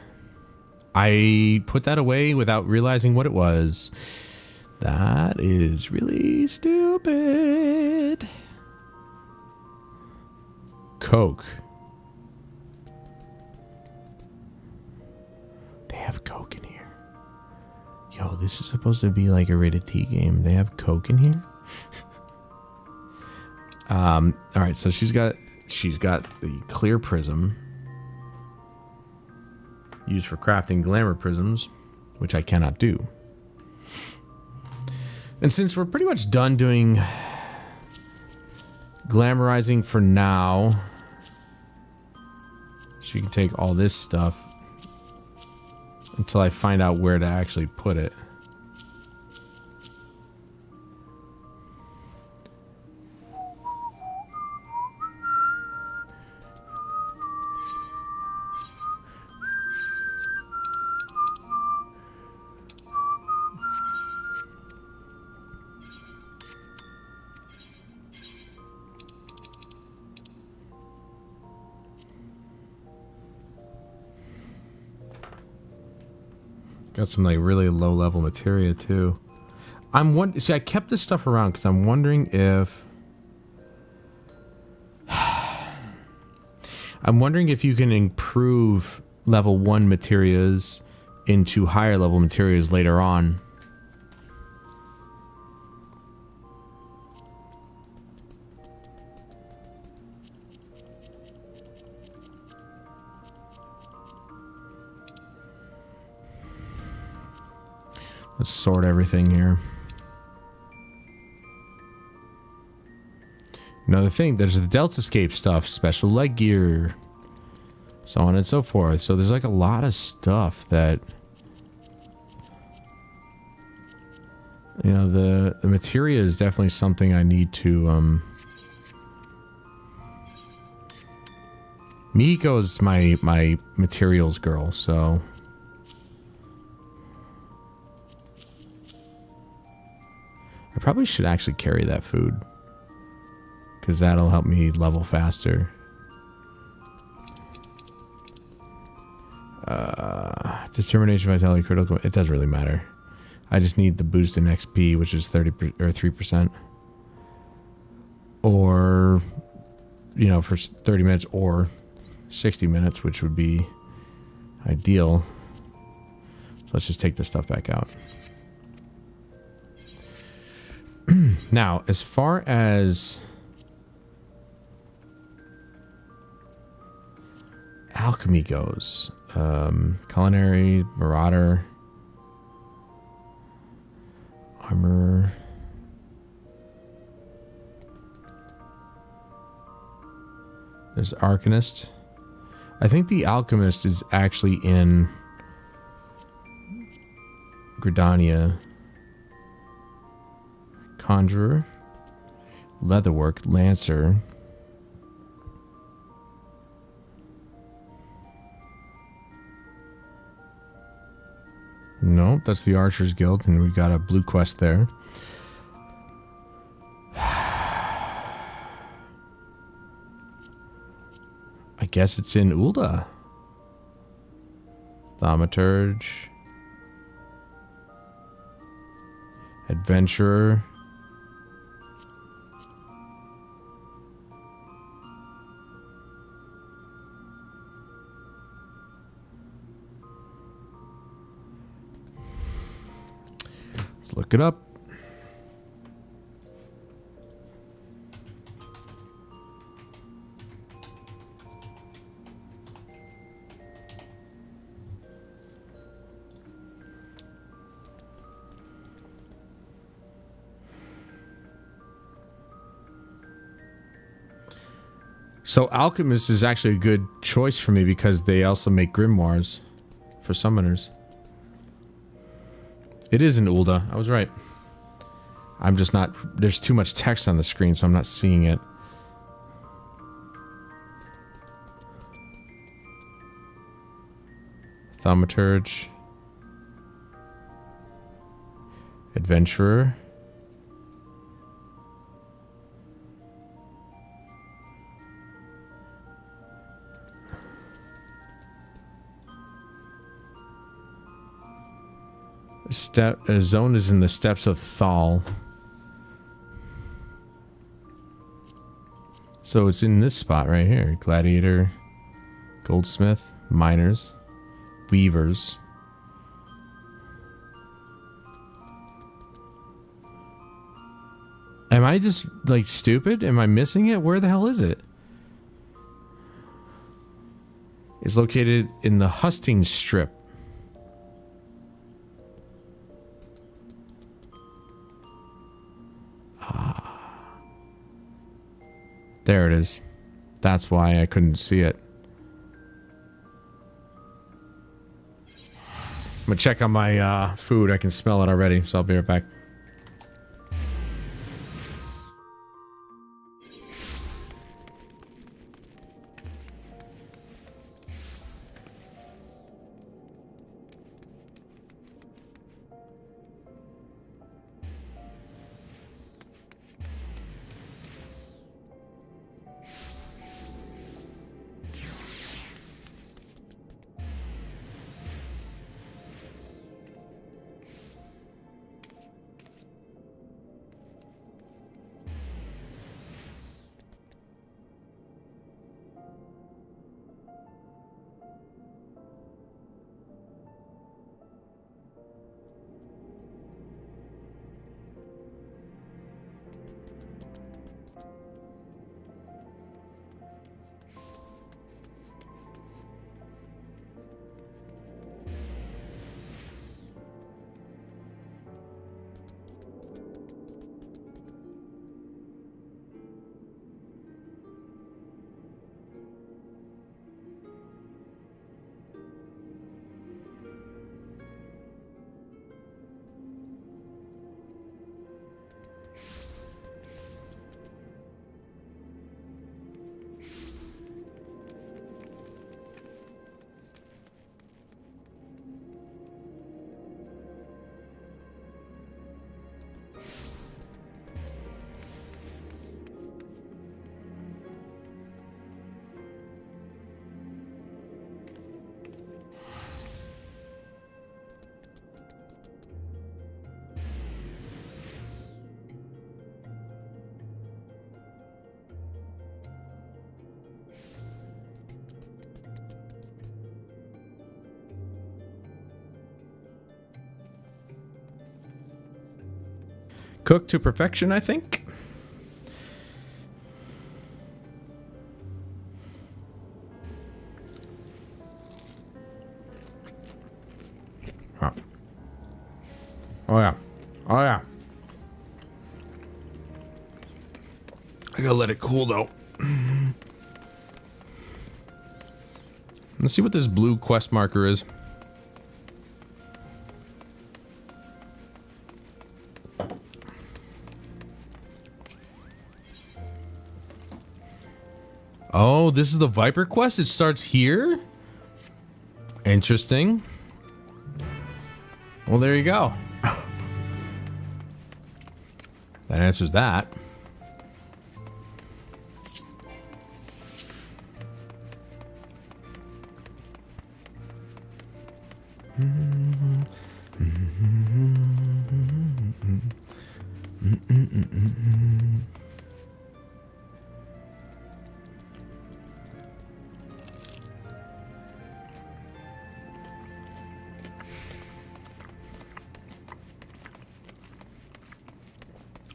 C: I put that away without realizing what it was. That is really stupid. Coke. They have Coke in here. Yo, this is supposed to be like a rated T game. They have Coke in here? Alright, so she's got the clear prism. Used for crafting glamour prisms, which I cannot do. And since we're pretty much done doing glamorizing for now, she can take all this stuff until I find out where to actually put it. Got some like really low level materia too. See, I kept this stuff around because I'm wondering if you can improve level 1 materias into higher level materias later on. Let's sort everything here. Another thing, there's the Delta Escape stuff, special leg gear, so on and so forth. So there's like a lot of stuff that You know, the materia is definitely something I need to, Mihiko is my materials girl, so... I probably should actually carry that food. Because that'll help me level faster. Determination, vitality, critical... It doesn't really matter. I just need the boost in XP, which is 3%. Or, you know, for 30 minutes or 60 minutes, which would be ideal. So let's just take this stuff back out. Now, as far as alchemy goes, culinary, marauder, armor. There's Arcanist. I think the Alchemist is actually in Gridania. Conjurer. Leatherwork. Lancer. No, that's the Archers Guild, and we got a blue quest there. I guess it's in Ulda. Thaumaturge. Adventurer. Let's look it up. So Alchemist is actually a good choice for me because they also make grimoires for summoners. It is in Ulda. I was right. I'm just not... There's too much text on the screen, so I'm not seeing it. Thaumaturge. Adventurer. Zone is in the steppes of Thal. So it's in this spot right here. Gladiator, Goldsmith, Miners, Weavers. Am I just, like, stupid? Am I missing it? Where the hell is it? It's located in the Hustings Strip. There it is. That's why I couldn't see it. I'm gonna check on my food. I can smell it already, so I'll be right back. Cooked to perfection, I think. Huh. Oh yeah. Oh yeah. I gotta let it cool though. Let's see what this blue quest marker is. Oh, this is the Viper quest? It starts here? Interesting. Well, there you go. That answers that.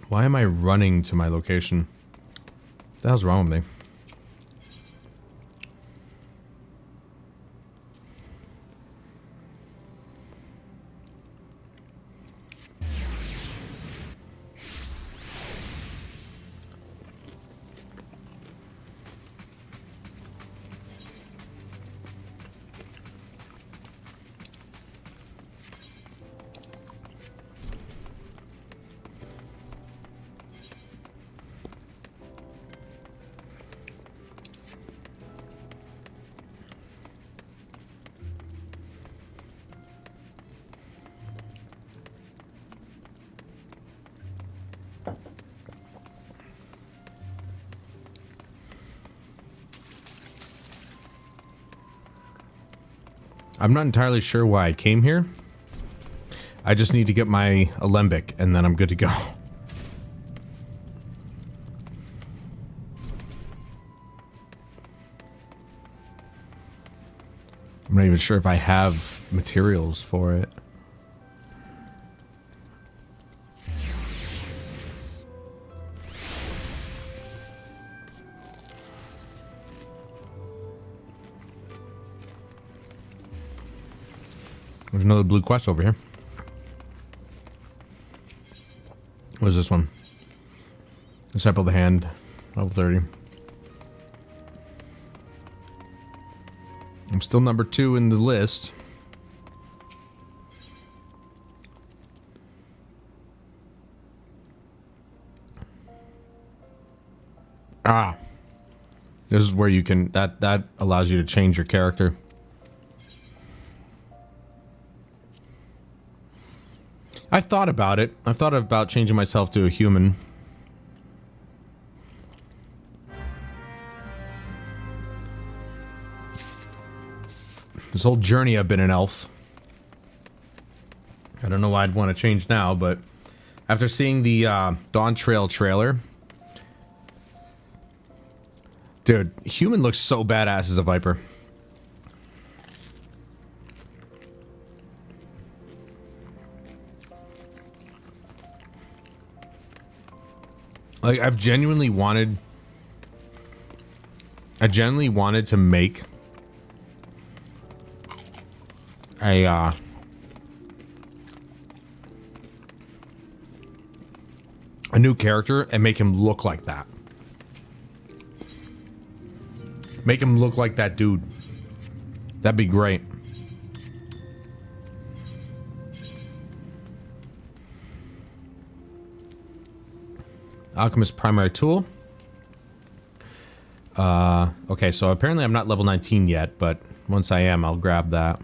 C: Why am I running to my location? What the hell's wrong with me? I'm not entirely sure why I came here. I just need to get my alembic and then I'm good to go. I'm not even sure if I have materials for it. There's another blue quest over here. What is this one? Disciple of the Hand, level 30. I'm still number 2 in the list. Ah. This is where you can, that allows you to change your character. I've thought about it. I've thought about changing myself to a human. This whole journey I've been an elf. I don't know why I'd want to change now, but after seeing the Dawntrail trailer, dude, human looks so badass as a Viper. Like, I genuinely wanted to make a new character and make him look like that. Make him look like that dude. That'd be great. Alchemist primary tool. Okay, so apparently I'm not level 19 yet, but once I am, I'll grab that.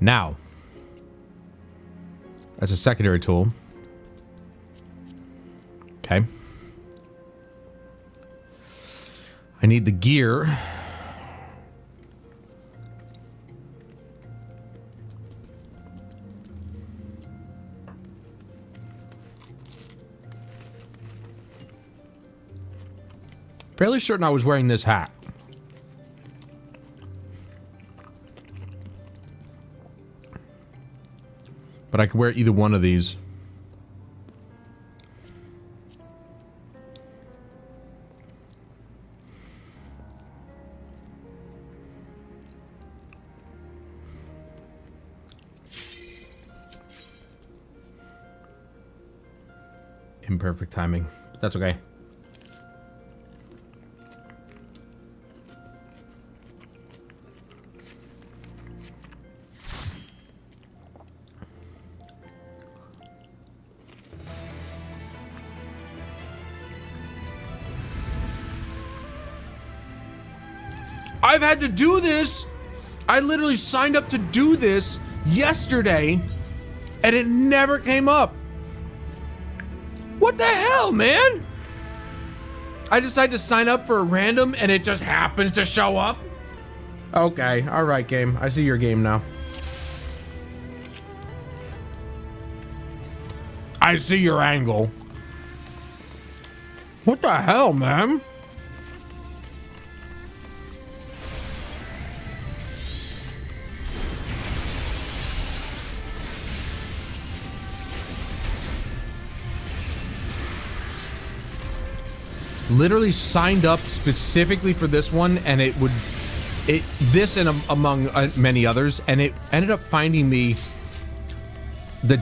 C: Now, that's a secondary tool. Okay. I need the gear. Fairly certain I was wearing this hat. But I could wear either one of these. Imperfect timing, but that's okay. I've had to do this. I literally signed up to do this yesterday, and it never came up. What the hell, man? I decided to sign up for a random and it just happens to show up? Okay, all right, game. I see your game now. I see your angle. What the hell, man? Literally signed up specifically for this one, and this and among many others, and it ended up finding me the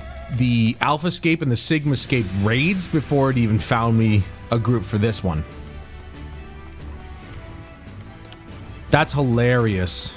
C: Alphascape and the Sigmascape raids before it even found me a group for this one. That's hilarious.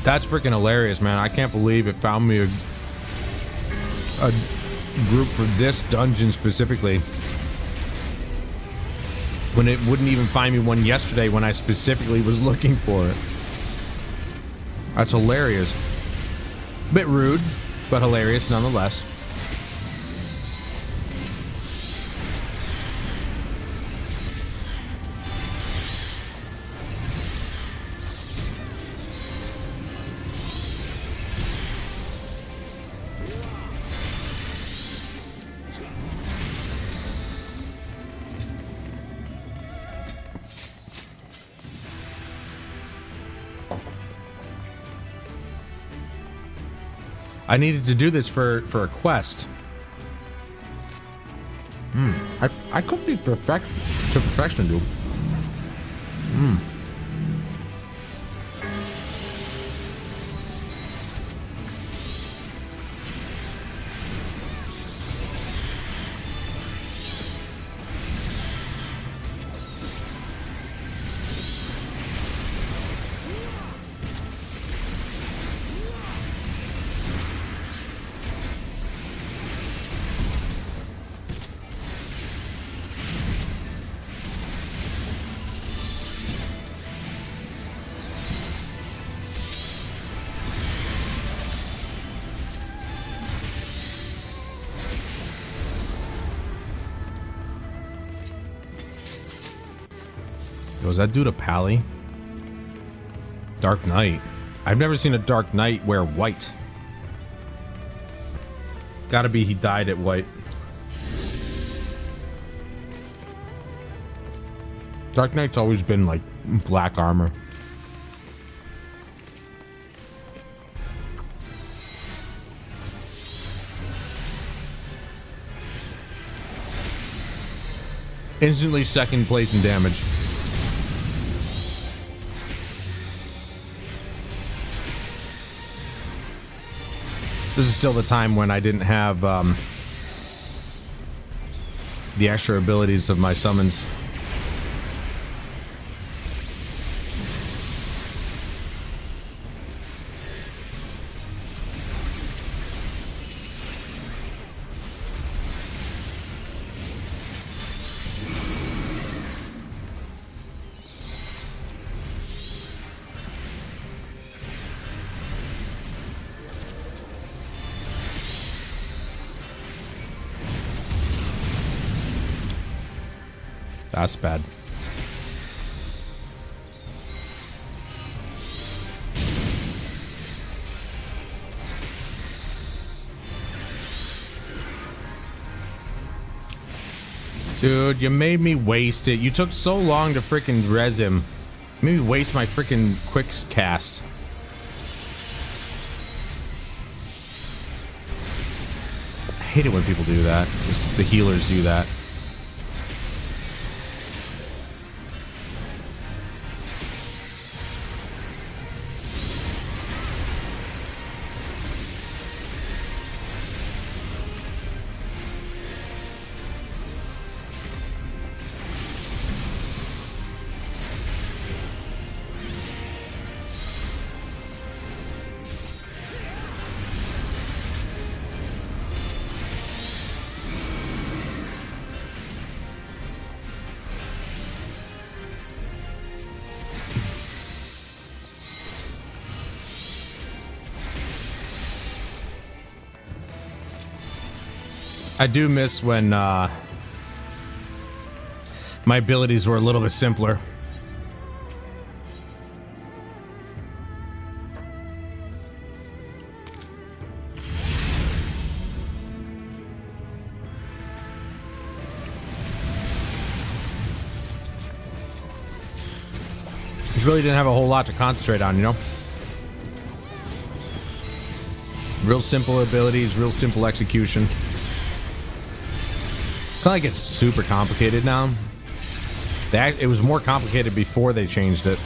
C: That's freaking hilarious, man. I can't believe it found me a group for this dungeon specifically, when it wouldn't even find me one yesterday when I specifically was looking for it. That's hilarious. Bit rude, but hilarious nonetheless. I needed to do this for a quest. I cooked these to perfection, dude. Was that dude a pally? Dark Knight. I've never seen a Dark Knight wear white. Gotta be he died at white. Dark Knight's always been like black armor. Instantly second place in damage. This is still the time when I didn't have the extra abilities of my summons. That's bad. Dude, you made me waste it. You took so long to freaking res him. Made me waste my freaking quick cast. I hate it when people do that. Just the healers do that. I do miss when my abilities were a little bit simpler. Just really didn't have a whole lot to concentrate on, you know? Real simple abilities, real simple execution. It's not like it's super complicated now. It was more complicated before they changed it.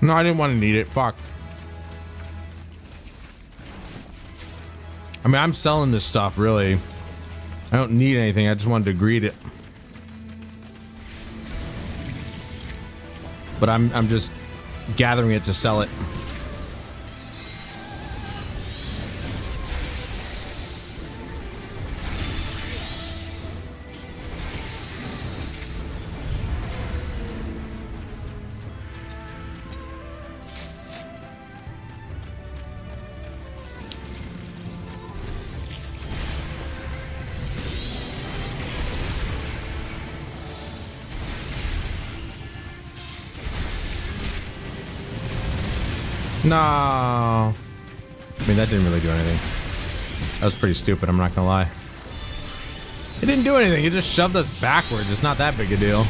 C: No, I didn't want to need it. Fuck. I mean, I'm selling this stuff, really. I don't need anything. I just wanted to greet it. But I'm just gathering it to sell it. No. I mean, that didn't really do anything. That was pretty stupid, I'm not gonna lie. It didn't do anything. It just shoved us backwards. It's not that big a deal.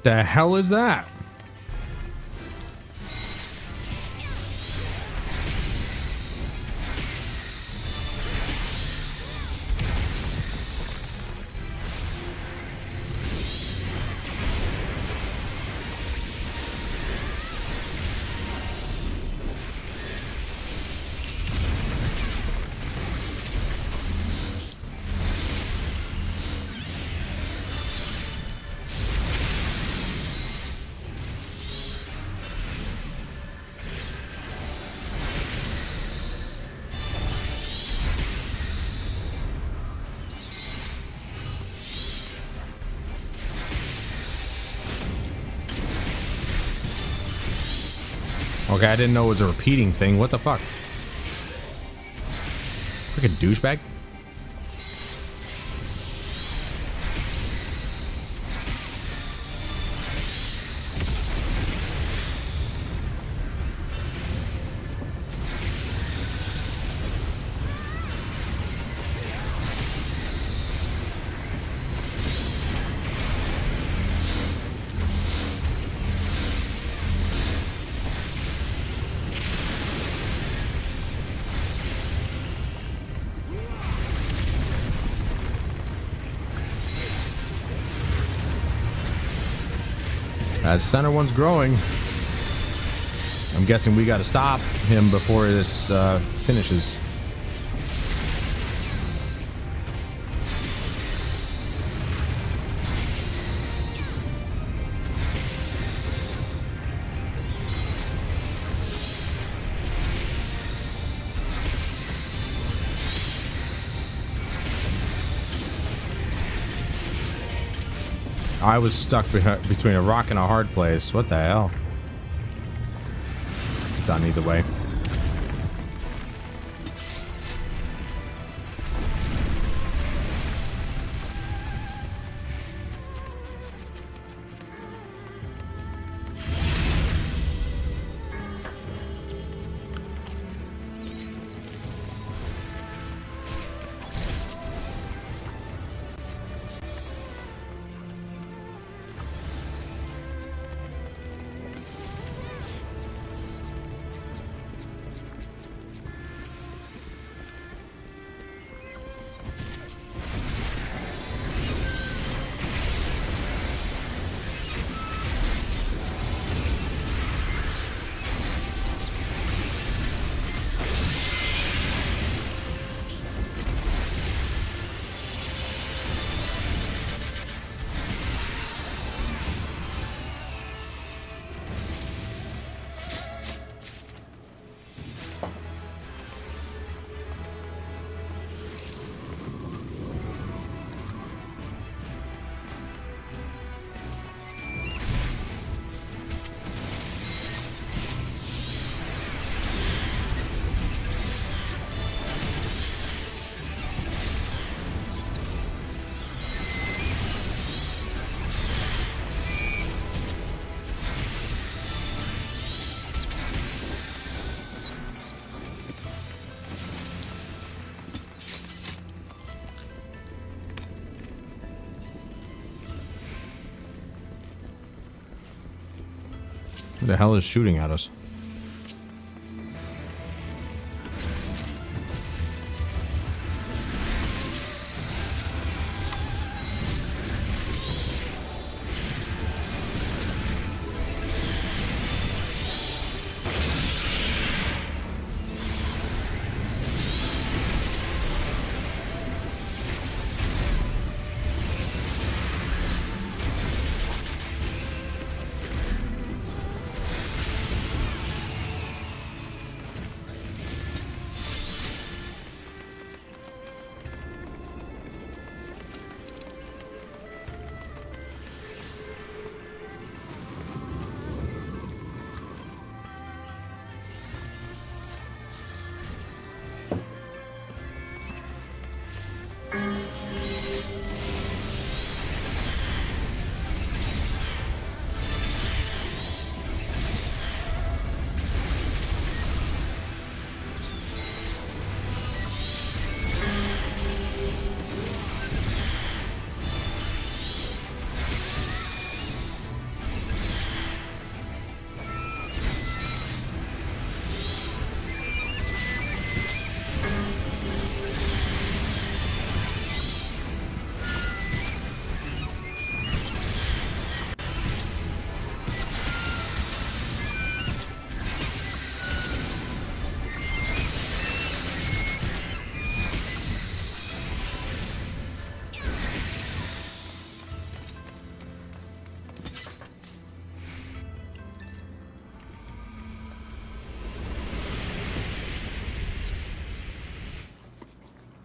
C: the hell is that? Okay, I didn't know it was a repeating thing. What the fuck? Freaking douchebag. That center one's growing. I'm guessing we got to stop him before this finishes. I was stuck between a rock and a hard place. What the hell? Done either way. Who the hell is shooting at us?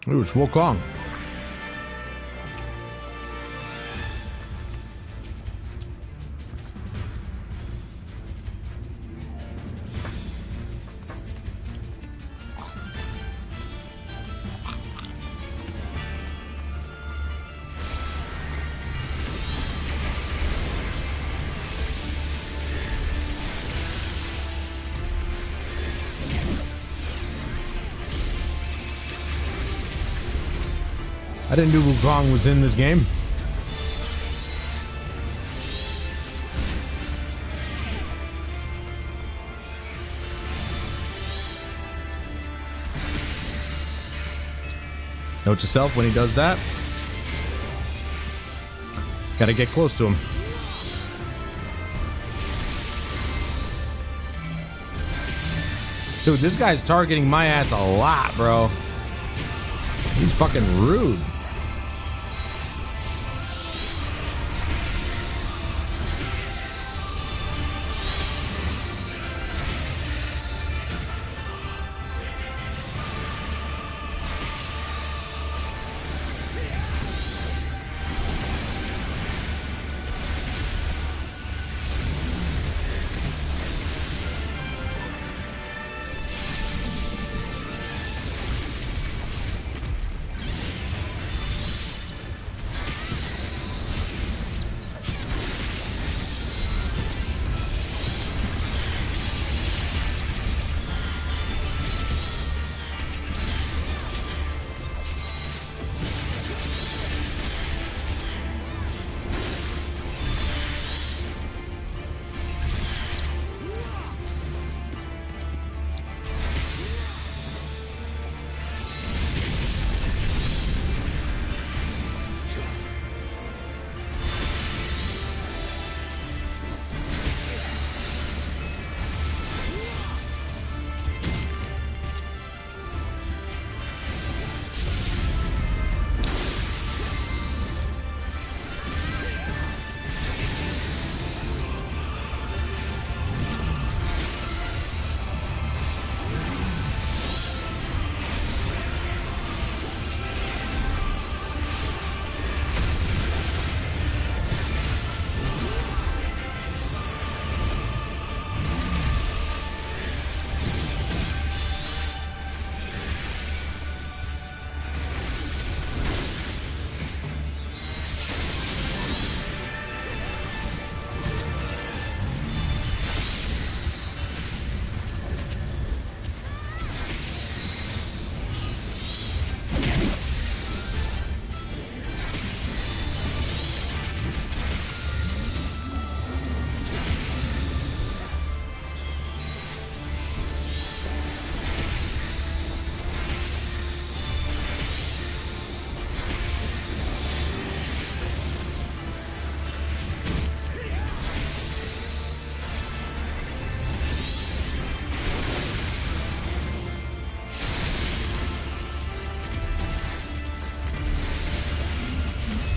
C: Ooh, it's Wukong. I didn't know Wukong was in this game. Note to self when he does that. Gotta get close to him. Dude, this guy's targeting my ass a lot, bro. He's fucking rude.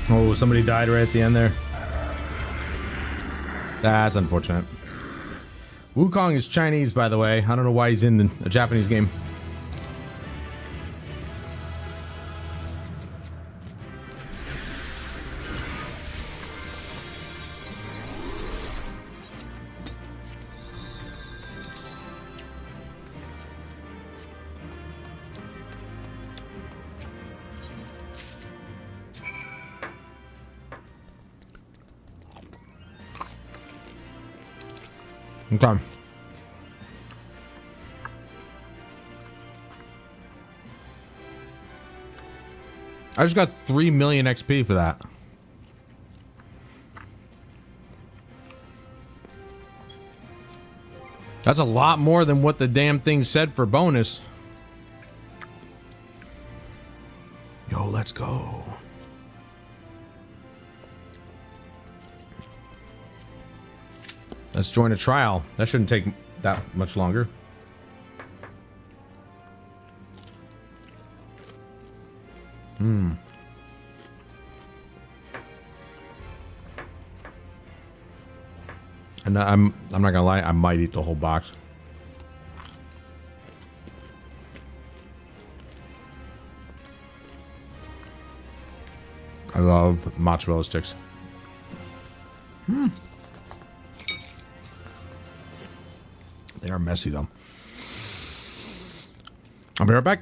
C: Oh, somebody died right at the end there. That's unfortunate. Wukong is Chinese, by the way. I don't know why he's in a Japanese game. Okay. I just got 3 million XP for that. That's a lot more than what the damn thing said for bonus. Yo, let's go. Let's join a trial. That shouldn't take that much longer. And I'm not gonna lie, I might eat the whole box. I love mozzarella sticks. They are messy though. I'll be right back.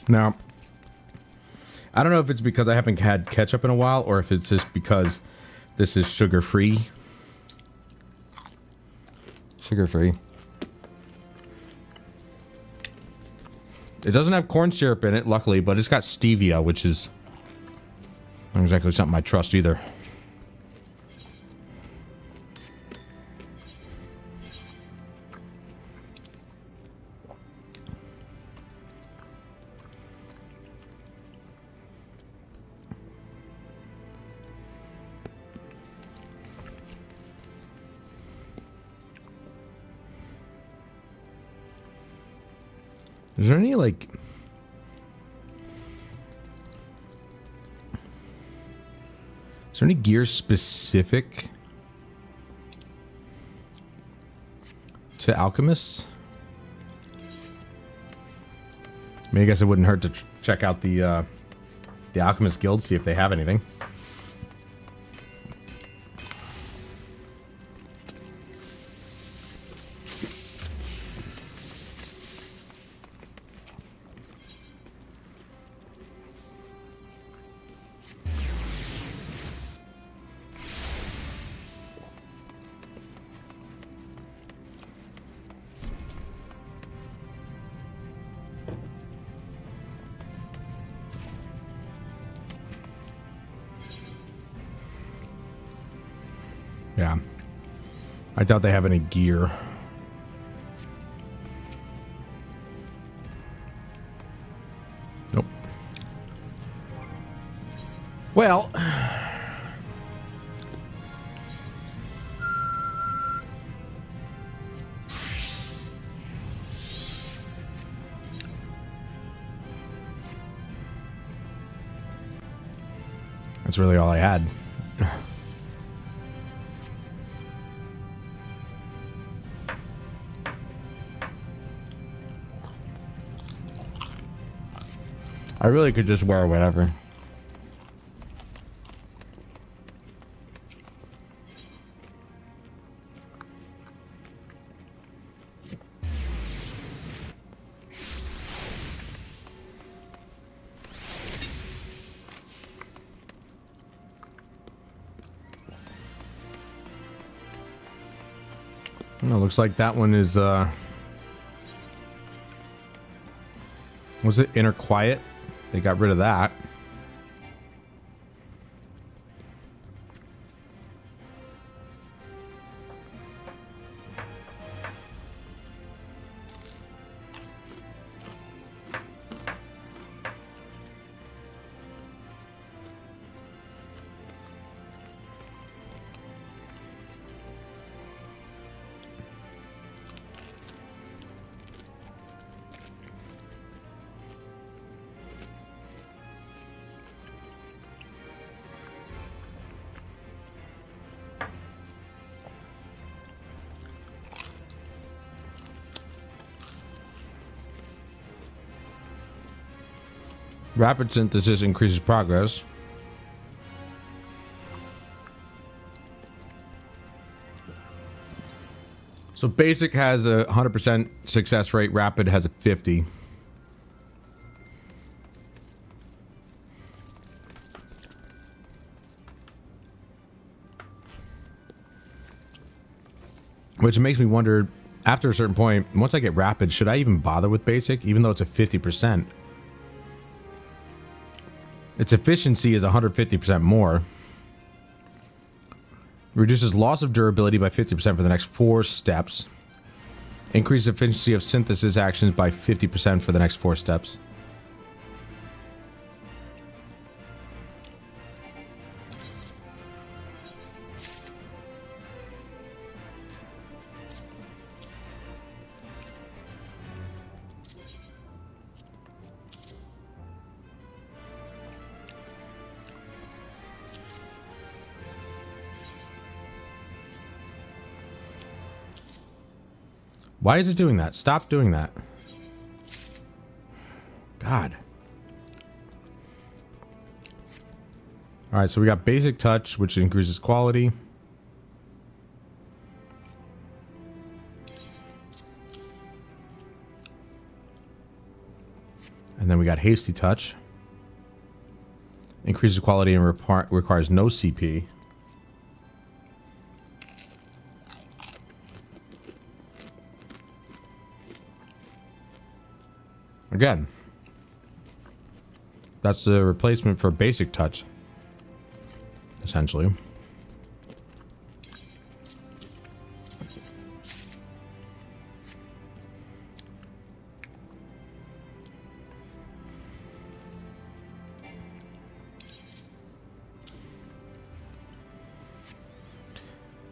C: Now, I don't know if it's because I haven't had ketchup in a while or if it's just because this is sugar-free. Sugar-free. It doesn't have corn syrup in it, luckily, but it's got stevia, which is not exactly something I trust either. Is there any, like... Is there any gear specific to alchemists? I mean, I guess it wouldn't hurt to check out the Alchemist Guild, see if they have anything. Yeah. I doubt they have any gear. Nope. Well... That's really all I had. I really could just wear whatever. Well, looks like that one is, was it Inner Quiet? They got rid of that. Rapid synthesis increases progress. So basic has a 100% success rate. Rapid has a 50. Which makes me wonder, after a certain point, once I get rapid, should I even bother with basic, even though it's a 50%? Its efficiency is 150% more. Reduces loss of durability by 50% for the next 4 steps. Increases efficiency of synthesis actions by 50% for the next 4 steps. Why is it doing that? Stop doing that. God. Alright, so we got basic touch, which increases quality. And then we got hasty touch. Increases quality and requires no CP. Again, that's the replacement for basic touch, essentially.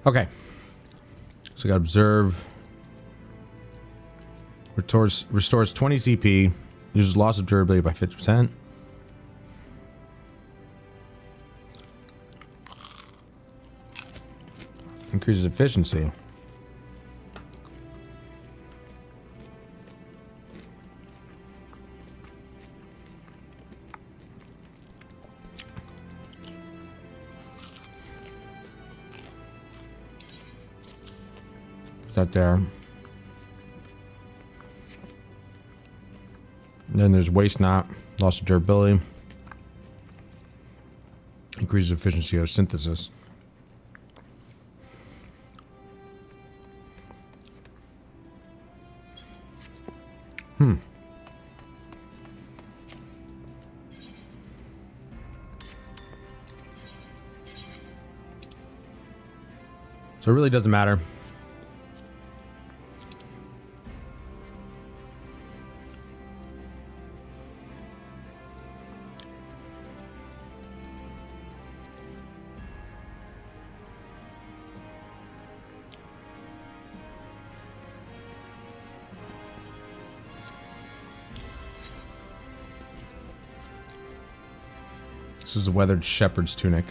C: Okay, so we got observe. Restores 20 CP. Uses loss of durability by 50%. Increases efficiency. Is that there? Then there's waste not, loss of durability, increases efficiency of synthesis. So it really doesn't matter. This is a weathered shepherd's tunic.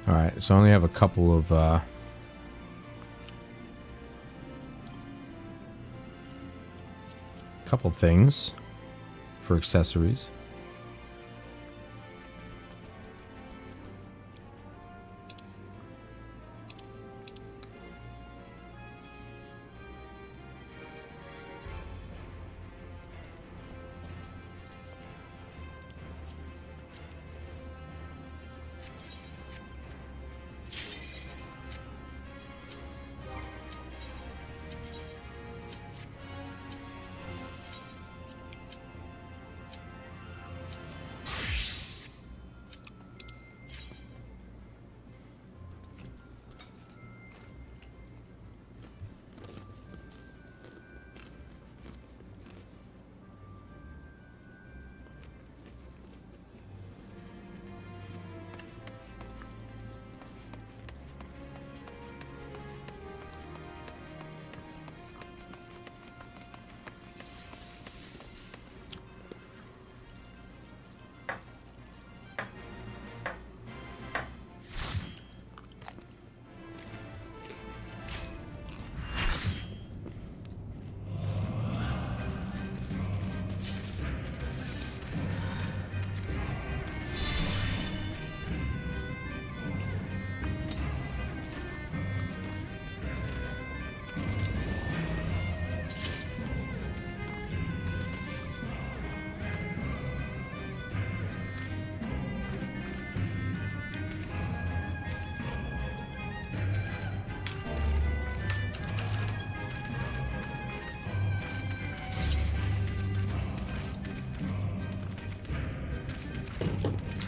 C: Alright, so I only have a couple of things for accessories.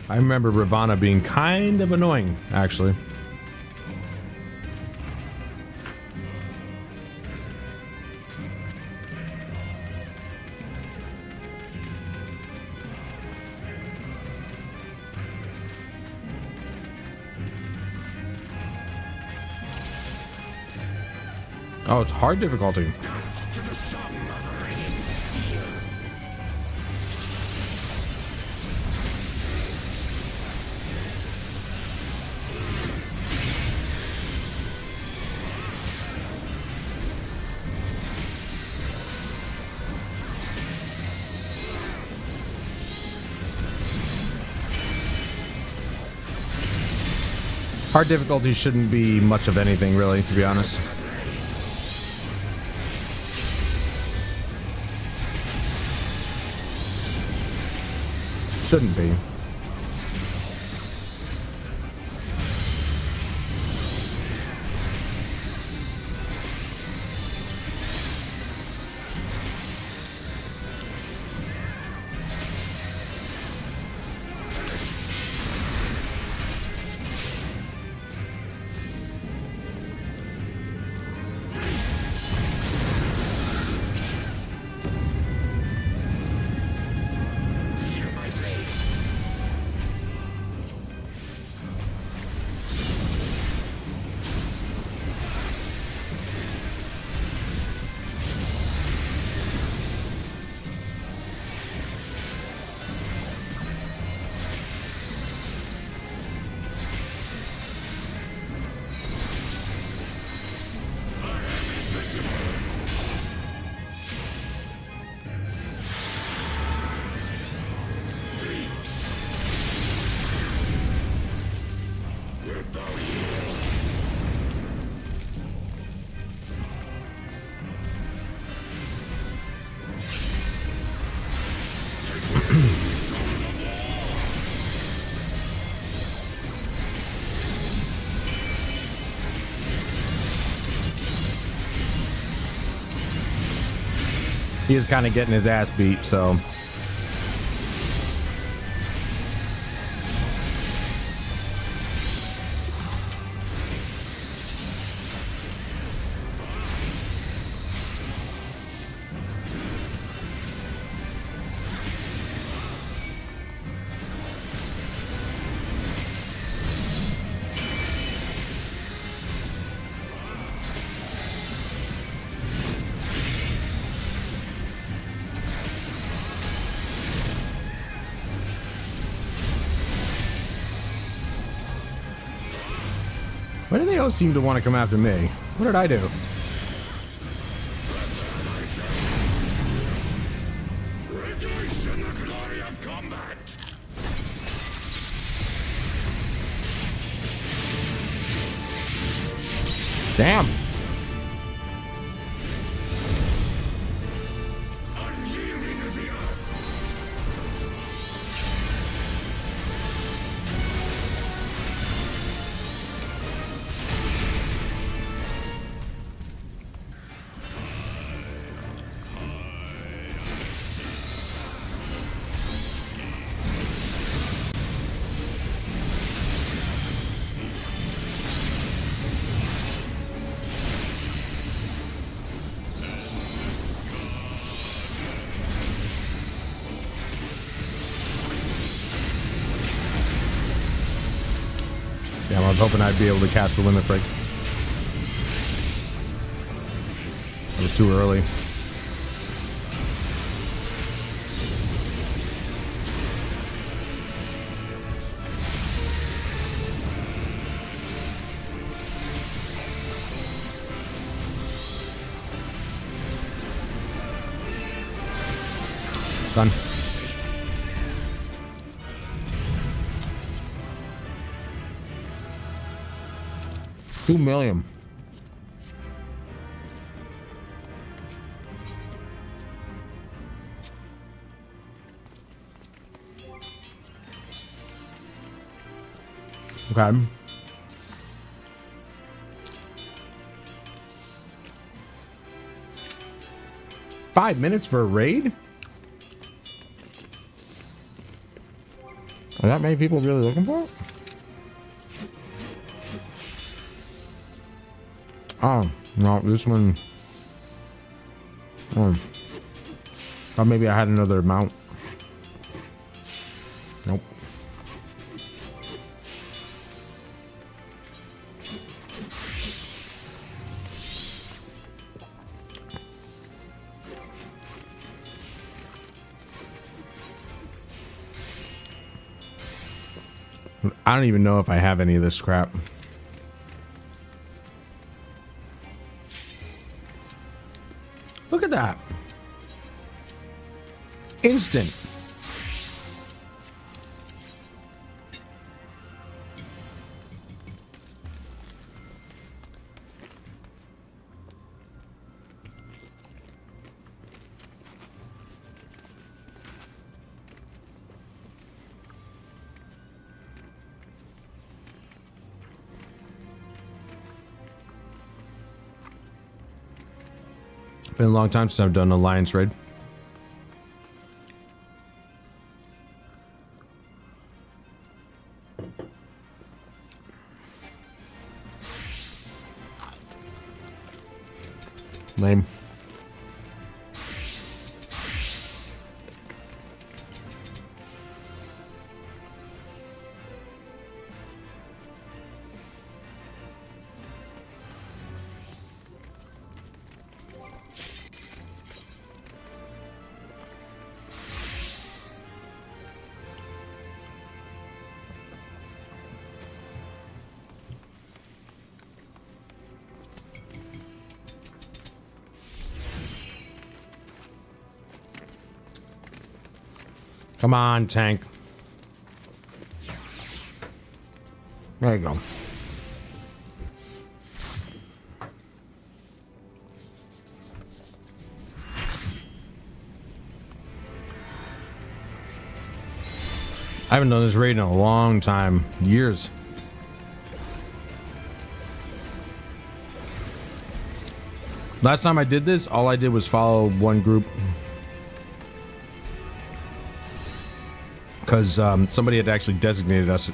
C: I remember Ravana being kind of annoying, actually. Oh, it's hard difficulty. Hard difficulty shouldn't be much of anything, really, to be honest. Shouldn't be. He is kind of getting his ass beat, so. Why do they all seem to want to come after me? What did I do?
G: Rejoice in the glory of combat.
C: Damn.
G: Unyielding as the earth.
C: Damn, I was hoping I'd be able to cast the limit break. It was too early. Done. $2 million. Okay. $5 minutes for a raid? Are that many people really looking for it? Oh, no, this one. Oh, maybe I had another amount. Nope. I don't even know if I have any of this crap. Look at that. Instant. Been a long time since I've done an alliance raid. Lame. Come on, tank. There you go. I haven't done this raid in a long time. Years. Last time I did this, all I did was follow one group. Because somebody had actually designated us.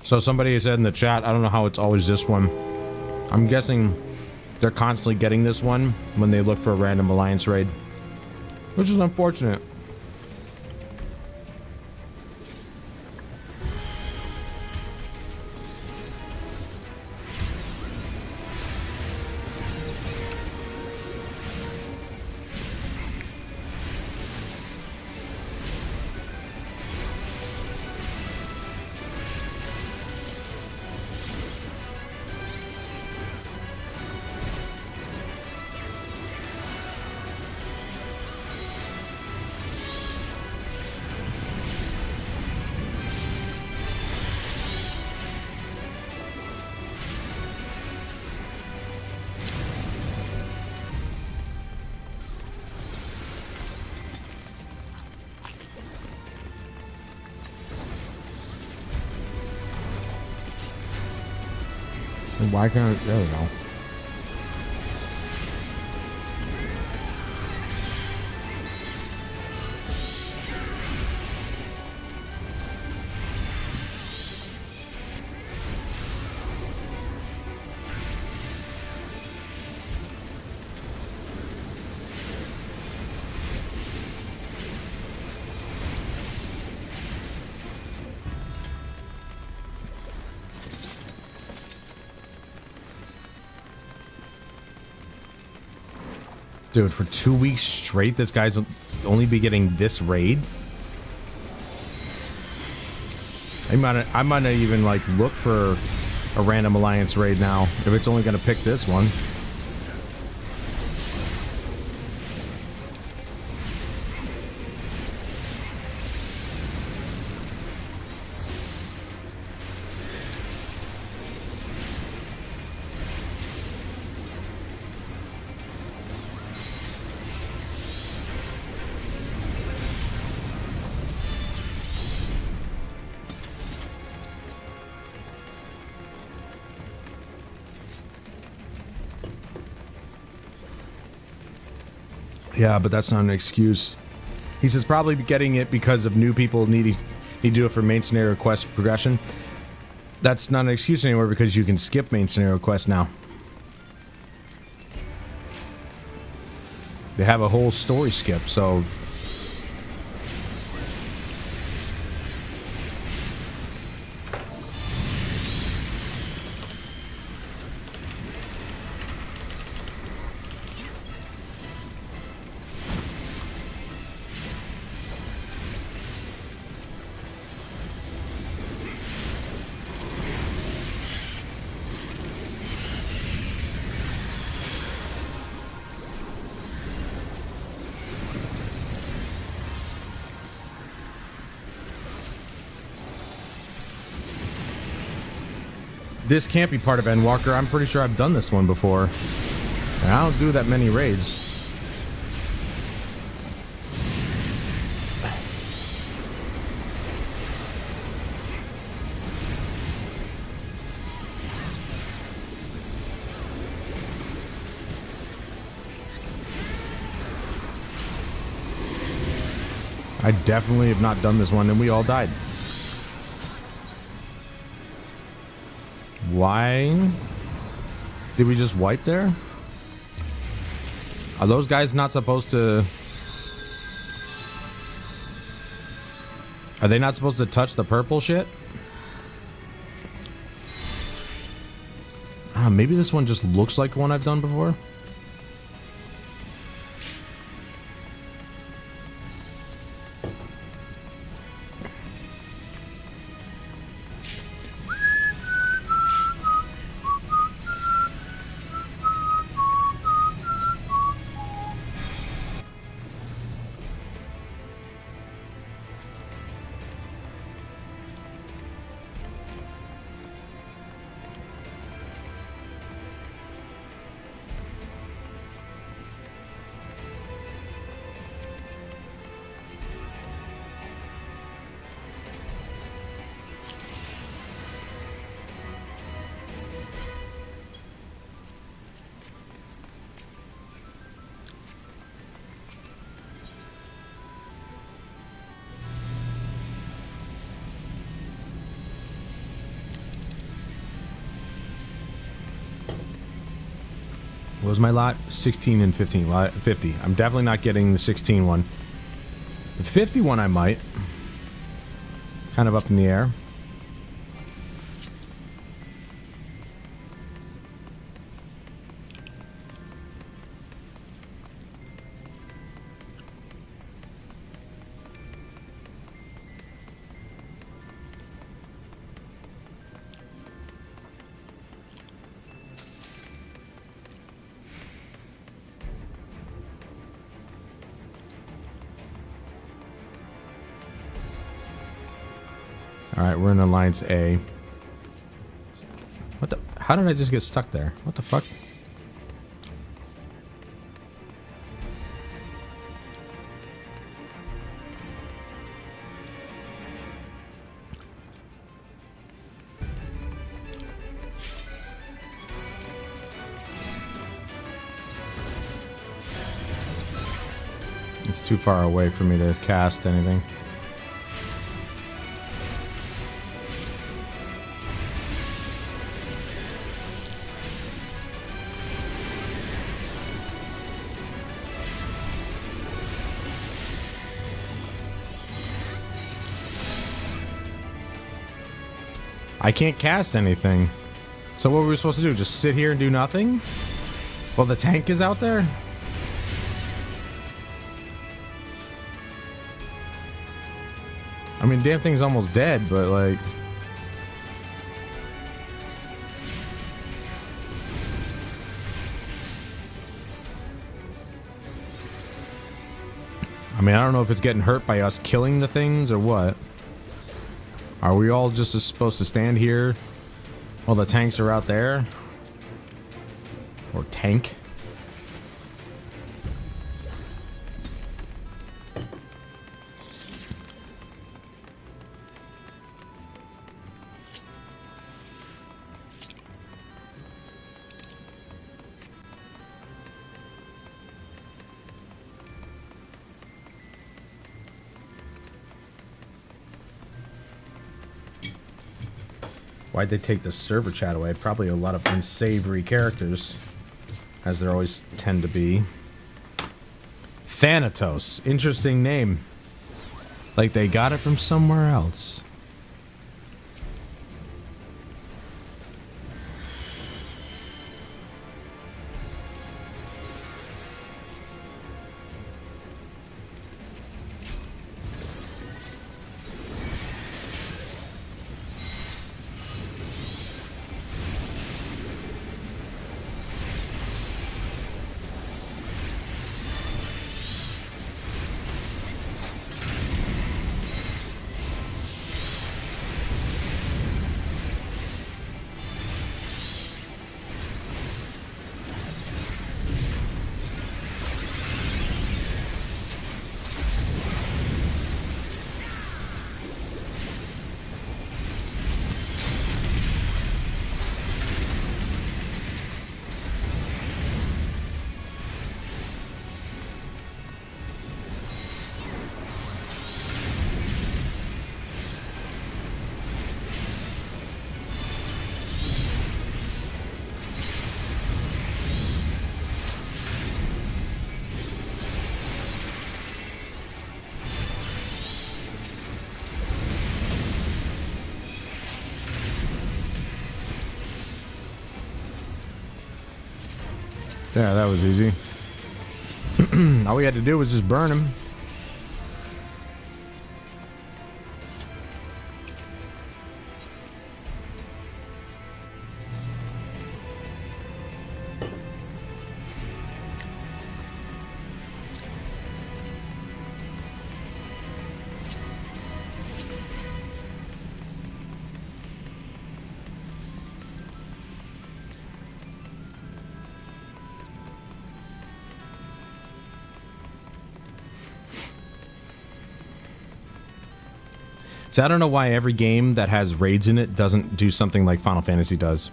C: So somebody said in the chat, I don't know how it's always this one. I'm guessing they're constantly getting this one when they look for a random alliance raid, which is unfortunate. Why can't it? There we go. Dude, for 2 weeks straight, this guy's only be getting this raid? I might not even, like, look for a random alliance raid now, if it's only gonna pick this one. Yeah, but that's not an excuse. He says probably getting it because of new people need to do it for main scenario quest progression. That's not an excuse anymore because you can skip main scenario quest now. They have a whole story skip, so... This can't be part of Endwalker. I'm pretty sure I've done this one before. And I don't do that many raids. I definitely have not done this one, and we all died. Why did we just wipe there? Are those guys not supposed to... Are they not supposed to touch the purple shit? Maybe this one just looks like one I've done before. What was my lot? 16 and 15. 50. I'm definitely not getting the 16 one. The 50 one I might. Kind of up in the air. Alright, we're in Alliance A. What the? How did I just get stuck there? What the fuck? It's too far away for me to cast anything. I can't cast anything. So what were we supposed to do? Just sit here and do nothing? While the tank is out there? I mean, damn thing's almost dead, but like... I mean, I don't know if it's getting hurt by us killing the things or what. Are we all just supposed to stand here while the tanks are out there? Or tank? Why'd they take the server chat away? Probably a lot of unsavory characters, as there always tend to be. Thanatos. Interesting name. Like they got it from somewhere else. Yeah, that was easy. All we had to do was just burn him. So I don't know why every game that has raids in it doesn't do something like Final Fantasy does,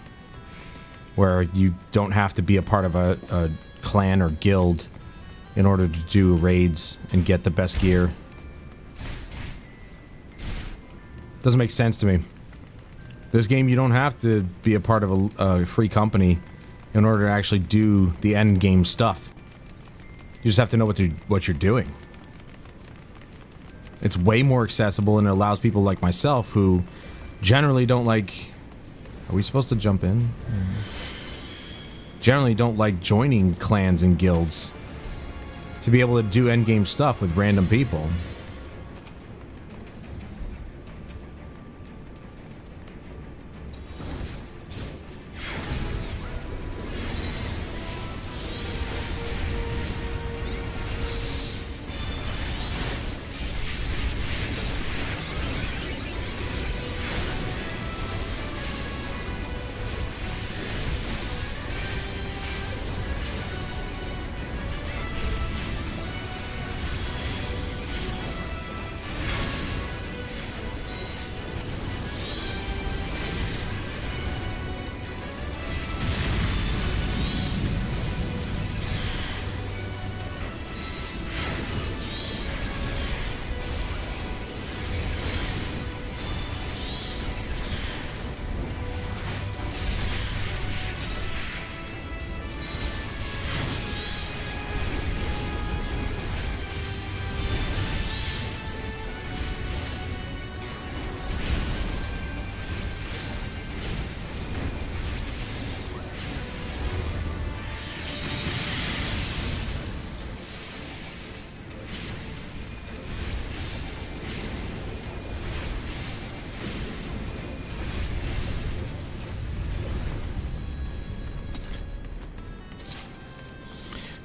C: where you don't have to be a part of a clan or guild in order to do raids and get the best gear. Doesn't make sense to me. This game, you don't have to be a part of a free company in order to actually do the end game stuff. You just have to know what you're doing. It's way more accessible, and it allows people like myself who generally don't like... Are we supposed to jump in? Generally don't like joining clans and guilds to be able to do endgame stuff with random people.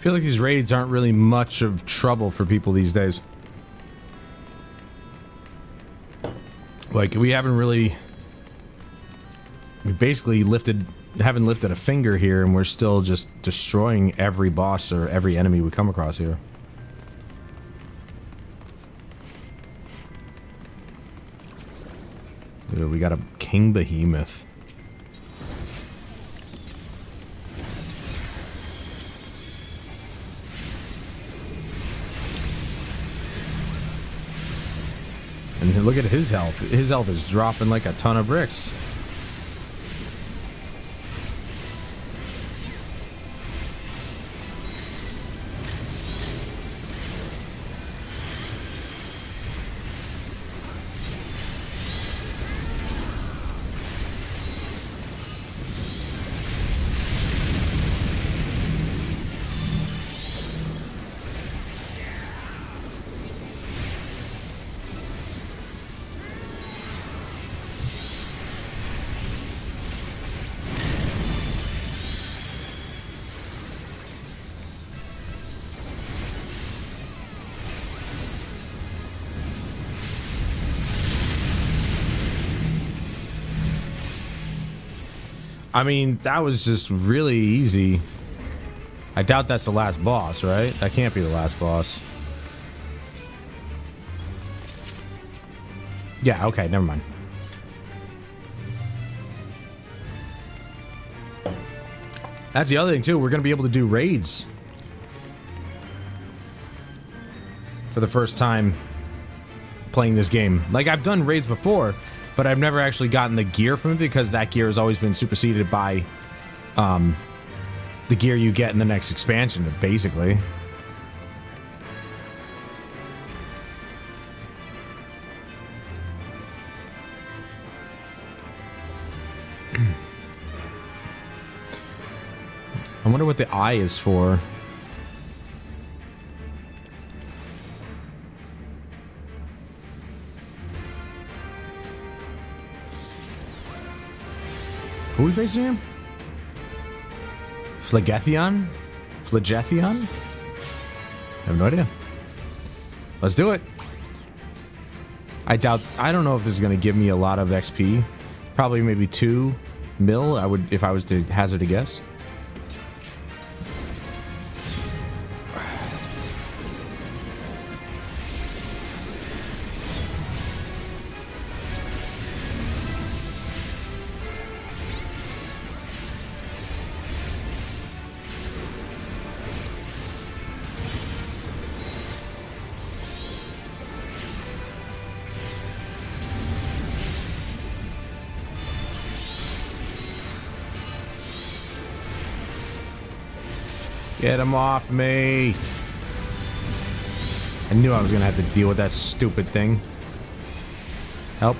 C: I feel like these raids aren't really much of trouble for people these days. Like, we haven't really... We basically haven't lifted a finger here, and we're still just destroying every boss or every enemy we come across here. Dude, we got a King Behemoth. And look at his health. His health is dropping like a ton of bricks. I mean, that was just really easy. I doubt that's the last boss, right? That can't be the last boss. Yeah, okay, never mind. That's the other thing, too. We're going to be able to do raids. For the first time playing this game. Like, I've done raids before, but I've never actually gotten the gear from it because that gear has always been superseded by the gear you get in the next expansion, basically. I wonder what the eye is for. Who are we facing here? Phlegethon? Phlegethon? I have no idea. Let's do it. I don't know if this is going to give me a lot of XP. Probably maybe 2 mil, if I was to hazard a guess. Get him off me. I knew I was gonna have to deal with that stupid thing. Help.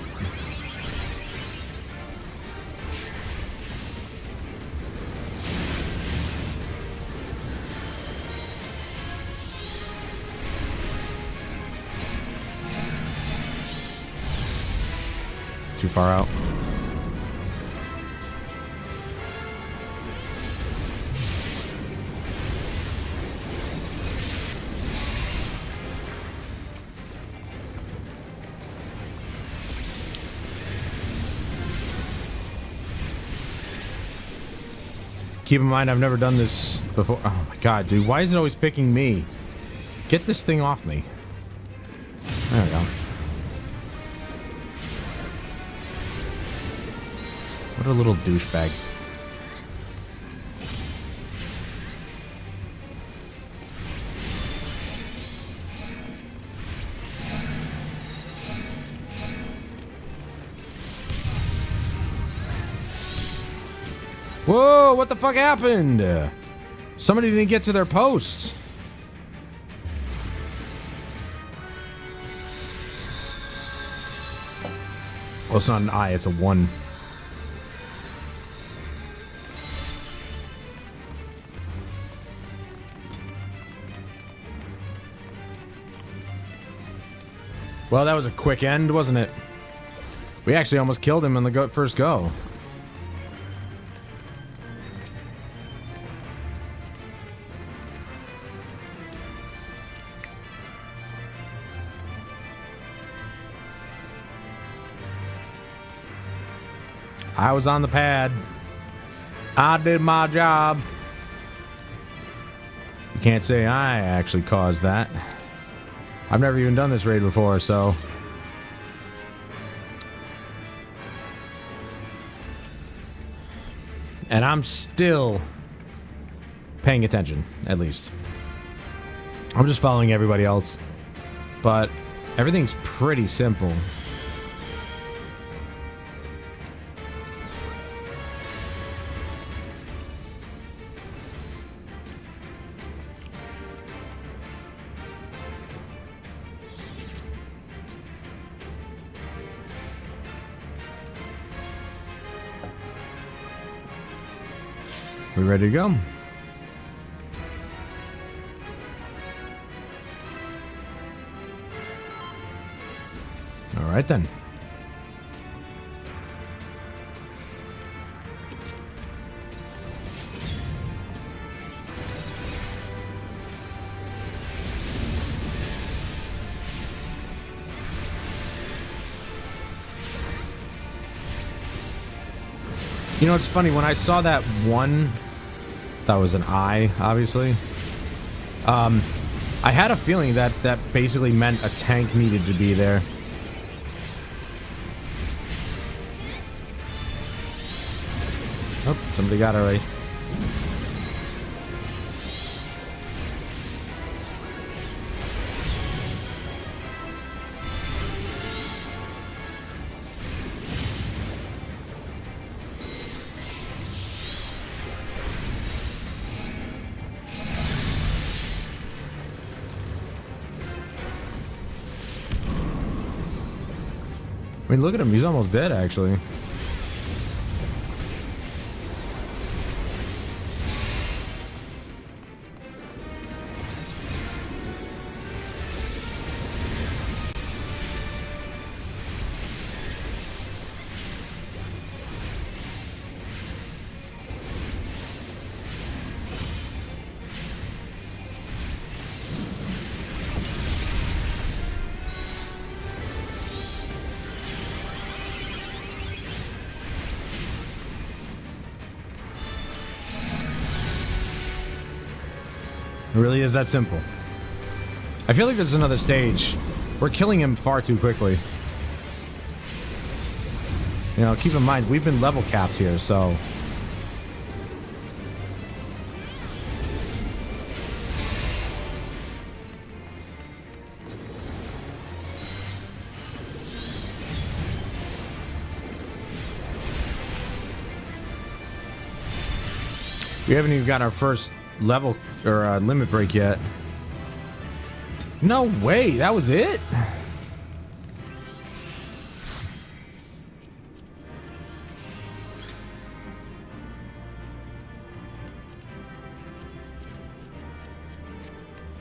C: Too far out. Keep in mind, I've never done this before. Oh my god, dude. Why is it always picking me? Get this thing off me. There we go. What a little douchebag. Whoa, what the fuck happened? Somebody didn't get to their posts. Well, it's not an I, it's a 1. Well, that was a quick end, wasn't it? We actually almost killed him on the first go. I was on the pad. I did my job. You can't say I actually caused that. I've never even done this raid before, so... And I'm still paying attention, at least. I'm just following everybody else. But everything's pretty simple. We ready to go? All right then. You know, it's funny, when I saw that one, that was an eye, obviously, I had a feeling that that basically meant a tank needed to be there. Oh, somebody got it already. I mean, look at him. He's almost dead, actually. It really is that simple. I feel like there's another stage. We're killing him far too quickly. You know, keep in mind, we've been level capped here, so... We haven't even got our first level or limit break yet. No way, that was it?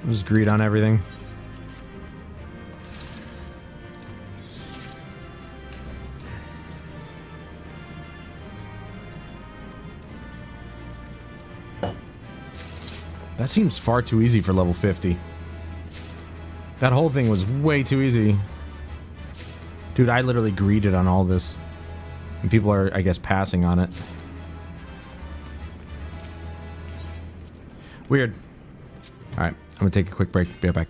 C: Just greed on everything. That seems far too easy for level 50. That whole thing was way too easy. Dude, I literally greeded on all this. And people are, I guess, passing on it. Weird. Alright, I'm gonna take a quick break. Be right back.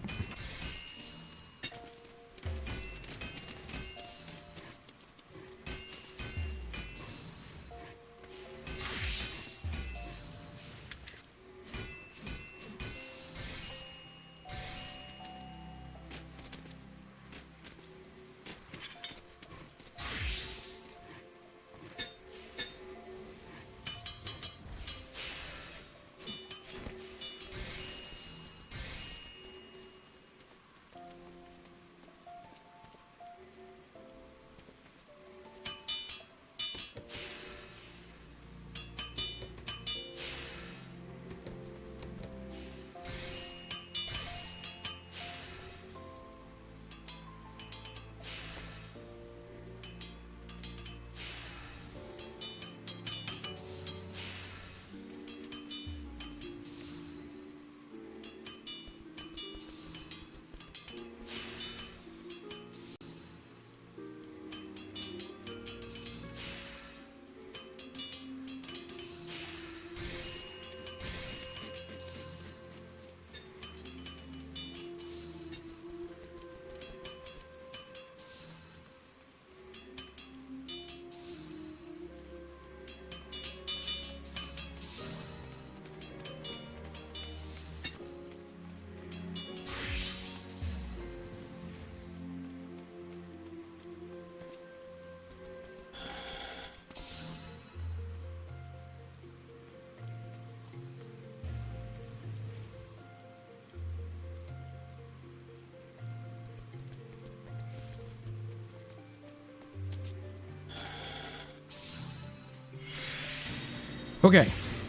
C: Okay,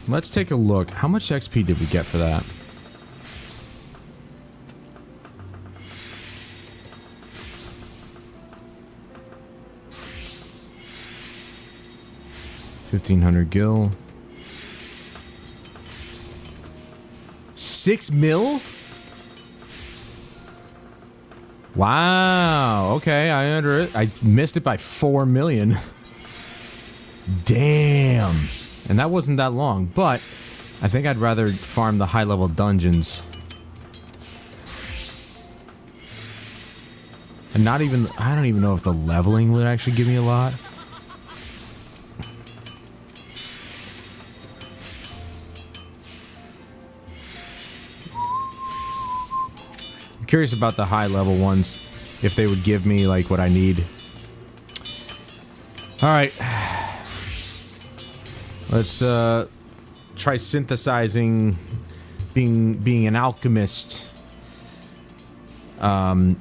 C: let's take a look. How much XP did we get for that? $1,500 gil. 6 mil? Wow. Okay, I missed it by 4 million. Damn. And that wasn't that long, but I think I'd rather farm the high-level dungeons. And not even, I don't even know if the leveling would actually give me a lot. I'm curious about the high-level ones, if they would give me, like, what I need. Alright. Let's try synthesizing, being an alchemist.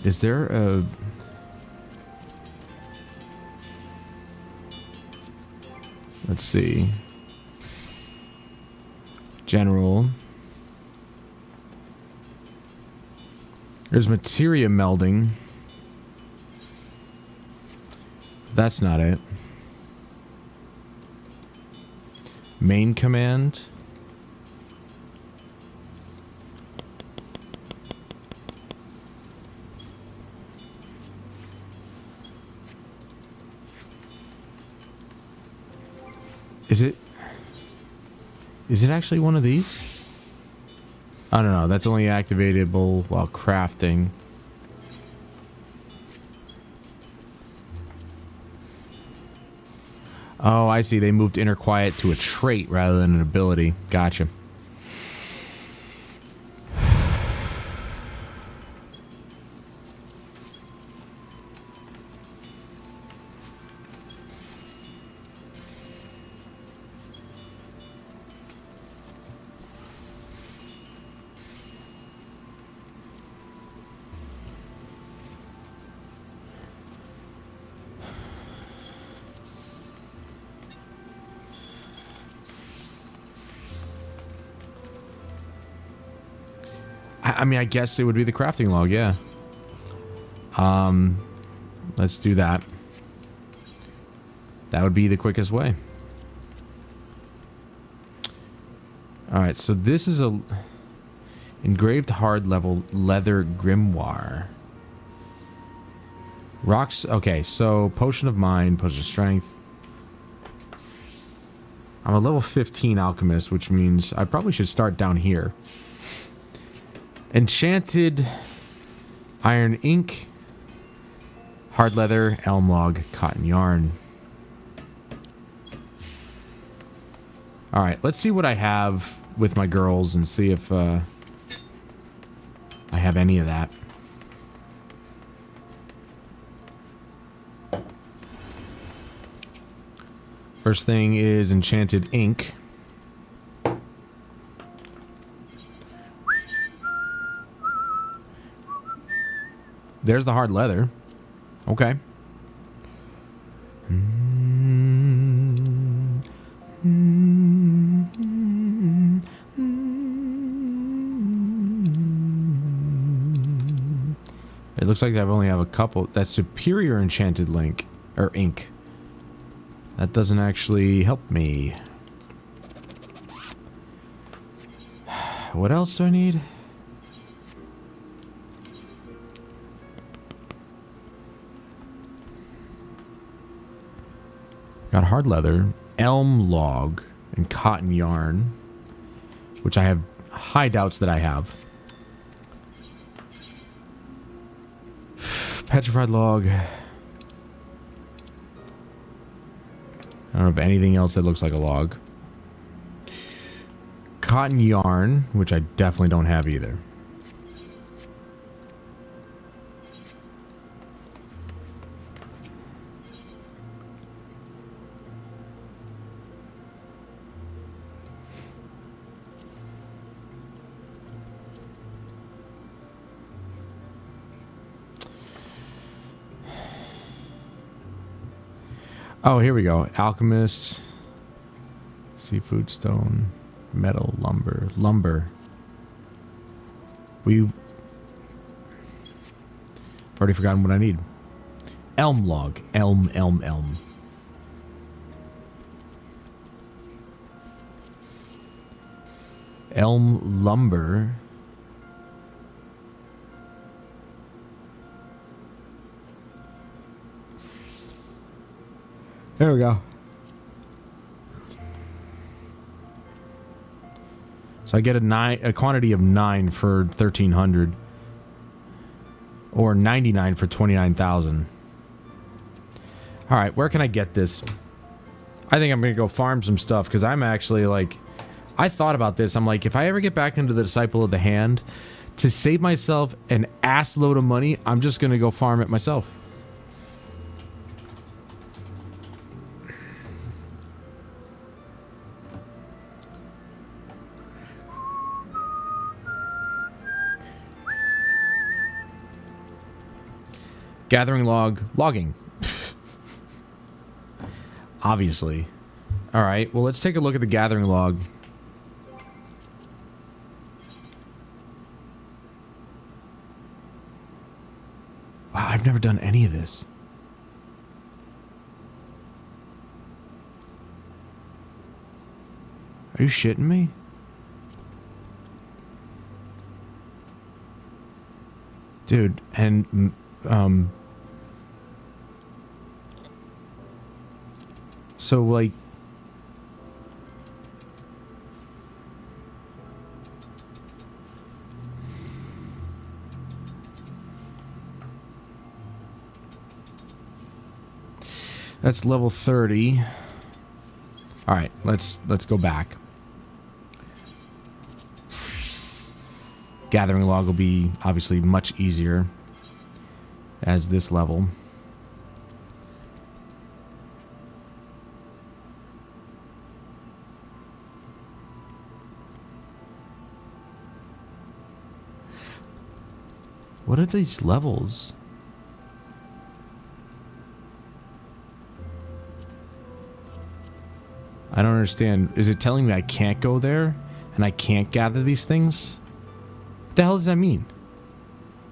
C: Is there a... Let's see. General. There's materia melding. That's not it. Main command. Is it actually one of these? I don't know. That's only activatable while crafting. Oh, I see. They moved Inner Quiet to a trait rather than an ability. Gotcha. I mean, I guess it would be the crafting log, yeah. Let's do that. That would be the quickest way. Alright, so this is a engraved hard level leather grimoire. Rocks, okay, so potion of mind, potion of strength. I'm a level 15 alchemist, which means I probably should start down here. Enchanted iron ink, hard leather, elm log, cotton yarn. Alright, let's see what I have with my girls and see if I have any of that. First thing is enchanted ink. There's the hard leather. Okay. It looks like I only have a couple. That's superior enchanted link or ink. That doesn't actually help me. What else do I need? Got hard leather, elm log, and cotton yarn, which I have high doubts that I have. Petrified log. I don't have anything else that looks like a log. Cotton yarn, which I definitely don't have either. Oh, here we go. Alchemist. seafood, stone, metal, lumber. Lumber. I've already forgotten what I need. Elm log. Elm. Elm lumber. There we go. So I get a quantity of 9 for 1,300. Or 99 for 29,000. Alright, where can I get this? I think I'm gonna go farm some stuff, because I'm actually like... I thought about this. I'm like, if I ever get back into the Disciple of the Hand, to save myself an ass load of money, I'm just gonna go farm it myself. Gathering log. Logging. Obviously. Alright, well, let's take a look at the gathering log. Wow, I've never done any of this. Are you shitting me? Dude, and, so, like... That's level 30. Alright, let's go back. Gathering log will be obviously much easier as this level. What are these levels? I don't understand. Is it telling me I can't go there and I can't gather these things? What the hell does that mean?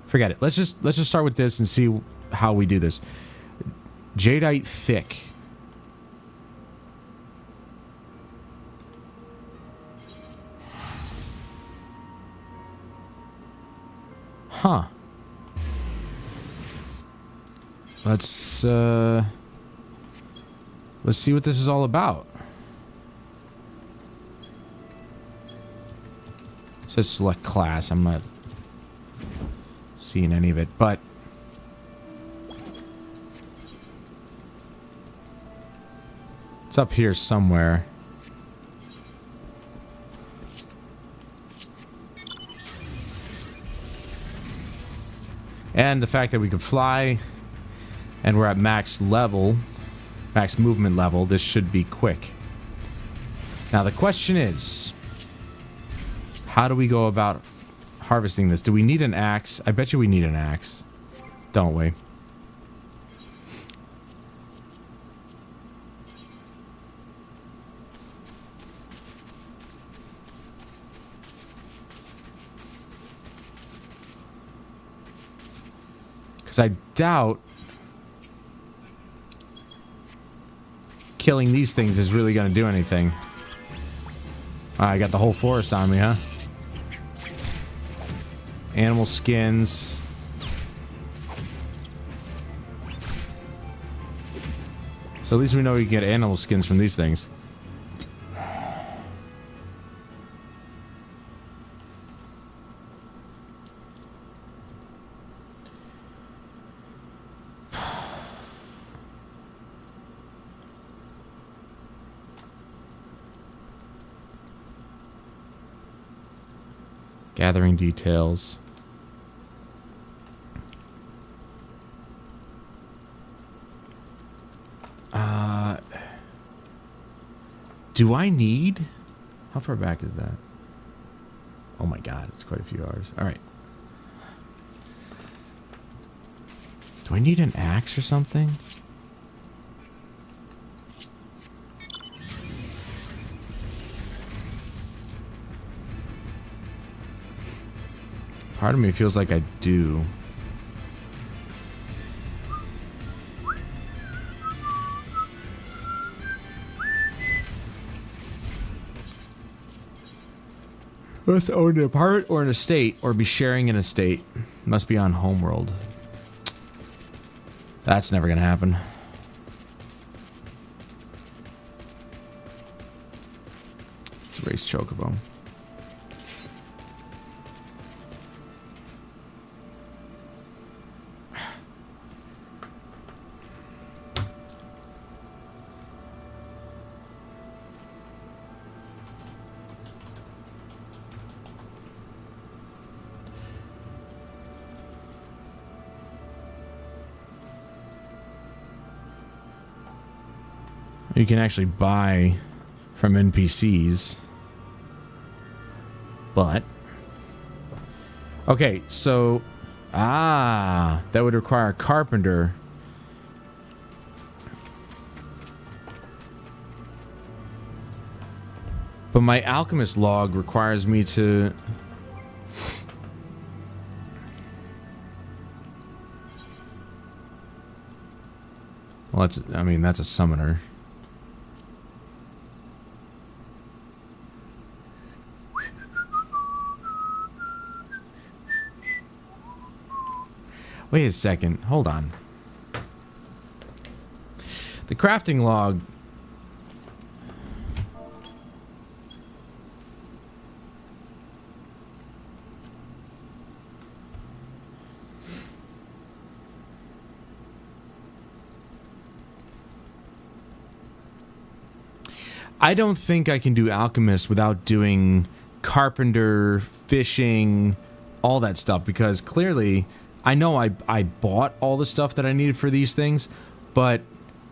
C: Forget it. Let's just start with this and see how we do this. Jadeite thick. Huh. Let's see what this is all about. It says select class. I'm not seeing any of it, but it's up here somewhere. And the fact that we can fly and we're at max level, max movement level, this should be quick. Now the question is, how do we go about harvesting this? Do we need an axe? I bet you we need an axe. Don't we? Because I doubt killing these things is really going to do anything. I got the whole forest on me, huh? Animal skins. So at least we know we can get animal skins from these things. Gathering details. Do I need... How far back is that? Oh my god, it's quite a few hours. Alright. Do I need an axe or something? Part of me feels like I do. Must own an apartment or an estate, or be sharing an estate. Must be on Homeworld. That's never gonna happen. Let's race Chocobo. You can actually buy from NPCs. But okay, so that would require a carpenter. But my alchemist log requires me to well, I mean, that's a summoner. Wait a second. Hold on. The crafting log. I don't think I can do alchemist without doing carpenter, fishing, all that stuff, because clearly I know I bought all the stuff that I needed for these things, but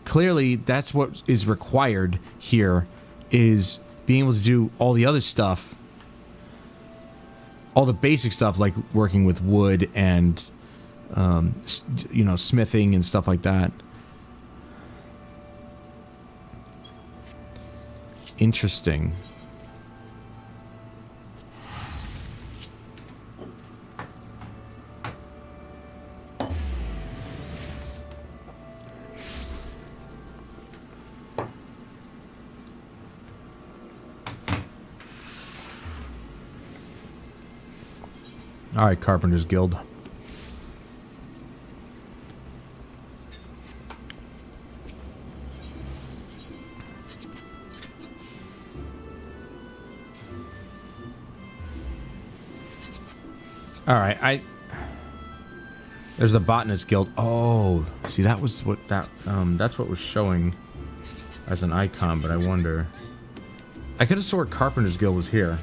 C: clearly that's what is required here, is being able to do all the other stuff, all the basic stuff like working with wood and you know, smithing and stuff like that. Interesting. All right, Carpenter's Guild. All right, there's the Botanist Guild. Oh, see, that was what that's what was showing as an icon, but I wonder. I could have sworn Carpenter's Guild was here.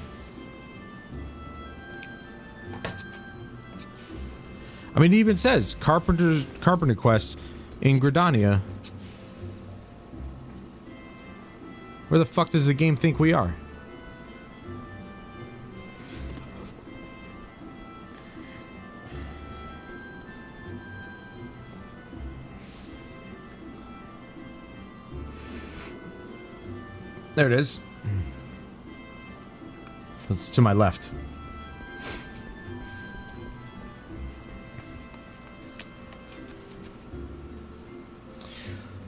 C: I mean, it even says Carpenter Quest in Gridania. Where the fuck does the game think we are? There it is. It's to my left.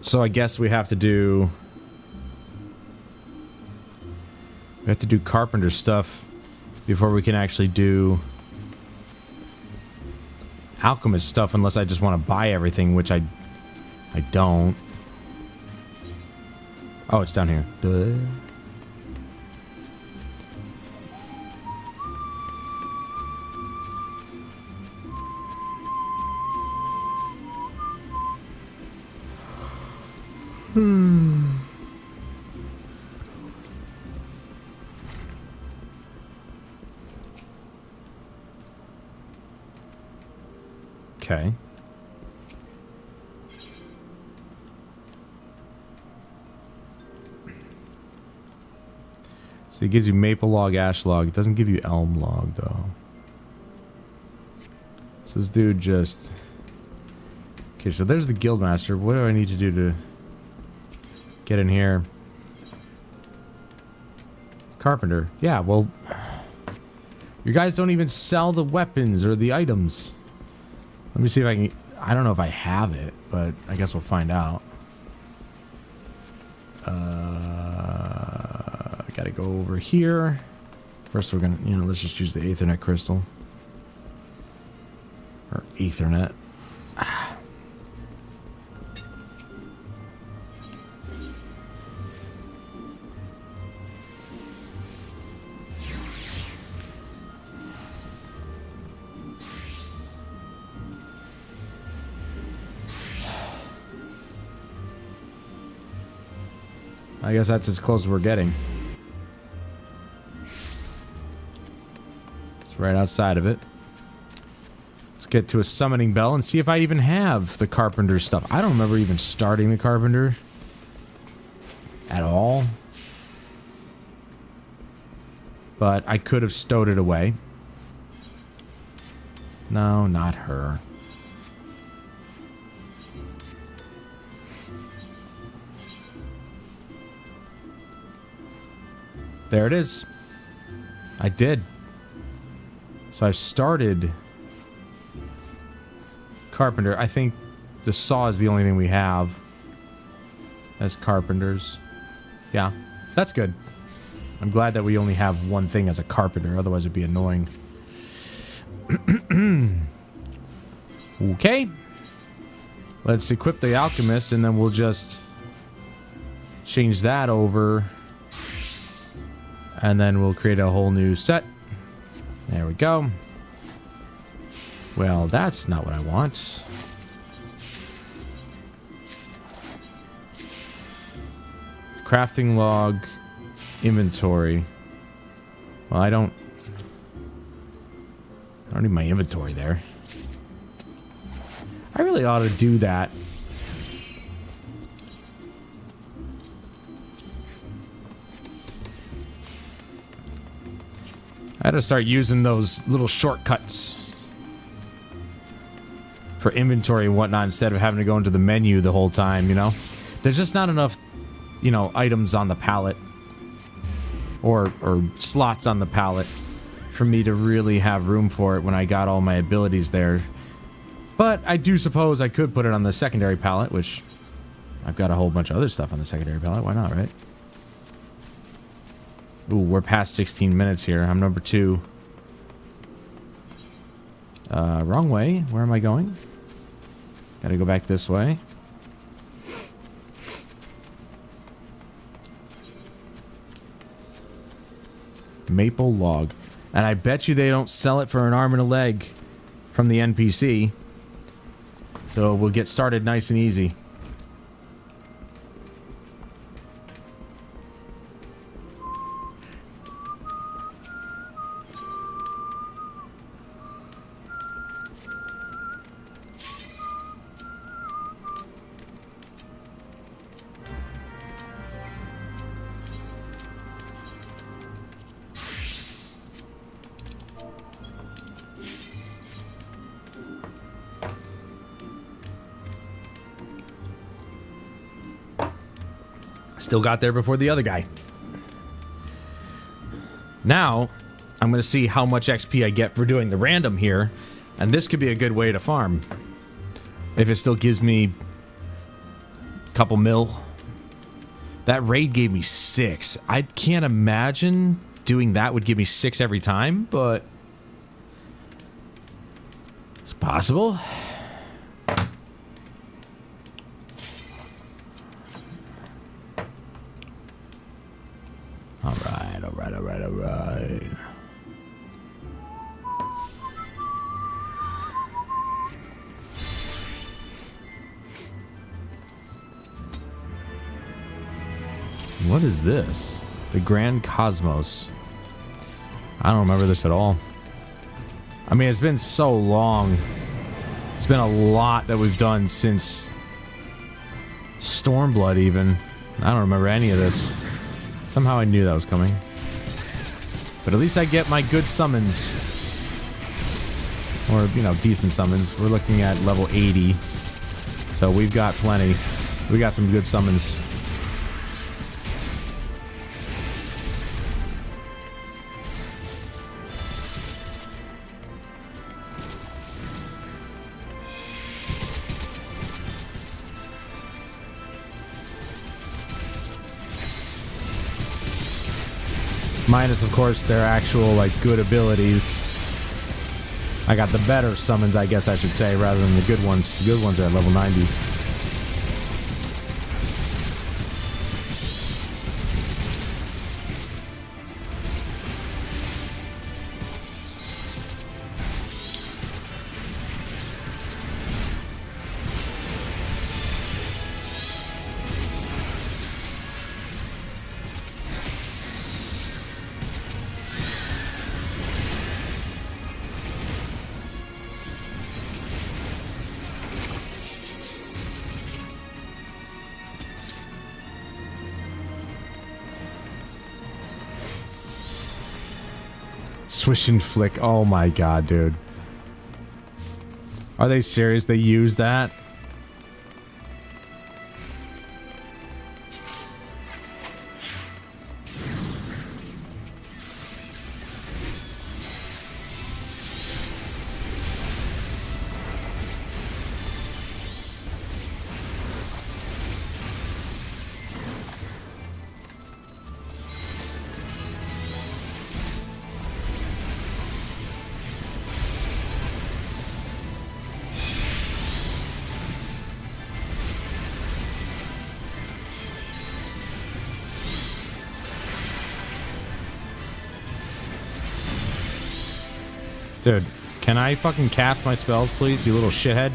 C: So I guess we have to do carpenter stuff before we can actually do alchemist stuff, unless I just want to buy everything, which I don't. Oh, it's down here. Duh. Okay. So it gives you maple log, ash log. It doesn't give you elm log, though. So this dude just... Okay, so there's the guildmaster. What do I need to do to get in here? Carpenter. Yeah, well... You guys don't even sell the weapons or the items. Let me see if I can... I don't know if I have it, but I guess we'll find out. Gotta go over here. First we're gonna, let's just use the Aethernet crystal. Or Ethernet. I guess that's as close as we're getting. It's right outside of it. Let's get to a summoning bell and see if I even have the carpenter stuff. I don't remember even starting the carpenter at all. But I could have stowed it away. No, not her. There it is. I did. So I've started carpenter. I think the saw is the only thing we have as carpenters. Yeah, that's good. I'm glad that we only have one thing as a carpenter. Otherwise it'd be annoying. Okay. Let's equip the alchemist and then we'll just change that over. And then we'll create a whole new set. There we go. Well, that's not what I want. Crafting log, inventory. Well, I don't need my inventory there. I really ought to do that. I had to start using those little shortcuts for inventory and whatnot instead of having to go into the menu the whole time, There's just not enough, items on the palette or slots on the palette for me to really have room for it when I got all my abilities there. But I do suppose I could put it on the secondary palette, which I've got a whole bunch of other stuff on the secondary palette. Why not, right? Ooh, we're past 16 minutes here. I'm number 2. Wrong way. Where am I going? Gotta go back this way. Maple log. And I bet you they don't sell it for an arm and a leg from the NPC. So we'll get started nice and easy. Still got there before the other guy. Now, I'm going to see how much XP I get for doing the random here. And this could be a good way to farm. If it still gives me a couple mil. That raid gave me 6. I can't imagine doing that would give me 6 every time, but it's possible. Alright. What is this? The Grand Cosmos. I don't remember this at all. I mean, it's been so long. It's been a lot that we've done since Stormblood even. I don't remember any of this. Somehow I knew that was coming. But at least I get my good summons. Or, decent summons. We're looking at level 80. So we've got plenty. We got some good summons. Minus, of course, their actual, like, good abilities. I got the better summons, I guess I should say, rather than the good ones. The good ones are at level 90. Swish and flick. Oh my god, dude. Are they serious? They use that? Dude, can I fucking cast my spells, please, you little shithead?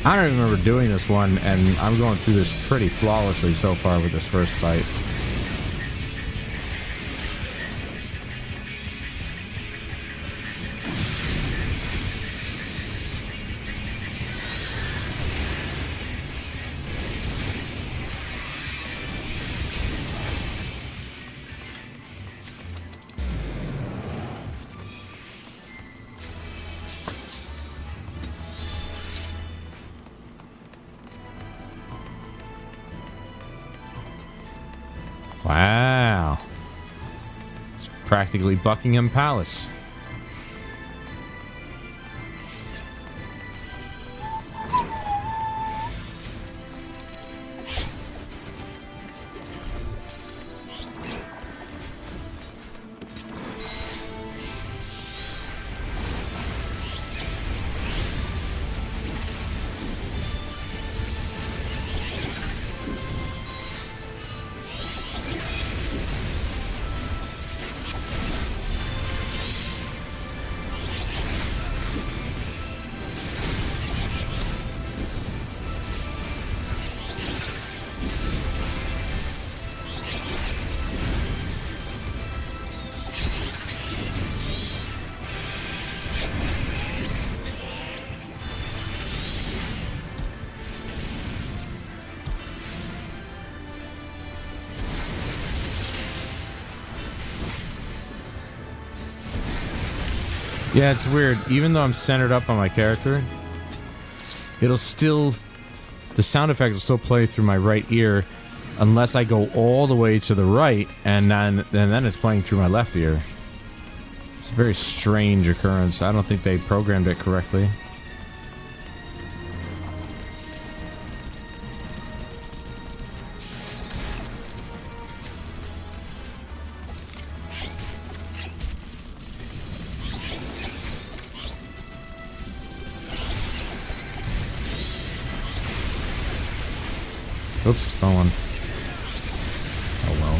C: I don't even remember doing this one, and I'm going through this pretty flawlessly so far with this first fight. Wow. It's practically Buckingham Palace. Yeah, it's weird. Even though I'm centered up on my character, it'll still... the sound effect will still play through my right ear unless I go all the way to the right, and then it's playing through my left ear. It's a very strange occurrence. I don't think they programmed it correctly. Oops, wrong one. Oh well.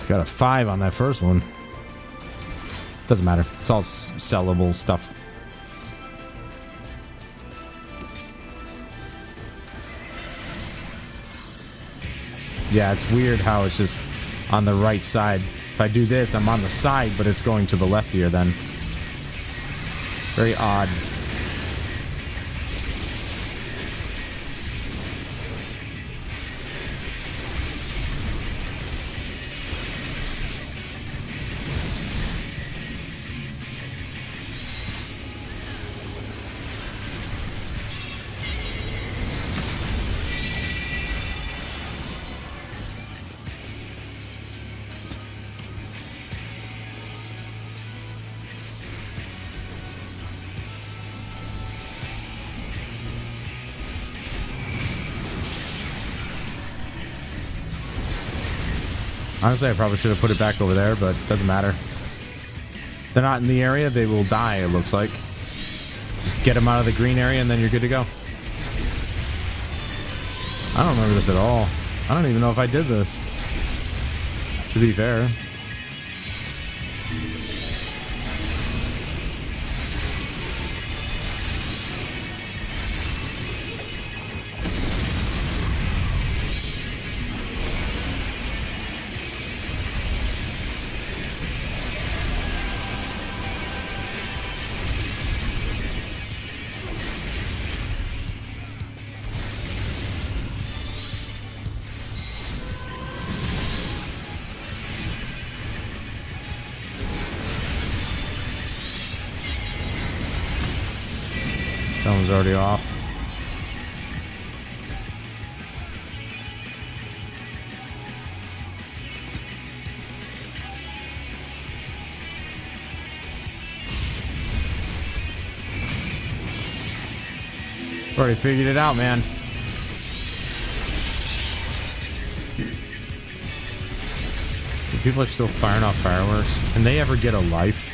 C: Got a 5 on that first one. Doesn't matter. It's all sellable stuff. Yeah, it's weird how it's just on the right side. If I do this, I'm on the side, but it's going to the left ear then. Very odd. Honestly, I probably should have put it back over there, but it doesn't matter. If they're not in the area, they will die, it looks like. Just get them out of the green area and then you're good to go. I don't remember this at all. I don't even know if I did this. To be fair. That one's already off. Already figured it out, man. People are still firing off fireworks. Can they ever get a life?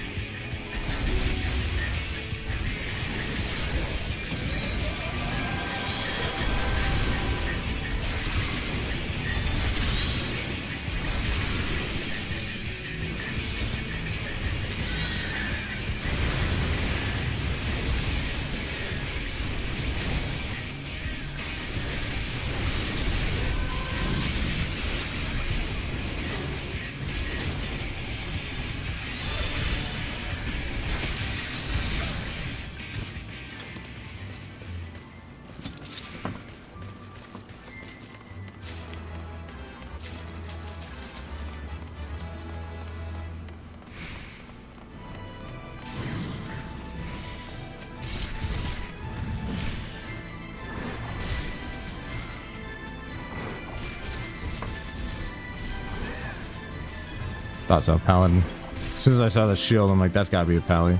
C: Thought so, paladin. As soon as I saw the shield, I'm like, that's gotta be a pally.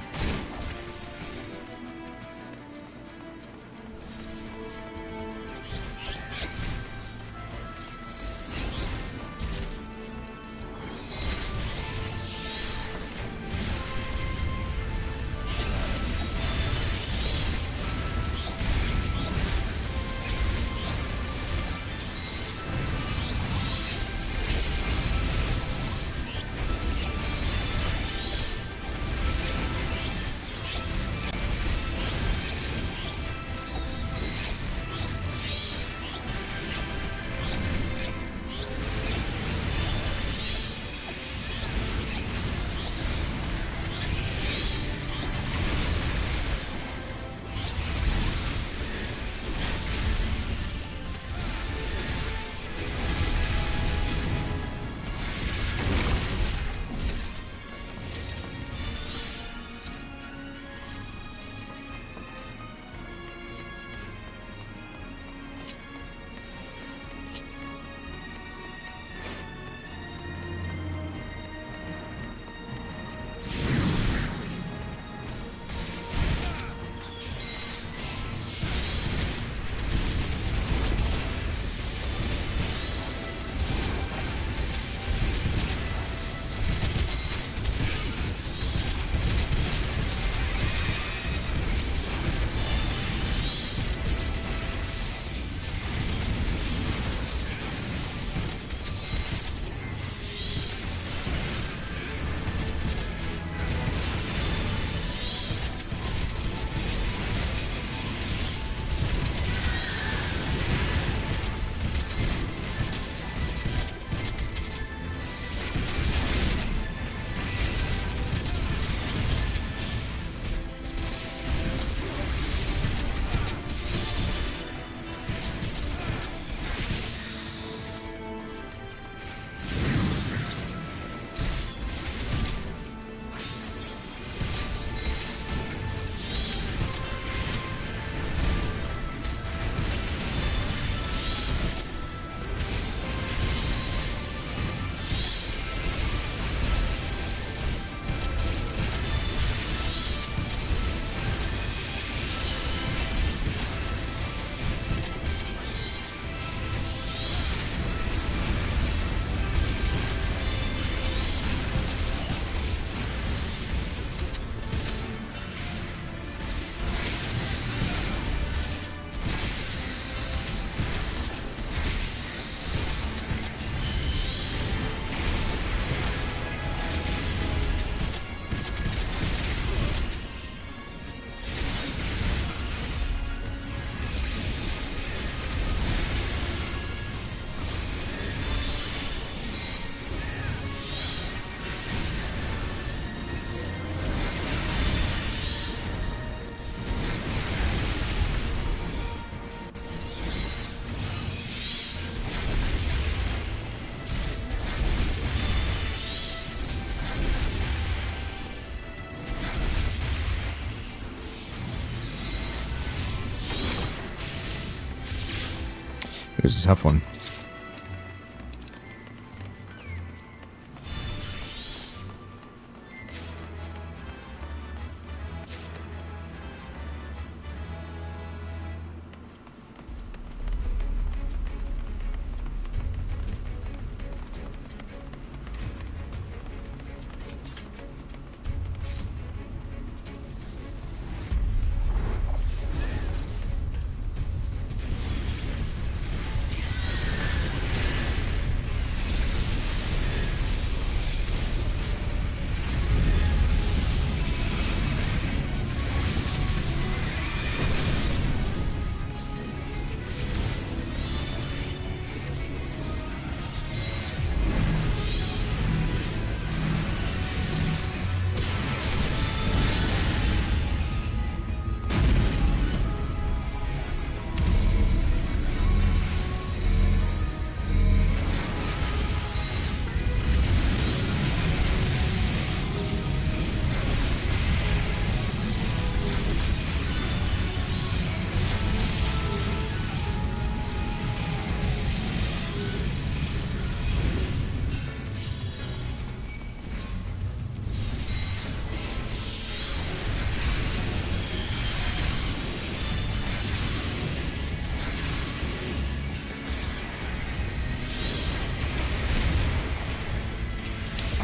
C: It was a tough one.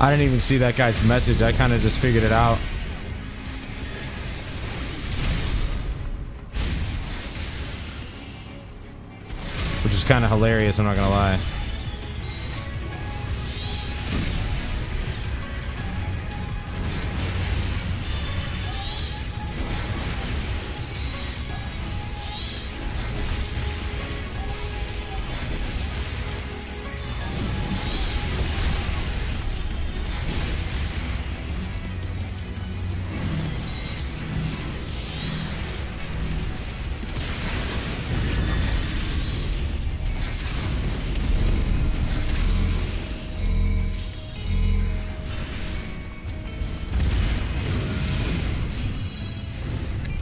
C: I didn't even see that guy's message. I kind of just figured it out. Which is kind of hilarious, I'm not gonna lie.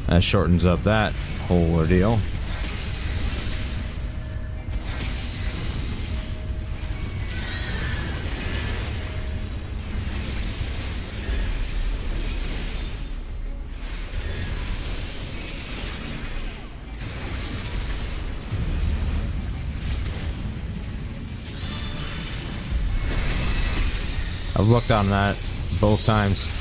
C: That shortens up that whole ordeal. I've looked on that both times.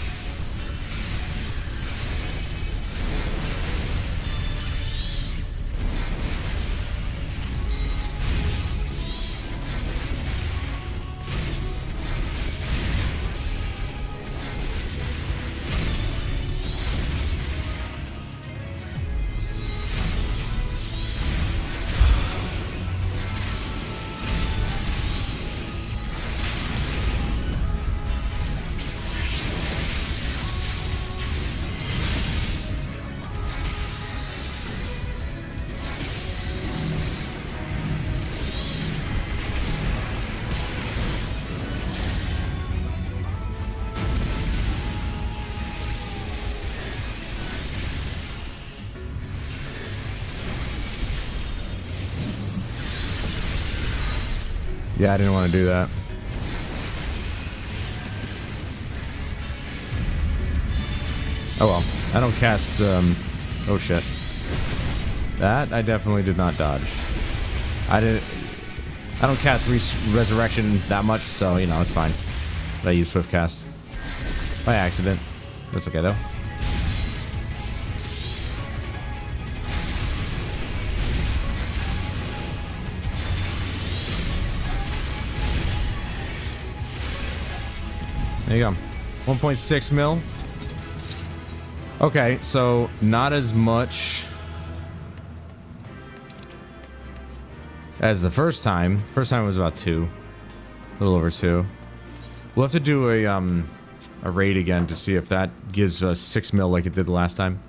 C: Yeah, I didn't want to do that. Oh well. I don't cast, oh shit. That I definitely did not dodge. I don't cast Resurrection that much, so, you know, it's fine. But I use Swift Cast. By accident. That's okay, though. There you go. 1.6 mil. Okay, so not as much as the first time. First time was about 2. A little over 2. We'll have to do a raid again to see if that gives us 6 mil like it did the last time.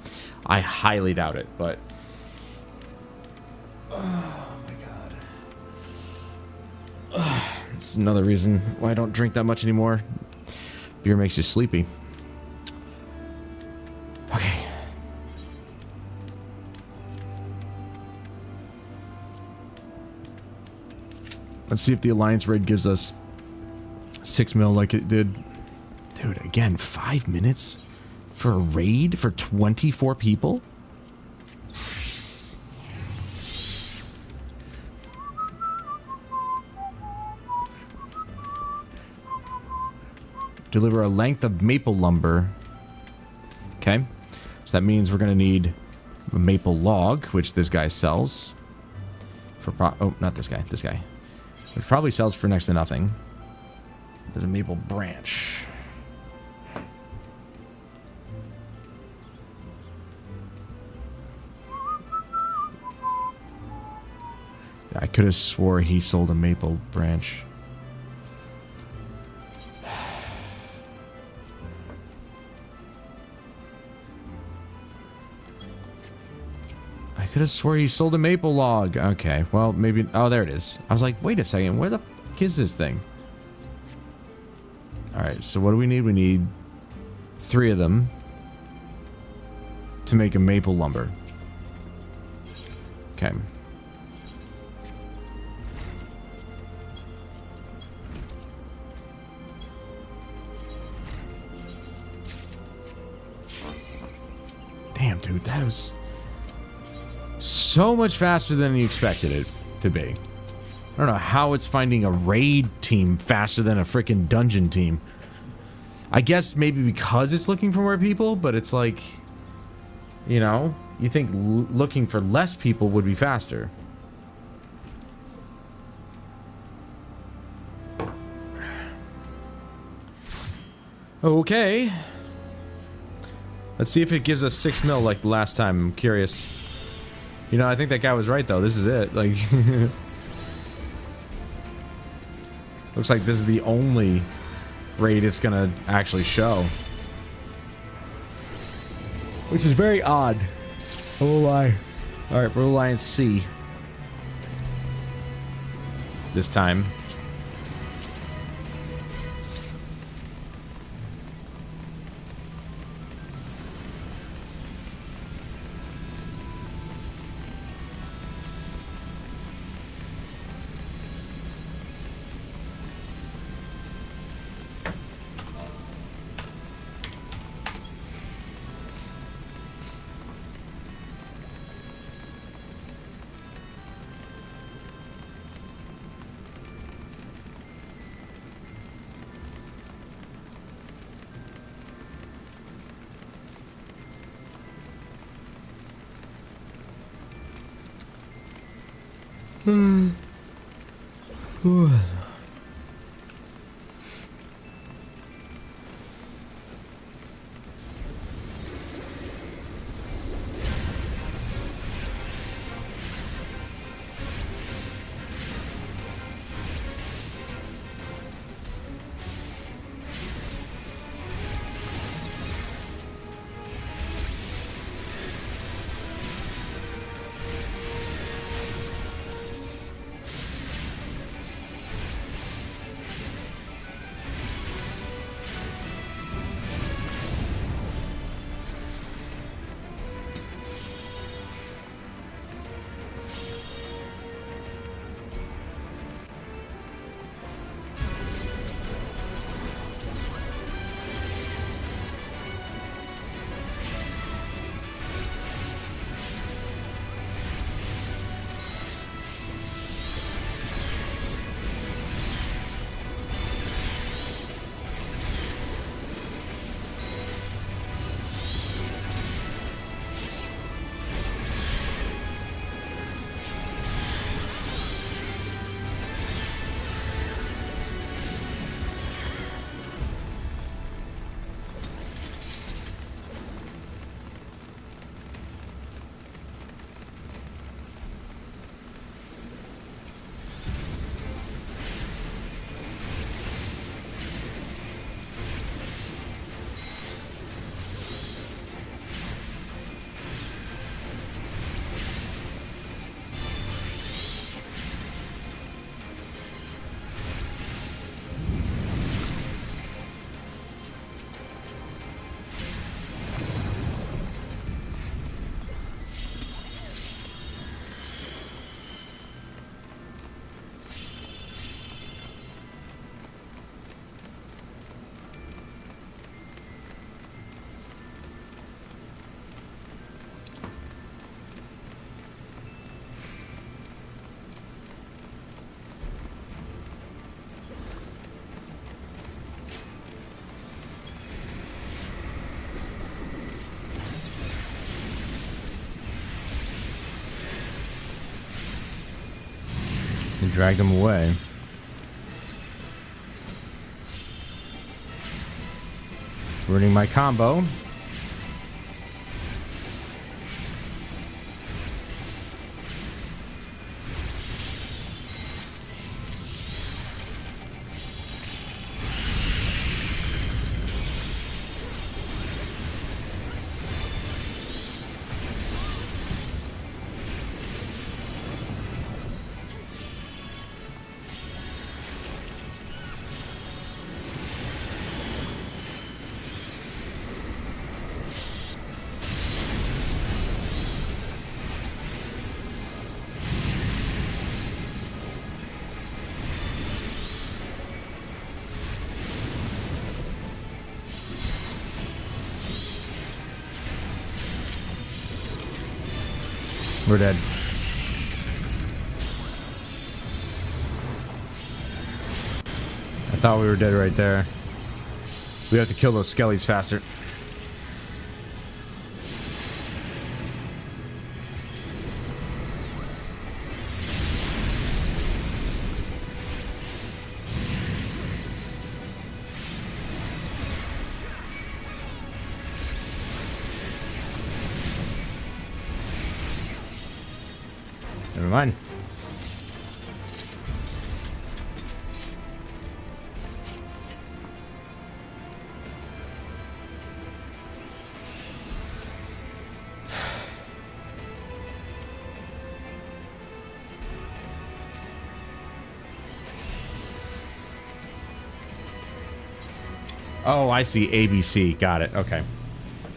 C: I highly doubt it, but... Oh my god. It's another reason why I don't drink that much anymore. Beer makes you sleepy. Okay. Let's see if the Alliance raid gives us 6 mil like it did. Dude, again, 5 minutes for a raid for 24 people? Deliver a length of maple lumber. Okay. So that means we're going to need a maple log, which this guy sells. For oh, not this guy. This guy. It probably sells for next to nothing. There's a maple branch. I could have swore he sold a maple branch. I could have swore he sold a maple log. Okay, well, maybe... Oh, there it is. I was like, wait a second. Where the fuck is this thing? Alright, so what do we need? We need 3 of them to make a maple lumber. Okay. Damn, dude, that was... so much faster than you expected it to be. I don't know how it's finding a raid team faster than a freaking dungeon team. I guess maybe because it's looking for more people, but it's like, you know, you think looking for less people would be faster. Okay. Let's see if it gives us 6 mil like the last time. I'm curious. You know, I think that guy was right though. This is it. Like, looks like this is the only raid it's gonna actually show. Which is very odd. Oh my. Alright, we're Alliance C. This time. And dragged him away. Ruining my combo. We're dead. I thought we were dead right there. We have to kill those skellies faster. Never mind. Oh, I see. ABC. Got it. Okay.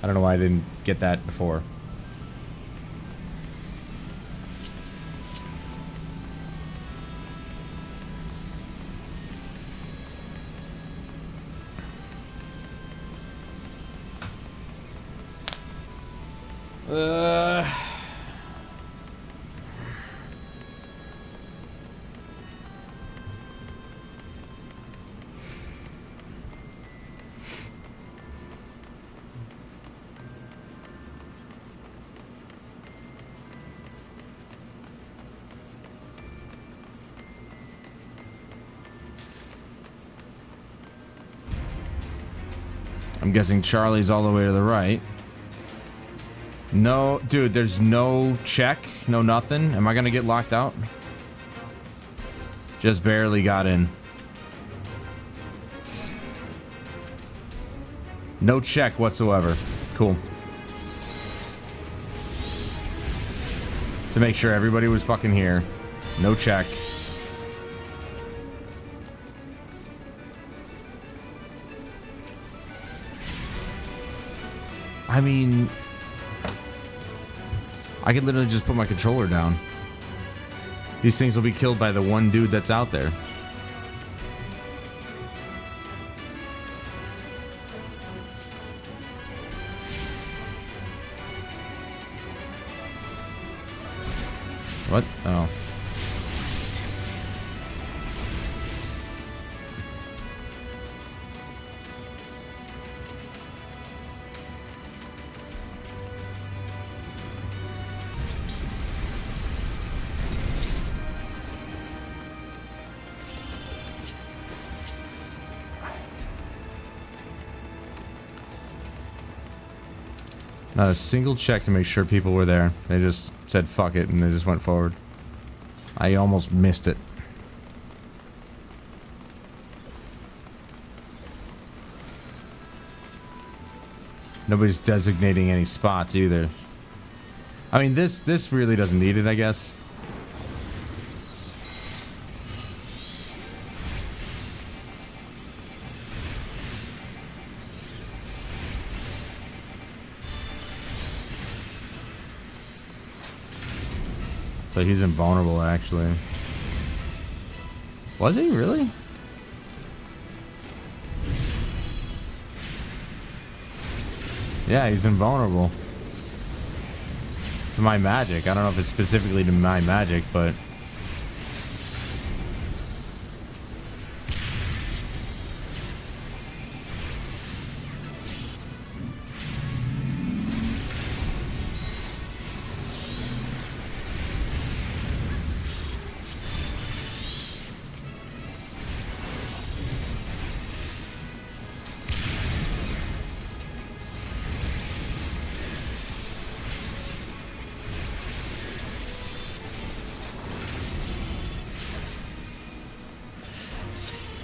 C: I don't know why I didn't get that before. I'm guessing Charlie's all the way to the right. No, dude, there's no check, no nothing. Am I gonna get locked out? Just barely got in. No check whatsoever. Cool. To make sure everybody was fucking here. No check. I mean, I could literally just put my controller down. These things will be killed by the one dude that's out there. What? Oh. Not a single check to make sure people were there. They just said fuck it and they just went forward. I almost missed it. Nobody's designating any spots either. I mean, this really doesn't need it, I guess. So he's invulnerable, actually. Was he really? Yeah, he's invulnerable to my magic. I don't know if it's specifically to my magic, but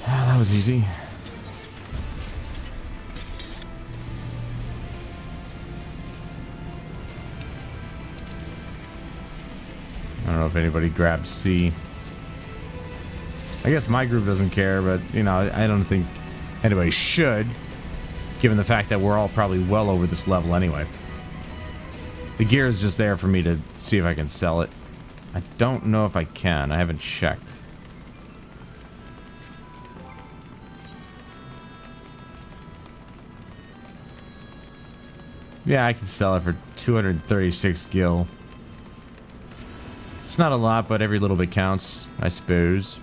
C: that was easy. I don't know if anybody grabbed C. I guess my group doesn't care, but, you know, I don't think anybody should, given the fact that we're all probably well over this level anyway. The gear is just there for me to see if I can sell it. I don't know if I can. I haven't checked. Yeah, I can sell it for 236 gil. It's not a lot, but every little bit counts, I suppose.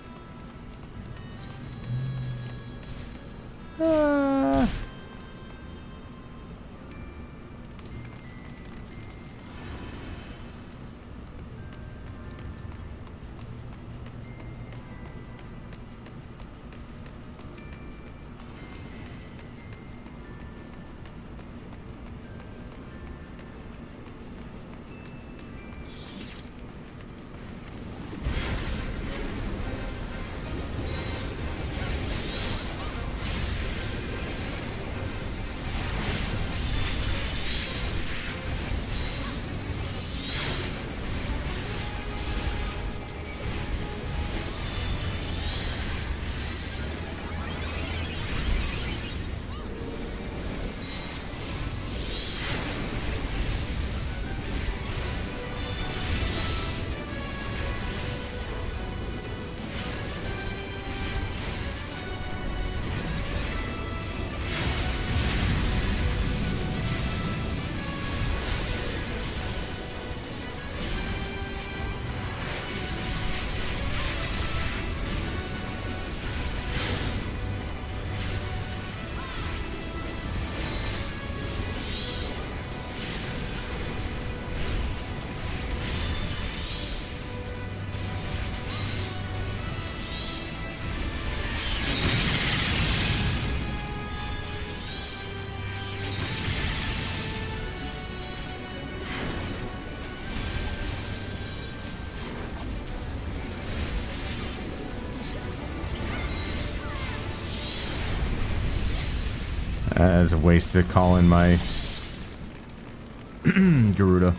C: As a waste to call in my Garuda.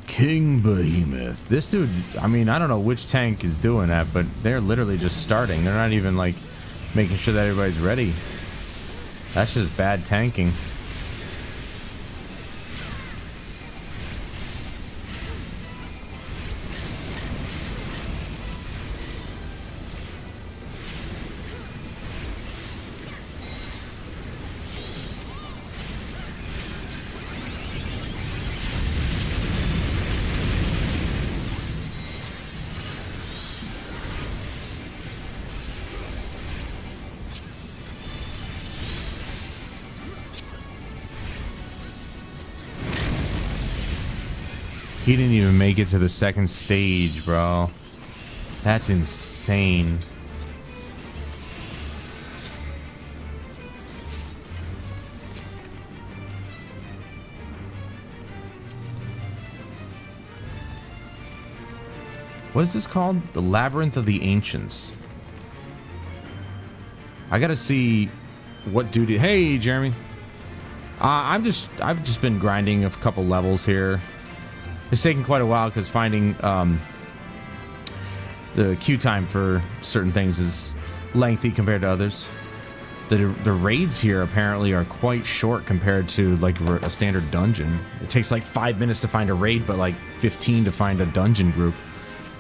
C: King Behemoth. This dude, I mean, I don't know which tank is doing that, but they're literally just starting. They're not even, like, making sure that everybody's ready. That's just bad tanking. He didn't even make it to the second stage, bro. That's insane. What is this called? The Labyrinth of the Ancients. I gotta see what duty. Hey, Jeremy. I've just been grinding a couple levels here. It's taken quite a while because finding the queue time for certain things is lengthy compared to others. The raids here apparently are quite short compared to like a standard dungeon. It takes like 5 minutes to find a raid, but like 15 to find a dungeon group.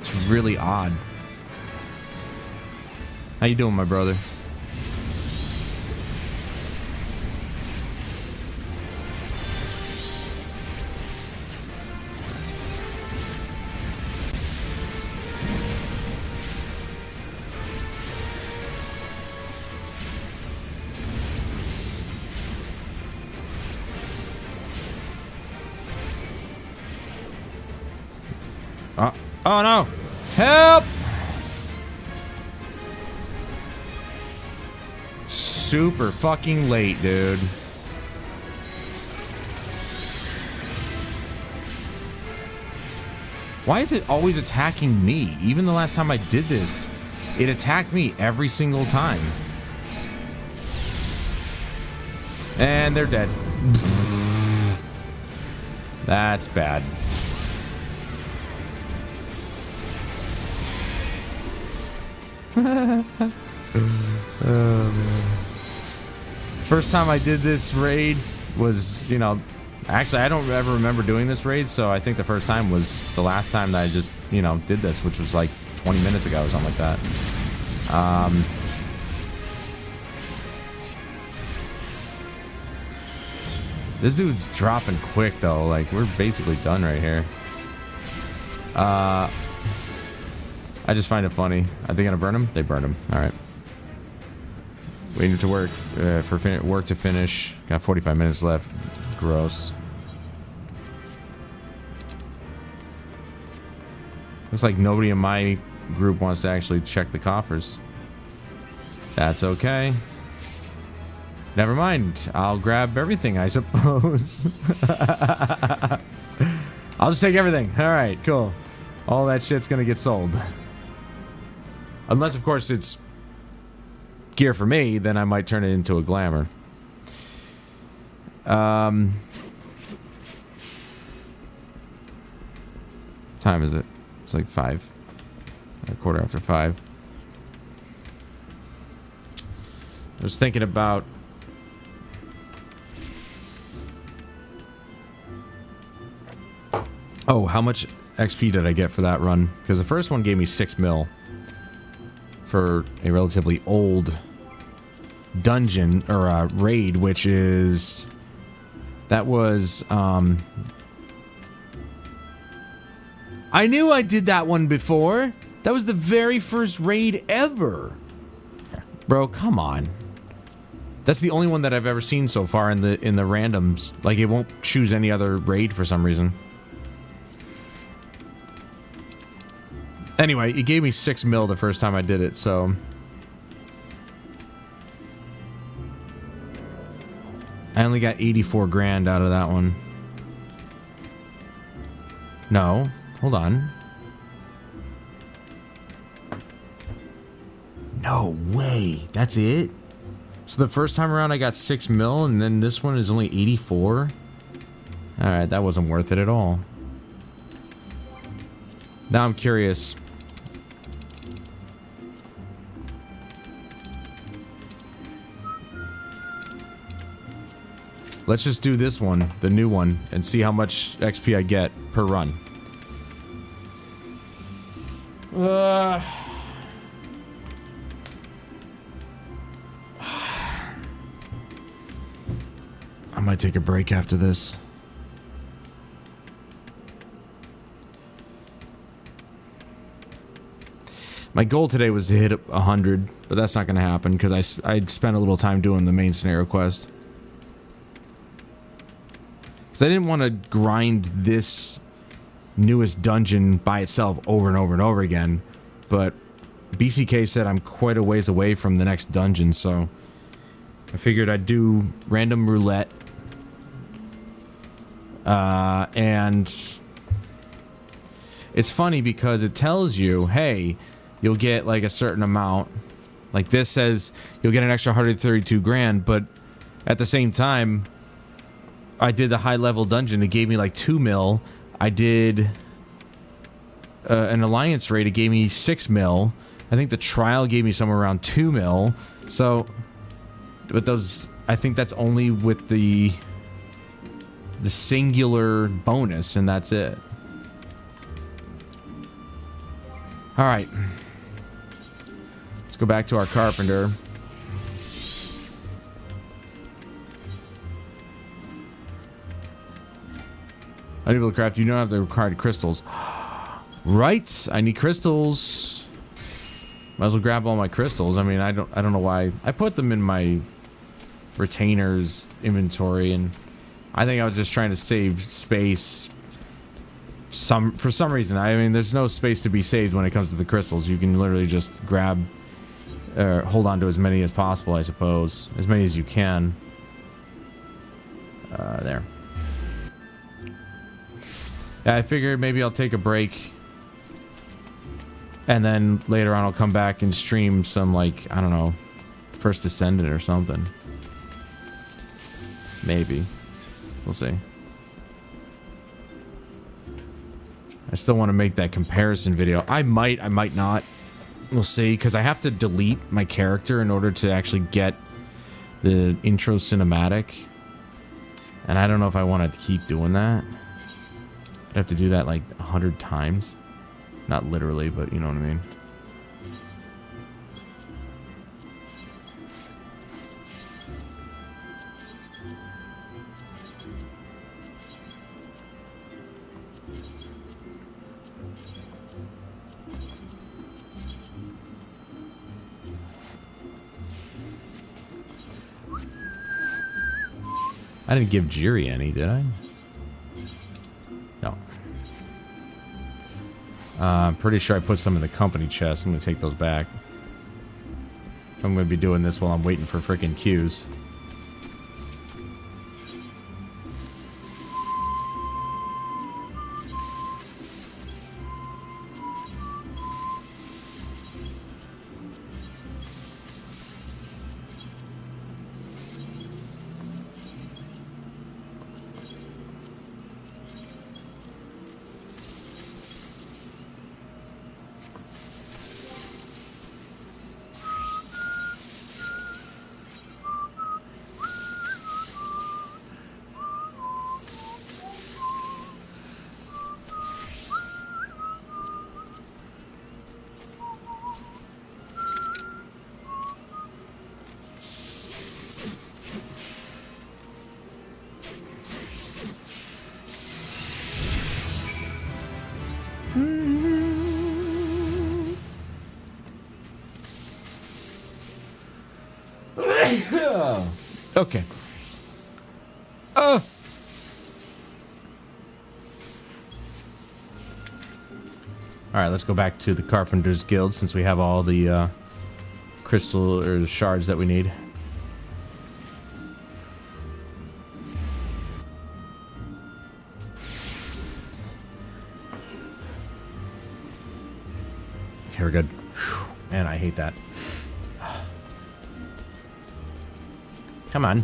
C: It's really odd. How you doing, my brother? Oh no! Help! Super fucking late, dude. Why is it always attacking me? Even the last time I did this, it attacked me every single time. And they're dead. That's bad. Oh, man. First time I did this raid was, you know, actually I don't ever remember doing this raid, so I think the first time was the last time that I just, you know, did this, which was like 20 minutes ago or something like that. This dude's dropping quick though, like we're basically done right here. I just find it funny. Are they gonna burn him? They burned him. All right. Waiting to work for work to finish. Got 45 minutes left. Gross. Looks like nobody in my group wants to actually check the coffers. That's okay. Never mind. I'll grab everything, I suppose. I'll just take everything. All right, cool. All that shit's gonna get sold. Unless, of course, it's gear for me, then I might turn it into a glamour. What time is it? It's like 5. A quarter after 5. I was thinking about... Oh, how much XP did I get for that run? Because the first one gave me 6 mil. For a relatively old dungeon or a raid, which is that was I knew I did that one before. That was the very first raid ever. Bro, come on. That's the only one that I've ever seen so far in the randoms. Like it won't choose any other raid for some reason. Anyway, it gave me 6 mil the first time I did it, so... I only got 84 grand out of that one. No. Hold on. No way. That's it? So the first time around I got 6 mil, and then this one is only 84? Alright, that wasn't worth it at all. Now I'm curious. Let's just do this one, the new one, and see how much XP I get per run. I might take a break after this. My goal today was to hit 100, but that's not going to happen because I spent a little time doing the main scenario quest. Because I didn't want to grind this newest dungeon by itself over and over and over again, but BCK said I'm quite a ways away from the next dungeon, so I figured I'd do random roulette. And it's funny because it tells you, hey, you'll get like a certain amount. Like this says you'll get an extra 132 grand, but at the same time, I did the high level dungeon. It gave me like 2 mil. I did an alliance raid. It gave me 6 mil. I think the trial gave me somewhere around 2 mil. So, but those, I think that's only with the singular bonus, and that's it. All right. Let's go back to our carpenter. Unable to craft, you don't have the required crystals. Right, I need crystals. Might as well grab all my crystals. I mean, I don't know why. I put them in my retainers inventory, and I think I was just trying to save space. For some reason, I mean, there's no space to be saved when it comes to the crystals. You can literally just grab, hold on to as many as possible, I suppose, as many as you can. There. Yeah, I figured maybe I'll take a break, and then later on I'll come back and stream some, like, I don't know, First Descendant or something. Maybe. We'll see. I still want to make that comparison video. I might not. We'll see, because I have to delete my character in order to actually get the intro cinematic. And I don't know if I want to keep doing that. I'd have to do that like 100 times. Not literally, but you know what I mean. I didn't give Jiri any, did I? No. I'm pretty sure I put some in the company chest. I'm going to take those back. I'm going to be doing this while I'm waiting for freaking queues. Okay. All right, let's go back to the Carpenter's Guild since we have all the crystal or shards that we need. Okay, we're good. Man, I hate that. Come on.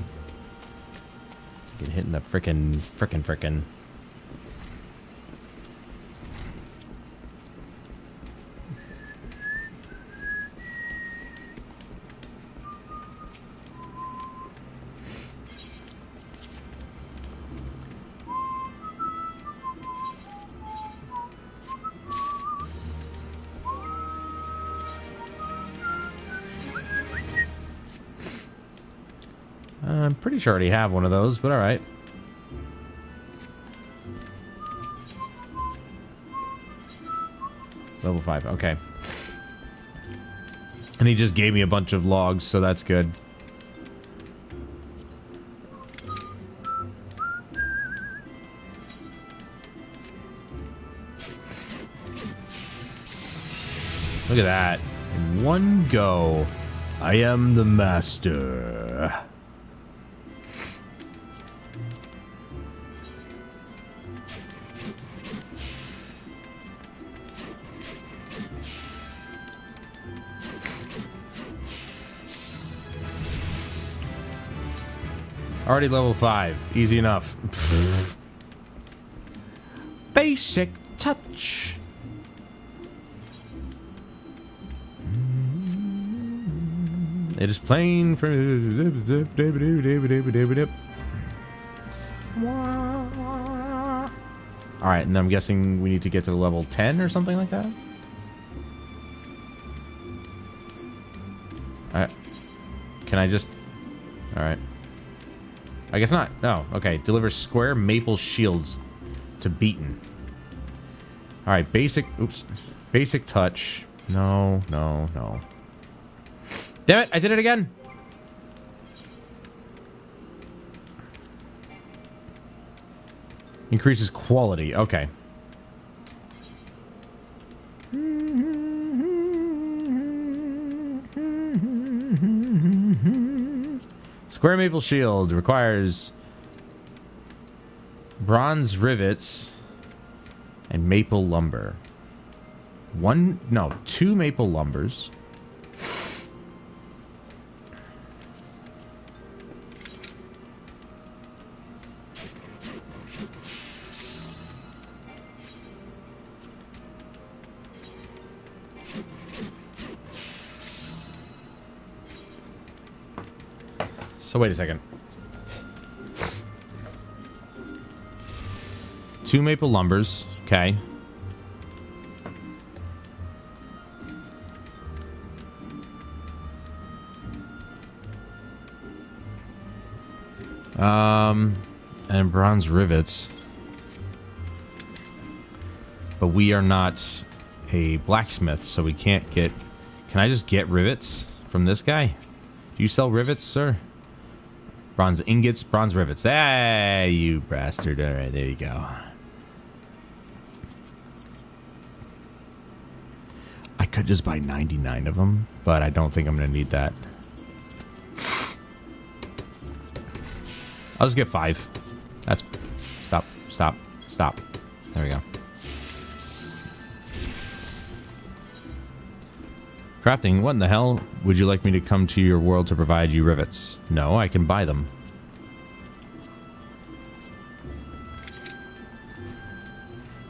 C: Get hit in the frickin'. I'm pretty sure I already have one of those, but alright. Level 5, okay. And he just gave me a bunch of logs, so that's good. Look at that. In one go, I am the master. Already level 5. Easy enough. Basic touch. It is plain for... Alright, and I'm guessing we need to get to level 10 or something like that? Can I just... Alright. I guess not. No. Okay. Deliver square maple shields to Beaten. Alright, basic... Oops. Basic touch. No, no, no. Damn it! I did it again! Increases quality. Okay. Square maple shield requires bronze rivets and maple lumber. Two maple lumbers. So wait a second. 2 maple lumbers. Okay. And bronze rivets. But we are not a blacksmith, so we can't get... Can I just get rivets from this guy? Do you sell rivets, sir? Bronze ingots, bronze rivets. Ah, you bastard. Alright, there you go. I could just buy 99 of them, but I don't think I'm going to need that. I'll just get 5. That's... Stop. There we go. Crafting, what in the hell? Would you like me to come to your world to provide you rivets? No, I can buy them.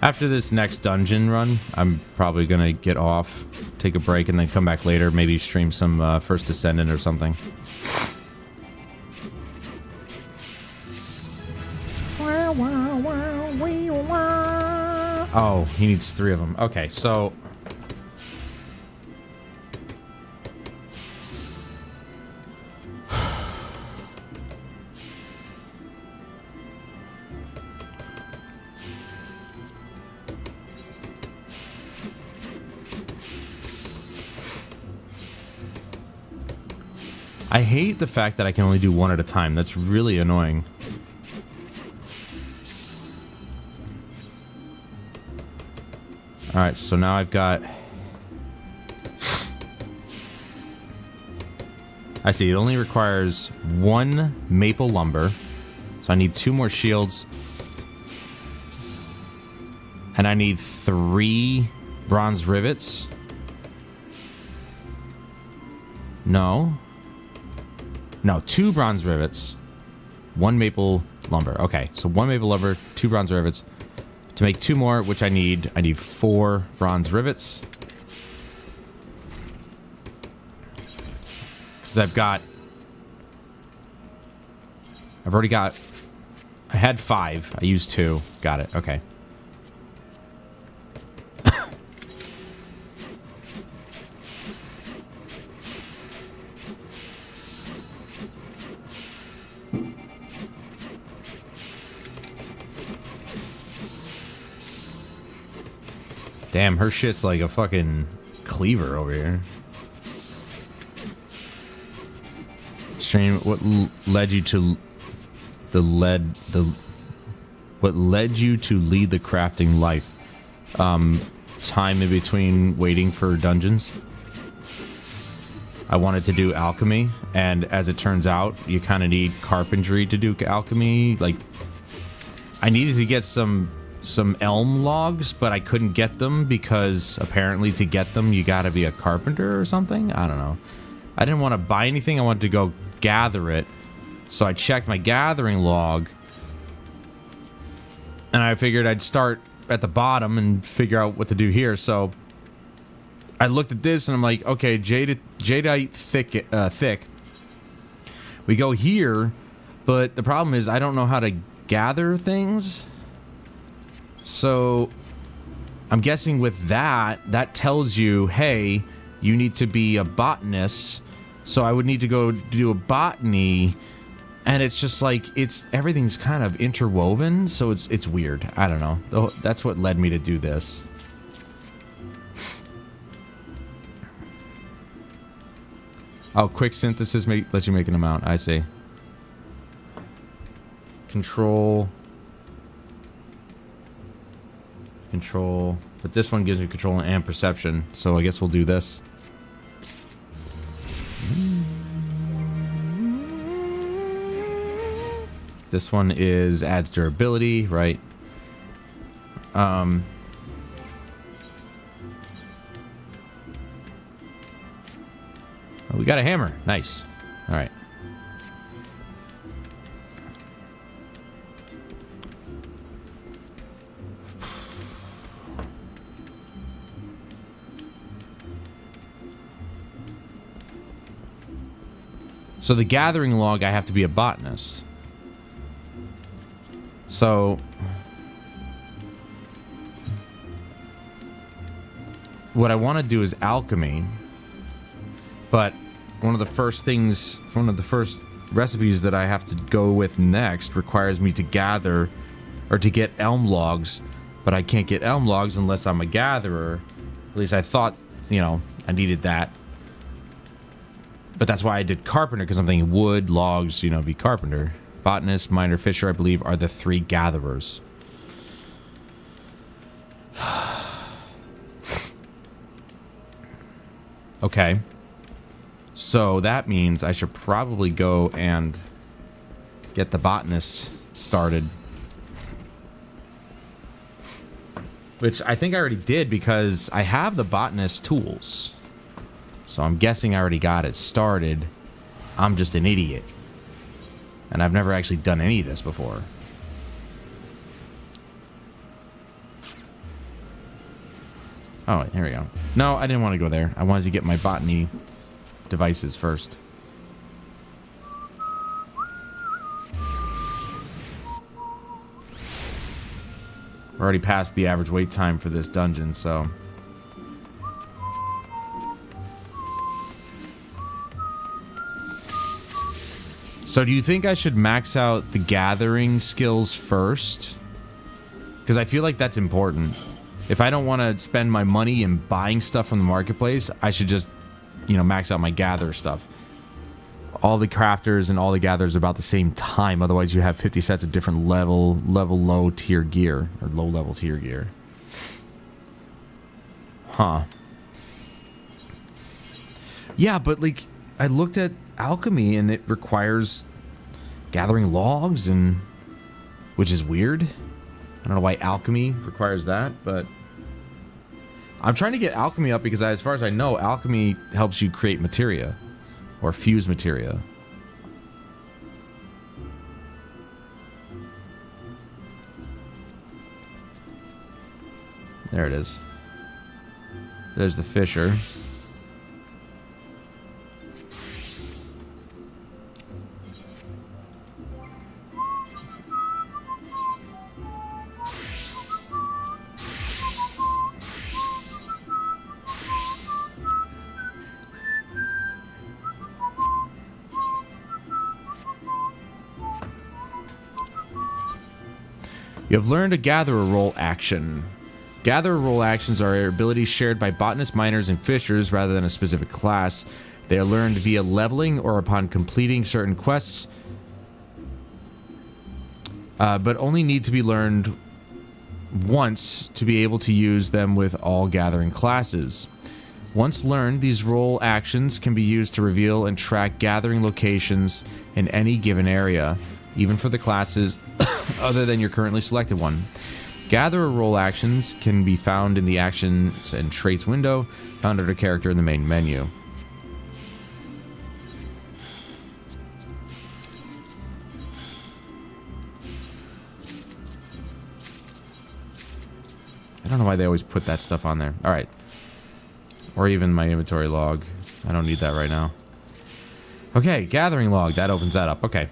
C: After this next dungeon run, I'm probably gonna get off, take a break, and then come back later. Maybe stream some First Descendant or something. Oh, he needs 3 of them. Okay, so... I hate the fact that I can only do 1 at a time. That's really annoying. Alright, so now I've got... I see, it only requires 1 maple lumber. So I need 2 more shields. And I need 3 bronze rivets. No. No, 2 bronze rivets. 1 maple lumber. Okay, so 1 maple lumber, 2 bronze rivets. To make 2 more, which I need 4 bronze rivets. Because I've already got... I had 5. I used 2. Got it. Okay. Damn, her shit's like a fucking cleaver over here. Stream, what led you to what led you to lead the crafting life? Time in between waiting for dungeons. I wanted to do alchemy, and as it turns out, you kind of need carpentry to do alchemy. Like, I needed to get some elm logs, but I couldn't get them because apparently to get them you gotta be a carpenter or something. I don't know. I didn't want to buy anything. I wanted to go gather it. So I checked my gathering log, and I figured I'd start at the bottom and figure out what to do here. So I looked at this and I'm like, okay, jadeite thick. We go here, but the problem is I don't know how to gather things. So I'm guessing with that tells you, hey, you need to be a botanist. So I would need to go do a botany, and it's just like everything's kind of interwoven, so it's weird. I don't know. That's what led me to do this. Oh, quick synthesis lets you make an amount. I see. Control, but this one gives me control and perception, so I guess we'll do this. This one adds durability, right? We got a hammer. Nice. All right. So the gathering log, I have to be a botanist. So what I want to do is alchemy, but one of the first recipes that I have to go with next requires me to gather or to get elm logs, but I can't get elm logs unless I'm a gatherer. At least I thought, I needed that. But that's why I did carpenter, because I'm thinking wood, logs, be carpenter. Botanist, miner, fisher, I believe, are the 3 gatherers. Okay. So that means I should probably go and get the botanist started. Which I think I already did because I have the botanist tools. So I'm guessing I already got it started. I'm just an idiot. And I've never actually done any of this before. Oh, here we go. No, I didn't want to go there. I wanted to get my botany devices first. We're already past the average wait time for this dungeon, so... So do you think I should max out the gathering skills first? Because I feel like that's important. If I don't want to spend my money in buying stuff from the marketplace, I should just, max out my gather stuff. All the crafters and all the gatherers are about the same time. Otherwise, you have 50 sets of different level low tier gear or low level tier gear.
A: Huh. Yeah, but like, I looked at alchemy and it requires gathering logs, and which is weird. I don't know why alchemy requires that, but I'm trying to get alchemy up because as far as I know, alchemy helps you create materia or fuse materia. There it is. There's the fissure. You have learned a gatherer role action. Gatherer role actions are abilities shared by botanists, miners, and fishers rather than a specific class. They are learned via leveling or upon completing certain quests, but only need to be learned once to be able to use them with all gathering classes. Once learned, these role actions can be used to reveal and track gathering locations in any given area, even for the classes other than your currently selected one. Gatherer role actions can be found in the Actions and Traits window, found under character in the main menu. I don't know why they always put that stuff on there. Alright. Or even my inventory log. I don't need that right now. Okay, gathering log. That opens that up. Okay.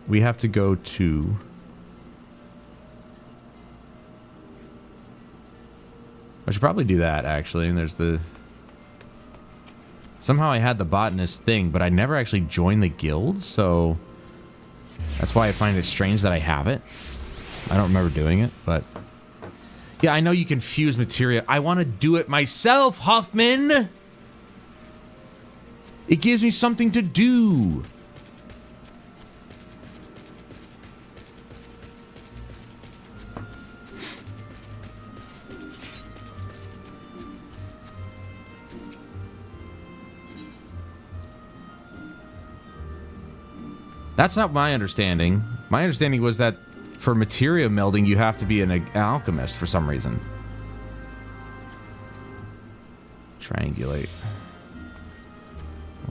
A: We have to go to... I should probably do that, actually. And there's the... Somehow I had the botanist thing, but I never actually joined the guild, so... That's why I find it strange that I have it. I don't remember doing it, but... Yeah, I know you can fuse materia. I want to do it myself, Huffman! It gives me something to do! That's not my understanding. My understanding was that for materia melding, you have to be an alchemist for some reason. Triangulate.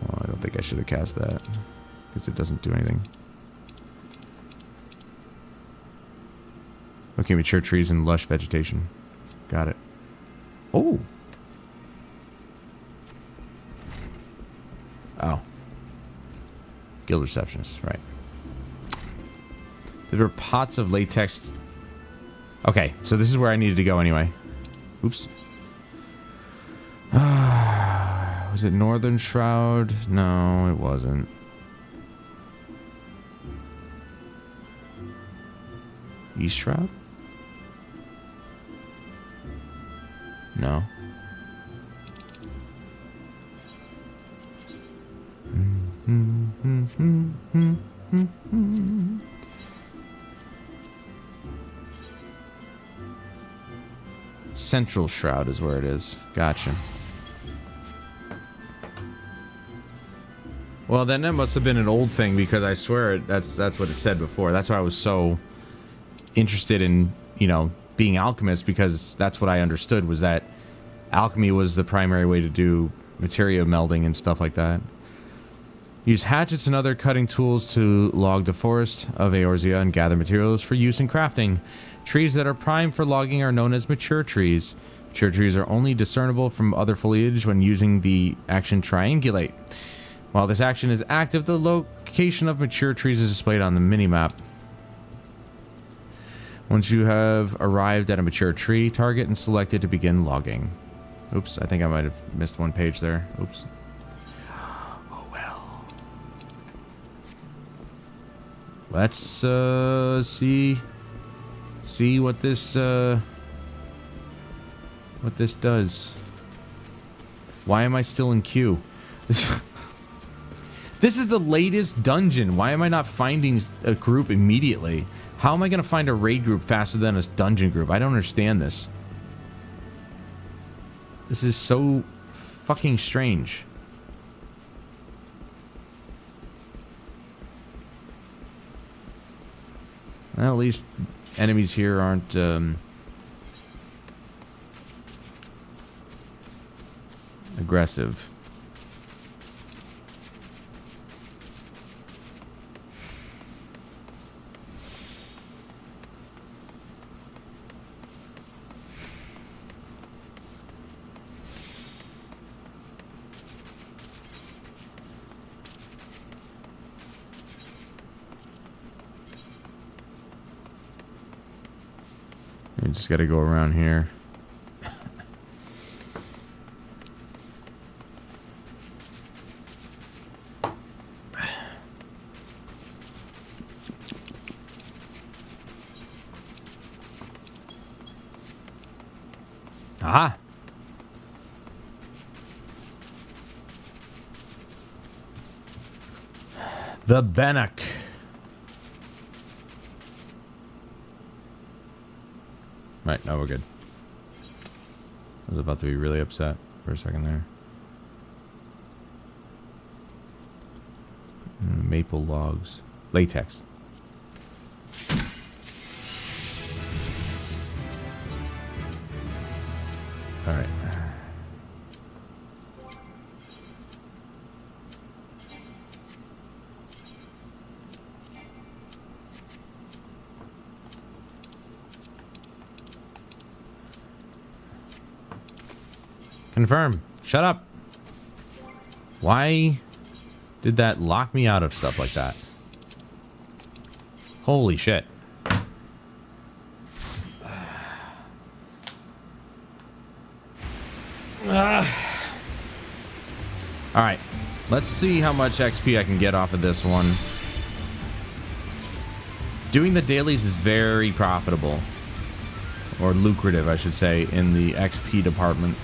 A: Oh, I don't think I should have cast that, because it doesn't do anything. Okay, mature trees and lush vegetation. Got it. Oh! Oh. Guild receptionist, right. There were pots of latex. Okay, so this is where I needed to go anyway. Oops. Was it Northern Shroud? No, it wasn't. East Shroud? No. Central Shroud is where it is. Gotcha. Well, then that must have been an old thing, because I swear that's what it said before. That's why I was so interested in, you know, being alchemist, because that's what I understood, was that alchemy was the primary way to do materia melding and stuff like that. Use hatchets and other cutting tools to log the forest of Eorzea and gather materials for use in crafting. Trees that are primed for logging are known as mature trees. Mature trees are only discernible from other foliage when using the action Triangulate. While this action is active, the location of mature trees is displayed on the minimap. Once you have arrived at a mature tree, target and select it to begin logging. Oops, I think I might have missed one page there. Oops. Let's see what this does. Why am I still in queue?
C: This is the latest dungeon. Why am I not finding a group immediately? How am I going to find a raid group faster than a dungeon group? I don't understand this. This is so fucking strange. Well, at least enemies here aren't aggressive. You just got to go around here. Aha! The Bannock. Right, now we're good. I was about to be really upset for a second there. Maple logs. Latex. Alright. Confirm. Shut up. Why did that lock me out of stuff like that? Holy shit. Alright. Let's see how much XP I can get off of this one. Doing the dailies is very profitable. Or lucrative, I should say, in the XP department.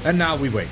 L: And now we wait.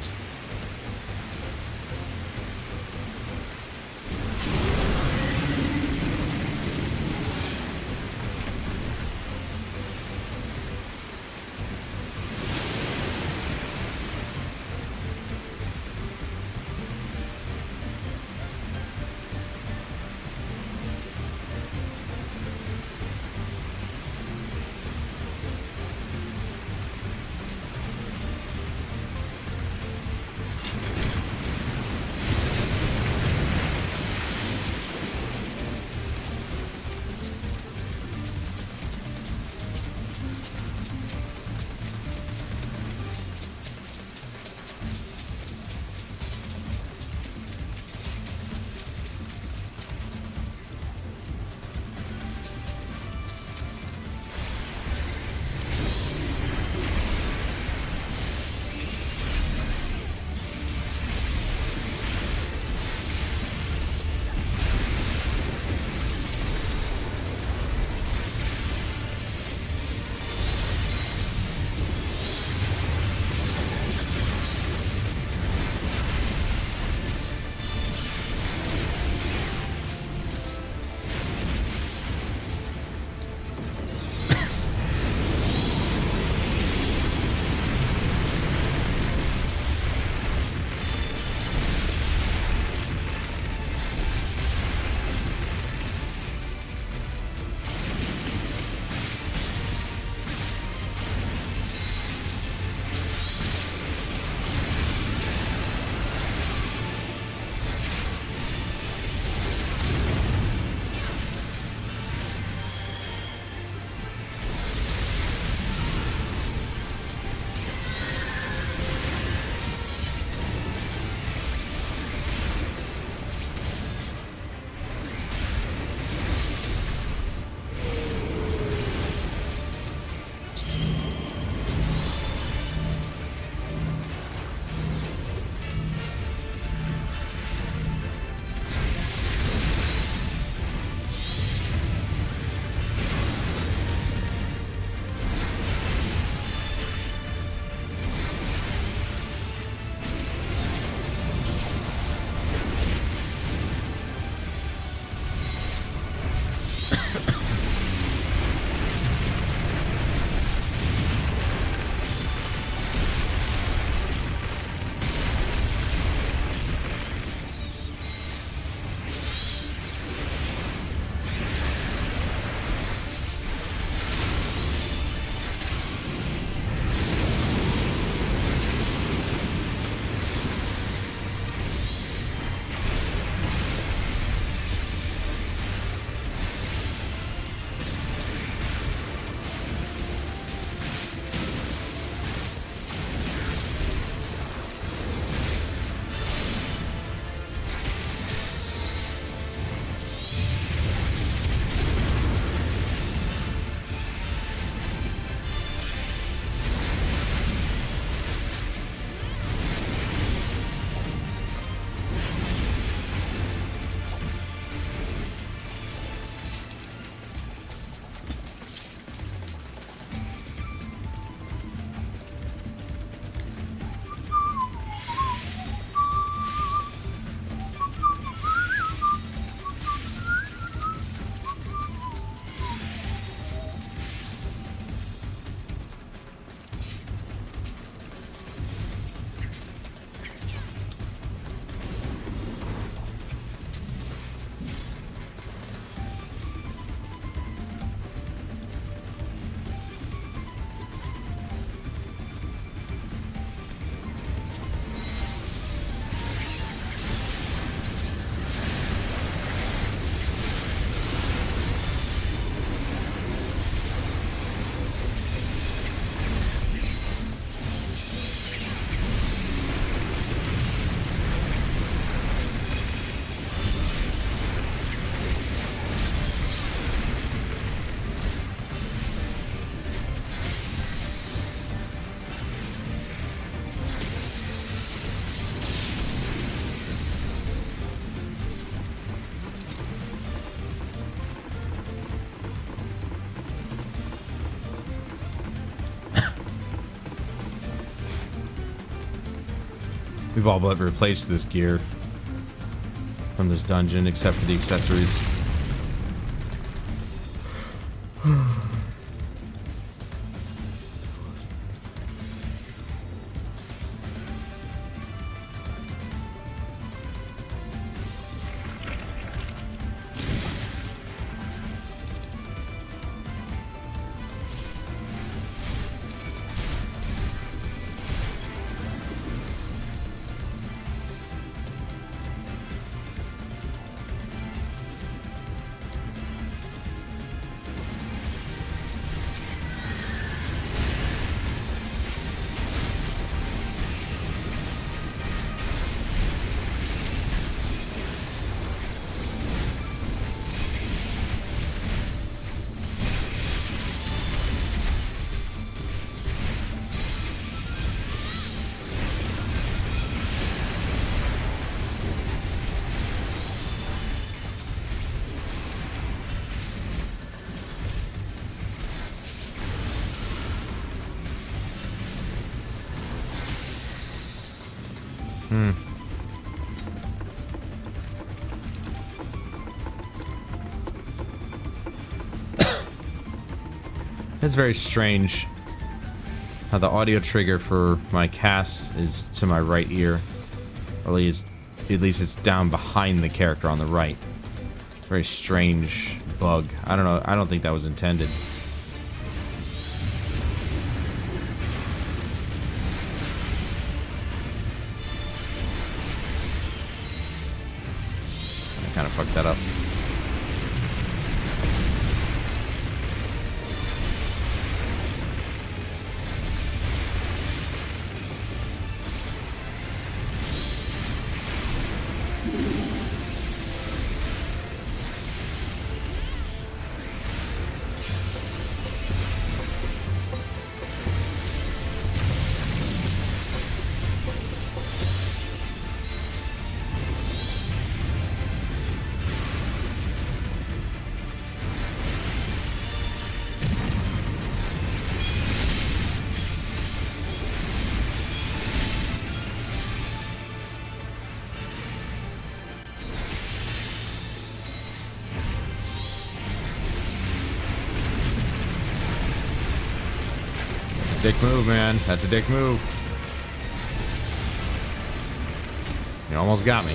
C: We've all but replaced this gear from this dungeon, except for the accessories. It's very strange how the audio trigger for my cast is to my right ear. Or at least it's down behind the character on the right. Very strange bug. I don't know. I don't think that was intended. I kind of fucked that up. Dick move, man. That's a dick move. You almost got me.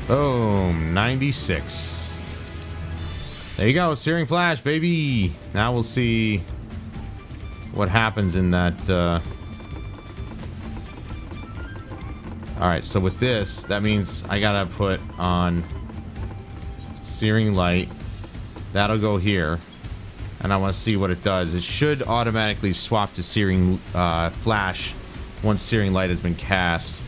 C: Boom, 96. There you go, Searing Flash, baby. Now we'll see what happens in that. Alright, so with this, that means I gotta put on Searing Light. That'll go here. And I want to see what it does. It should automatically swap to Searing Flash once Searing Light has been cast.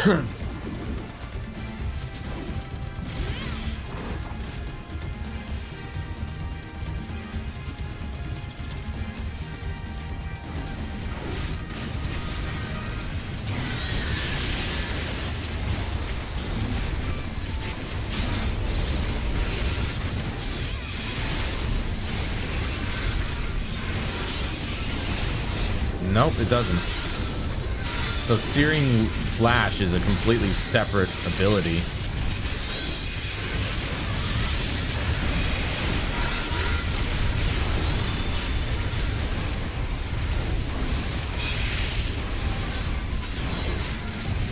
C: Nope, it doesn't. So Searing Flash is a completely separate ability.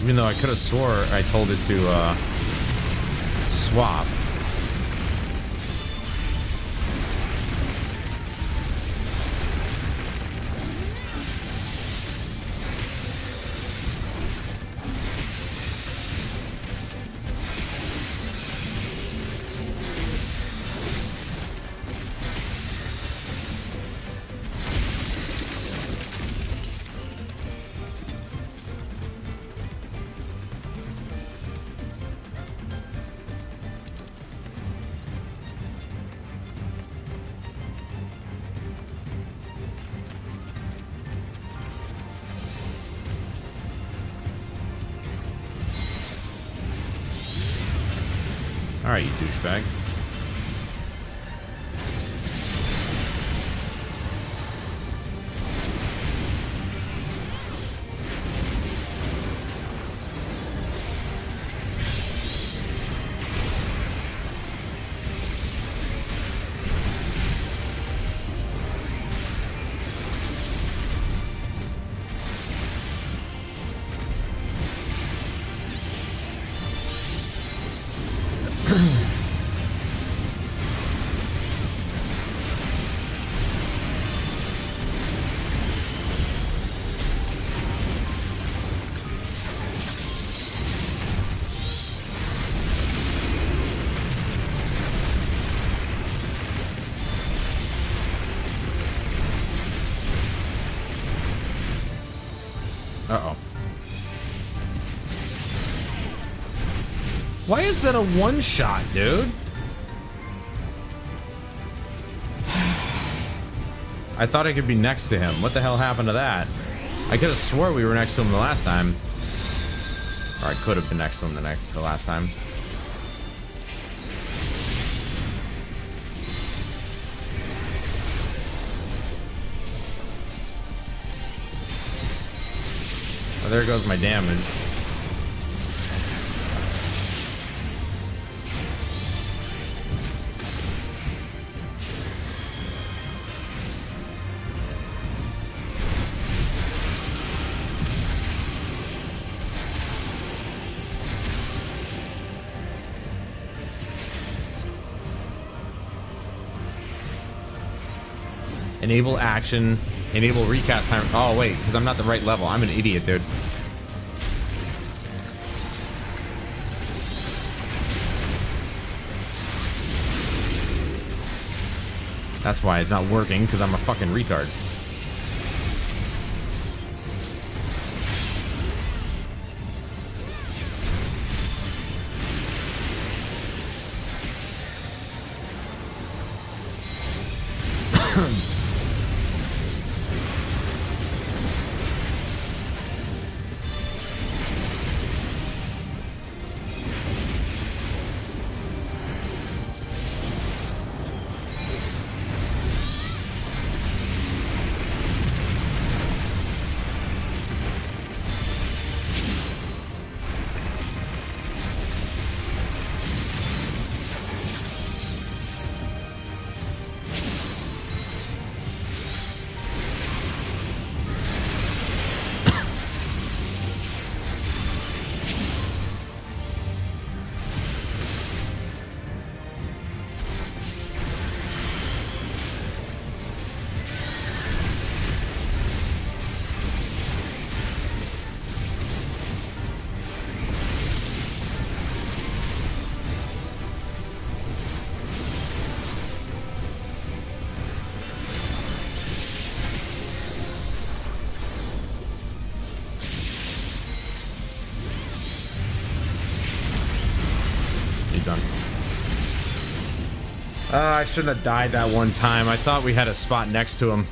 C: Even though I could have swore I told it to swap. Alright, you douchebag. Uh-oh. Why is that a one-shot, dude? I thought I could be next to him. What the hell happened to that? I could have swore we were next to him the last time. Or I could have been next to him the last time. Oh, there goes my damage. Enable action, enable recast time. Oh wait, because I'm not the right level. I'm an idiot, dude. That's why it's not working, because I'm a fucking retard. I shouldn't have died that one time. I thought we had a spot next to him.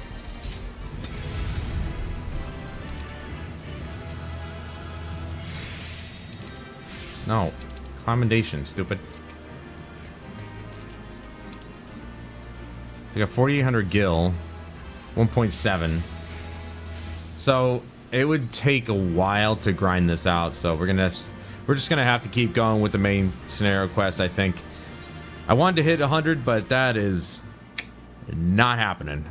C: No. Commendation, stupid. We got 4,800 gil. 1.7. So it would take a while to grind this out. So we're just gonna have to keep going with the main scenario quest, I think. I wanted to hit 100, but that is not happening.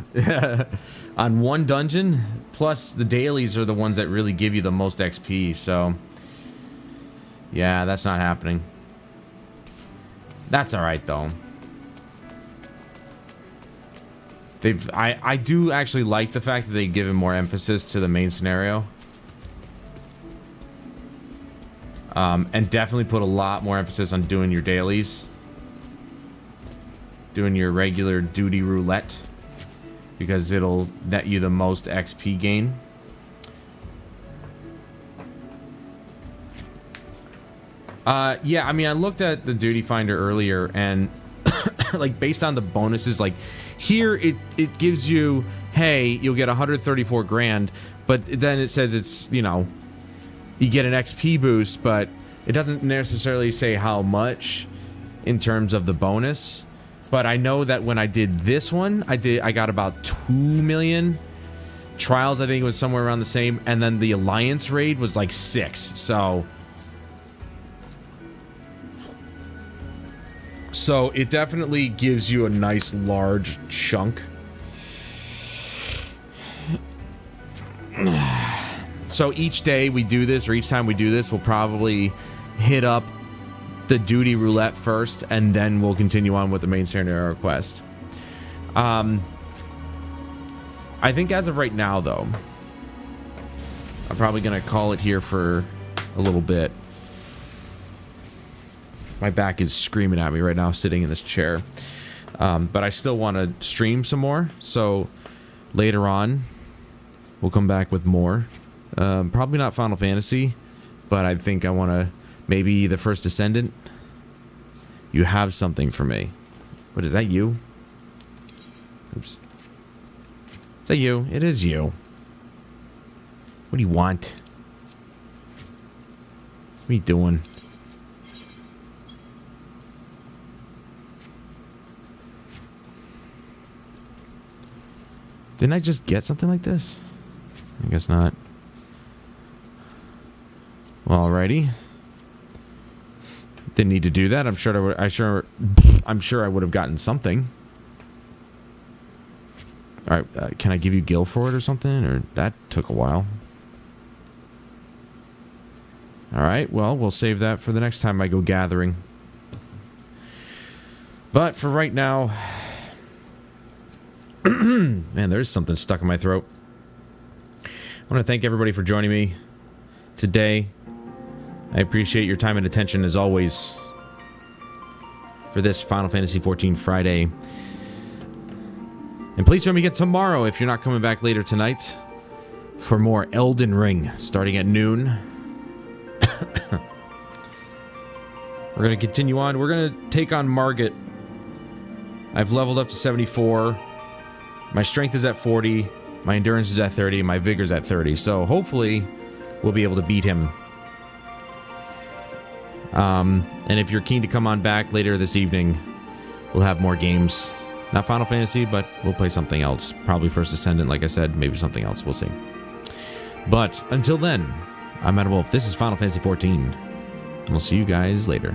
C: On one dungeon, plus the dailies are the ones that really give you the most XP, so yeah, that's not happening. That's alright though. I do actually like the fact that they've given more emphasis to the main scenario. And definitely put a lot more emphasis on doing your dailies. Doing your regular duty roulette. Because it'll net you the most XP gain. Yeah, I mean, I looked at the duty finder earlier and like based on the bonuses, like here it gives you, hey, you'll get 134 grand, but then it says it's, you know, you get an XP boost, but it doesn't necessarily say how much in terms of the bonus. But I know that when I did this one, I got about 2 million. Trials, I think it was somewhere around the same, and then the Alliance raid was like 6. So it definitely gives you a nice large chunk. So each day we do this, or each time we do this, we'll probably hit up the duty roulette first, and then we'll continue on with the main scenario quest. I think as of right now, though, I'm probably going to call it here for a little bit. My back is screaming at me right now, sitting in this chair. But I still want to stream some more, so later on, we'll come back with more. Probably not Final Fantasy, but I think I want to... Maybe the First Descendant. You have something for me. What, is that you? Oops. Is that you? It is you. What do you want? What are you doing? Didn't I just get something like this? I guess not. Well, alrighty. Didn't need to do that. I'm sure I would have gotten something. All right, can I give you gil for it or something? Or that took a while. All right, well, we'll save that for the next time I go gathering. But for right now, man, there's something stuck in my throat. I want to thank everybody for joining me today. I appreciate your time and attention as always for this Final Fantasy XIV Friday. And please join me again tomorrow if you're not coming back later tonight for more Elden Ring starting at noon. We're going to continue on. We're going to take on Margit. I've leveled up to 74. My strength is at 40. My endurance is at 30. My vigor's at 30. So hopefully we'll be able to beat him. And if you're keen to come on back later this evening, we'll have more games. Not Final Fantasy, but we'll play something else. Probably First Descendant, like I said. Maybe something else. We'll see. But until then, I'm Matt Wolf. This is Final Fantasy XIV. And we'll see you guys later.